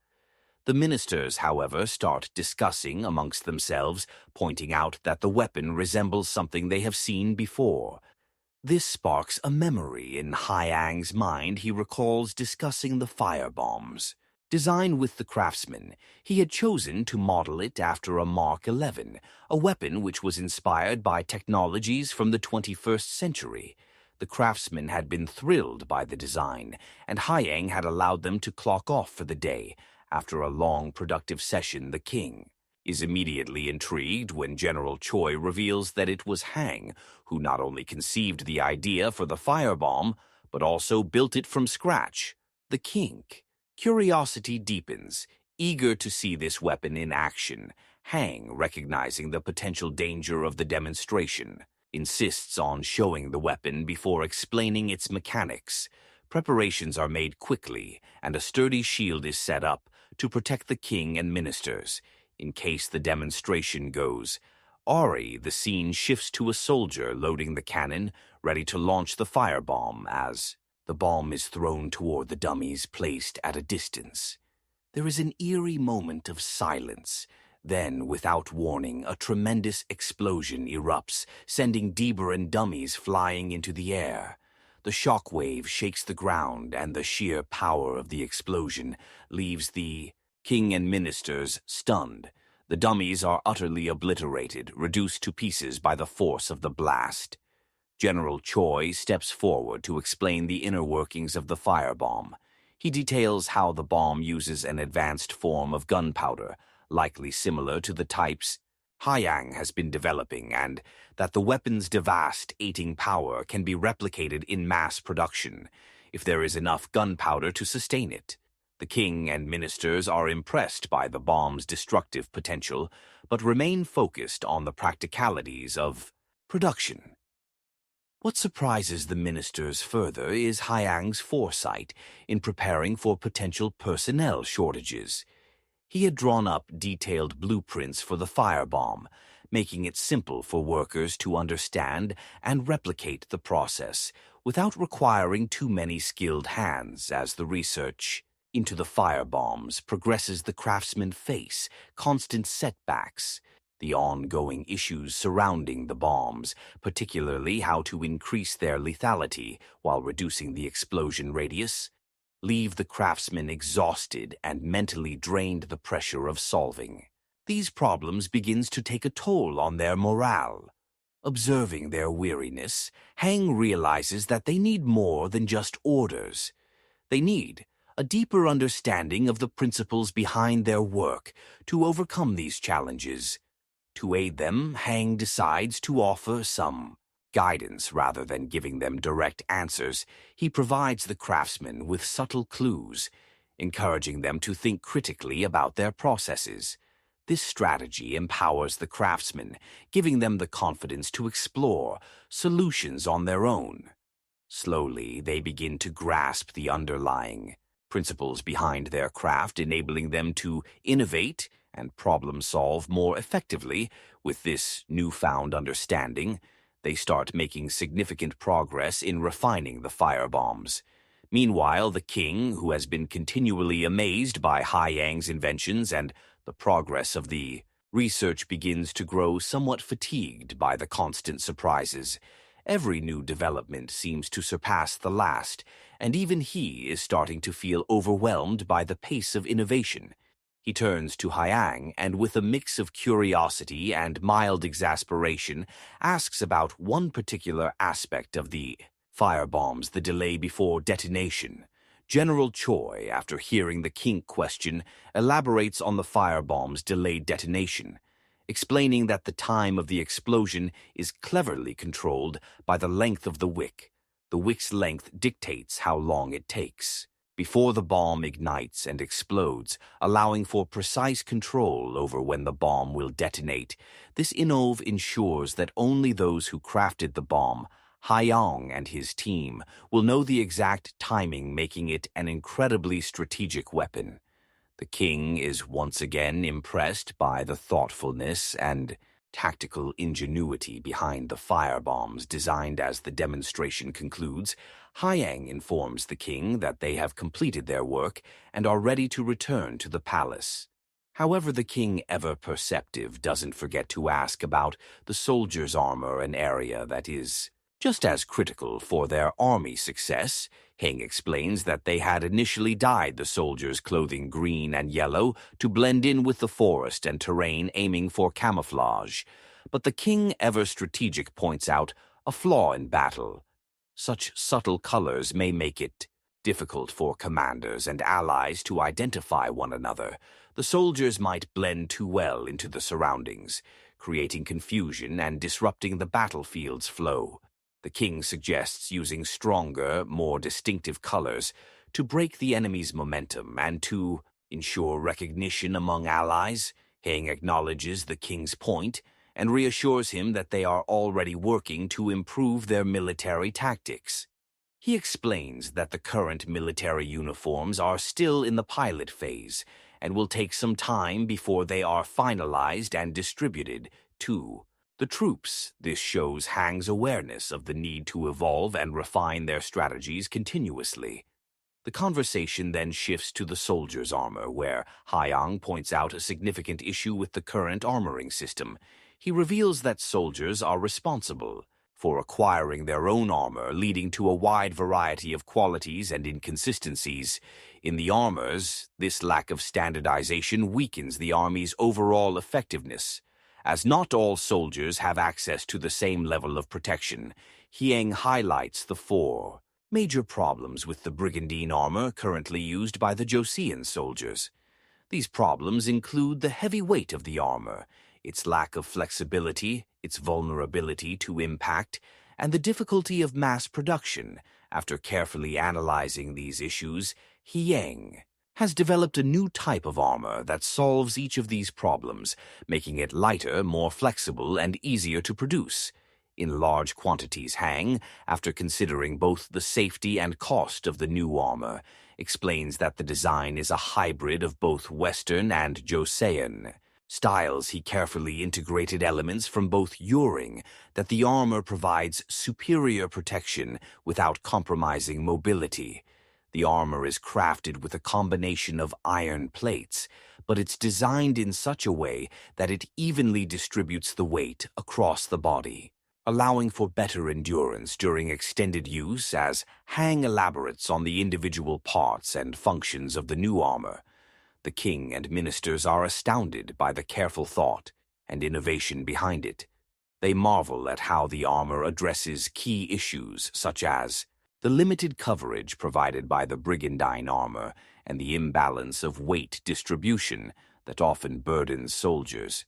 The ministers, however, start discussing amongst themselves, pointing out that the weapon resembles something they have seen before. This sparks a memory in Hyang's mind. He recalls discussing the firebombs. Designed with the craftsman, he had chosen to model it after a Mark 11, a weapon which was inspired by technologies from the 21st century. The craftsman had been thrilled by the design, and Hyang had allowed them to clock off for the day. After a long, productive session, the king is immediately intrigued when General Choi reveals that it was Hang who not only conceived the idea for the firebomb, but also built it from scratch. The king. Curiosity deepens, eager to see this weapon in action. Hang, recognizing the potential danger of the demonstration, insists on showing the weapon before explaining its mechanics. Preparations are made quickly, and a sturdy shield is set up to protect the king and ministers. In case the demonstration goes awry, the scene shifts to a soldier loading the cannon, ready to launch the firebomb as the bomb is thrown toward the dummies placed at a distance. There is an eerie moment of silence. Then, without warning, a tremendous explosion erupts, sending Deber and dummies flying into the air. The shockwave shakes the ground, and the sheer power of the explosion leaves the king and ministers stunned. The dummies are utterly obliterated, reduced to pieces by the force of the blast. General Choi steps forward to explain the inner workings of the firebomb. He details how the bomb uses an advanced form of gunpowder, likely similar to the types Hyang has been developing, and that the weapon's devastating power can be replicated in mass production if there is enough gunpowder to sustain it. The king and ministers are impressed by the bomb's destructive potential, but remain focused on the practicalities of production. What surprises the ministers further is Hyang's foresight in preparing for potential personnel shortages. He had drawn up detailed blueprints for the firebomb, making it simple for workers to understand and replicate the process without requiring too many skilled hands. As the research into the firebombs progresses, the craftsmen face constant setbacks. The ongoing issues surrounding the bombs, particularly how to increase their lethality while reducing the explosion radius, leave the craftsmen exhausted and mentally drained. The pressure of solving these problems begins to take a toll on their morale. Observing their weariness, Hang realizes that they need more than just orders. They need a deeper understanding of the principles behind their work to overcome these challenges. To aid them, Hang decides to offer some guidance rather than giving them direct answers. He provides the craftsmen with subtle clues, encouraging them to think critically about their processes. This strategy empowers the craftsmen, giving them the confidence to explore solutions on their own. Slowly, they begin to grasp the underlying principles behind their craft, enabling them to innovate and problem-solve more effectively. With this newfound understanding, they start making significant progress in refining the firebombs. Meanwhile, the king, who has been continually amazed by Hyang's inventions and the progress of the research, begins to grow somewhat fatigued by the constant surprises. Every new development seems to surpass the last, and even he is starting to feel overwhelmed by the pace of innovation. He turns to Hyang and, with a mix of curiosity and mild exasperation, asks about one particular aspect of the firebombs: the delay before detonation. General Choi, after hearing the king question, elaborates on the firebomb's delayed detonation, explaining that the time of the explosion is cleverly controlled by the length of the wick. The wick's length dictates how long it takes. before the bomb ignites and explodes, allowing for precise control over when the bomb will detonate. This innov ensures that only those who crafted the bomb, Haiyang and his team, will know the exact timing, making it an incredibly strategic weapon. The king is once again impressed by the thoughtfulness and tactical ingenuity behind the firebombs designed as the demonstration concludes. Haiyang informs the king that they have completed their work and are ready to return to the palace. However, the king, ever perceptive, doesn't forget to ask about the soldiers' armor, an area that is just as critical for their army success. Heng explains that they had initially dyed the soldiers' clothing green and yellow to blend in with the forest and terrain, aiming for camouflage. But the king, ever strategic, points out a flaw in battle. Such subtle colors may make it difficult for commanders and allies to identify one another. The soldiers might blend too well into the surroundings, creating confusion and disrupting the battlefield's flow. The king suggests using stronger, more distinctive colors to break the enemy's momentum and to ensure recognition among allies. Heng acknowledges the king's point and reassures him that they are already working to improve their military tactics. He explains that the current military uniforms are still in the pilot phase and will take some time before they are finalized and distributed to the troops. This shows Hang's awareness of the need to evolve and refine their strategies continuously. The conversation then shifts to the soldiers' armor, where Haiyang points out a significant issue with the current armoring system. He reveals that soldiers are responsible for acquiring their own armor, leading to a wide variety of qualities and inconsistencies in the armors. This lack of standardization weakens the army's overall effectiveness, as not all soldiers have access to the same level of protection. Heng highlights the four major problems with the brigandine armor currently used by the Joseon soldiers. These problems include the heavy weight of the armor, its lack of flexibility, its vulnerability to impact, and the difficulty of mass production. After carefully analyzing these issues, Heng has developed a new type of armor that solves each of these problems, making it lighter, more flexible, and easier to produce in large quantities. Hang, after considering both the safety and cost of the new armor, explains that the design is a hybrid of both Western and Joseon styles. He carefully integrated elements from both Yuring, that the armor provides superior protection without compromising mobility. The armor is crafted with a combination of iron plates, but it's designed in such a way that it evenly distributes the weight across the body, allowing for better endurance during extended use. As Hang elaborates on the individual parts and functions of the new armor, the king and ministers are astounded by the careful thought and innovation behind it. They marvel at how the armor addresses key issues such as the limited coverage provided by the brigandine armor and the imbalance of weight distribution that often burdens soldiers.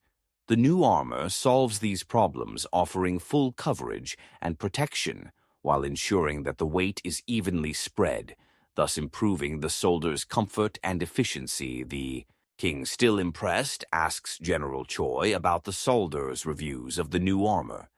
The new armor solves these problems, offering full coverage and protection while ensuring that the weight is evenly spread, thus improving the soldiers' comfort and efficiency. The king, still impressed, asks General Choi about the soldiers' reviews of the new armor.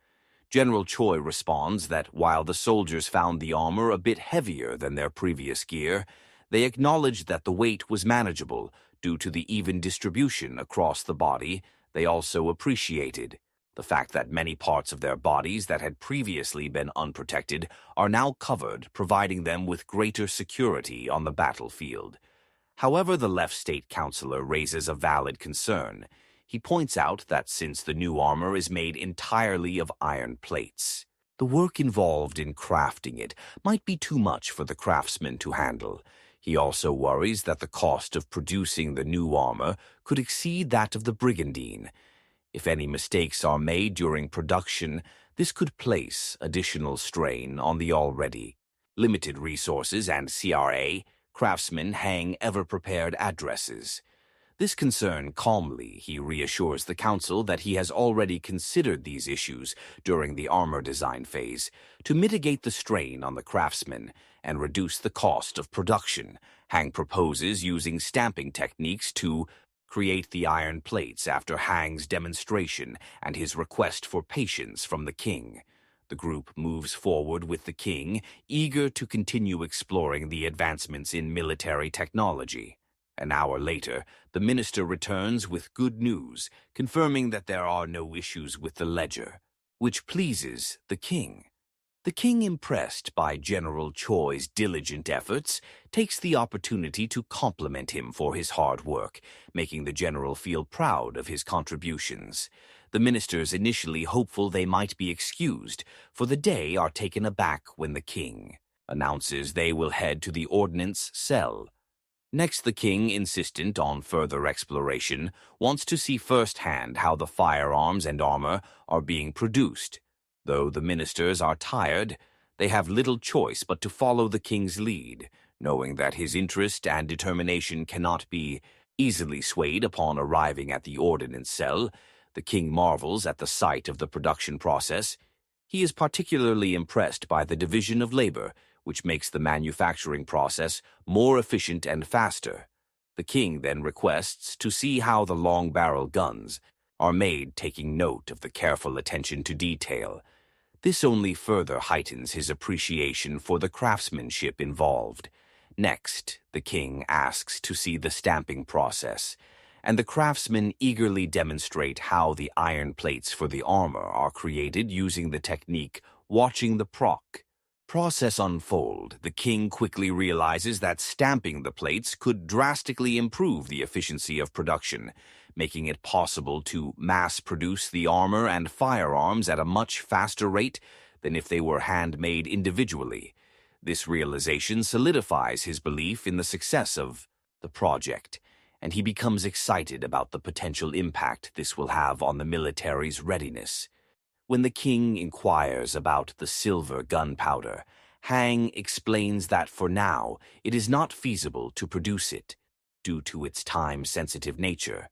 General Choi responds that while the soldiers found the armor a bit heavier than their previous gear, they acknowledged that the weight was manageable due to the even distribution across the body. They also appreciated the fact that many parts of their bodies that had previously been unprotected are now covered, providing them with greater security on the battlefield. However, the left state councilor raises a valid concern. He points out that since the new armor is made entirely of iron plates, the work involved in crafting it might be too much for the craftsman to handle. He also worries that the cost of producing the new armor could exceed that of the brigandine. If any mistakes are made during production, this could place additional strain on the already limited resources and craftsmen. Hang ever-prepared addresses This concern calmly, he reassures the council that he has already considered these issues during the armor design phase to mitigate the strain on the craftsmen and reduce the cost of production. Hang proposes using stamping techniques to create the iron plates after Hang's demonstration and his request for patience from the king. The group moves forward with the king, eager to continue exploring the advancements in military technology. An hour later, the minister returns with good news, confirming that there are no issues with the ledger, which pleases the king. The king, impressed by General Choi's diligent efforts, takes the opportunity to compliment him for his hard work, making the general feel proud of his contributions. The ministers, initially hopeful they might be excused for the day, are taken aback when the king announces they will head to the ordnance cell. Next, the king, insistent on further exploration, wants to see firsthand how the firearms and armor are being produced. Though the ministers are tired, they have little choice but to follow the king's lead, knowing that his interest and determination cannot be easily swayed. Upon arriving at the ordnance cell, the king marvels at the sight of the production process. He is particularly impressed by the division of labor, which makes the manufacturing process more efficient and faster. The king then requests to see how the long-barrel guns are made, taking note of the careful attention to detail. This only further heightens his appreciation for the craftsmanship involved. Next, the king asks to see the stamping process, and the craftsmen eagerly demonstrate how the iron plates for the armor are created using the technique watching the process unfold. The king quickly realizes that stamping the plates could drastically improve the efficiency of production, making it possible to mass-produce the armor and firearms at a much faster rate than if they were handmade individually. This realization solidifies his belief in the success of the project, and he becomes excited about the potential impact this will have on the military's readiness. When the king inquires about the silver gunpowder, Hang explains that for now it is not feasible to produce it due to its time-sensitive nature.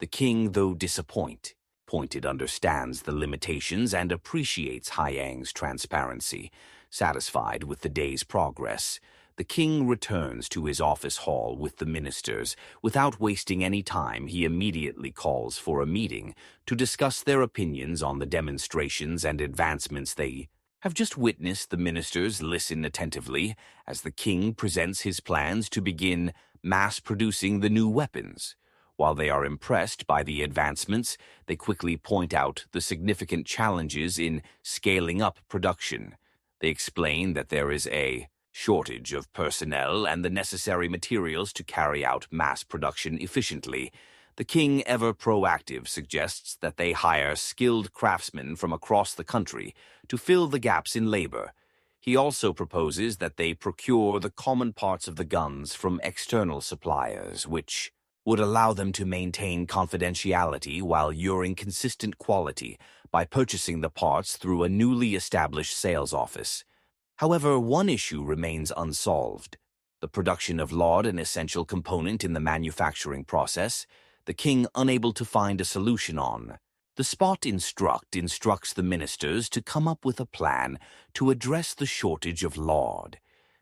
The king, though disappointed, understands the limitations and appreciates Hyang's transparency. Satisfied with the day's progress, the king returns to his office hall with the ministers. Without wasting any time, he immediately calls for a meeting to discuss their opinions on the demonstrations and advancements they have just witnessed. The ministers listen attentively as the king presents his plans to begin mass-producing the new weapons. While they are impressed by the advancements, they quickly point out the significant challenges in scaling up production. They explain that there is a shortage of personnel and the necessary materials to carry out mass production efficiently. The king, ever proactive, suggests that they hire skilled craftsmen from across the country to fill the gaps in labor. He also proposes that they procure the common parts of the guns from external suppliers, which would allow them to maintain confidentiality while ensuring consistent quality by purchasing the parts through a newly established sales office. However, one issue remains unsolved: the production of lard, an essential component in the manufacturing process. The king, unable to find a solution on the spot, instructs the ministers to come up with a plan to address the shortage of lard.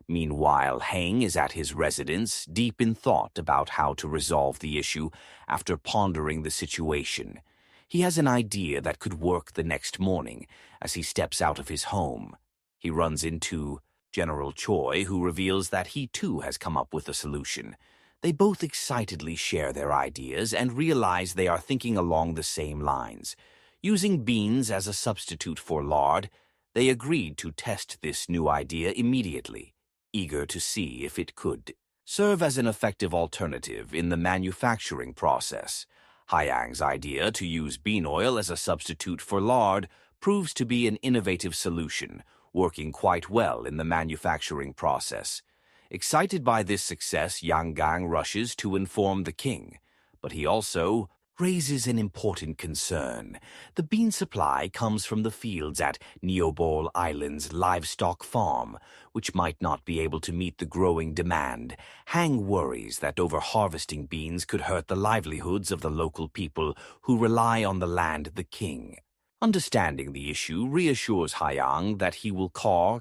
Meanwhile, Hang is at his residence, deep in thought about how to resolve the issue. After pondering the situation, he has an idea that could work. The next morning, as he steps out of his home, he runs into General Choi, who reveals that he too has come up with a solution. They both excitedly share their ideas and realize they are thinking along the same lines. Using beans as a substitute for lard, they agreed to test this new idea immediately, eager to see if it could serve as an effective alternative in the manufacturing process. Hyang's idea to use bean oil as a substitute for lard proves to be an innovative solution, working quite well in the manufacturing process. Excited by this success, Yang Gang rushes to inform the king, but he also raises an important concern. The bean supply comes from the fields at Neoball Island's livestock farm, which might not be able to meet the growing demand. Hang worries that over-harvesting beans could hurt the livelihoods of the local people who rely on the land the king. Understanding the issue reassures Hayang that he will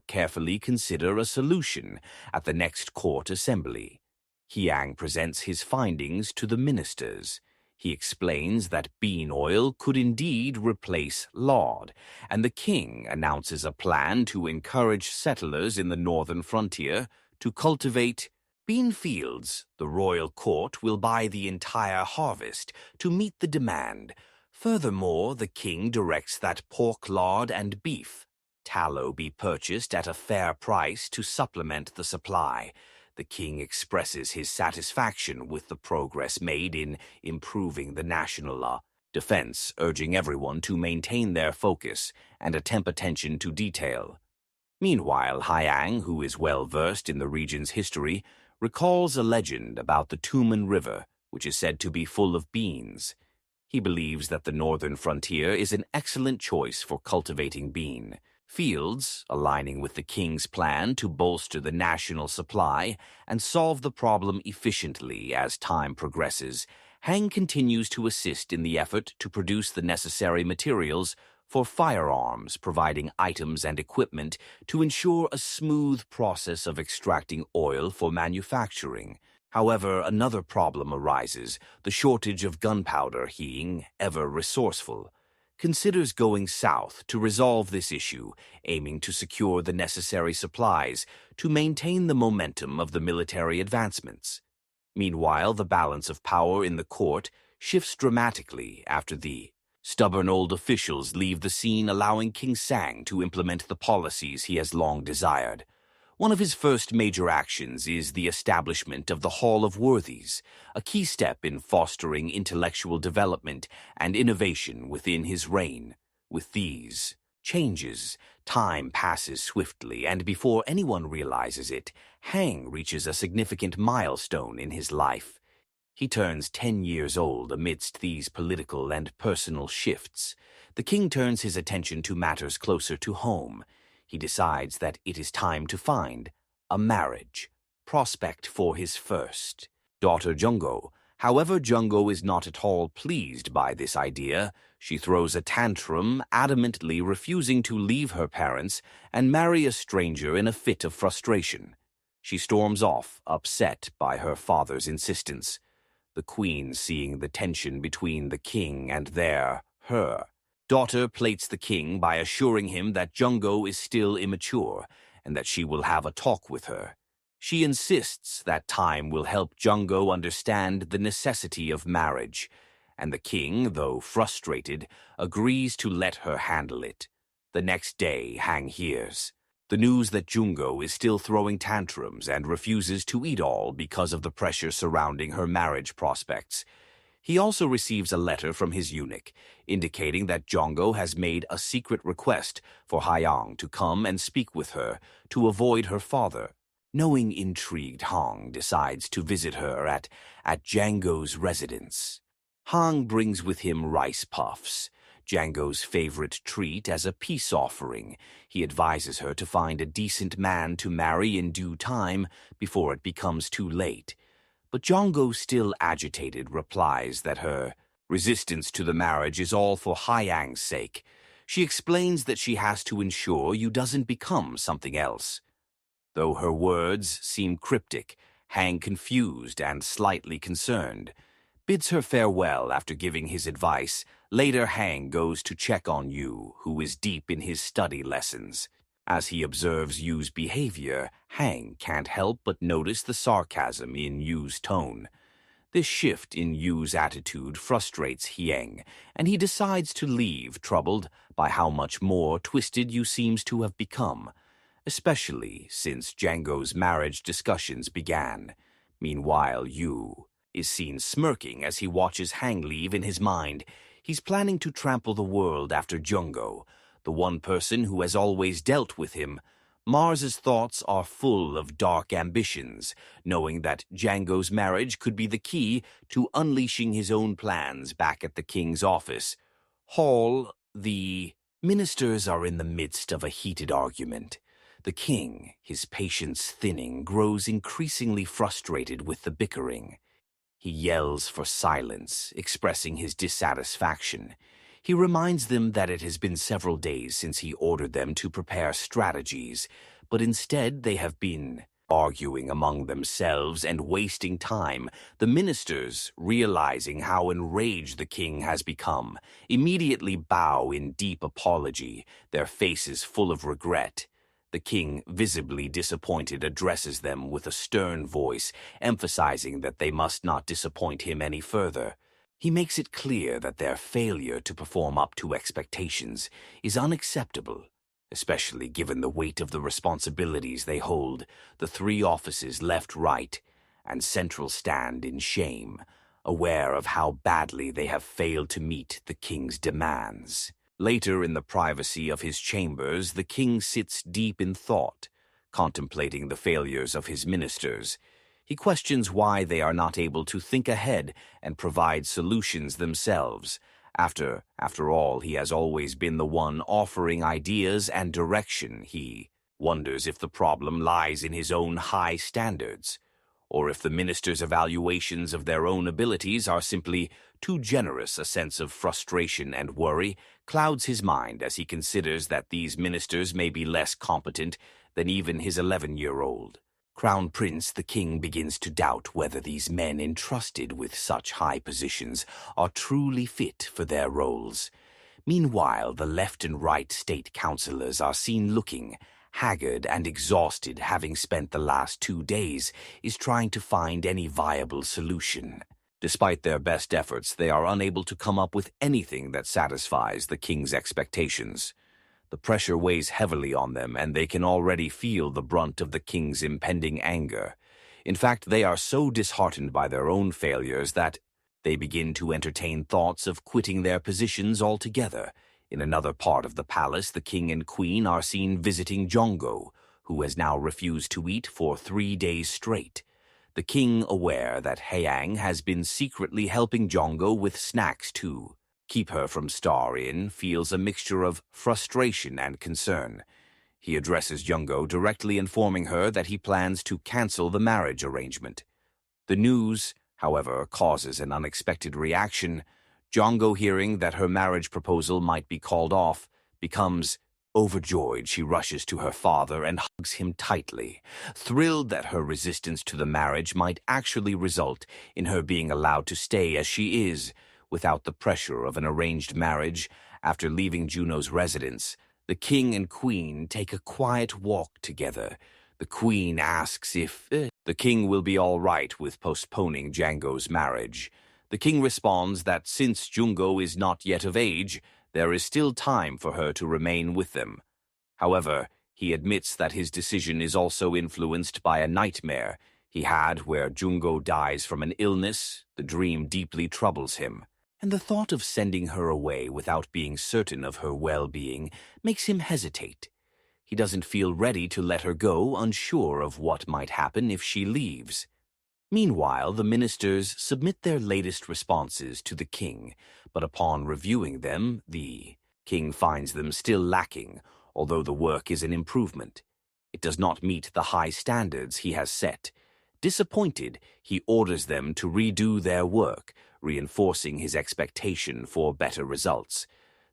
carefully consider a solution at the next court assembly. Hyang presents his findings to the ministers. He explains that bean oil could indeed replace lard, and the king announces a plan to encourage settlers in the northern frontier to cultivate bean fields. The royal court will buy the entire harvest to meet the demand. Furthermore, the king directs that pork lard and beef tallow be purchased at a fair price to supplement the supply. The king expresses his satisfaction with the progress made in improving the national defense, urging everyone to maintain their focus and attempt attention to detail. Meanwhile, Hyang, who is well versed in the region's history, recalls a legend about the Tumen River, which is said to be full of beans. He believes that the northern frontier is an excellent choice for cultivating bean fields, aligning with the king's plan to bolster the national supply and solve the problem efficiently as time progresses. Hang continues to assist in the effort to produce the necessary materials for firearms, providing items and equipment to ensure a smooth process of extracting oil for manufacturing. However, another problem arises: the shortage of gunpowder. Hyang, ever resourceful, considers going south to resolve this issue, aiming to secure the necessary supplies to maintain the momentum of the military advancements. Meanwhile, the balance of power in the court shifts dramatically after the stubborn old officials leave the scene, allowing King Sang to implement the policies he has long desired. One of his first major actions is the establishment of the Hall of Worthies, a key step in fostering intellectual development and innovation within his reign. With these changes, time passes swiftly, and before anyone realizes it, Hang reaches a significant milestone in his life. He turns 10 years old amidst these political and personal shifts. The king turns his attention to matters closer to home. He decides that it is time to find a marriage prospect for his first daughter, Jungo. However, Jungo is not at all pleased by this idea. She throws a tantrum, adamantly refusing to leave her parents and marry a stranger in a fit of frustration. She storms off, upset by her father's insistence. The queen, seeing the tension between the king and her daughter, plates the king by assuring him that Jungo is still immature and that she will have a talk with her. She insists that time will help Jungo understand the necessity of marriage, and the king, though frustrated, agrees to let her handle it. The next day, Hang hears the news that Jungo is still throwing tantrums and refuses to eat all because of the pressure surrounding her marriage prospects. He also receives a letter from his eunuch, indicating that Jungo has made a secret request for Hyang to come and speak with her to avoid her father. Knowing intrigued, Hang decides to visit her at Django's residence. Hang brings with him rice puffs, Django's favorite treat, as a peace offering. He advises her to find a decent man to marry in due time before it becomes too late. But Django, still agitated, replies that her resistance to the marriage is all for Hyang's sake. She explains that she has to ensure you doesn't become something else. Though her words seem cryptic, Hang, confused and slightly concerned, bids her farewell after giving his advice. Later, Hang goes to check on Yu, who is deep in his study lessons. As he observes Yu's behavior, Hang can't help but notice the sarcasm in Yu's tone. This shift in Yu's attitude frustrates Hyang, and he decides to leave, troubled by how much more twisted Yu seems to have become, especially since Django's marriage discussions began. Meanwhile, Yu is seen smirking as he watches Hang leave. In his mind, he's planning to trample the world after Jungo, the one person who has always dealt with him. Mars's thoughts are full of dark ambitions, knowing that Django's marriage could be the key to unleashing his own plans back at the king's office. The ministers are in the midst of a heated argument. The king, his patience thinning, grows increasingly frustrated with the bickering. He yells for silence, expressing his dissatisfaction. He reminds them that it has been several days since he ordered them to prepare strategies, but instead they have been arguing among themselves and wasting time. The ministers, realizing how enraged the king has become, immediately bow in deep apology, their faces full of regret. The king, visibly disappointed, addresses them with a stern voice, emphasizing that they must not disappoint him any further. He makes it clear that their failure to perform up to expectations is unacceptable, especially given the weight of the responsibilities they hold. The three offices left, right, and central stand in shame, aware of how badly they have failed to meet the king's demands. Later, in the privacy of his chambers, the king sits deep in thought, contemplating the failures of his ministers. He questions why they are not able to think ahead and provide solutions themselves. After all, he has always been the one offering ideas and direction. He wonders if the problem lies in his own high standards, or if the ministers' evaluations of their own abilities are simply too generous. A sense of frustration and worry clouds his mind as he considers that these ministers may be less competent than even his 11-year-old. Crown Prince, the king begins to doubt whether these men entrusted with such high positions are truly fit for their roles. Meanwhile, the left and right state councillors are seen looking haggard and exhausted, having spent the last 2 days trying to find any viable solution. Despite their best efforts, they are unable to come up with anything that satisfies the king's expectations. The pressure weighs heavily on them, and they can already feel the brunt of the king's impending anger. In fact, they are so disheartened by their own failures that they begin to entertain thoughts of quitting their positions altogether. In another part of the palace, the king and queen are seen visiting Django, who has now refused to eat for 3 days straight. The king, aware that Haeyang has been secretly helping Django with snacks to keep her from starving, feels a mixture of frustration and concern. He addresses Django, directly informing her that he plans to cancel the marriage arrangement. The news, however, causes an unexpected reaction. Django, hearing that her marriage proposal might be called off, becomes overjoyed. She rushes to her father and hugs him tightly, thrilled that her resistance to the marriage might actually result in her being allowed to stay as she is, without the pressure of an arranged marriage. After leaving Juno's residence, the king and queen take a quiet walk together. The queen asks if the king will be all right with postponing Django's marriage. The king responds that since Jungo is not yet of age, there is still time for her to remain with them. However, he admits that his decision is also influenced by a nightmare he had where Jungo dies from an illness. The dream deeply troubles him, and the thought of sending her away without being certain of her well-being makes him hesitate. He doesn't feel ready to let her go, unsure of what might happen if she leaves. Meanwhile, the ministers submit their latest responses to the king, but upon reviewing them, the king finds them still lacking, although the work is an improvement. It does not meet the high standards he has set. Disappointed, he orders them to redo their work, reinforcing his expectation for better results.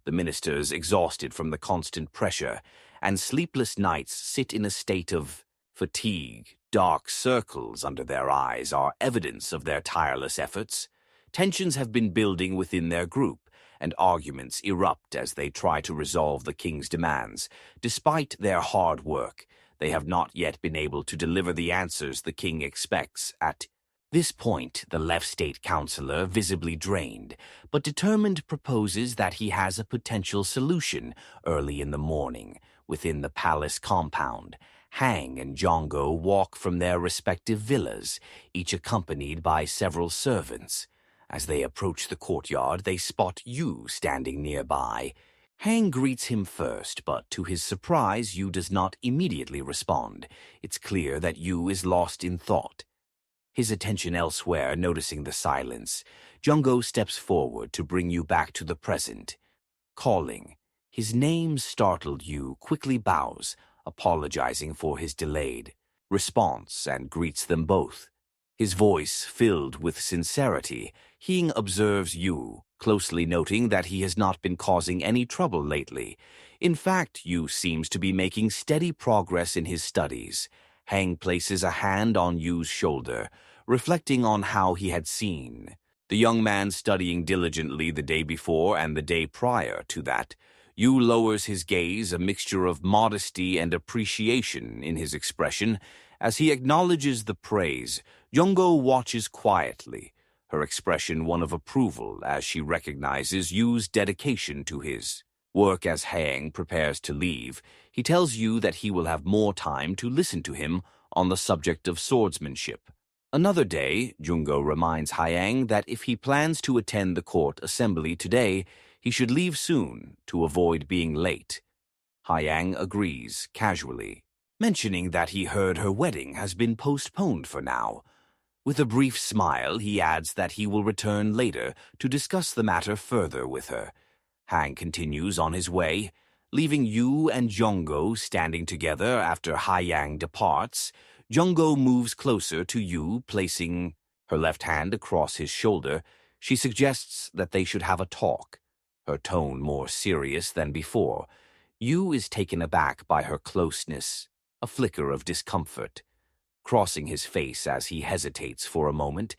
The ministers, exhausted from the constant pressure and sleepless nights, sit in a state of fatigue. Dark circles under their eyes are evidence of their tireless efforts. Tensions have been building within their group, and arguments erupt as they try to resolve the king's demands. Despite their hard work, they have not yet been able to deliver the answers the king expects. At this point, the left state councillor, visibly drained, but determined, proposes that he has a potential solution. Early in the morning, within the palace compound, Hang and Django walk from their respective villas, each accompanied by several servants. As they approach the courtyard, they spot Yu standing nearby. Hang greets him first, but to his surprise, Yu does not immediately respond. It's clear that Yu is lost in thought. His attention elsewhere, noticing the silence, Jungo steps forward to bring Yu back to the present. Calling. His name startled Yu, quickly bows, apologizing for his delayed response, and greets them both. His voice filled with sincerity, Hing observes Yu, closely noting that he has not been causing any trouble lately. In fact, Yu seems to be making steady progress in his studies. Hang places a hand on Yu's shoulder, reflecting on how he had seen the young man studying diligently the day before and the day prior to that. Yu lowers his gaze, a mixture of modesty and appreciation in his expression. As he acknowledges the praise, Jungo watches quietly, her expression one of approval as she recognizes Yu's dedication to his work. As Hang prepares to leave, he tells Yu that he will have more time to listen to him on the subject of swordsmanship. Another day, Jungo reminds Hyang that if he plans to attend the court assembly today, he should leave soon to avoid being late. Hyang agrees, casually, mentioning that he heard her wedding has been postponed for now. With a brief smile, he adds that he will return later to discuss the matter further with her. Hang continues on his way, leaving Yu and Jungo standing together after Hyang departs. Jungo moves closer to Yu, placing her left hand across his shoulder. She suggests that they should have a talk, her tone more serious than before. Yu is taken aback by her closeness, a flicker of discomfort crossing his face as he hesitates for a moment.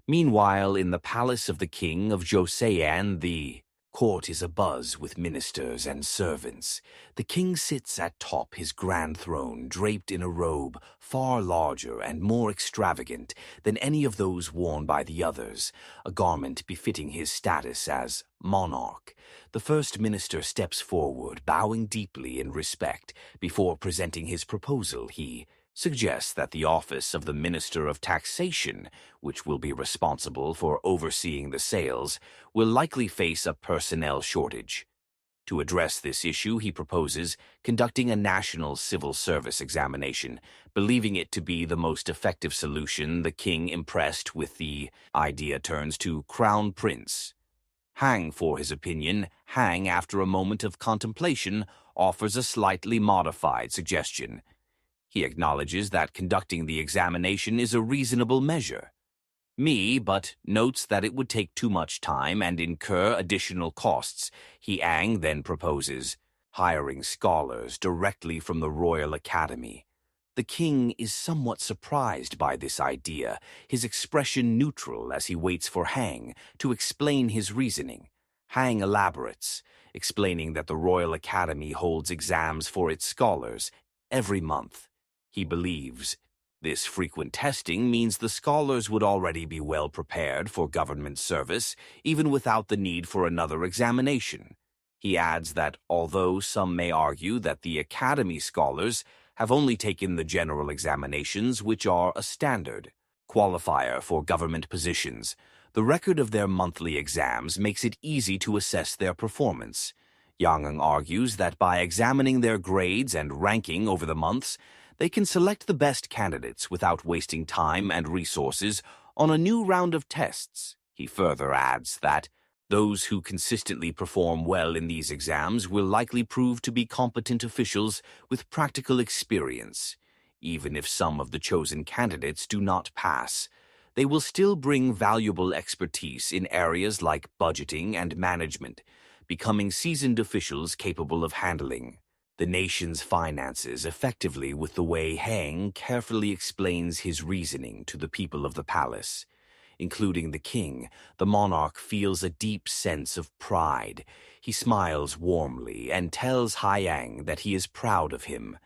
Meanwhile, in the palace of the king of Joseon, the court is abuzz with ministers and servants. The king sits atop his grand throne, draped in a robe far larger and more extravagant than any of those worn by the others, a garment befitting his status as monarch. The first minister steps forward, bowing deeply in respect. Before presenting his proposal, he suggests that the office of the Minister of Taxation, which will be responsible for overseeing the sales, will likely face a personnel shortage. To address this issue, he proposes conducting a national civil service examination, believing it to be the most effective solution. The king, impressed with the idea, turns to Crown Prince Hang for his opinion. Hang, after a moment of contemplation, offers a slightly modified suggestion. He acknowledges that conducting the examination is a reasonable measure, but notes that it would take too much time and incur additional costs. Hang then proposes hiring scholars directly from the Royal Academy. The king is somewhat surprised by this idea, his expression neutral as he waits for Hang to explain his reasoning. Hang elaborates, explaining that the Royal Academy holds exams for its scholars every month. He believes this frequent testing means the scholars would already be well prepared for government service, even without the need for another examination. He adds that although some may argue that the Academy scholars have only taken the general examinations, which are a standard qualifier for government positions, the record of their monthly exams makes it easy to assess their performance. Yang argues that by examining their grades and ranking over the months, they can select the best candidates without wasting time and resources on a new round of tests. He further adds that those who consistently perform well in these exams will likely prove to be competent officials with practical experience. Even if some of the chosen candidates do not pass, they will still bring valuable expertise in areas like budgeting and management, becoming seasoned officials capable of handling the nation's finances effectively. With the way Hang carefully explains his reasoning to the people of the palace, including the king, the monarch feels a deep sense of pride. He smiles warmly and tells Hyang that he is proud of him.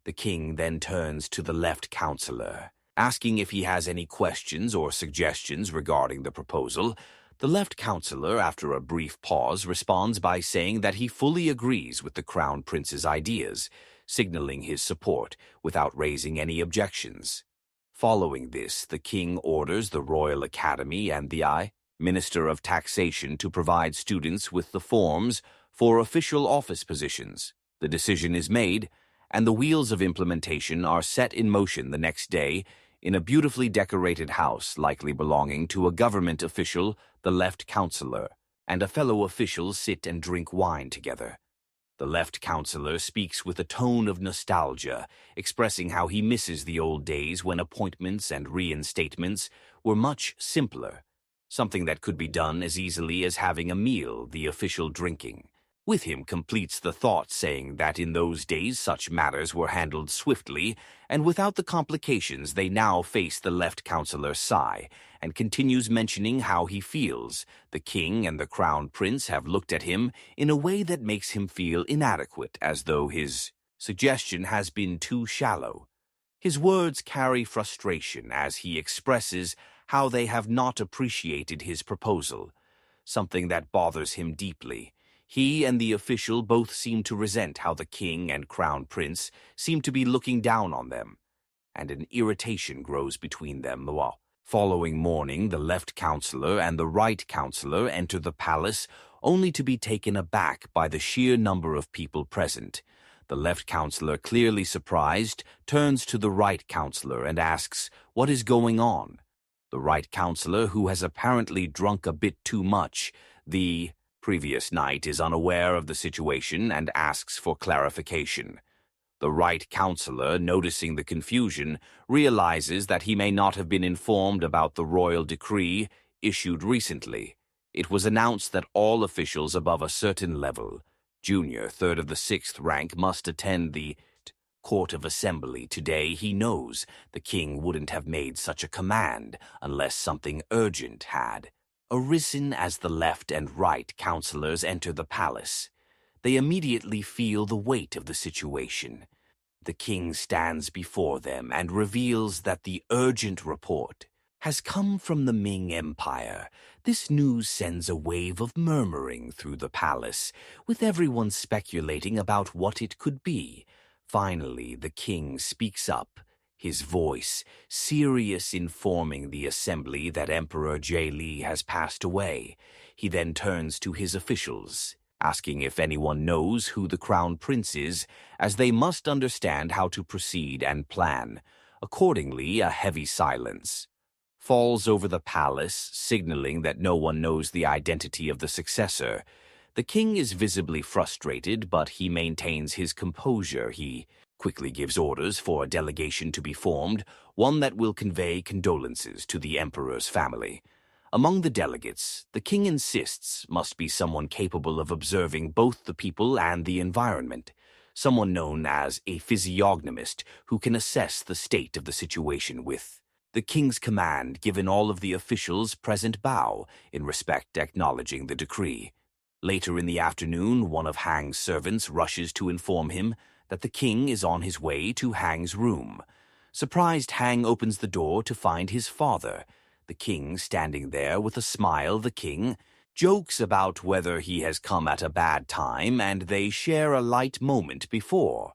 The king then turns to the left counselor, asking if he has any questions or suggestions regarding the proposal. The left counselor, after a brief pause, responds by saying that he fully agrees with the Crown Prince's ideas, signaling his support without raising any objections. Following this, the king orders the Royal Academy and the Minister of Taxation to provide students with the forms for official office positions. The decision is made, and the wheels of implementation are set in motion the next day in a beautifully decorated house likely belonging to a government official, the left counselor, and a fellow official sit and drink wine together. The left counselor speaks with a tone of nostalgia, expressing how he misses the old days when appointments and reinstatements were much simpler, something that could be done as easily as having a meal, the official drinking. With him completes the thought, saying that in those days such matters were handled swiftly, and without the complications they now face. The left counselor sigh, and continues mentioning how he feels. The king and the crown prince have looked at him in a way that makes him feel inadequate, as though his suggestion has been too shallow. His words carry frustration as he expresses how they have not appreciated his proposal, something that bothers him deeply. He and the official both seem to resent how the king and crown prince seem to be looking down on them, and an irritation grows between them. The following morning, the left counselor and the right counselor enter the palace, only to be taken aback by the sheer number of people present. The left counselor, clearly surprised, turns to the right counselor and asks what is going on. The right counselor, who has apparently drunk a bit too much the previous night, is unaware of the situation and asks for clarification. The right counselor, noticing the confusion, realizes that he may not have been informed about the royal decree issued recently. It was announced that all officials above a certain level, junior, third of the sixth rank, must attend the Court of Assembly today. He knows the king wouldn't have made such a command unless something urgent had arisen. As the left and right counselors enter the palace, they immediately feel the weight of the situation. The king stands before them and reveals that the urgent report has come from the Ming Empire. This news sends a wave of murmuring through the palace, with everyone speculating about what it could be. Finally, the king speaks up, his voice serious, informing the assembly that Emperor Yahello has passed away. He then turns to his officials, asking if anyone knows who the crown prince is, as they must understand how to proceed and plan. Accordingly, a heavy silence falls over the palace, signaling that no one knows the identity of the successor. The king is visibly frustrated, but he maintains his composure. He quickly gives orders for a delegation to be formed, one that will convey condolences to the emperor's family. Among the delegates, the king insists must be someone capable of observing both the people and the environment, someone known as a physiognomist who can assess the state of the situation. With the king's command given, all of the officials present bow in respect, acknowledging the decree. Later in the afternoon, one of Hang's servants rushes to inform him that the king is on his way to Hang's room. Surprised, Hang opens the door to find his father, the king, standing there with a smile. The king jokes about whether he has come at a bad time, and they share a light moment before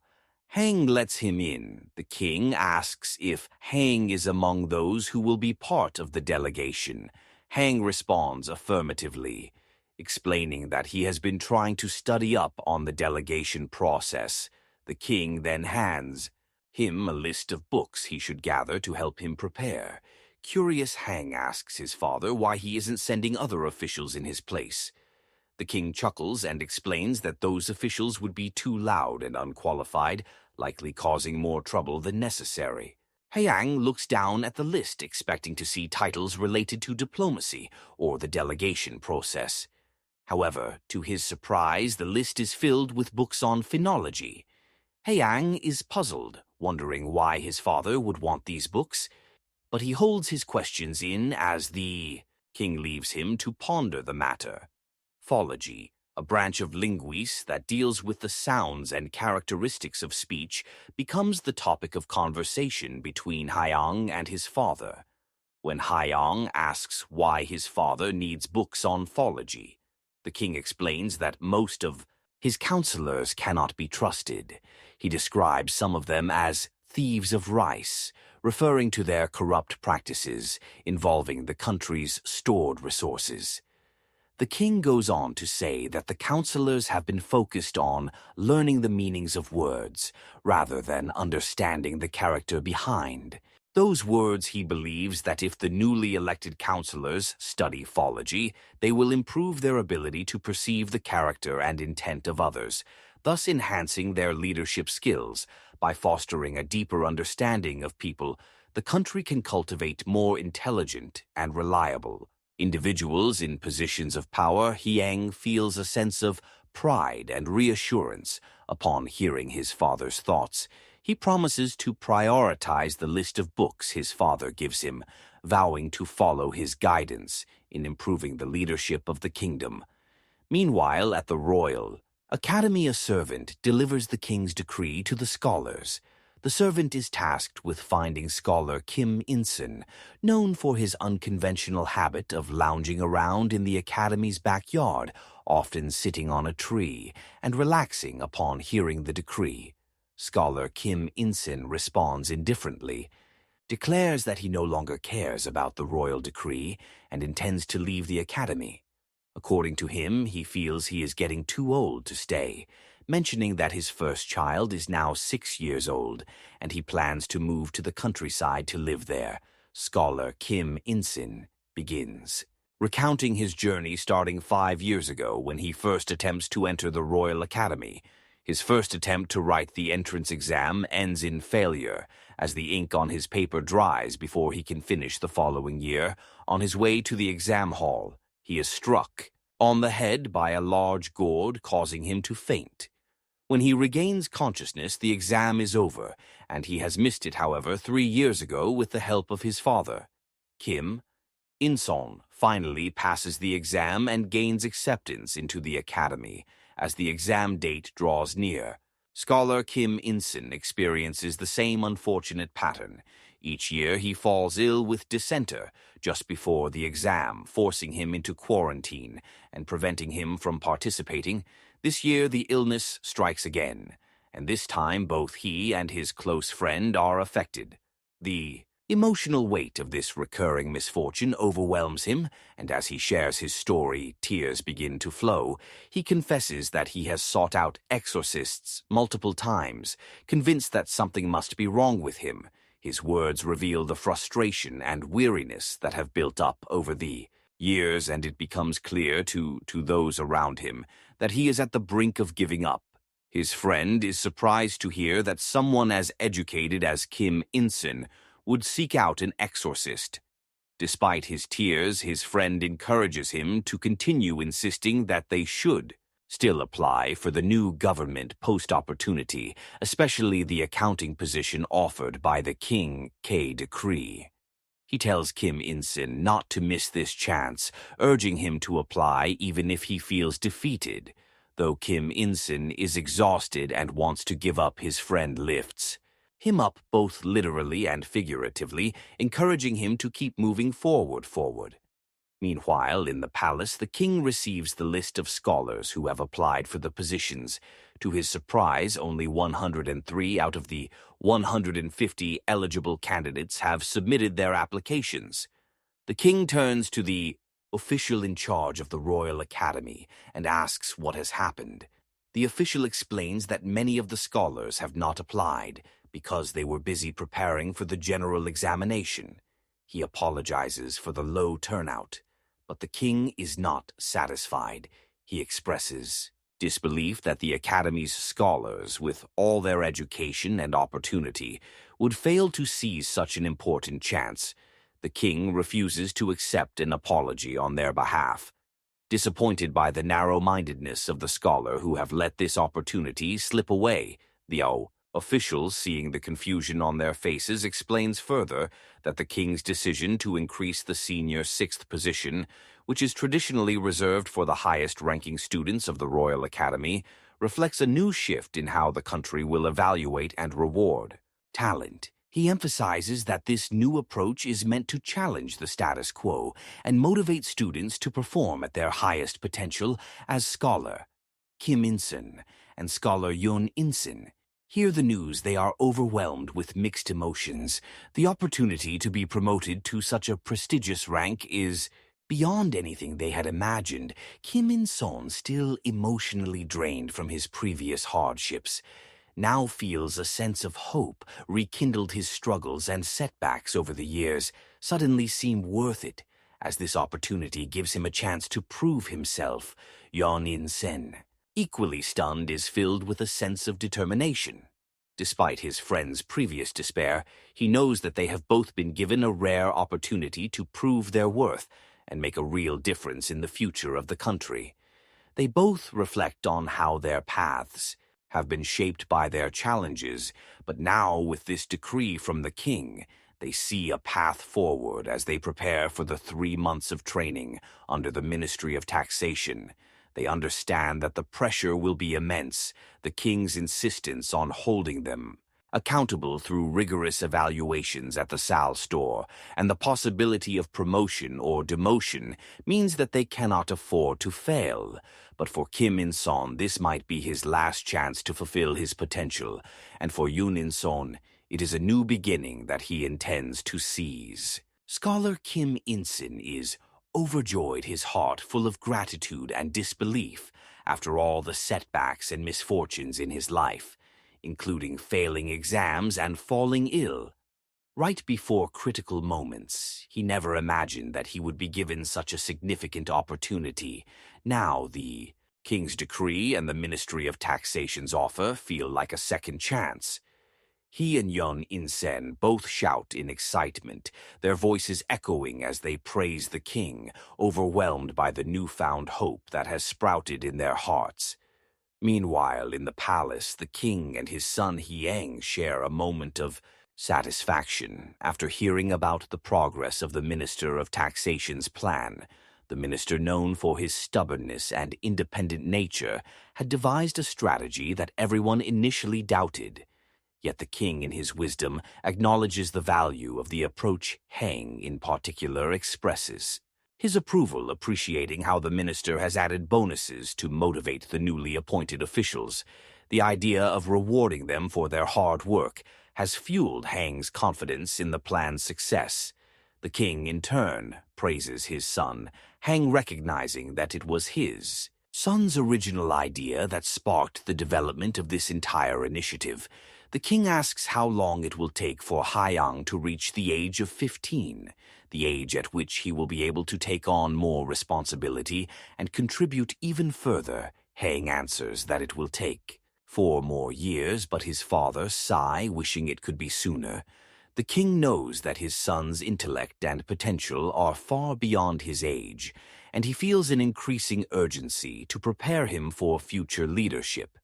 Hang lets him in. The king asks if Hang is among those who will be part of the delegation. Hang responds affirmatively, explaining that he has been trying to study up on the delegation process. The king then hands him a list of books he should gather to help him prepare. Curious, Hang asks his father why he isn't sending other officials in his place. The king chuckles and explains that those officials would be too loud and unqualified, likely causing more trouble than necessary. Hang looks down at the list, expecting to see titles related to diplomacy or the delegation process. However, to his surprise, the list is filled with books on phenology. Yang is puzzled, wondering why his father would want these books, but he holds his questions in as the king leaves him to ponder the matter. Phology, a branch of linguistics that deals with the sounds and characteristics of speech, becomes the topic of conversation between Haiyang and his father. When Haiyang asks why his father needs books on phology, the king explains that most of his counselors cannot be trusted. He describes some of them as thieves of rice, referring to their corrupt practices involving the country's stored resources. The king goes on to say that the counselors have been focused on learning the meanings of words rather than understanding the character behind. Those words, he believes that if the newly elected counselors study phology, they will improve their ability to perceive the character and intent of others, thus enhancing their leadership skills. By fostering a deeper understanding of people, the country can cultivate more intelligent and reliable individuals in positions of power. Yang feels a sense of pride and reassurance upon hearing his father's thoughts. He promises to prioritize the list of books his father gives him, vowing to follow his guidance in improving the leadership of the kingdom. Meanwhile, at the Royal Academy, a servant delivers the king's decree to the scholars. The servant is tasked with finding scholar Kim In-sun, known for his unconventional habit of lounging around in the academy's backyard, often sitting on a tree and relaxing upon hearing the decree. Scholar Kim In-sun responds indifferently, declares that he no longer cares about the royal decree and intends to leave the academy. According to him, he feels he is getting too old to stay, mentioning that his first child is now 6 years old, and he plans to move to the countryside to live there. Scholar Kim In-sun begins, recounting his journey starting 5 years ago when he first attempts to enter the Royal Academy. His first attempt to write the entrance exam ends in failure, as the ink on his paper dries before he can finish the following year. On his way to the exam hall, he is struck on the head by a large gourd, causing him to faint. When he regains consciousness, the exam is over, and he has missed it, however, 3 years ago with the help of his father. Kim In-sun finally passes the exam and gains acceptance into the academy. As the exam date draws near, scholar Kim In-sun experiences the same unfortunate pattern. Each year he falls ill with disenter just before the exam, forcing him into quarantine and preventing him from participating. This year the illness strikes again, and this time both he and his close friend are affected. The emotional weight of this recurring misfortune overwhelms him, and as he shares his story, tears begin to flow. He confesses that he has sought out exorcists multiple times, convinced that something must be wrong with him. His words reveal the frustration and weariness that have built up over the years, and it becomes clear to those around him that he is at the brink of giving up. His friend is surprised to hear that someone as educated as Kim In-sun would seek out an exorcist. Despite his tears, his friend encourages him to continue, insisting that they should still apply for the new government post opportunity, especially the accounting position offered by the King K decree. He tells Kim In-sun not to miss this chance, urging him to apply even if he feels defeated. Though Kim In-sun is exhausted and wants to give up, his friend lifts him up both literally and figuratively, encouraging him to keep moving forward. Meanwhile, in the palace, the king receives the list of scholars who have applied for the positions. To his surprise, only 103 out of the 150 eligible candidates have submitted their applications. The king turns to the official in charge of the Royal Academy and asks what has happened. The official explains that many of the scholars have not applied because they were busy preparing for the general examination. He apologizes for the low turnout, but the king is not satisfied. He expresses disbelief that the Academy's scholars, with all their education and opportunity, would fail to seize such an important chance. The king refuses to accept an apology on their behalf, disappointed by the narrow-mindedness of the scholar who have let this opportunity slip away. The officials, seeing the confusion on their faces, explains further that the king's decision to increase the senior 6th position, which is traditionally reserved for the highest-ranking students of the Royal Academy, reflects a new shift in how the country will evaluate and reward talent. He emphasizes that this new approach is meant to challenge the status quo and motivate students to perform at their highest potential. As scholar Kim In-sun and scholar Yoon In-sun hear the news, they are overwhelmed with mixed emotions. The opportunity to be promoted to such a prestigious rank is Beyond anything they had imagined, Kim In-son, still emotionally drained from his previous hardships, now feels a sense of hope rekindled. His struggles and setbacks over the years suddenly seem worth it, as this opportunity gives him a chance to prove himself. Yeon In-sen, equally stunned, is filled with a sense of determination. Despite his friend's previous despair, he knows that they have both been given a rare opportunity to prove their worth and make a real difference in the future of the country. They both reflect on how their paths have been shaped by their challenges, but now, with this decree from the king, they see a path forward as they prepare for the 3 months of training under the Ministry of Taxation. They understand that the pressure will be immense, the king's insistence on holding them accountable through rigorous evaluations at the Sal store, and the possibility of promotion or demotion means that they cannot afford to fail. But for Kim In-son, this might be his last chance to fulfill his potential, and for Yoon In-son, it is a new beginning that he intends to seize. Scholar Kim In-sen is overjoyed, his heart full of gratitude and disbelief after all the setbacks and misfortunes in his life, including failing exams and falling ill. Right before critical moments, he never imagined that he would be given such a significant opportunity. Now the King's Decree and the Ministry of Taxation's offer feel like a second chance. He and Yeon In-sen both shout in excitement, their voices echoing as they praise the king, overwhelmed by the newfound hope that has sprouted in their hearts. Meanwhile, in the palace, the king and his son Hyang share a moment of satisfaction after hearing about the progress of the Minister of Taxation's plan. The minister, known for his stubbornness and independent nature, had devised a strategy that everyone initially doubted. Yet the king, in his wisdom, acknowledges the value of the approach Hang in particular expresses his approval, appreciating how the minister has added bonuses to motivate the newly appointed officials. The idea of rewarding them for their hard work has fueled Hang's confidence in the plan's success. The king, in turn, praises his son, Hang recognizing that it was his son's original idea that sparked the development of this entire initiative. The king asks how long it will take for Hyang to reach the age of 15, the age at which he will be able to take on more responsibility and contribute even further. Hang answers that it will take 4 more years, but his father, sigh, wishing it could be sooner. The king knows that his son's intellect and potential are far beyond his age, and he feels an increasing urgency to prepare him for future leadership.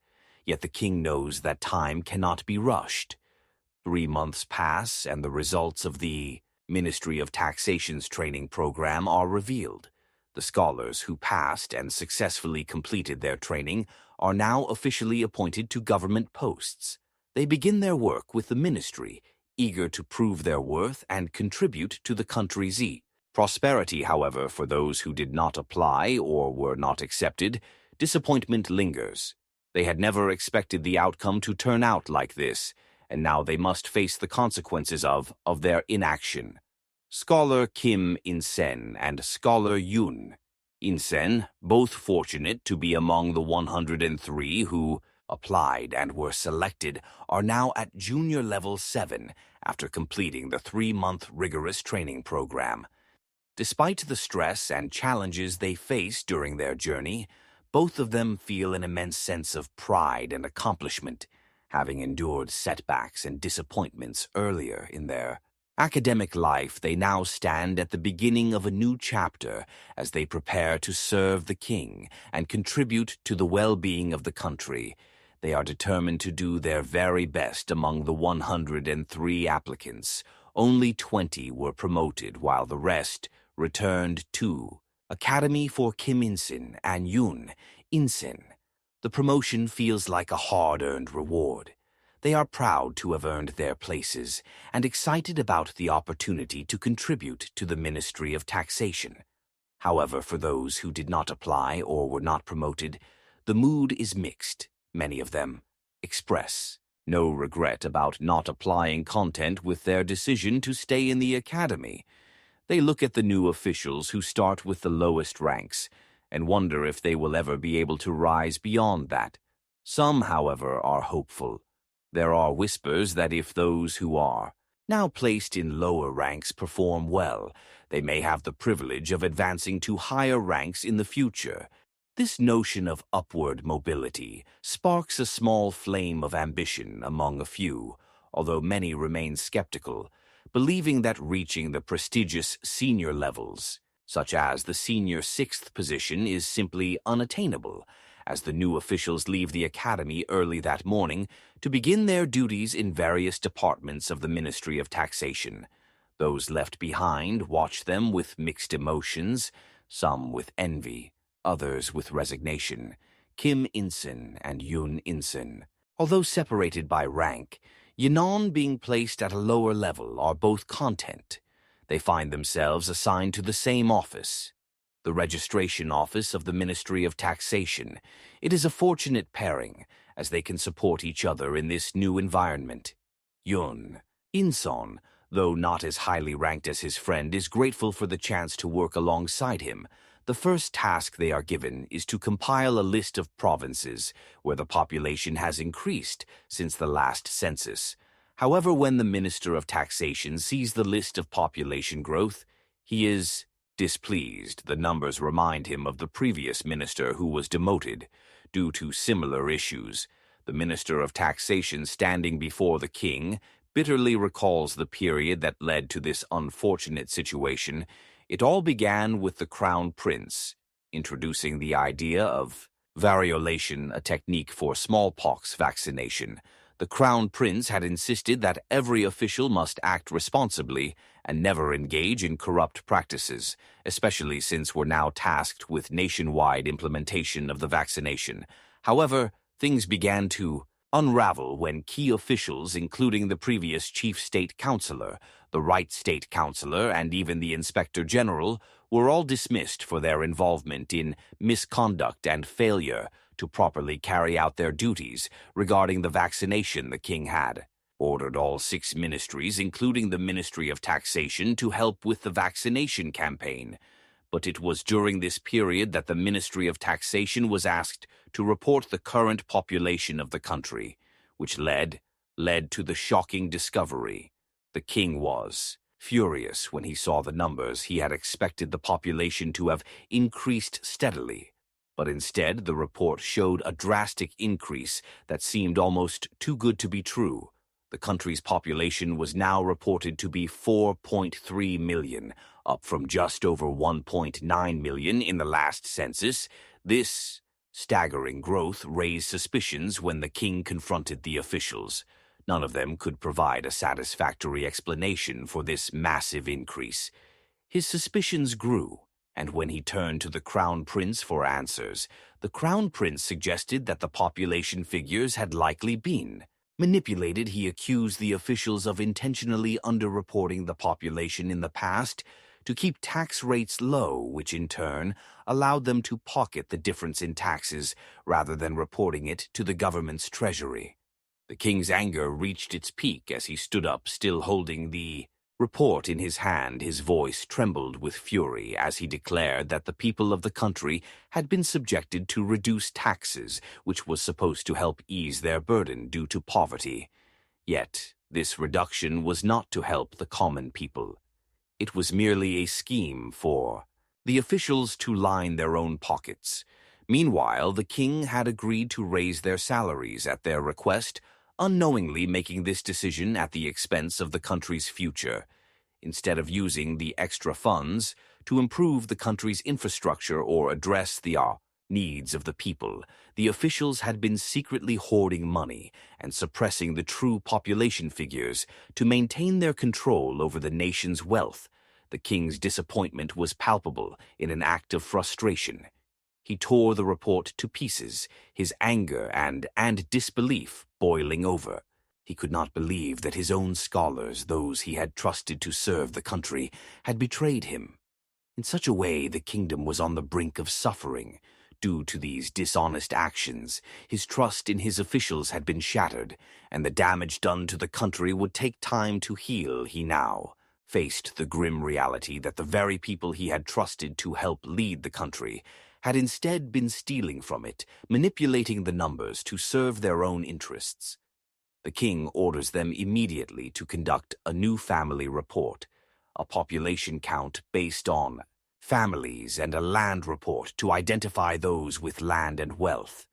Yet the king knows that time cannot be rushed. 3 months pass, and the results of the Ministry of Taxation's training program are revealed. The scholars who passed and successfully completed their training are now officially appointed to government posts. They begin their work with the ministry, eager to prove their worth and contribute to the country's prosperity. However, for those who did not apply or were not accepted, disappointment lingers. They had never expected the outcome to turn out like this, and now they must face the consequences of their inaction. Scholar Kim In-sen and Scholar Yoon In-sen, both fortunate to be among the 103 who applied and were selected, are now at junior level 7 after completing the 3-month rigorous training program. Despite the stress and challenges they face during their journey, both of them feel an immense sense of pride and accomplishment, having endured setbacks and disappointments earlier in their academic life. They now stand at the beginning of a new chapter as they prepare to serve the king and contribute to the well-being of the country. They are determined to do their very best. Among the 103 applicants, only 20 were promoted, while the rest returned to Academy. For Kim In-sen and Yoon In-sen, the promotion feels like a hard-earned reward. They are proud to have earned their places and excited about the opportunity to contribute to the Ministry of Taxation. However, for those who did not apply or were not promoted, the mood is mixed. Many of them express no regret about not applying content with their decision to stay in the academy. They look at the new officials who start with the lowest ranks and wonder if they will ever be able to rise beyond that. Some, however, are hopeful. There are whispers that if those who are now placed in lower ranks perform well, they may have the privilege of advancing to higher ranks in the future. This notion of upward mobility sparks a small flame of ambition among a few, although many remain skeptical, believing that reaching the prestigious senior levels, such as the senior sixth position, is simply unattainable, as the new officials leave the academy early that morning to begin their duties in various departments of the Ministry of Taxation. Those left behind watch them with mixed emotions, some with envy, others with resignation. Kim In-sen and Yoon In-sen, although separated by rank, Yeon being placed at a lower level, are both content. They find themselves assigned to the same office, the registration office of the Ministry of Taxation. It is a fortunate pairing, as they can support each other in this new environment. Yoon In-son, though not as highly ranked as his friend, is grateful for the chance to work alongside him. The first task they are given is to compile a list of provinces where the population has increased since the last census. However, when the Minister of Taxation sees the list of population growth, he is displeased. The numbers remind him of the previous minister who was demoted due to similar issues. The Minister of Taxation, standing before the king, bitterly recalls the period that led to this unfortunate situation. It all began with the Crown Prince introducing the idea of variolation, a technique for smallpox vaccination. The Crown Prince had insisted that every official must act responsibly and never engage in corrupt practices, especially since we're now tasked with nationwide implementation of the vaccination. However, things began to unravel when key officials, including the previous Chief State Councilor, the Right State Councilor, and even the Inspector General, were all dismissed for their involvement in misconduct and failure to properly carry out their duties regarding the vaccination. The king had ordered all 6 ministries, including the Ministry of Taxation, to help with the vaccination campaign. But it was during this period that the Ministry of Taxation was asked to report the current population of the country, which led to the shocking discovery. The king was furious when he saw the numbers. He had expected the population to have increased steadily, but instead the report showed a drastic increase that seemed almost too good to be true. The country's population was now reported to be 4.3 million, up from just over 1.9 million in the last census. This staggering growth raised suspicions when the king confronted the officials. None of them could provide a satisfactory explanation for this massive increase. His suspicions grew, and when he turned to the Crown Prince for answers, the Crown Prince suggested that the population figures had likely been manipulated. He accused the officials of intentionally underreporting the population in the past to keep tax rates low, which in turn allowed them to pocket the difference in taxes rather than reporting it to the government's treasury. The king's anger reached its peak as he stood up, still holding the report in his hand. His voice trembled with fury as he declared that the people of the country had been subjected to reduced taxes, which was supposed to help ease their burden due to poverty. Yet, this reduction was not to help the common people. It was merely a scheme for the officials to line their own pockets. Meanwhile, the king had agreed to raise their salaries at their request, unknowingly making this decision at the expense of the country's future. Instead of using the extra funds to improve the country's infrastructure or address the needs of the people, the officials had been secretly hoarding money and suppressing the true population figures to maintain their control over the nation's wealth. The king's disappointment was palpable in an act of frustration. He tore the report to pieces, his anger and disbelief boiling over. He could not believe that his own scholars, those he had trusted to serve the country, had betrayed him. In such a way, the kingdom was on the brink of suffering. Due to these dishonest actions, his trust in his officials had been shattered, and the damage done to the country would take time to heal. He now faced the grim reality that the very people he had trusted to help lead the country had instead been stealing from it, manipulating the numbers to serve their own interests. The king orders them immediately to conduct a new family report, a population count based on families and a land report to identify those with land and wealth.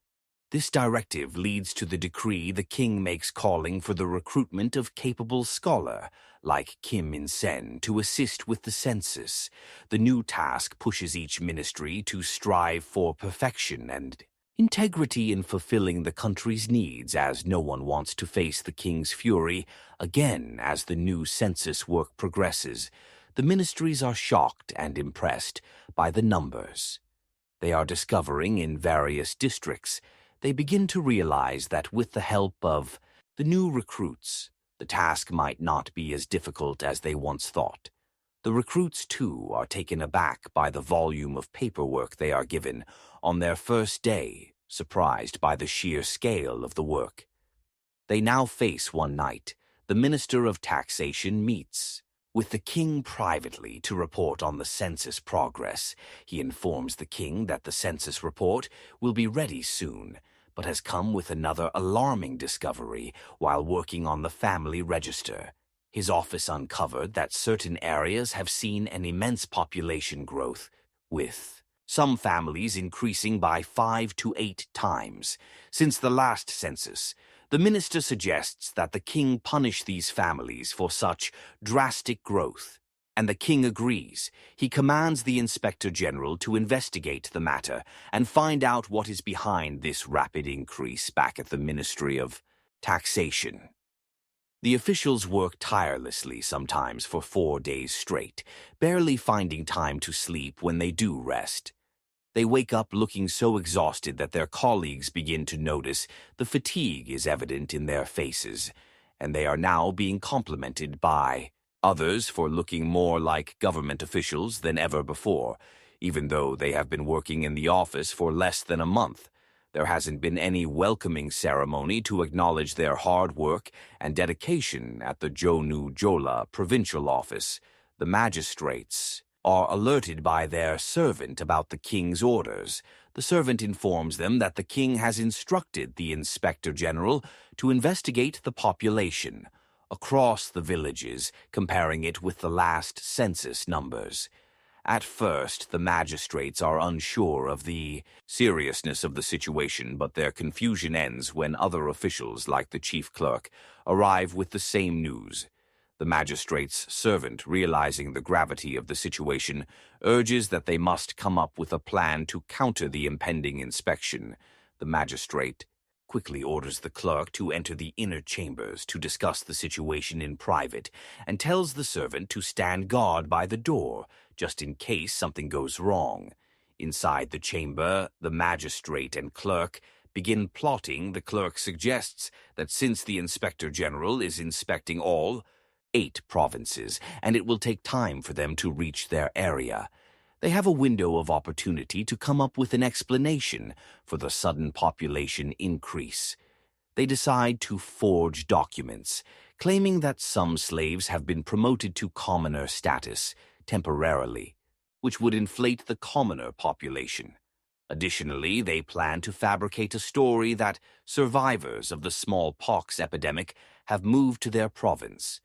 This directive leads to the decree the king makes calling for the recruitment of capable scholar, like Kim In-sen, to assist with the census. The new task pushes each ministry to strive for perfection and integrity in fulfilling the country's needs, as no one wants to face the king's fury again as the new census work progresses. The ministries are shocked and impressed by the numbers they are discovering in various districts. They begin to realize that with the help of the new recruits, the task might not be as difficult as they once thought. The recruits, too, are taken aback by the volume of paperwork they are given on their first day, surprised by the sheer scale of the work. They now face one night. The Minister of Taxation meets with the king privately to report on the census progress. He informs the king that the census report will be ready soon, but has come with another alarming discovery while working on the family register. His office uncovered that certain areas have seen an immense population growth, with some families increasing by 5 to 8 times. Since the last census, the minister suggests that the king punish these families for such drastic growth, and the king agrees. He commands the Inspector General to investigate the matter and find out what is behind this rapid increase back at the Ministry of Taxation. The officials work tirelessly, sometimes for 4 days straight, barely finding time to sleep when they do rest. They wake up looking so exhausted that their colleagues begin to notice the fatigue is evident in their faces, and they are now being complimented by others for looking more like government officials than ever before, even though they have been working in the office for less than a month. There hasn't been any welcoming ceremony to acknowledge their hard work and dedication at the Jonu-Jola provincial office. The magistrates are alerted by their servant about the king's orders. The servant informs them that the king has instructed the Inspector General to investigate the population across the villages, comparing it with the last census numbers. At first, the magistrates are unsure of the seriousness of the situation, but their confusion ends when other officials, like the chief clerk, arrive with the same news. The magistrate's servant, realizing the gravity of the situation, urges that they must come up with a plan to counter the impending inspection. The magistrate quickly orders the clerk to enter the inner chambers to discuss the situation in private and tells the servant to stand guard by the door, just in case something goes wrong. Inside the chamber, the magistrate and clerk begin plotting. The clerk suggests that since the Inspector General is inspecting all 8 provinces, and it will take time for them to reach their area, they have a window of opportunity to come up with an explanation for the sudden population increase. They decide to forge documents, claiming that some slaves have been promoted to commoner status temporarily, which would inflate the commoner population. Additionally, they plan to fabricate a story that survivors of the smallpox epidemic have moved to their province.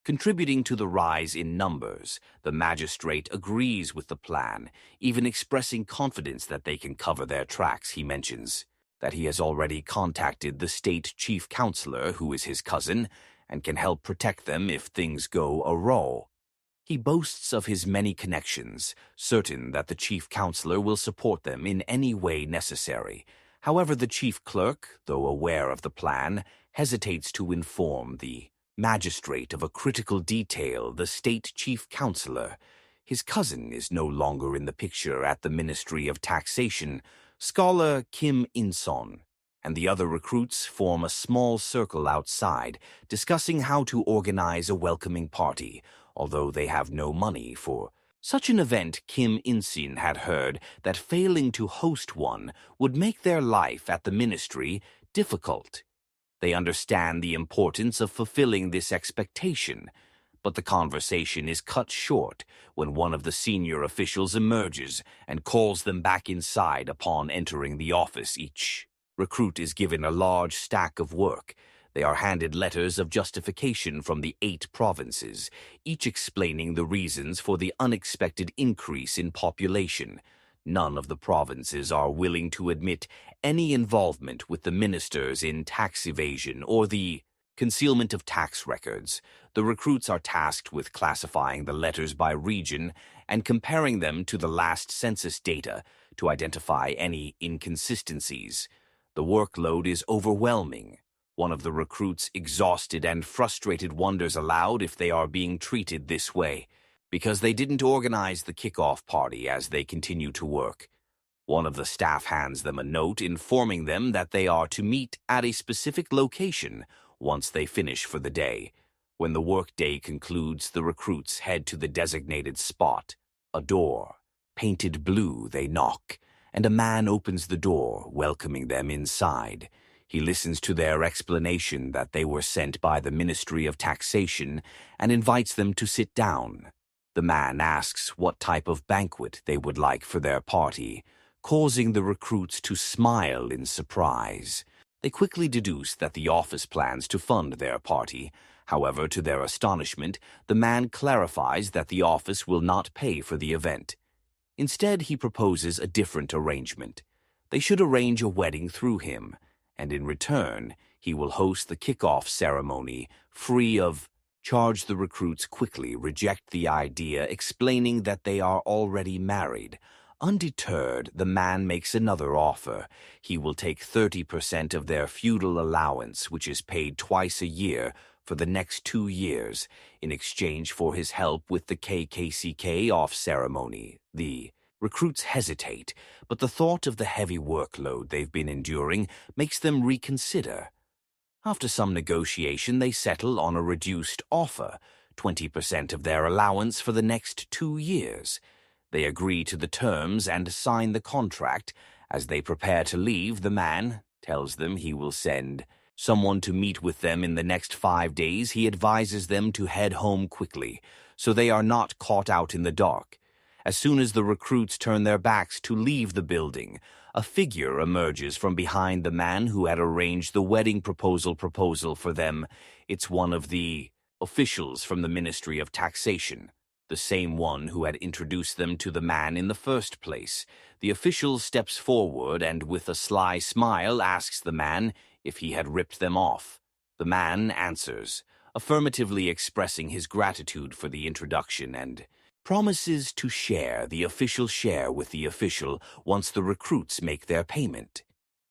Contributing to the rise in numbers, the magistrate agrees with the plan, even expressing confidence that they can cover their tracks. He mentions that he has already contacted the state chief counselor, who is his cousin, and can help protect them if things go awry. He boasts of his many connections, certain that the chief counselor will support them in any way necessary. However, the chief clerk, though aware of the plan, hesitates to inform the magistrate of a critical detail: the state chief counselor. His cousin is no longer in the picture at the Ministry of Taxation. Scholar Kim In-son and the other recruits form a small circle outside, discussing how to organize a welcoming party, although they have no money for such an event. Kim In-sin had heard that failing to host one would make their life at the ministry difficult. They understand the importance of fulfilling this expectation, But the conversation is cut short when one of the senior officials emerges and calls them back inside upon entering the office. Each recruit is given a large stack of work. They are handed letters of justification from the 8 provinces, each explaining the reasons for the unexpected increase in population. None of the provinces are willing to admit any involvement with the ministers in tax evasion or the concealment of tax records. The recruits are tasked with classifying the letters by region and comparing them to the last census data to identify any inconsistencies. The workload is overwhelming. One of the recruits, exhausted and frustrated, wonders aloud if they are being treated this way because they didn't organize the kickoff party as they continue to work. One of the staff hands them a note informing them that they are to meet at a specific location once they finish for the day. When the workday concludes, the recruits head to the designated spot. A door, painted blue, they knock, and a man opens the door, welcoming them inside. He listens to their explanation that they were sent by the Ministry of Taxation and invites them to sit down. The man asks what type of banquet they would like for their party, causing the recruits to smile in surprise. They quickly deduce that the office plans to fund their party. However, to their astonishment, the man clarifies that the office will not pay for the event. Instead, he proposes a different arrangement. They should arrange a wedding through him, and in return, he will host the kickoff ceremony free of charge. The recruits quickly reject the idea, explaining that they are already married. Undeterred, the man makes another offer. He will take 30% of their feudal allowance, which is paid twice a year for the next 2 years, in exchange for his help with the KKCK off ceremony. The recruits hesitate, but the thought of the heavy workload they've been enduring makes them reconsider. After some negotiation, they settle on a reduced offer, 20% of their allowance for the next 2 years. They agree to the terms and sign the contract. As they prepare to leave, the man tells them he will send someone to meet with them in the next 5 days. He advises them to head home quickly, so they are not caught out in the dark. As soon as the recruits turn their backs to leave the building, a figure emerges from behind the man who had arranged the wedding proposal for them. It's one of the officials from the Ministry of Taxation, the same one who had introduced them to the man in the first place. The official steps forward and with a sly smile asks the man if he had ripped them off. The man answers, affirmatively expressing his gratitude for the introduction, and promises to share the official share with the official once the recruits make their payment.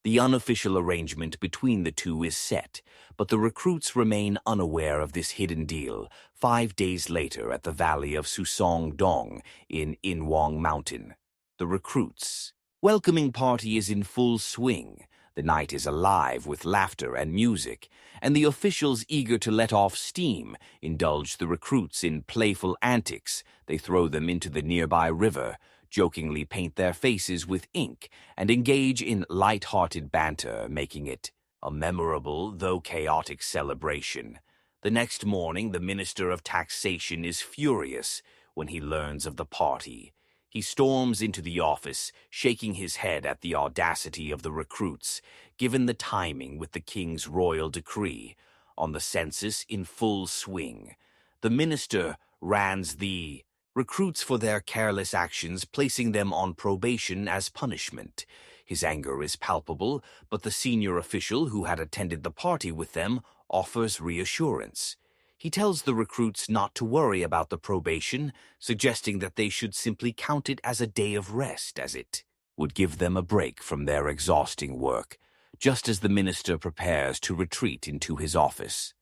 The unofficial arrangement between the two is set, but the recruits remain unaware of this hidden deal. 5 days later, at the valley of Susong-dong in Inwang Mountain, the recruits' welcoming party is in full swing. The night is alive with laughter and music, and the officials, eager to let off steam, indulge the recruits in playful antics. They throw them into the nearby river, jokingly paint their faces with ink, and engage in light-hearted banter, making it a memorable, though chaotic celebration. The next morning, the Minister of Taxation is furious when he learns of the party. He storms into the office, shaking his head at the audacity of the recruits, given the timing with the king's royal decree. On the census in full swing, the minister rans the recruits for their careless actions, placing them on probation as punishment. His anger is palpable, but the senior official who had attended the party with them offers reassurance. He tells the recruits not to worry about the probation, suggesting that they should simply count it as a day of rest, as it would give them a break from their exhausting work, just as the minister prepares to retreat into his office.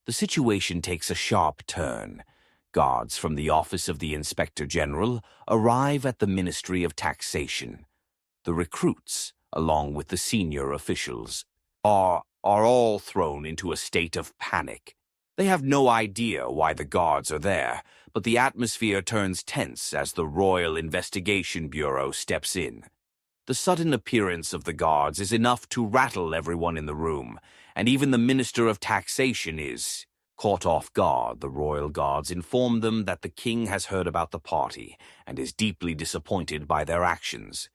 The situation takes a sharp turn. Guards from the office of the Inspector General arrive at the Ministry of Taxation. The recruits, along with the senior officials, are all thrown into a state of panic. They have no idea why the guards are there, but the atmosphere turns tense as the Royal Investigation Bureau steps in. The sudden appearance of the guards is enough to rattle everyone in the room, and even the Minister of Taxation is Caught off guard, the royal guards inform them that the king has heard about the party and is deeply disappointed by their actions.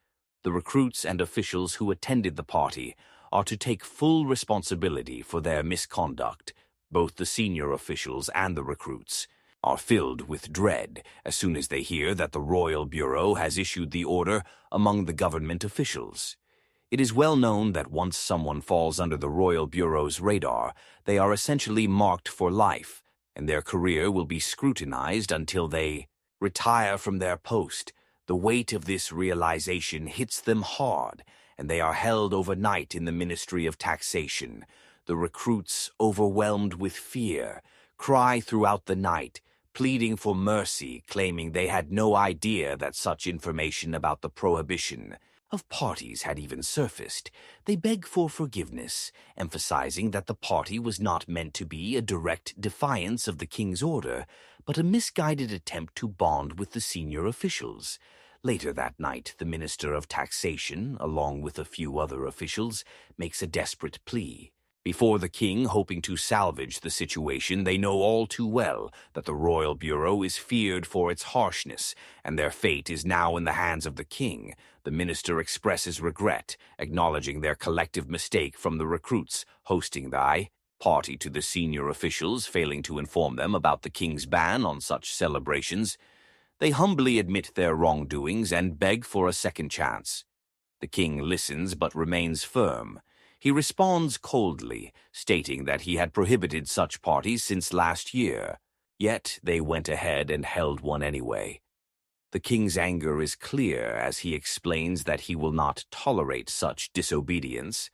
The recruits and officials who attended the party are to take full responsibility for their misconduct. Both the senior officials and the recruits are filled with dread as soon as they hear that the Royal Bureau has issued the order among the government officials. It is well known that once someone falls under the Royal Bureau's radar, they are essentially marked for life, and their career will be scrutinized until they retire from their post. The weight of this realization hits them hard, and they are held overnight in the Ministry of Taxation. The recruits, overwhelmed with fear, cry throughout the night, pleading for mercy, claiming they had no idea that such information about the prohibition of parties had even surfaced. They beg for forgiveness, emphasizing that the party was not meant to be a direct defiance of the king's order, but a misguided attempt to bond with the senior officials. Later that night, the Minister of Taxation, along with a few other officials, makes a desperate plea. Before the king, hoping to salvage the situation, they know all too well that the Royal Bureau is feared for its harshness, and their fate is now in the hands of the king. The minister expresses regret, acknowledging their collective mistake from the recruits hosting the party to the senior officials, failing to inform them about the king's ban on such celebrations. They humbly admit their wrongdoings and beg for a second chance. The king listens but remains firm. He responds coldly, stating that he had prohibited such parties since last year. Yet they went ahead and held one anyway. The king's anger is clear as he explains that he will not tolerate such disobedience.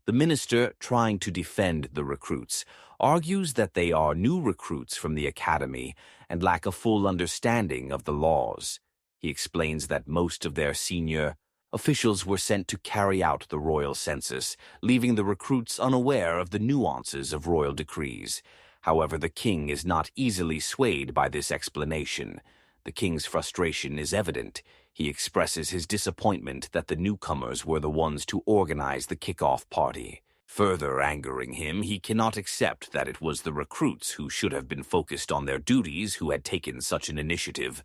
The minister, trying to defend the recruits, argues that they are new recruits from the academy and lack a full understanding of the laws. He explains that most of their senior officials were sent to carry out the royal census, leaving the recruits unaware of the nuances of royal decrees. However, the king is not easily swayed by this explanation. The king's frustration is evident. He expresses his disappointment that the newcomers were the ones to organize the kickoff party. Further angering him, he cannot accept that it was the recruits who should have been focused on their duties who had taken such an initiative.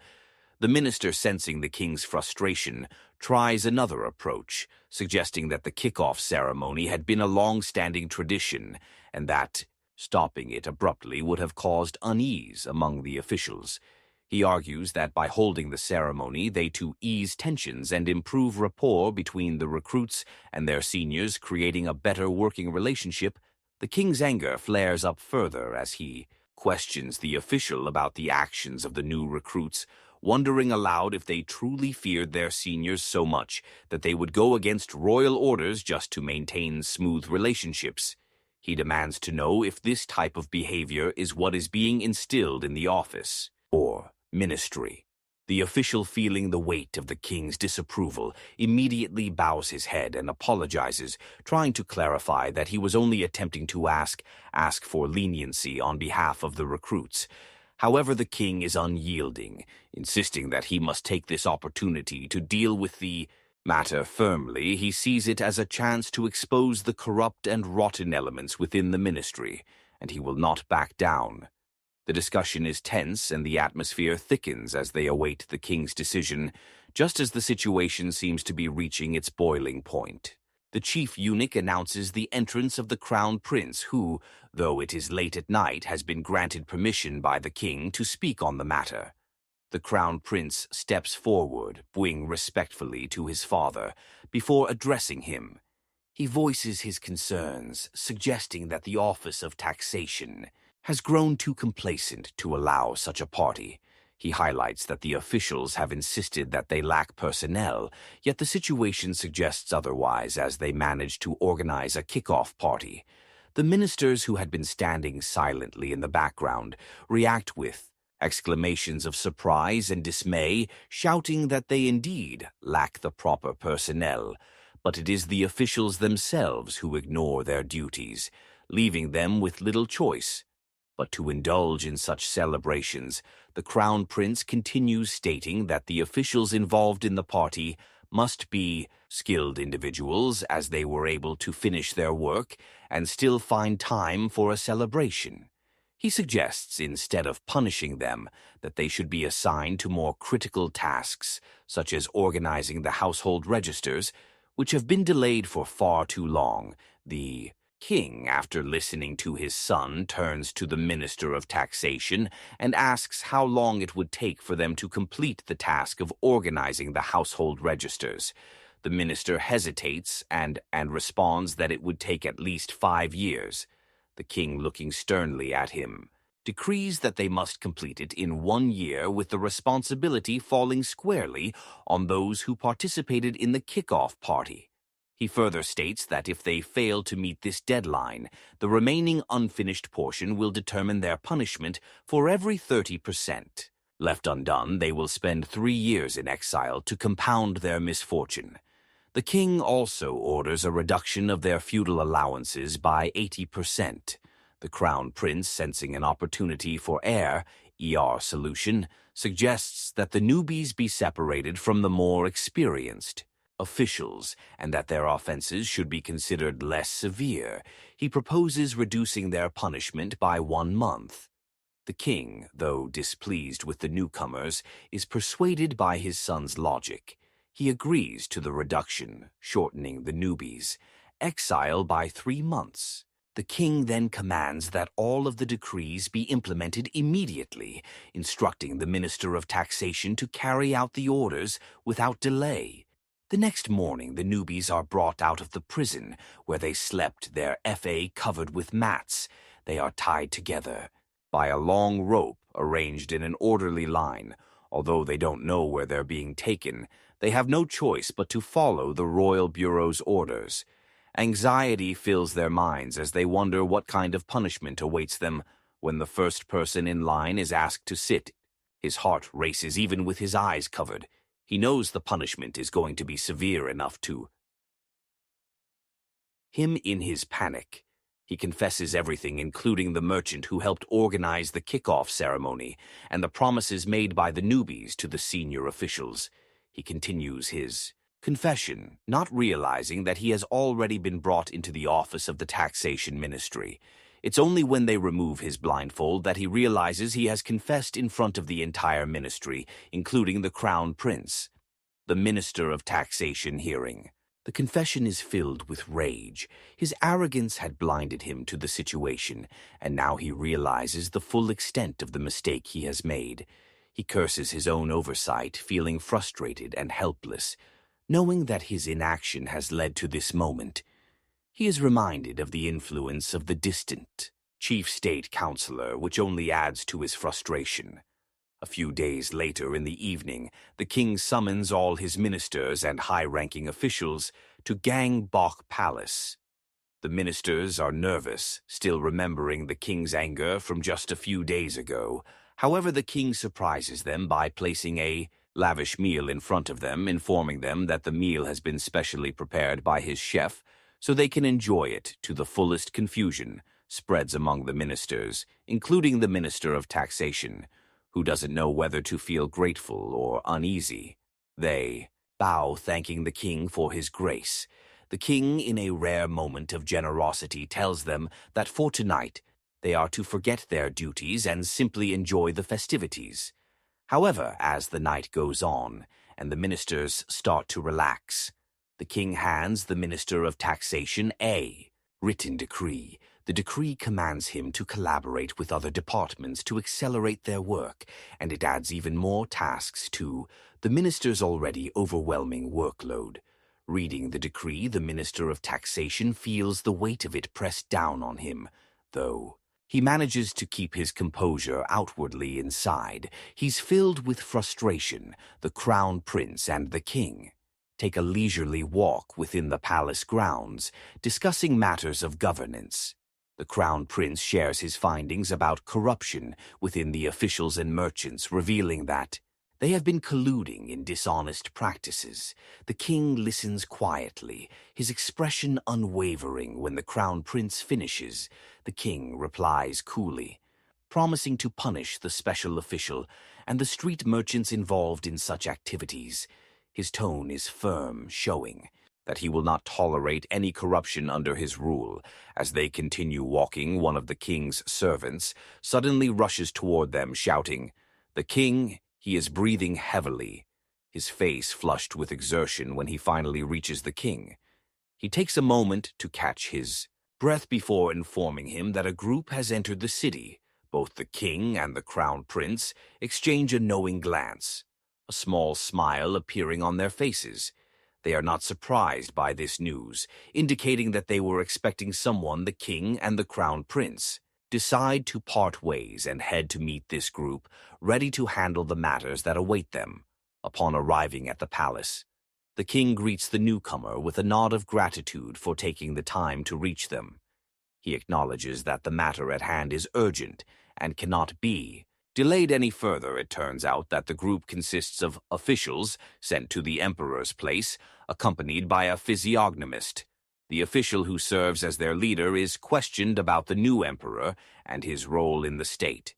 The minister, sensing the king's frustration, tries another approach, suggesting that the kickoff ceremony had been a long-standing tradition and that stopping it abruptly would have caused unease among the officials. He argues that by holding the ceremony, they to ease tensions and improve rapport between the recruits and their seniors, creating a better working relationship. The king's anger flares up further as he questions the official about the actions of the new recruits, wondering aloud if they truly feared their seniors so much that they would go against royal orders just to maintain smooth relationships. He demands to know if this type of behavior is what is being instilled in the office or ministry. The official, feeling the weight of the king's disapproval, immediately bows his head and apologizes, trying to clarify that he was only attempting to ask for leniency on behalf of the recruits. However, the king is unyielding, insisting that he must take this opportunity to deal with the matter firmly. He sees it as a chance to expose the corrupt and rotten elements within the ministry, and he will not back down. The discussion is tense and the atmosphere thickens as they await the king's decision, just as the situation seems to be reaching its boiling point. The chief eunuch announces the entrance of the crown prince who, though it is late at night, has been granted permission by the king to speak on the matter. The crown prince steps forward, bowing respectfully to his father, before addressing him. He voices his concerns, suggesting that the office of taxation has grown too complacent to allow such a party. He highlights that the officials have insisted that they lack personnel, yet the situation suggests otherwise as they manage to organize a kickoff party. The ministers, who had been standing silently in the background, react with exclamations of surprise and dismay, shouting that they indeed lack the proper personnel. But it is the officials themselves who ignore their duties, leaving them with little choice but to indulge in such celebrations. The crown prince continues, stating that the officials involved in the party must be skilled individuals, as they were able to finish their work and still find time for a celebration. He suggests, instead of punishing them, that they should be assigned to more critical tasks, such as organizing the household registers, which have been delayed for far too long. The king, after listening to his son, turns to the Minister of Taxation and asks how long it would take for them to complete the task of organizing the household registers. The minister hesitates and responds that it would take at least 5 years. The king, looking sternly at him, decrees that they must complete it in 1 year, with the responsibility falling squarely on those who participated in the kickoff party. He further states that if they fail to meet this deadline, the remaining unfinished portion will determine their punishment for every 30%. Left undone, they will spend 3 years in exile to compound their misfortune. The king also orders a reduction of their feudal allowances by 80%. The crown prince, sensing an opportunity for ER solution, suggests that the newbies be separated from the more experienced officials and that their offenses should be considered less severe. He proposes reducing their punishment by 1 month. The king, though displeased with the newcomers, is persuaded by his son's logic. He agrees to the reduction, shortening the newbies' exile by 3 months. The king then commands that all of the decrees be implemented immediately, instructing the Minister of Taxation to carry out the orders without delay. The next morning, the newbies are brought out of the prison, where they slept, their FA covered with mats. They are tied together by a long rope arranged in an orderly line. Although they don't know where they're being taken, they have no choice but to follow the Royal Bureau's orders. Anxiety fills their minds as they wonder what kind of punishment awaits them when the first person in line is asked to sit. His heart races even with his eyes covered. He knows the punishment is going to be severe enough to him. In his panic, he confesses everything, including the merchant who helped organize the kickoff ceremony and the promises made by the newbies to the senior officials. He continues his confession, not realizing that he has already been brought into the office of the taxation ministry. It's only when they remove his blindfold that he realizes he has confessed in front of the entire ministry, including the crown prince. The Minister of Taxation hearing. The confession is filled with rage. His arrogance had blinded him to the situation, and now he realizes the full extent of the mistake he has made. He curses his own oversight, feeling frustrated and helpless, knowing that his inaction has led to this moment. He is reminded of the influence of the distant chief state counselor, which only adds to his frustration. A few days later in the evening, the king summons all his ministers and high-ranking officials to Gangbok Palace. The ministers are nervous, still remembering the king's anger from just a few days ago. However, the king surprises them by placing a lavish meal in front of them, informing them that the meal has been specially prepared by his chef, so they can enjoy it to the fullest. Confusion spreads among the ministers, including the Minister of Taxation, who doesn't know whether to feel grateful or uneasy. They bow, thanking the king for his grace. The king, in a rare moment of generosity, tells them that for tonight they are to forget their duties and simply enjoy the festivities. However, as the night goes on and the ministers start to relax, the king hands the Minister of Taxation a written decree. The decree commands him to collaborate with other departments to accelerate their work, and it adds even more tasks to the minister's already overwhelming workload. Reading the decree, the Minister of Taxation feels the weight of it pressed down on him, though he manages to keep his composure outwardly. Inside, he's filled with frustration. The crown prince and the king take a leisurely walk within the palace grounds, discussing matters of governance. The crown prince shares his findings about corruption within the officials and merchants, revealing that they have been colluding in dishonest practices. The king listens quietly, his expression unwavering. When the crown prince finishes, the king replies coolly, promising to punish the special official and the street merchants involved in such activities. His tone is firm, showing that he will not tolerate any corruption under his rule. As they continue walking, one of the king's servants suddenly rushes toward them, shouting, "The king, he is breathing heavily," his face flushed with exertion when he finally reaches the king. He takes a moment to catch his breath before informing him that a group has entered the city. Both the king and the crown prince exchange a knowing glance, a small smile appearing on their faces. They are not surprised by this news, indicating that they were expecting someone. The king and the crown prince decide to part ways and head to meet this group, ready to handle the matters that await them. Upon arriving at the palace, the king greets the newcomer with a nod of gratitude for taking the time to reach them. He acknowledges that the matter at hand is urgent and cannot be delayed any further. It turns out that the group consists of officials sent to the emperor's place, accompanied by a physiognomist. The official who serves as their leader is questioned about the new emperor and his role in the state.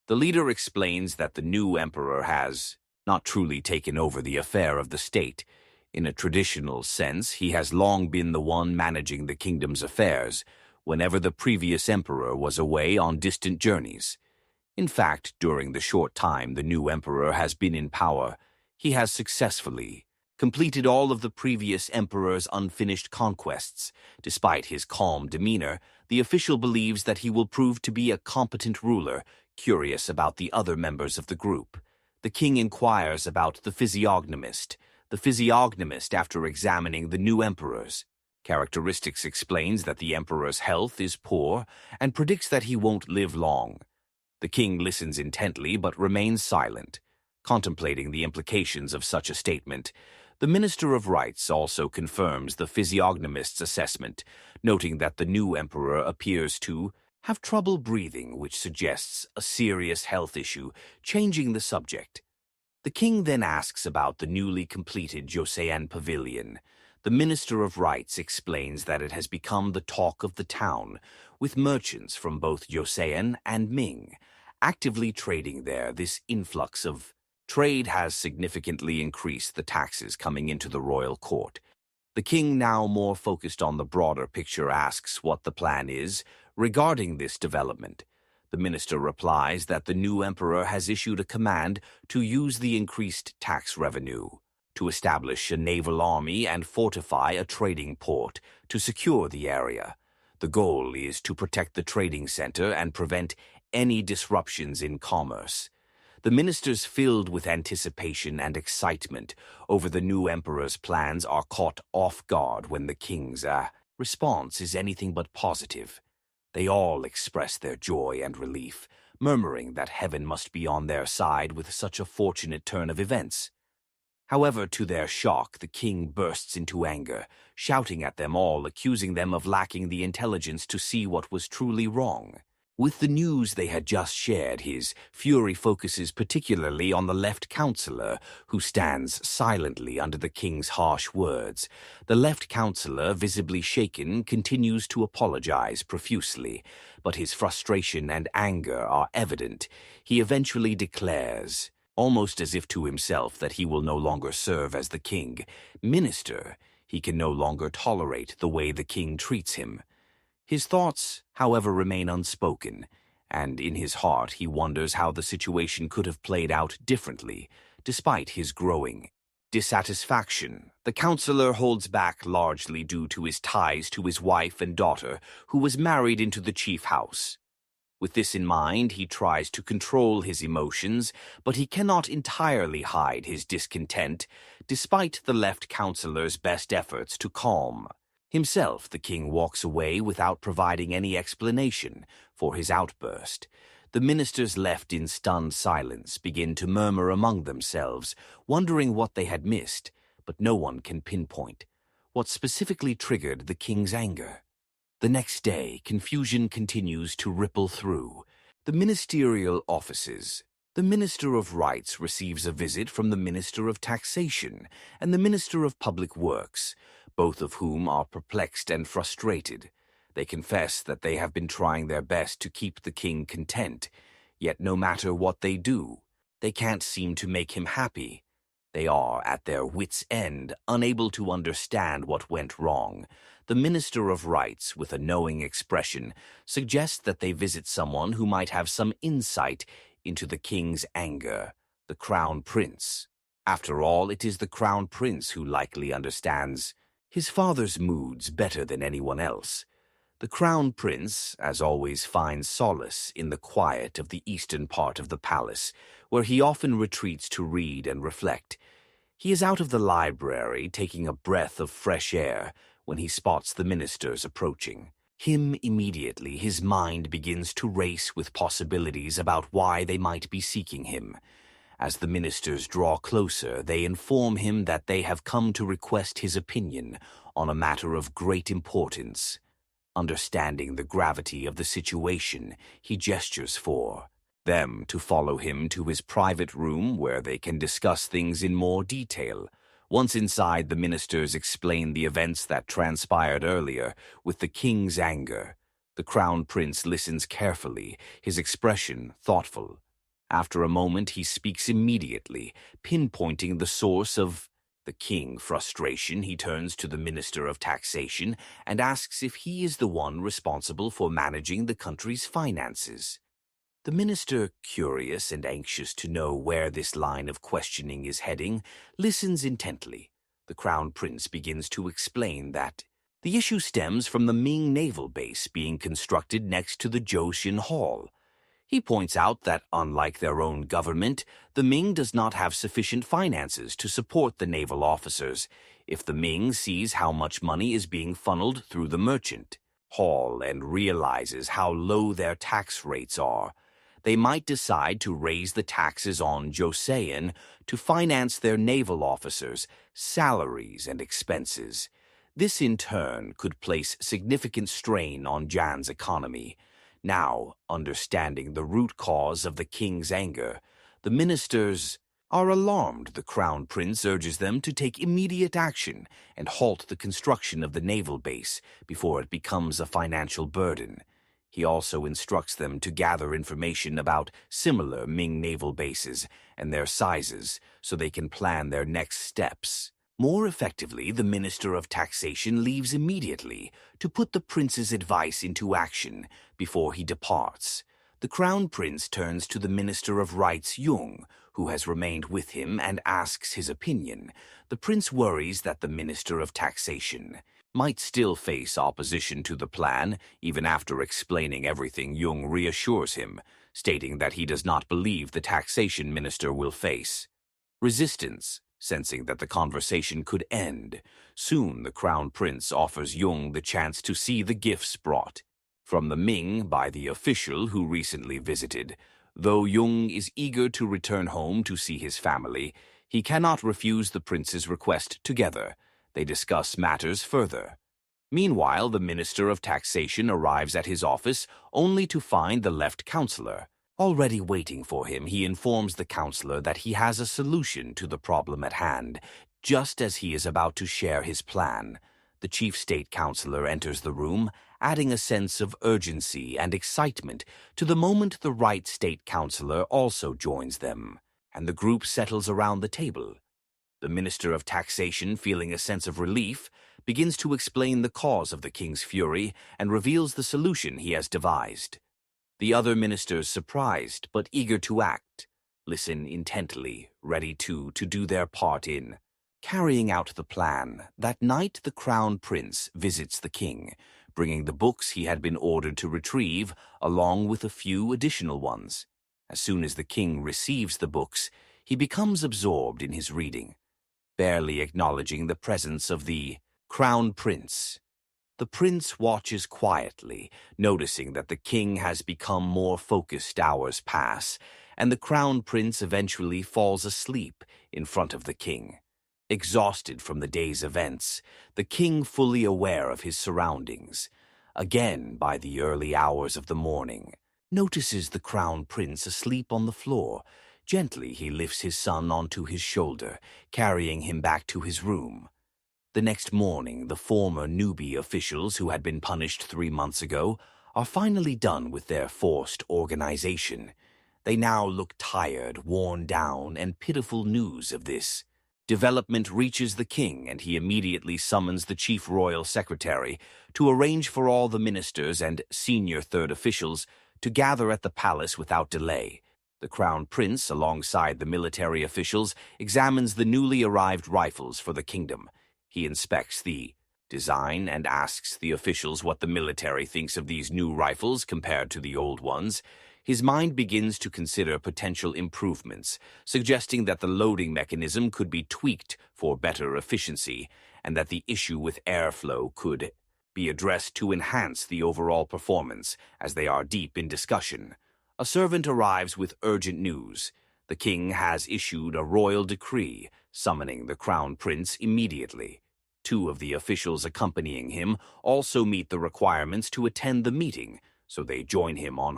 The leader explains that the new emperor has not truly taken over the affair of the state. In a traditional sense, he has long been the one managing the kingdom's affairs, whenever the previous emperor was away on distant journeys. In fact, during the short time the new emperor has been in power, he has successfully completed all of the previous emperor's unfinished conquests. Despite his calm demeanor, the official believes that he will prove to be a competent ruler. Curious about the other members of the group, the king inquires about the physiognomist. The physiognomist, after examining the new emperor's characteristics, explains that the emperor's health is poor and predicts that he won't live long. The king listens intently but remains silent, contemplating the implications of such a statement. The Minister of Rights also confirms the physiognomist's assessment, noting that the new emperor appears to have trouble breathing, which suggests a serious health issue. Changing the subject, the king then asks about the newly completed Joseon Pavilion. The Minister of Rights explains that it has become the talk of the town, with merchants from both Joseon and Ming actively trading there. This influx of trade has significantly increased the taxes coming into the royal court. The king, now more focused on the broader picture, asks what the plan is regarding this development. The minister replies that the new emperor has issued a command to use the increased tax revenue to establish a naval army and fortify a trading port to secure the area. The goal is to protect the trading center and prevent any disruptions in commerce. The ministers, filled with anticipation and excitement over the new emperor's plans, are caught off guard when the king's response is anything but positive. They all express their joy and relief, murmuring that heaven must be on their side with such a fortunate turn of events. However, to their shock, the king bursts into anger, shouting at them all, accusing them of lacking the intelligence to see what was truly wrong. With the news they had just shared, his fury focuses particularly on the left counselor, who stands silently under the king's harsh words. The left counselor, visibly shaken, continues to apologize profusely, but his frustration and anger are evident. He eventually declares, almost as if to himself, that he will no longer serve as the king minister. He can no longer tolerate the way the king treats him. His thoughts, however, remain unspoken, and in his heart he wonders how the situation could have played out differently, despite his growing dissatisfaction. The counselor holds back largely due to his ties to his wife and daughter, who was married into the chief house. With this in mind, he tries to control his emotions, but he cannot entirely hide his discontent, despite the left counselor's best efforts to calm himself. The king walks away without providing any explanation for his outburst. The ministers, left in stunned silence, begin to murmur among themselves, wondering what they had missed, but no one can pinpoint what specifically triggered the king's anger. The next day, confusion continues to ripple through the ministerial offices. The Minister of Rights receives a visit from the Minister of Taxation and the Minister of Public Works, both of whom are perplexed and frustrated. They confess that they have been trying their best to keep the king content, yet no matter what they do, they can't seem to make him happy. They are at their wits' end, unable to understand what went wrong. The Minister of Rights, with a knowing expression, suggests that they visit someone who might have some insight into the king's anger, the Crown Prince. After all, it is the Crown Prince who likely understands his father's moods better than anyone else. The Crown Prince, as always, finds solace in the quiet of the eastern part of the palace, where he often retreats to read and reflect. He is out of the library, taking a breath of fresh air, when he spots the ministers approaching. Immediately, his mind begins to race with possibilities about why they might be seeking him. As the ministers draw closer, they inform him that they have come to request his opinion on a matter of great importance. Understanding the gravity of the situation, he gestures for them to follow him to his private room where they can discuss things in more detail. Once inside, the ministers explain the events that transpired earlier with the king's anger. The Crown Prince listens carefully, his expression thoughtful. After a moment, he speaks immediately, pinpointing the source of the king's frustration. He turns to the Minister of Taxation and asks if he is the one responsible for managing the country's finances. The minister, curious and anxious to know where this line of questioning is heading, listens intently. The Crown Prince begins to explain that the issue stems from the Ming naval base being constructed next to the Joseon Hall. He points out that, unlike their own government, the Ming does not have sufficient finances to support the naval officers. If the Ming sees how much money is being funneled through the merchant hall and realizes how low their tax rates are, they might decide to raise the taxes on Joseon to finance their naval officers' salaries and expenses. This, in turn, could place significant strain on Jan's economy. Now, understanding the root cause of the king's anger, the ministers are alarmed. The Crown Prince urges them to take immediate action and halt the construction of the naval base before it becomes a financial burden. He also instructs them to gather information about similar Ming naval bases and their sizes so they can plan their next steps. More effectively, the Minister of Taxation leaves immediately to put the prince's advice into action before he departs. The Crown Prince turns to the Minister of Rights, Jung, who has remained with him, and asks his opinion. The prince worries that the Minister of Taxation might still face opposition to the plan. Even after explaining everything, Jung reassures him, stating that he does not believe the taxation minister will face resistance. Sensing that the conversation could end, soon the Crown Prince offers Jung the chance to see the gifts brought from the Ming by the official who recently visited. Though Jung is eager to return home to see his family, he cannot refuse the prince's request. Together, they discuss matters further. Meanwhile, the Minister of Taxation arrives at his office only to find the left counselor already waiting for him. He informs the counselor that he has a solution to the problem at hand, just as he is about to share his plan. The chief state counselor enters the room, adding a sense of urgency and excitement to the moment the right state counselor also joins them, and the group settles around the table. The Minister of Taxation, feeling a sense of relief, begins to explain the cause of the king's fury and reveals the solution he has devised. The other ministers, surprised but eager to act, listen intently, ready to do their part in carrying out the plan. That night, the Crown Prince visits the king, bringing the books he had been ordered to retrieve, along with a few additional ones. As soon as the king receives the books, he becomes absorbed in his reading, barely acknowledging the presence of the Crown Prince. The prince watches quietly, noticing that the king has become more focused. Hours pass, and the Crown Prince eventually falls asleep in front of the king. Exhausted from the day's events, the king, fully aware of his surroundings, again by the early hours of the morning, notices the Crown Prince asleep on the floor. Gently, he lifts his son onto his shoulder, carrying him back to his room. The next morning, the former newbie officials who had been punished 3 months ago are finally done with their forced organization. They now look tired, worn down, and pitiful news of this Development reaches the king, and he immediately summons the chief royal secretary to arrange for all the ministers and senior third officials to gather at the palace without delay. The crown prince, alongside the military officials, examines the newly arrived rifles for the kingdom. He inspects the design and asks the officials what the military thinks of these new rifles compared to the old ones. His mind begins to consider potential improvements, suggesting that the loading mechanism could be tweaked for better efficiency, and that the issue with airflow could be addressed to enhance the overall performance, as they are deep in discussion. A servant arrives with urgent news. The king has issued a royal decree, summoning the crown prince immediately. Two of the officials accompanying him also meet the requirements to attend the meeting, so they join him on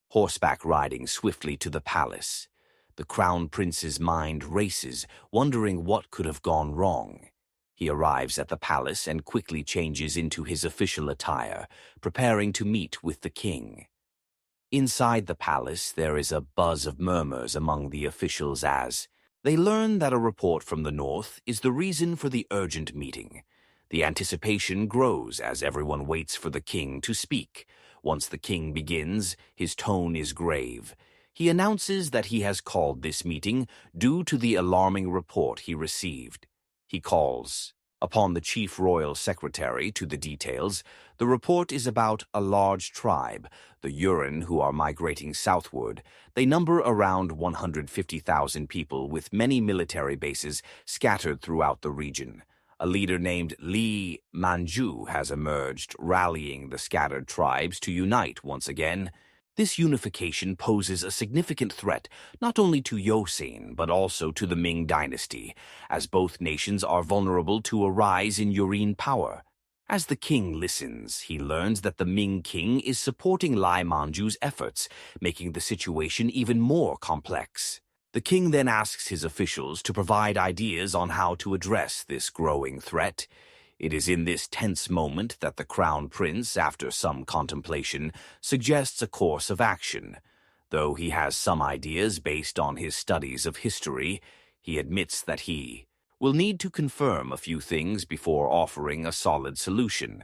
horseback riding swiftly to the palace. The crown prince's mind races, wondering what could have gone wrong. He arrives at the palace and quickly changes into his official attire, preparing to meet with the king. Inside the palace, there is a buzz of murmurs among the officials as they learn that a report from the north is the reason for the urgent meeting. The anticipation grows as everyone waits for the king to speak. Once the king begins, his tone is grave. He announces that he has called this meeting due to the alarming report he received. He calls upon the chief royal secretary to the details. The report is about a large tribe, the Yurin, who are migrating southward. They number around 150,000 people with many military bases scattered throughout the region. A leader named Li Manju has emerged, rallying the scattered tribes to unite once again. This unification poses a significant threat not only to Yosin but also to the Ming dynasty, as both nations are vulnerable to a rise in Yurin power. As the king listens, he learns that the Ming king is supporting Lai Manju's efforts, making the situation even more complex. The king then asks his officials to provide ideas on how to address this growing threat. It is in this tense moment that the crown prince, after some contemplation, suggests a course of action. Though he has some ideas based on his studies of history, he admits that he will need to confirm a few things before offering a solid solution.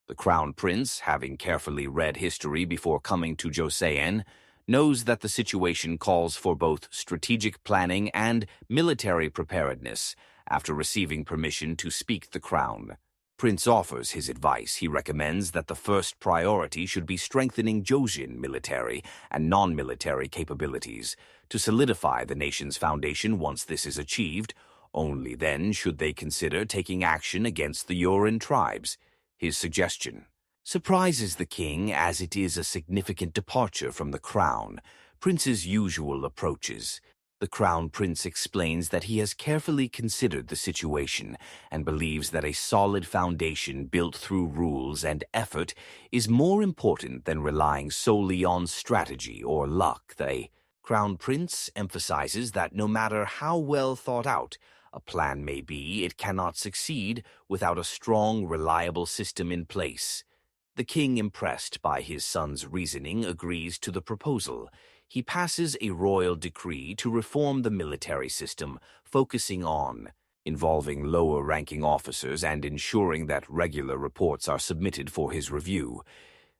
The crown prince, having carefully read history before coming to Joseon, knows that the situation calls for both strategic planning and military preparedness. After receiving permission to speak the crown prince offers his advice. He recommends that the first priority should be strengthening Joseon military and non-military capabilities. To solidify the nation's foundation once this is achieved, only then should they consider taking action against the Yurin tribes. His suggestion surprises the king, as it is a significant departure from the crown prince's usual approaches. The crown prince explains that he has carefully considered the situation and believes that a solid foundation built through rules and effort is more important than relying solely on strategy or luck. The crown prince emphasizes that no matter how well thought out a plan may be, it cannot succeed without a strong, reliable system in place. The king, impressed by his son's reasoning, agrees to the proposal. He passes a royal decree to reform the military system, focusing on involving lower-ranking officers and ensuring that regular reports are submitted for his review.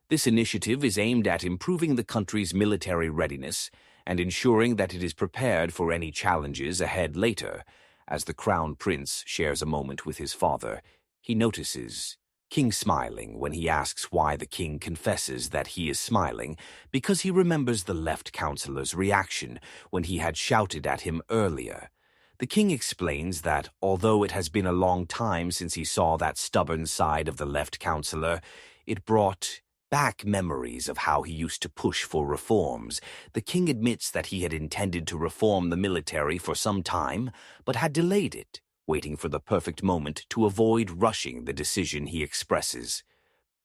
This initiative is aimed at improving the country's military readiness and ensuring that it is prepared for any challenges ahead later. As the crown prince shares a moment with his father, he notices King smiling. When he asks why, the king confesses that he is smiling because he remembers the left counselor's reaction when he had shouted at him earlier. The king explains that although it has been a long time since he saw that stubborn side of the left counselor, it brought back memories of how he used to push for reforms. The king admits that he had intended to reform the military for some time, but had delayed it, waiting for the perfect moment to avoid rushing the decision. He expresses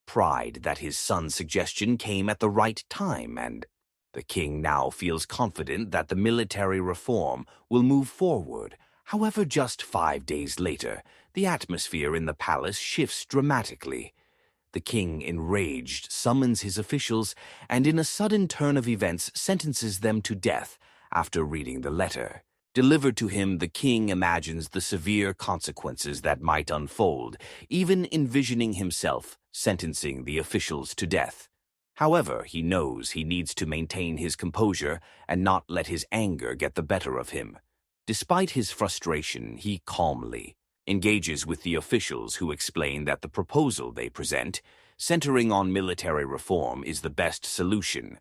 pride that his son's suggestion came at the right time, and the king now feels confident that the military reform will move forward. However, just 5 days later, the atmosphere in the palace shifts dramatically. The king, enraged, summons his officials and, in a sudden turn of events, sentences them to death after reading the letter. Delivered to him, the king imagines the severe consequences that might unfold, even envisioning himself sentencing the officials to death. However, he knows he needs to maintain his composure and not let his anger get the better of him. Despite his frustration, he calmly engages with the officials, who explain that the proposal they present, centering on military reform, is the best solution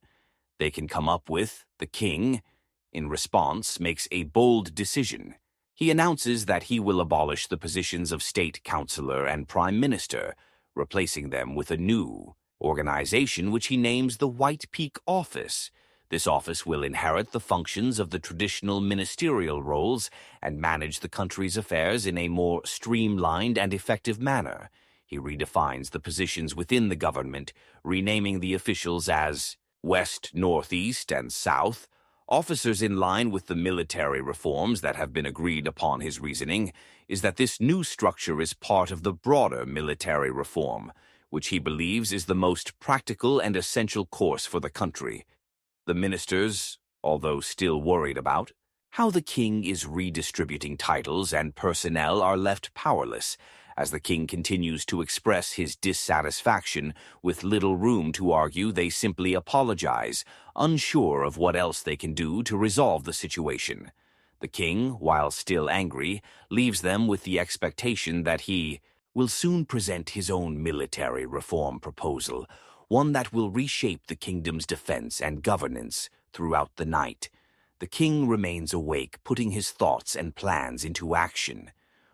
they can come up with. The king, in response, makes a bold decision. He announces that he will abolish the positions of state councillor and prime minister, replacing them with a new organization which he names the White Peak Office. This office will inherit the functions of the traditional ministerial roles and manage the country's affairs in a more streamlined and effective manner. He redefines the positions within the government, renaming the officials as West, Northeast, and South, officers. In line with the military reforms that have been agreed upon. His reasoning is that this new structure is part of the broader military reform, which he believes is the most practical and essential course for the country. The ministers, although still worried about how the king is redistributing titles and personnel, are left powerless, as the king continues to express his dissatisfaction. With little room to argue, they simply apologize, unsure of what else they can do to resolve the situation. The king, while still angry, leaves them with the expectation that he will soon present his own military reform proposal, one that will reshape the kingdom's defense and governance. Throughout the night, the king remains awake, putting his thoughts and plans into action.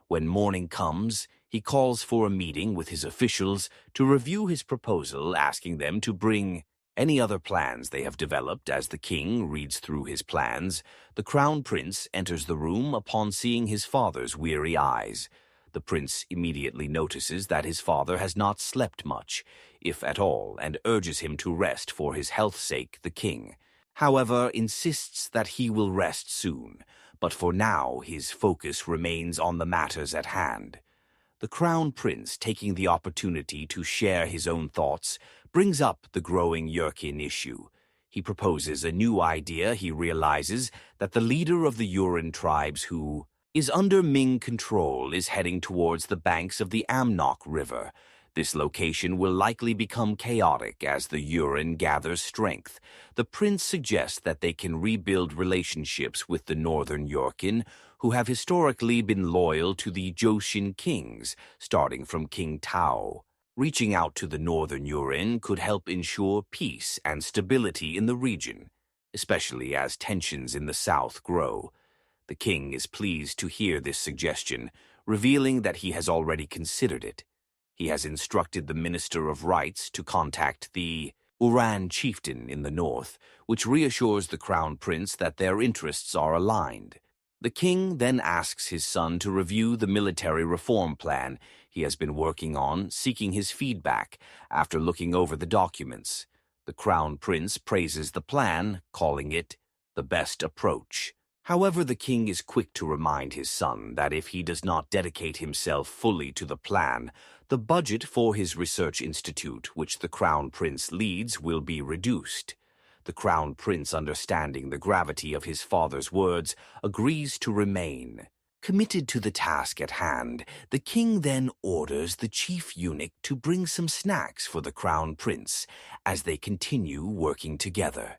When morning comes, he calls for a meeting with his officials to review his proposal, asking them to bring any other plans they have developed. As the king reads through his plans, the crown prince enters the room. Upon seeing his father's weary eyes, the prince immediately notices that his father has not slept much, if at all, and urges him to rest for his health's sake. The king, however, insists that he will rest soon, but for now his focus remains on the matters at hand. The crown prince, taking the opportunity to share his own thoughts, brings up the growing Yurkin issue. He proposes a new idea. He realizes that the leader of the Yurin tribes, who is under Ming control, is heading towards the banks of the Amnok River. This location will likely become chaotic as the Yurin gathers strength. The prince suggests that they can rebuild relationships with the northern Yurkin, who have historically been loyal to the Joshin kings, starting from King Tao. Reaching out to the northern Yurin could help ensure peace and stability in the region, especially as tensions in the south grow. The king is pleased to hear this suggestion, revealing that he has already considered it. He has instructed the Minister of Rights to contact the Uran chieftain in the north, which reassures the crown prince that their interests are aligned. The king then asks his son to review the military reform plan he has been working on, seeking his feedback. After looking over the documents, the crown prince praises the plan, calling it the best approach. However, the king is quick to remind his son that if he does not dedicate himself fully to the plan, the budget for his research institute, which the crown prince leads, will be reduced. The crown prince, understanding the gravity of his father's words, agrees to remain committed to the task at hand. The king then orders the chief eunuch to bring some snacks for the crown prince as they continue working together.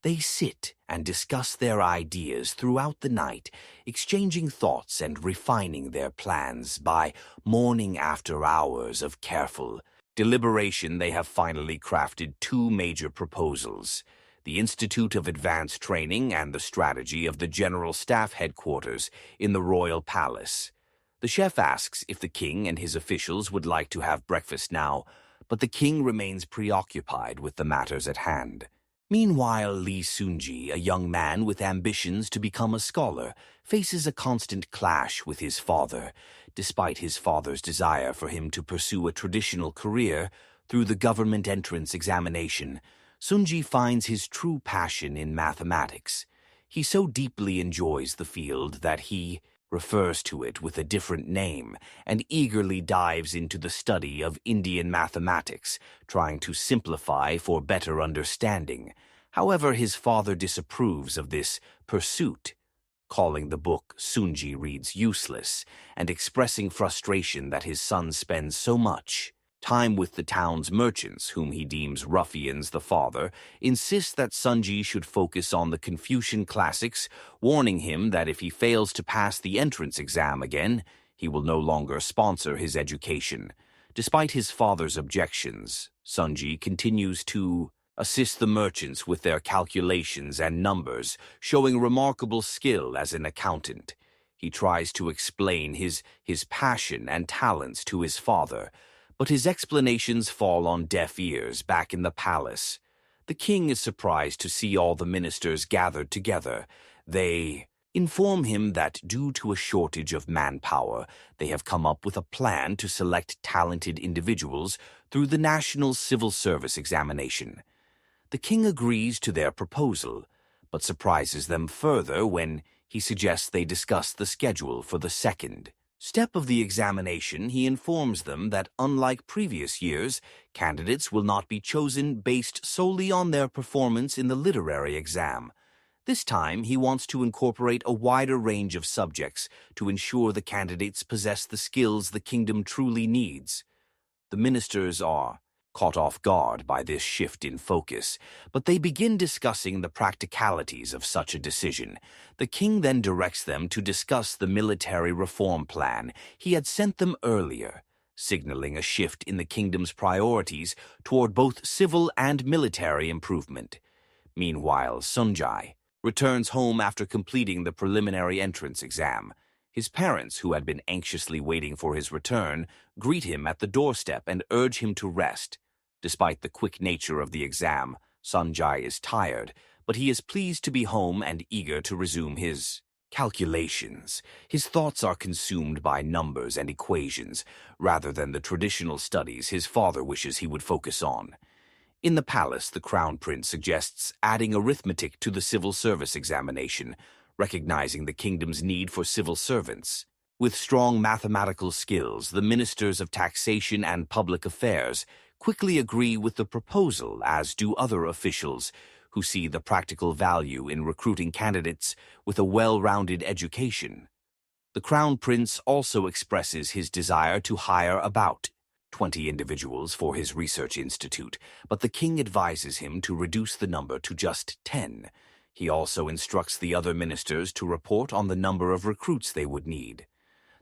They sit and discuss their ideas throughout the night, exchanging thoughts and refining their plans. By morning, after hours of careful deliberation, they have finally crafted two major proposals: the Institute of Advanced Training and the strategy of the General Staff Headquarters in the Royal Palace. The chef asks if the king and his officials would like to have breakfast now, but the king remains preoccupied with the matters at hand. Meanwhile, Li Sunji, a young man with ambitions to become a scholar, faces a constant clash with his father. Despite his father's desire for him to pursue a traditional career through the government entrance examination, Sunji finds his true passion in mathematics. He so deeply enjoys the field that he refers to it with a different name and eagerly dives into the study of Indian mathematics, trying to simplify for better understanding. However, his father disapproves of this pursuit, calling the book Sunji reads useless and expressing frustration that his son spends so much time with the town's merchants, whom he deems ruffians. The father insists that Sunji should focus on the Confucian classics, warning him that if he fails to pass the entrance exam again, he will no longer sponsor his education. Despite his father's objections, Sunji continues to assist the merchants with their calculations and numbers, showing remarkable skill as an accountant. He tries to explain his passion and talents to his father, but his explanations fall on deaf ears back in the palace. The king is surprised to see all the ministers gathered together. They inform him that due to a shortage of manpower, they have come up with a plan to select talented individuals through the National Civil Service examination. The king agrees to their proposal, but surprises them further when he suggests they discuss the schedule for the second step of the examination. He informs them that, unlike previous years, candidates will not be chosen based solely on their performance in the literary exam. This time, he wants to incorporate a wider range of subjects to ensure the candidates possess the skills the kingdom truly needs. The ministers are caught off guard by this shift in focus, but they begin discussing the practicalities of such a decision. The king then directs them to discuss the military reform plan he had sent them earlier, signaling a shift in the kingdom's priorities toward both civil and military improvement. Meanwhile, Sunjai returns home after completing the preliminary entrance exam. His parents, who had been anxiously waiting for his return, greet him at the doorstep and urge him to rest. Despite the quick nature of the exam, Sunjai is tired, but he is pleased to be home and eager to resume his calculations. His thoughts are consumed by numbers and equations, rather than the traditional studies his father wishes he would focus on. In the palace, the crown prince suggests adding arithmetic to the civil service examination, recognizing the kingdom's need for civil servants. With strong mathematical skills, the ministers of taxation and public affairs quickly agree with the proposal, as do other officials who see the practical value in recruiting candidates with a well-rounded education. The crown prince also expresses his desire to hire about 20 individuals for his research institute, but the king advises him to reduce the number to just 10. He also instructs the other ministers to report on the number of recruits they would need.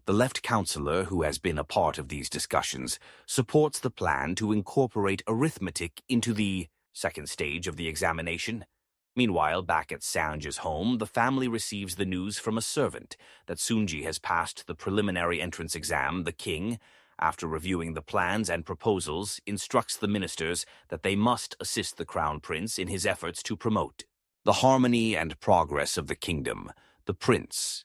The left counselor, who has been a part of these discussions, supports the plan to incorporate arithmetic into the second stage of the examination. Meanwhile, back at Sanja's home, the family receives the news from a servant that Sunji has passed the preliminary entrance exam. The king, after reviewing the plans and proposals, instructs the ministers that they must assist the crown prince in his efforts to promote the harmony and progress of the kingdom. The prince,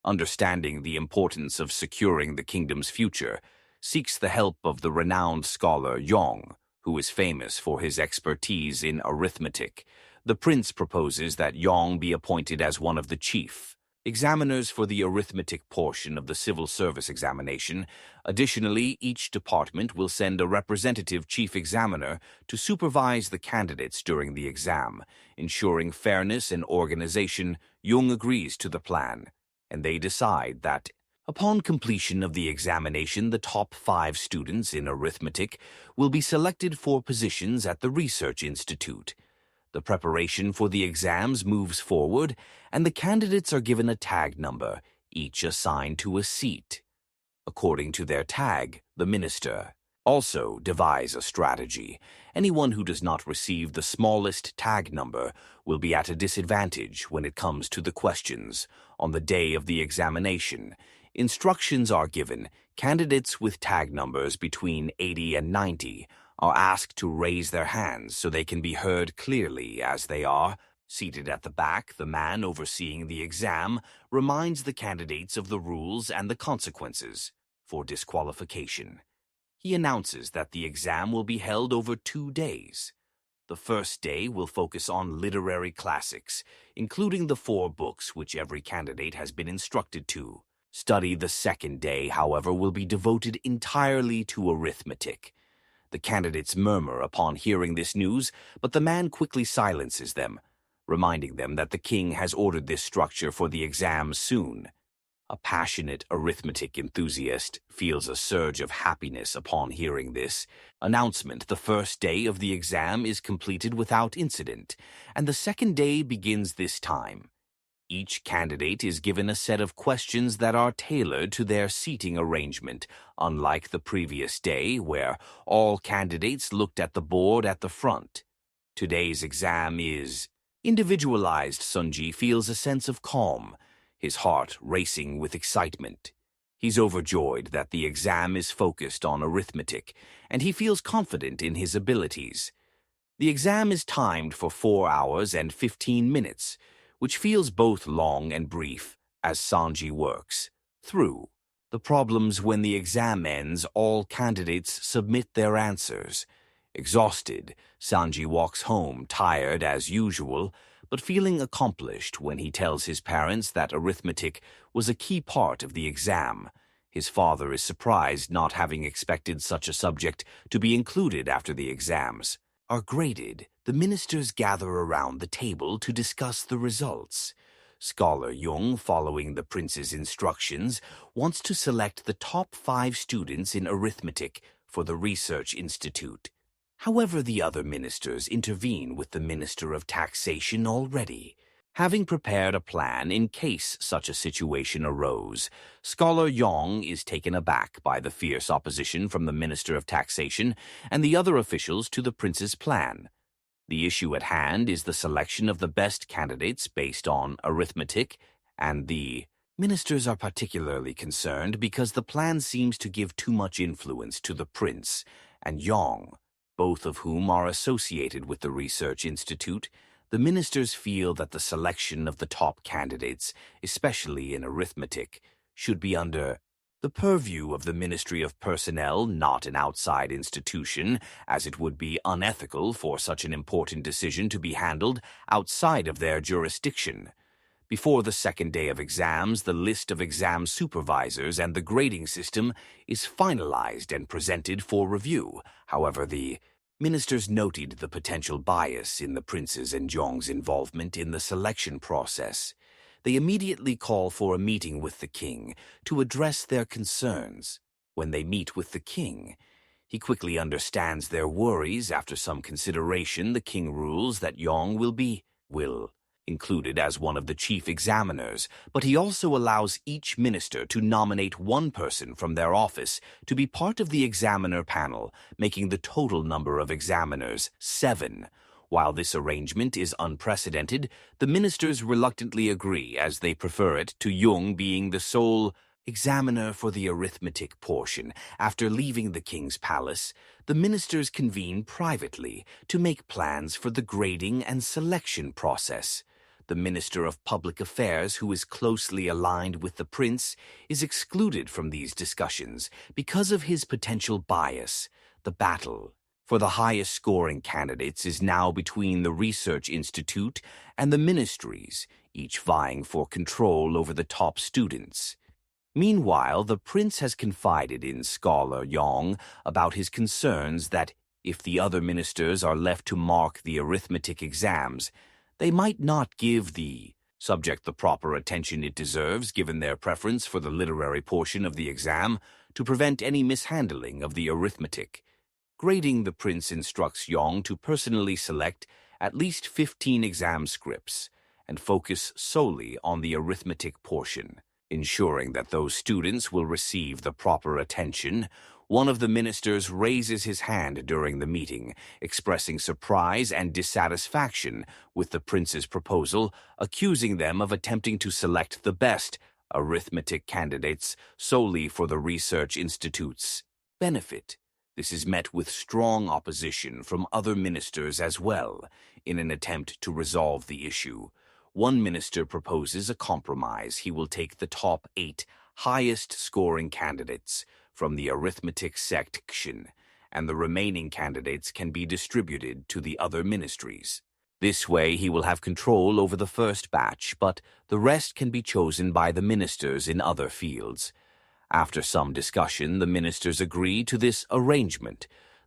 understanding the importance of securing the kingdom's future, seeks the help of the renowned scholar Yong, who is famous for his expertise in arithmetic. The prince proposes that Yong be appointed as one of the chief examiners for the arithmetic portion of the civil service examination. Additionally, each department will send a representative chief examiner to supervise the candidates during the exam, ensuring fairness and organization. Jung agrees to the plan, and they decide that upon completion of the examination, the top 5 students in arithmetic will be selected for positions at the research institute. The preparation for the exams moves forward, and the candidates are given a tag number, each assigned to a seat. According to their tag, the minister also devise a strategy. Anyone who does not receive the smallest tag number will be at a disadvantage when it comes to the questions. On the day of the examination, instructions are given. Candidates with tag numbers between 80 and 90 are asked to raise their hands so they can be heard clearly. As they are seated at the back, the man overseeing the exam reminds the candidates of the rules and the consequences for disqualification. He announces that the exam will be held over 2 days. The first day will focus on literary classics, including the 4 books which every candidate has been instructed to study. The second day, however, will be devoted entirely to arithmetic. The candidates murmur upon hearing this news, but the man quickly silences them, reminding them that the king has ordered this structure for the exam soon. A passionate arithmetic enthusiast feels a surge of happiness upon hearing this announcement. The first day of the exam is completed without incident, and the second day begins this time. Each candidate is given a set of questions that are tailored to their seating arrangement, unlike the previous day where all candidates looked at the board at the front. Today's exam is individualized. Sunji feels a sense of calm, his heart racing with excitement. He's overjoyed that the exam is focused on arithmetic, and he feels confident in his abilities. The exam is timed for 4 hours and 15 minutes, which feels both long and brief as Sanji works through the problems. When the exam ends, all candidates submit their answers. Exhausted, Sanji walks home, tired as usual, but feeling accomplished when he tells his parents that arithmetic was a key part of the exam. His father is surprised, not having expected such a subject to be included after the exams are graded. The ministers gather around the table to discuss the results. Scholar Jung, following the prince's instructions, wants to select the top 5 students in arithmetic for the research institute. However, the other ministers intervene with the Minister of Taxation already. Having prepared a plan in case such a situation arose, Scholar Yong is taken aback by the fierce opposition from the Minister of Taxation and the other officials to the prince's plan. The issue at hand is the selection of the best candidates based on arithmetic, and the ministers are particularly concerned because the plan seems to give too much influence to the prince and Yong, both of whom are associated with the Research Institute. The ministers feel that the selection of the top candidates, especially in arithmetic, should be under the purview of the Ministry of Personnel, not an outside institution, as it would be unethical for such an important decision to be handled outside of their jurisdiction. Before the second day of exams, the list of exam supervisors and the grading system is finalized and presented for review. However, the ministers noted the potential bias in the prince's and Zhong's involvement in the selection process. They immediately call for a meeting with the king to address their concerns. When they meet with the king, he quickly understands their worries. After some consideration, the king rules that Yong will included as one of the chief examiners, but he also allows each minister to nominate one person from their office to be part of the examiner panel, making the total number of examiners 7. While this arrangement is unprecedented, the ministers reluctantly agree, as they prefer it to Jung being the sole examiner for the arithmetic portion. After leaving the king's palace, the ministers convene privately to make plans for the grading and selection process. The Minister of Public Affairs, who is closely aligned with the prince, is excluded from these discussions because of his potential bias. The battle for the highest scoring candidates is now between the Research Institute and the ministries, each vying for control over the top students. Meanwhile, the prince has confided in Scholar Yong about his concerns that if the other ministers are left to mark the arithmetic exams, they might not give the subject the proper attention it deserves, given their preference for the literary portion of the exam, to prevent any mishandling of the arithmetic. Grading, the prince instructs Yong to personally select at least 15 exam scripts and focus solely on the arithmetic portion, ensuring that those students will receive the proper attention. One of the ministers raises his hand during the meeting, expressing surprise and dissatisfaction with the prince's proposal, accusing them of attempting to select the best arithmetic candidates solely for the Research Institute's benefit. This is met with strong opposition from other ministers as well. In an attempt to resolve the issue, one minister proposes a compromise. He will take the top 8 highest-scoring candidates from the arithmetic section, and the remaining candidates can be distributed to the other ministries. This way, he will have control over the first batch, but the rest can be chosen by the ministers in other fields. After some discussion, the ministers agree to this arrangement.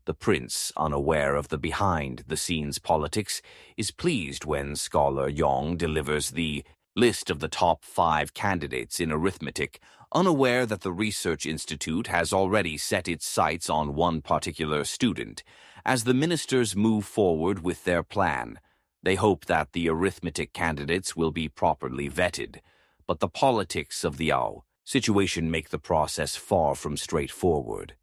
The prince, unaware of the behind-the-scenes politics, is pleased when Scholar Yong delivers the list of the top 5 candidates in arithmetic, unaware that the Research Institute has already set its sights on one particular student. As the ministers move forward with their plan, they hope that the arithmetic candidates will be properly vetted. But the politics of the situation make the process far from straightforward.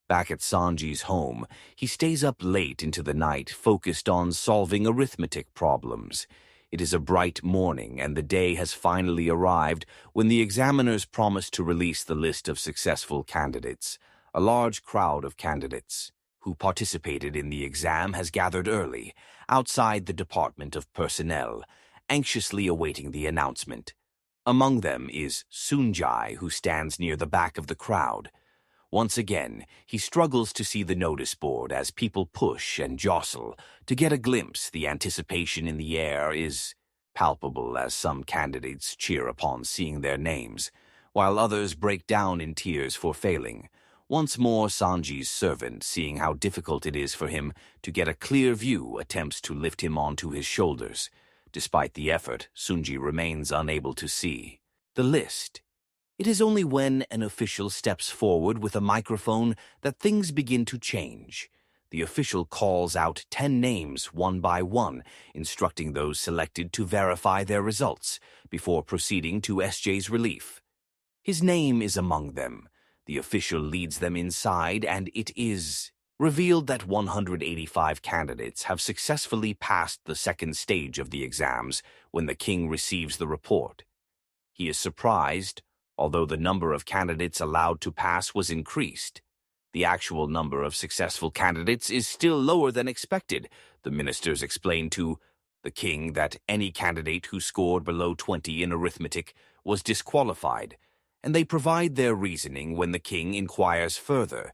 Back at Sanji's home, he stays up late into the night, focused on solving arithmetic problems. It is a bright morning, and the day has finally arrived when the examiners promise to release the list of successful candidates. A large crowd of candidates who participated in the exam has gathered early, outside the Department of Personnel, anxiously awaiting the announcement. Among them is Sunjai, who stands near the back of the crowd. Once again, he struggles to see the notice board as people push and jostle. To get a glimpse, the anticipation in the air is palpable as some candidates cheer upon seeing their names, while others break down in tears for failing. Once more, Sanji's servant, seeing how difficult it is for him to get a clear view, attempts to lift him onto his shoulders. Despite the effort, Sunji remains unable to see the list. It is only when an official steps forward with a microphone that things begin to change. The official calls out 10 names one by one, instructing those selected to verify their results before proceeding to SJ's relief. His name is among them. The official leads them inside, and it is revealed that 185 candidates have successfully passed the second stage of the exams when the king receives the report. He is surprised, although the number of candidates allowed to pass was increased. The actual number of successful candidates is still lower than expected. The ministers explain to the king that any candidate who scored below 20 in arithmetic was disqualified, and they provide their reasoning when the king inquires further.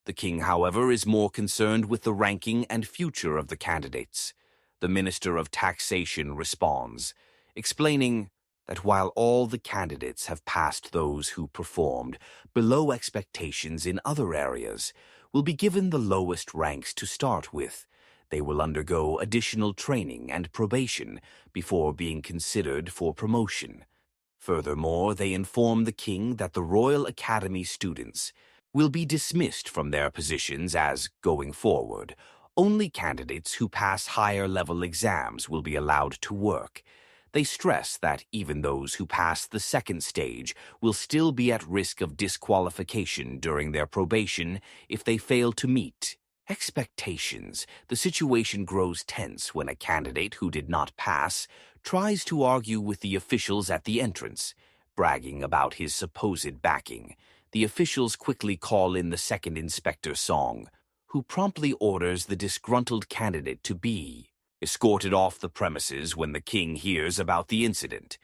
The king, however, is more concerned with the ranking and future of the candidates. The Minister of Taxation responds, explaining that while all the candidates have passed, those who performed below expectations in other areas will be given the lowest ranks to start with. They will undergo additional training and probation before being considered for promotion. Furthermore, they inform the king that the Royal Academy students will be dismissed from their positions as, going forward, only candidates who pass higher-level exams will be allowed to work. They stress that even those who pass the second stage will still be at risk of disqualification during their probation if they fail to meet expectations. The situation grows tense when a candidate who did not pass tries to argue with the officials at the entrance, bragging about his supposed backing. The officials quickly call in the second inspector, Song, who promptly orders the disgruntled candidate to be escorted off the premises when the king hears about the incident.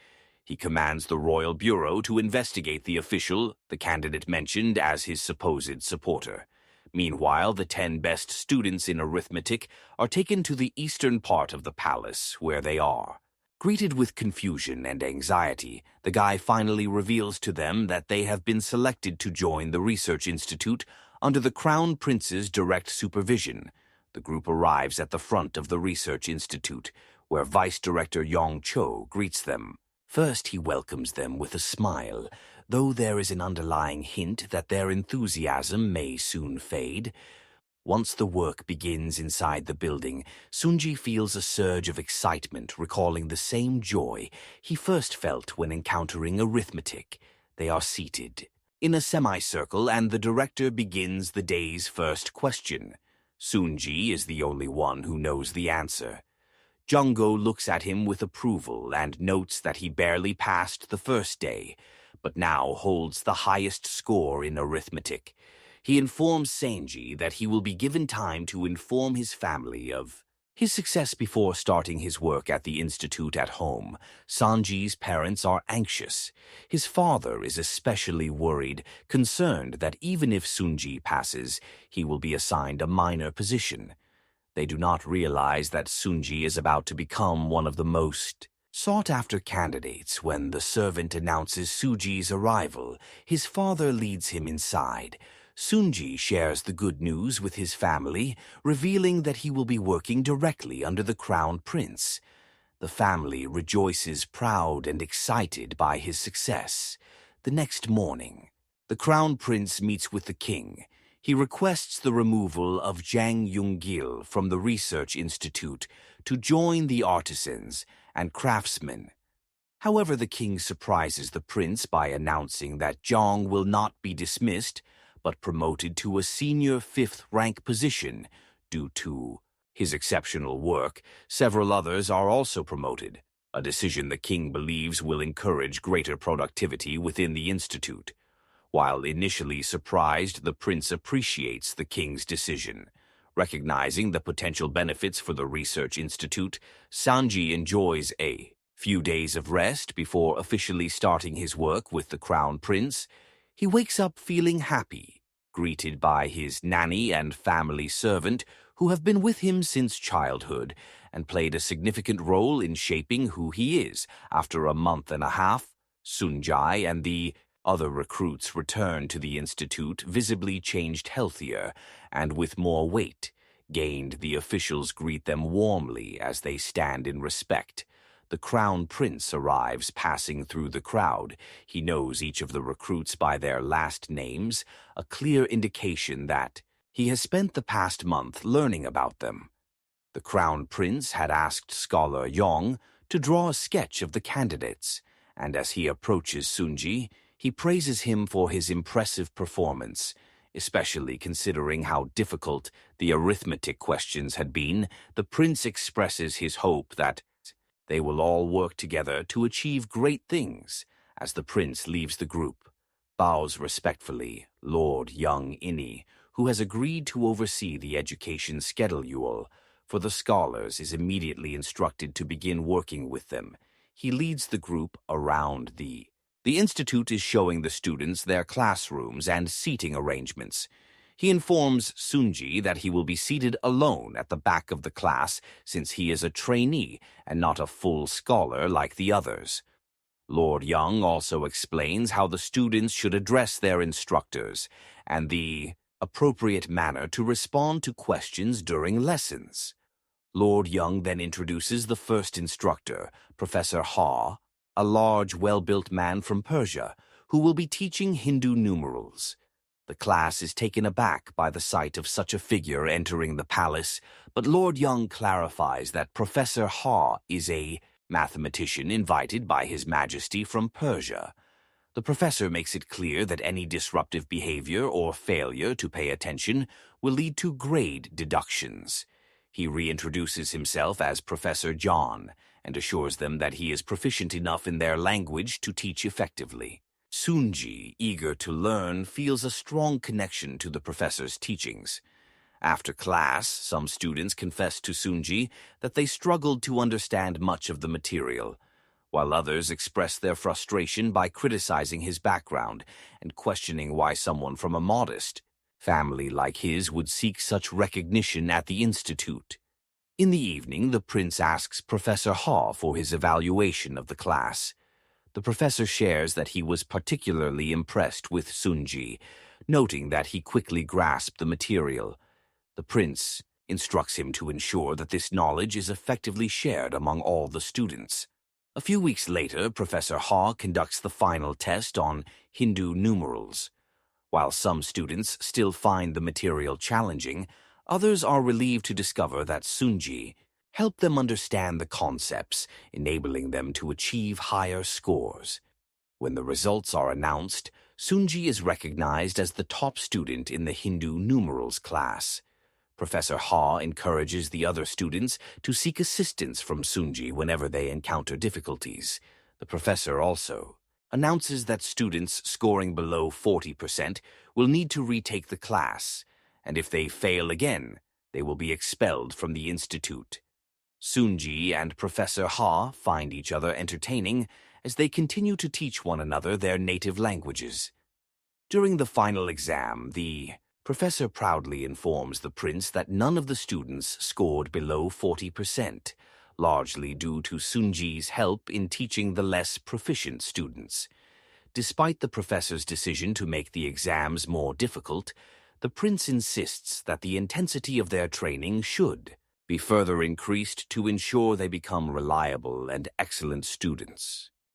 He commands the Royal Bureau to investigate the official the candidate mentioned as his supposed supporter. Meanwhile, the 10 best students in arithmetic are taken to the eastern part of the palace, where they are greeted with confusion and anxiety. The guy finally reveals to them that they have been selected to join the Research Institute under the Crown Prince's direct supervision. The group arrives at the front of the Research Institute, where Vice Director Yong Cho greets them. First, he welcomes them with a smile, though there is an underlying hint that their enthusiasm may soon fade. Once the work begins inside the building, Sunji feels a surge of excitement, recalling the same joy he first felt when encountering arithmetic. They are seated in a semicircle, and the director begins the day's first question. Sunji is the only one who knows the answer. Jungo looks at him with approval and notes that he barely passed the first day, but now holds the highest score in arithmetic. He informs Sanji that he will be given time to inform his family of his success before starting his work at the institute at home. Sanji's parents are anxious. His father is especially worried, concerned that even if Sunji passes, he will be assigned a minor position. They do not realize that Sunji is about to become one of the most sought-after candidates. When the servant announces Suji's arrival, his father leads him inside. Sunji shares the good news with his family, revealing that he will be working directly under the Crown Prince. The family rejoices, proud and excited by his success. The next morning, the Crown Prince meets with the king. He requests the removal of Jang Yoonggil from the Research Institute to join the artisans and craftsmen. However, the king surprises the prince by announcing that Jang will not be dismissed, but promoted to a senior 5th rank position due to his exceptional work. Several others are also promoted, a decision the king believes will encourage greater productivity within the institute. While initially surprised, the prince appreciates the king's decision. Recognizing the potential benefits for the research institute, Sanji enjoys a few days of rest before officially starting his work with the Crown Prince. He wakes up feeling happy, greeted by his nanny and family servant who have been with him since childhood and played a significant role in shaping who he is. After a month and a half, Sunjai and the other recruits return to the institute, visibly changed healthier and with more weight gained. The officials greet them warmly as they stand in respect. The Crown Prince arrives, passing through the crowd. He knows each of the recruits by their last names, a clear indication that he has spent the past month learning about them. The Crown Prince had asked Scholar Yong to draw a sketch of the candidates, and as he approaches Sunji, he praises him for his impressive performance, especially considering how difficult the arithmetic questions had been. The prince expresses his hope that they will all work together to achieve great things. As the prince leaves the group, bows respectfully, Lord Young Inni, who has agreed to oversee the education schedule for the scholars, is immediately instructed to begin working with them. He leads the group around the institute is showing the students their classrooms and seating arrangements. He informs Sunji that he will be seated alone at the back of the class since he is a trainee and not a full scholar like the others. Lord Young also explains how the students should address their instructors and the appropriate manner to respond to questions during lessons. Lord Young then introduces the first instructor, Professor Ha, a large, well-built man from Persia, who will be teaching Hindu numerals. The class is taken aback by the sight of such a figure entering the palace, but Lord Young clarifies that Professor Ha is a mathematician invited by His Majesty from Persia. The professor makes it clear that any disruptive behavior or failure to pay attention will lead to grade deductions. He reintroduces himself as Professor John and assures them that he is proficient enough in their language to teach effectively. Sunji, eager to learn, feels a strong connection to the professor's teachings. After class, some students confess to Sunji that they struggled to understand much of the material, while others express their frustration by criticizing his background and questioning why someone from a modest family like his would seek such recognition at the institute. In the evening, the prince asks Professor Ha for his evaluation of the class. The professor shares that he was particularly impressed with Sunji, noting that he quickly grasped the material. The prince instructs him to ensure that this knowledge is effectively shared among all the students. A few weeks later, Professor Ha conducts the final test on Hindu numerals. While some students still find the material challenging, others are relieved to discover that Sunji helped them understand the concepts, enabling them to achieve higher scores. When the results are announced, Sunji is recognized as the top student in the Hindu numerals class. Professor Ha encourages the other students to seek assistance from Sunji whenever they encounter difficulties. The professor also announces that students scoring below 40% will need to retake the class, and if they fail again, they will be expelled from the institute. Sunji and Professor Ha find each other entertaining as they continue to teach one another their native languages. During the final exam, the professor proudly informs the prince that none of the students scored below 40%, largely due to Sunji's help in teaching the less proficient students. Despite the professor's decision to make the exams more difficult, the prince insists that the intensity of their training should be further increased to ensure they become reliable and excellent students.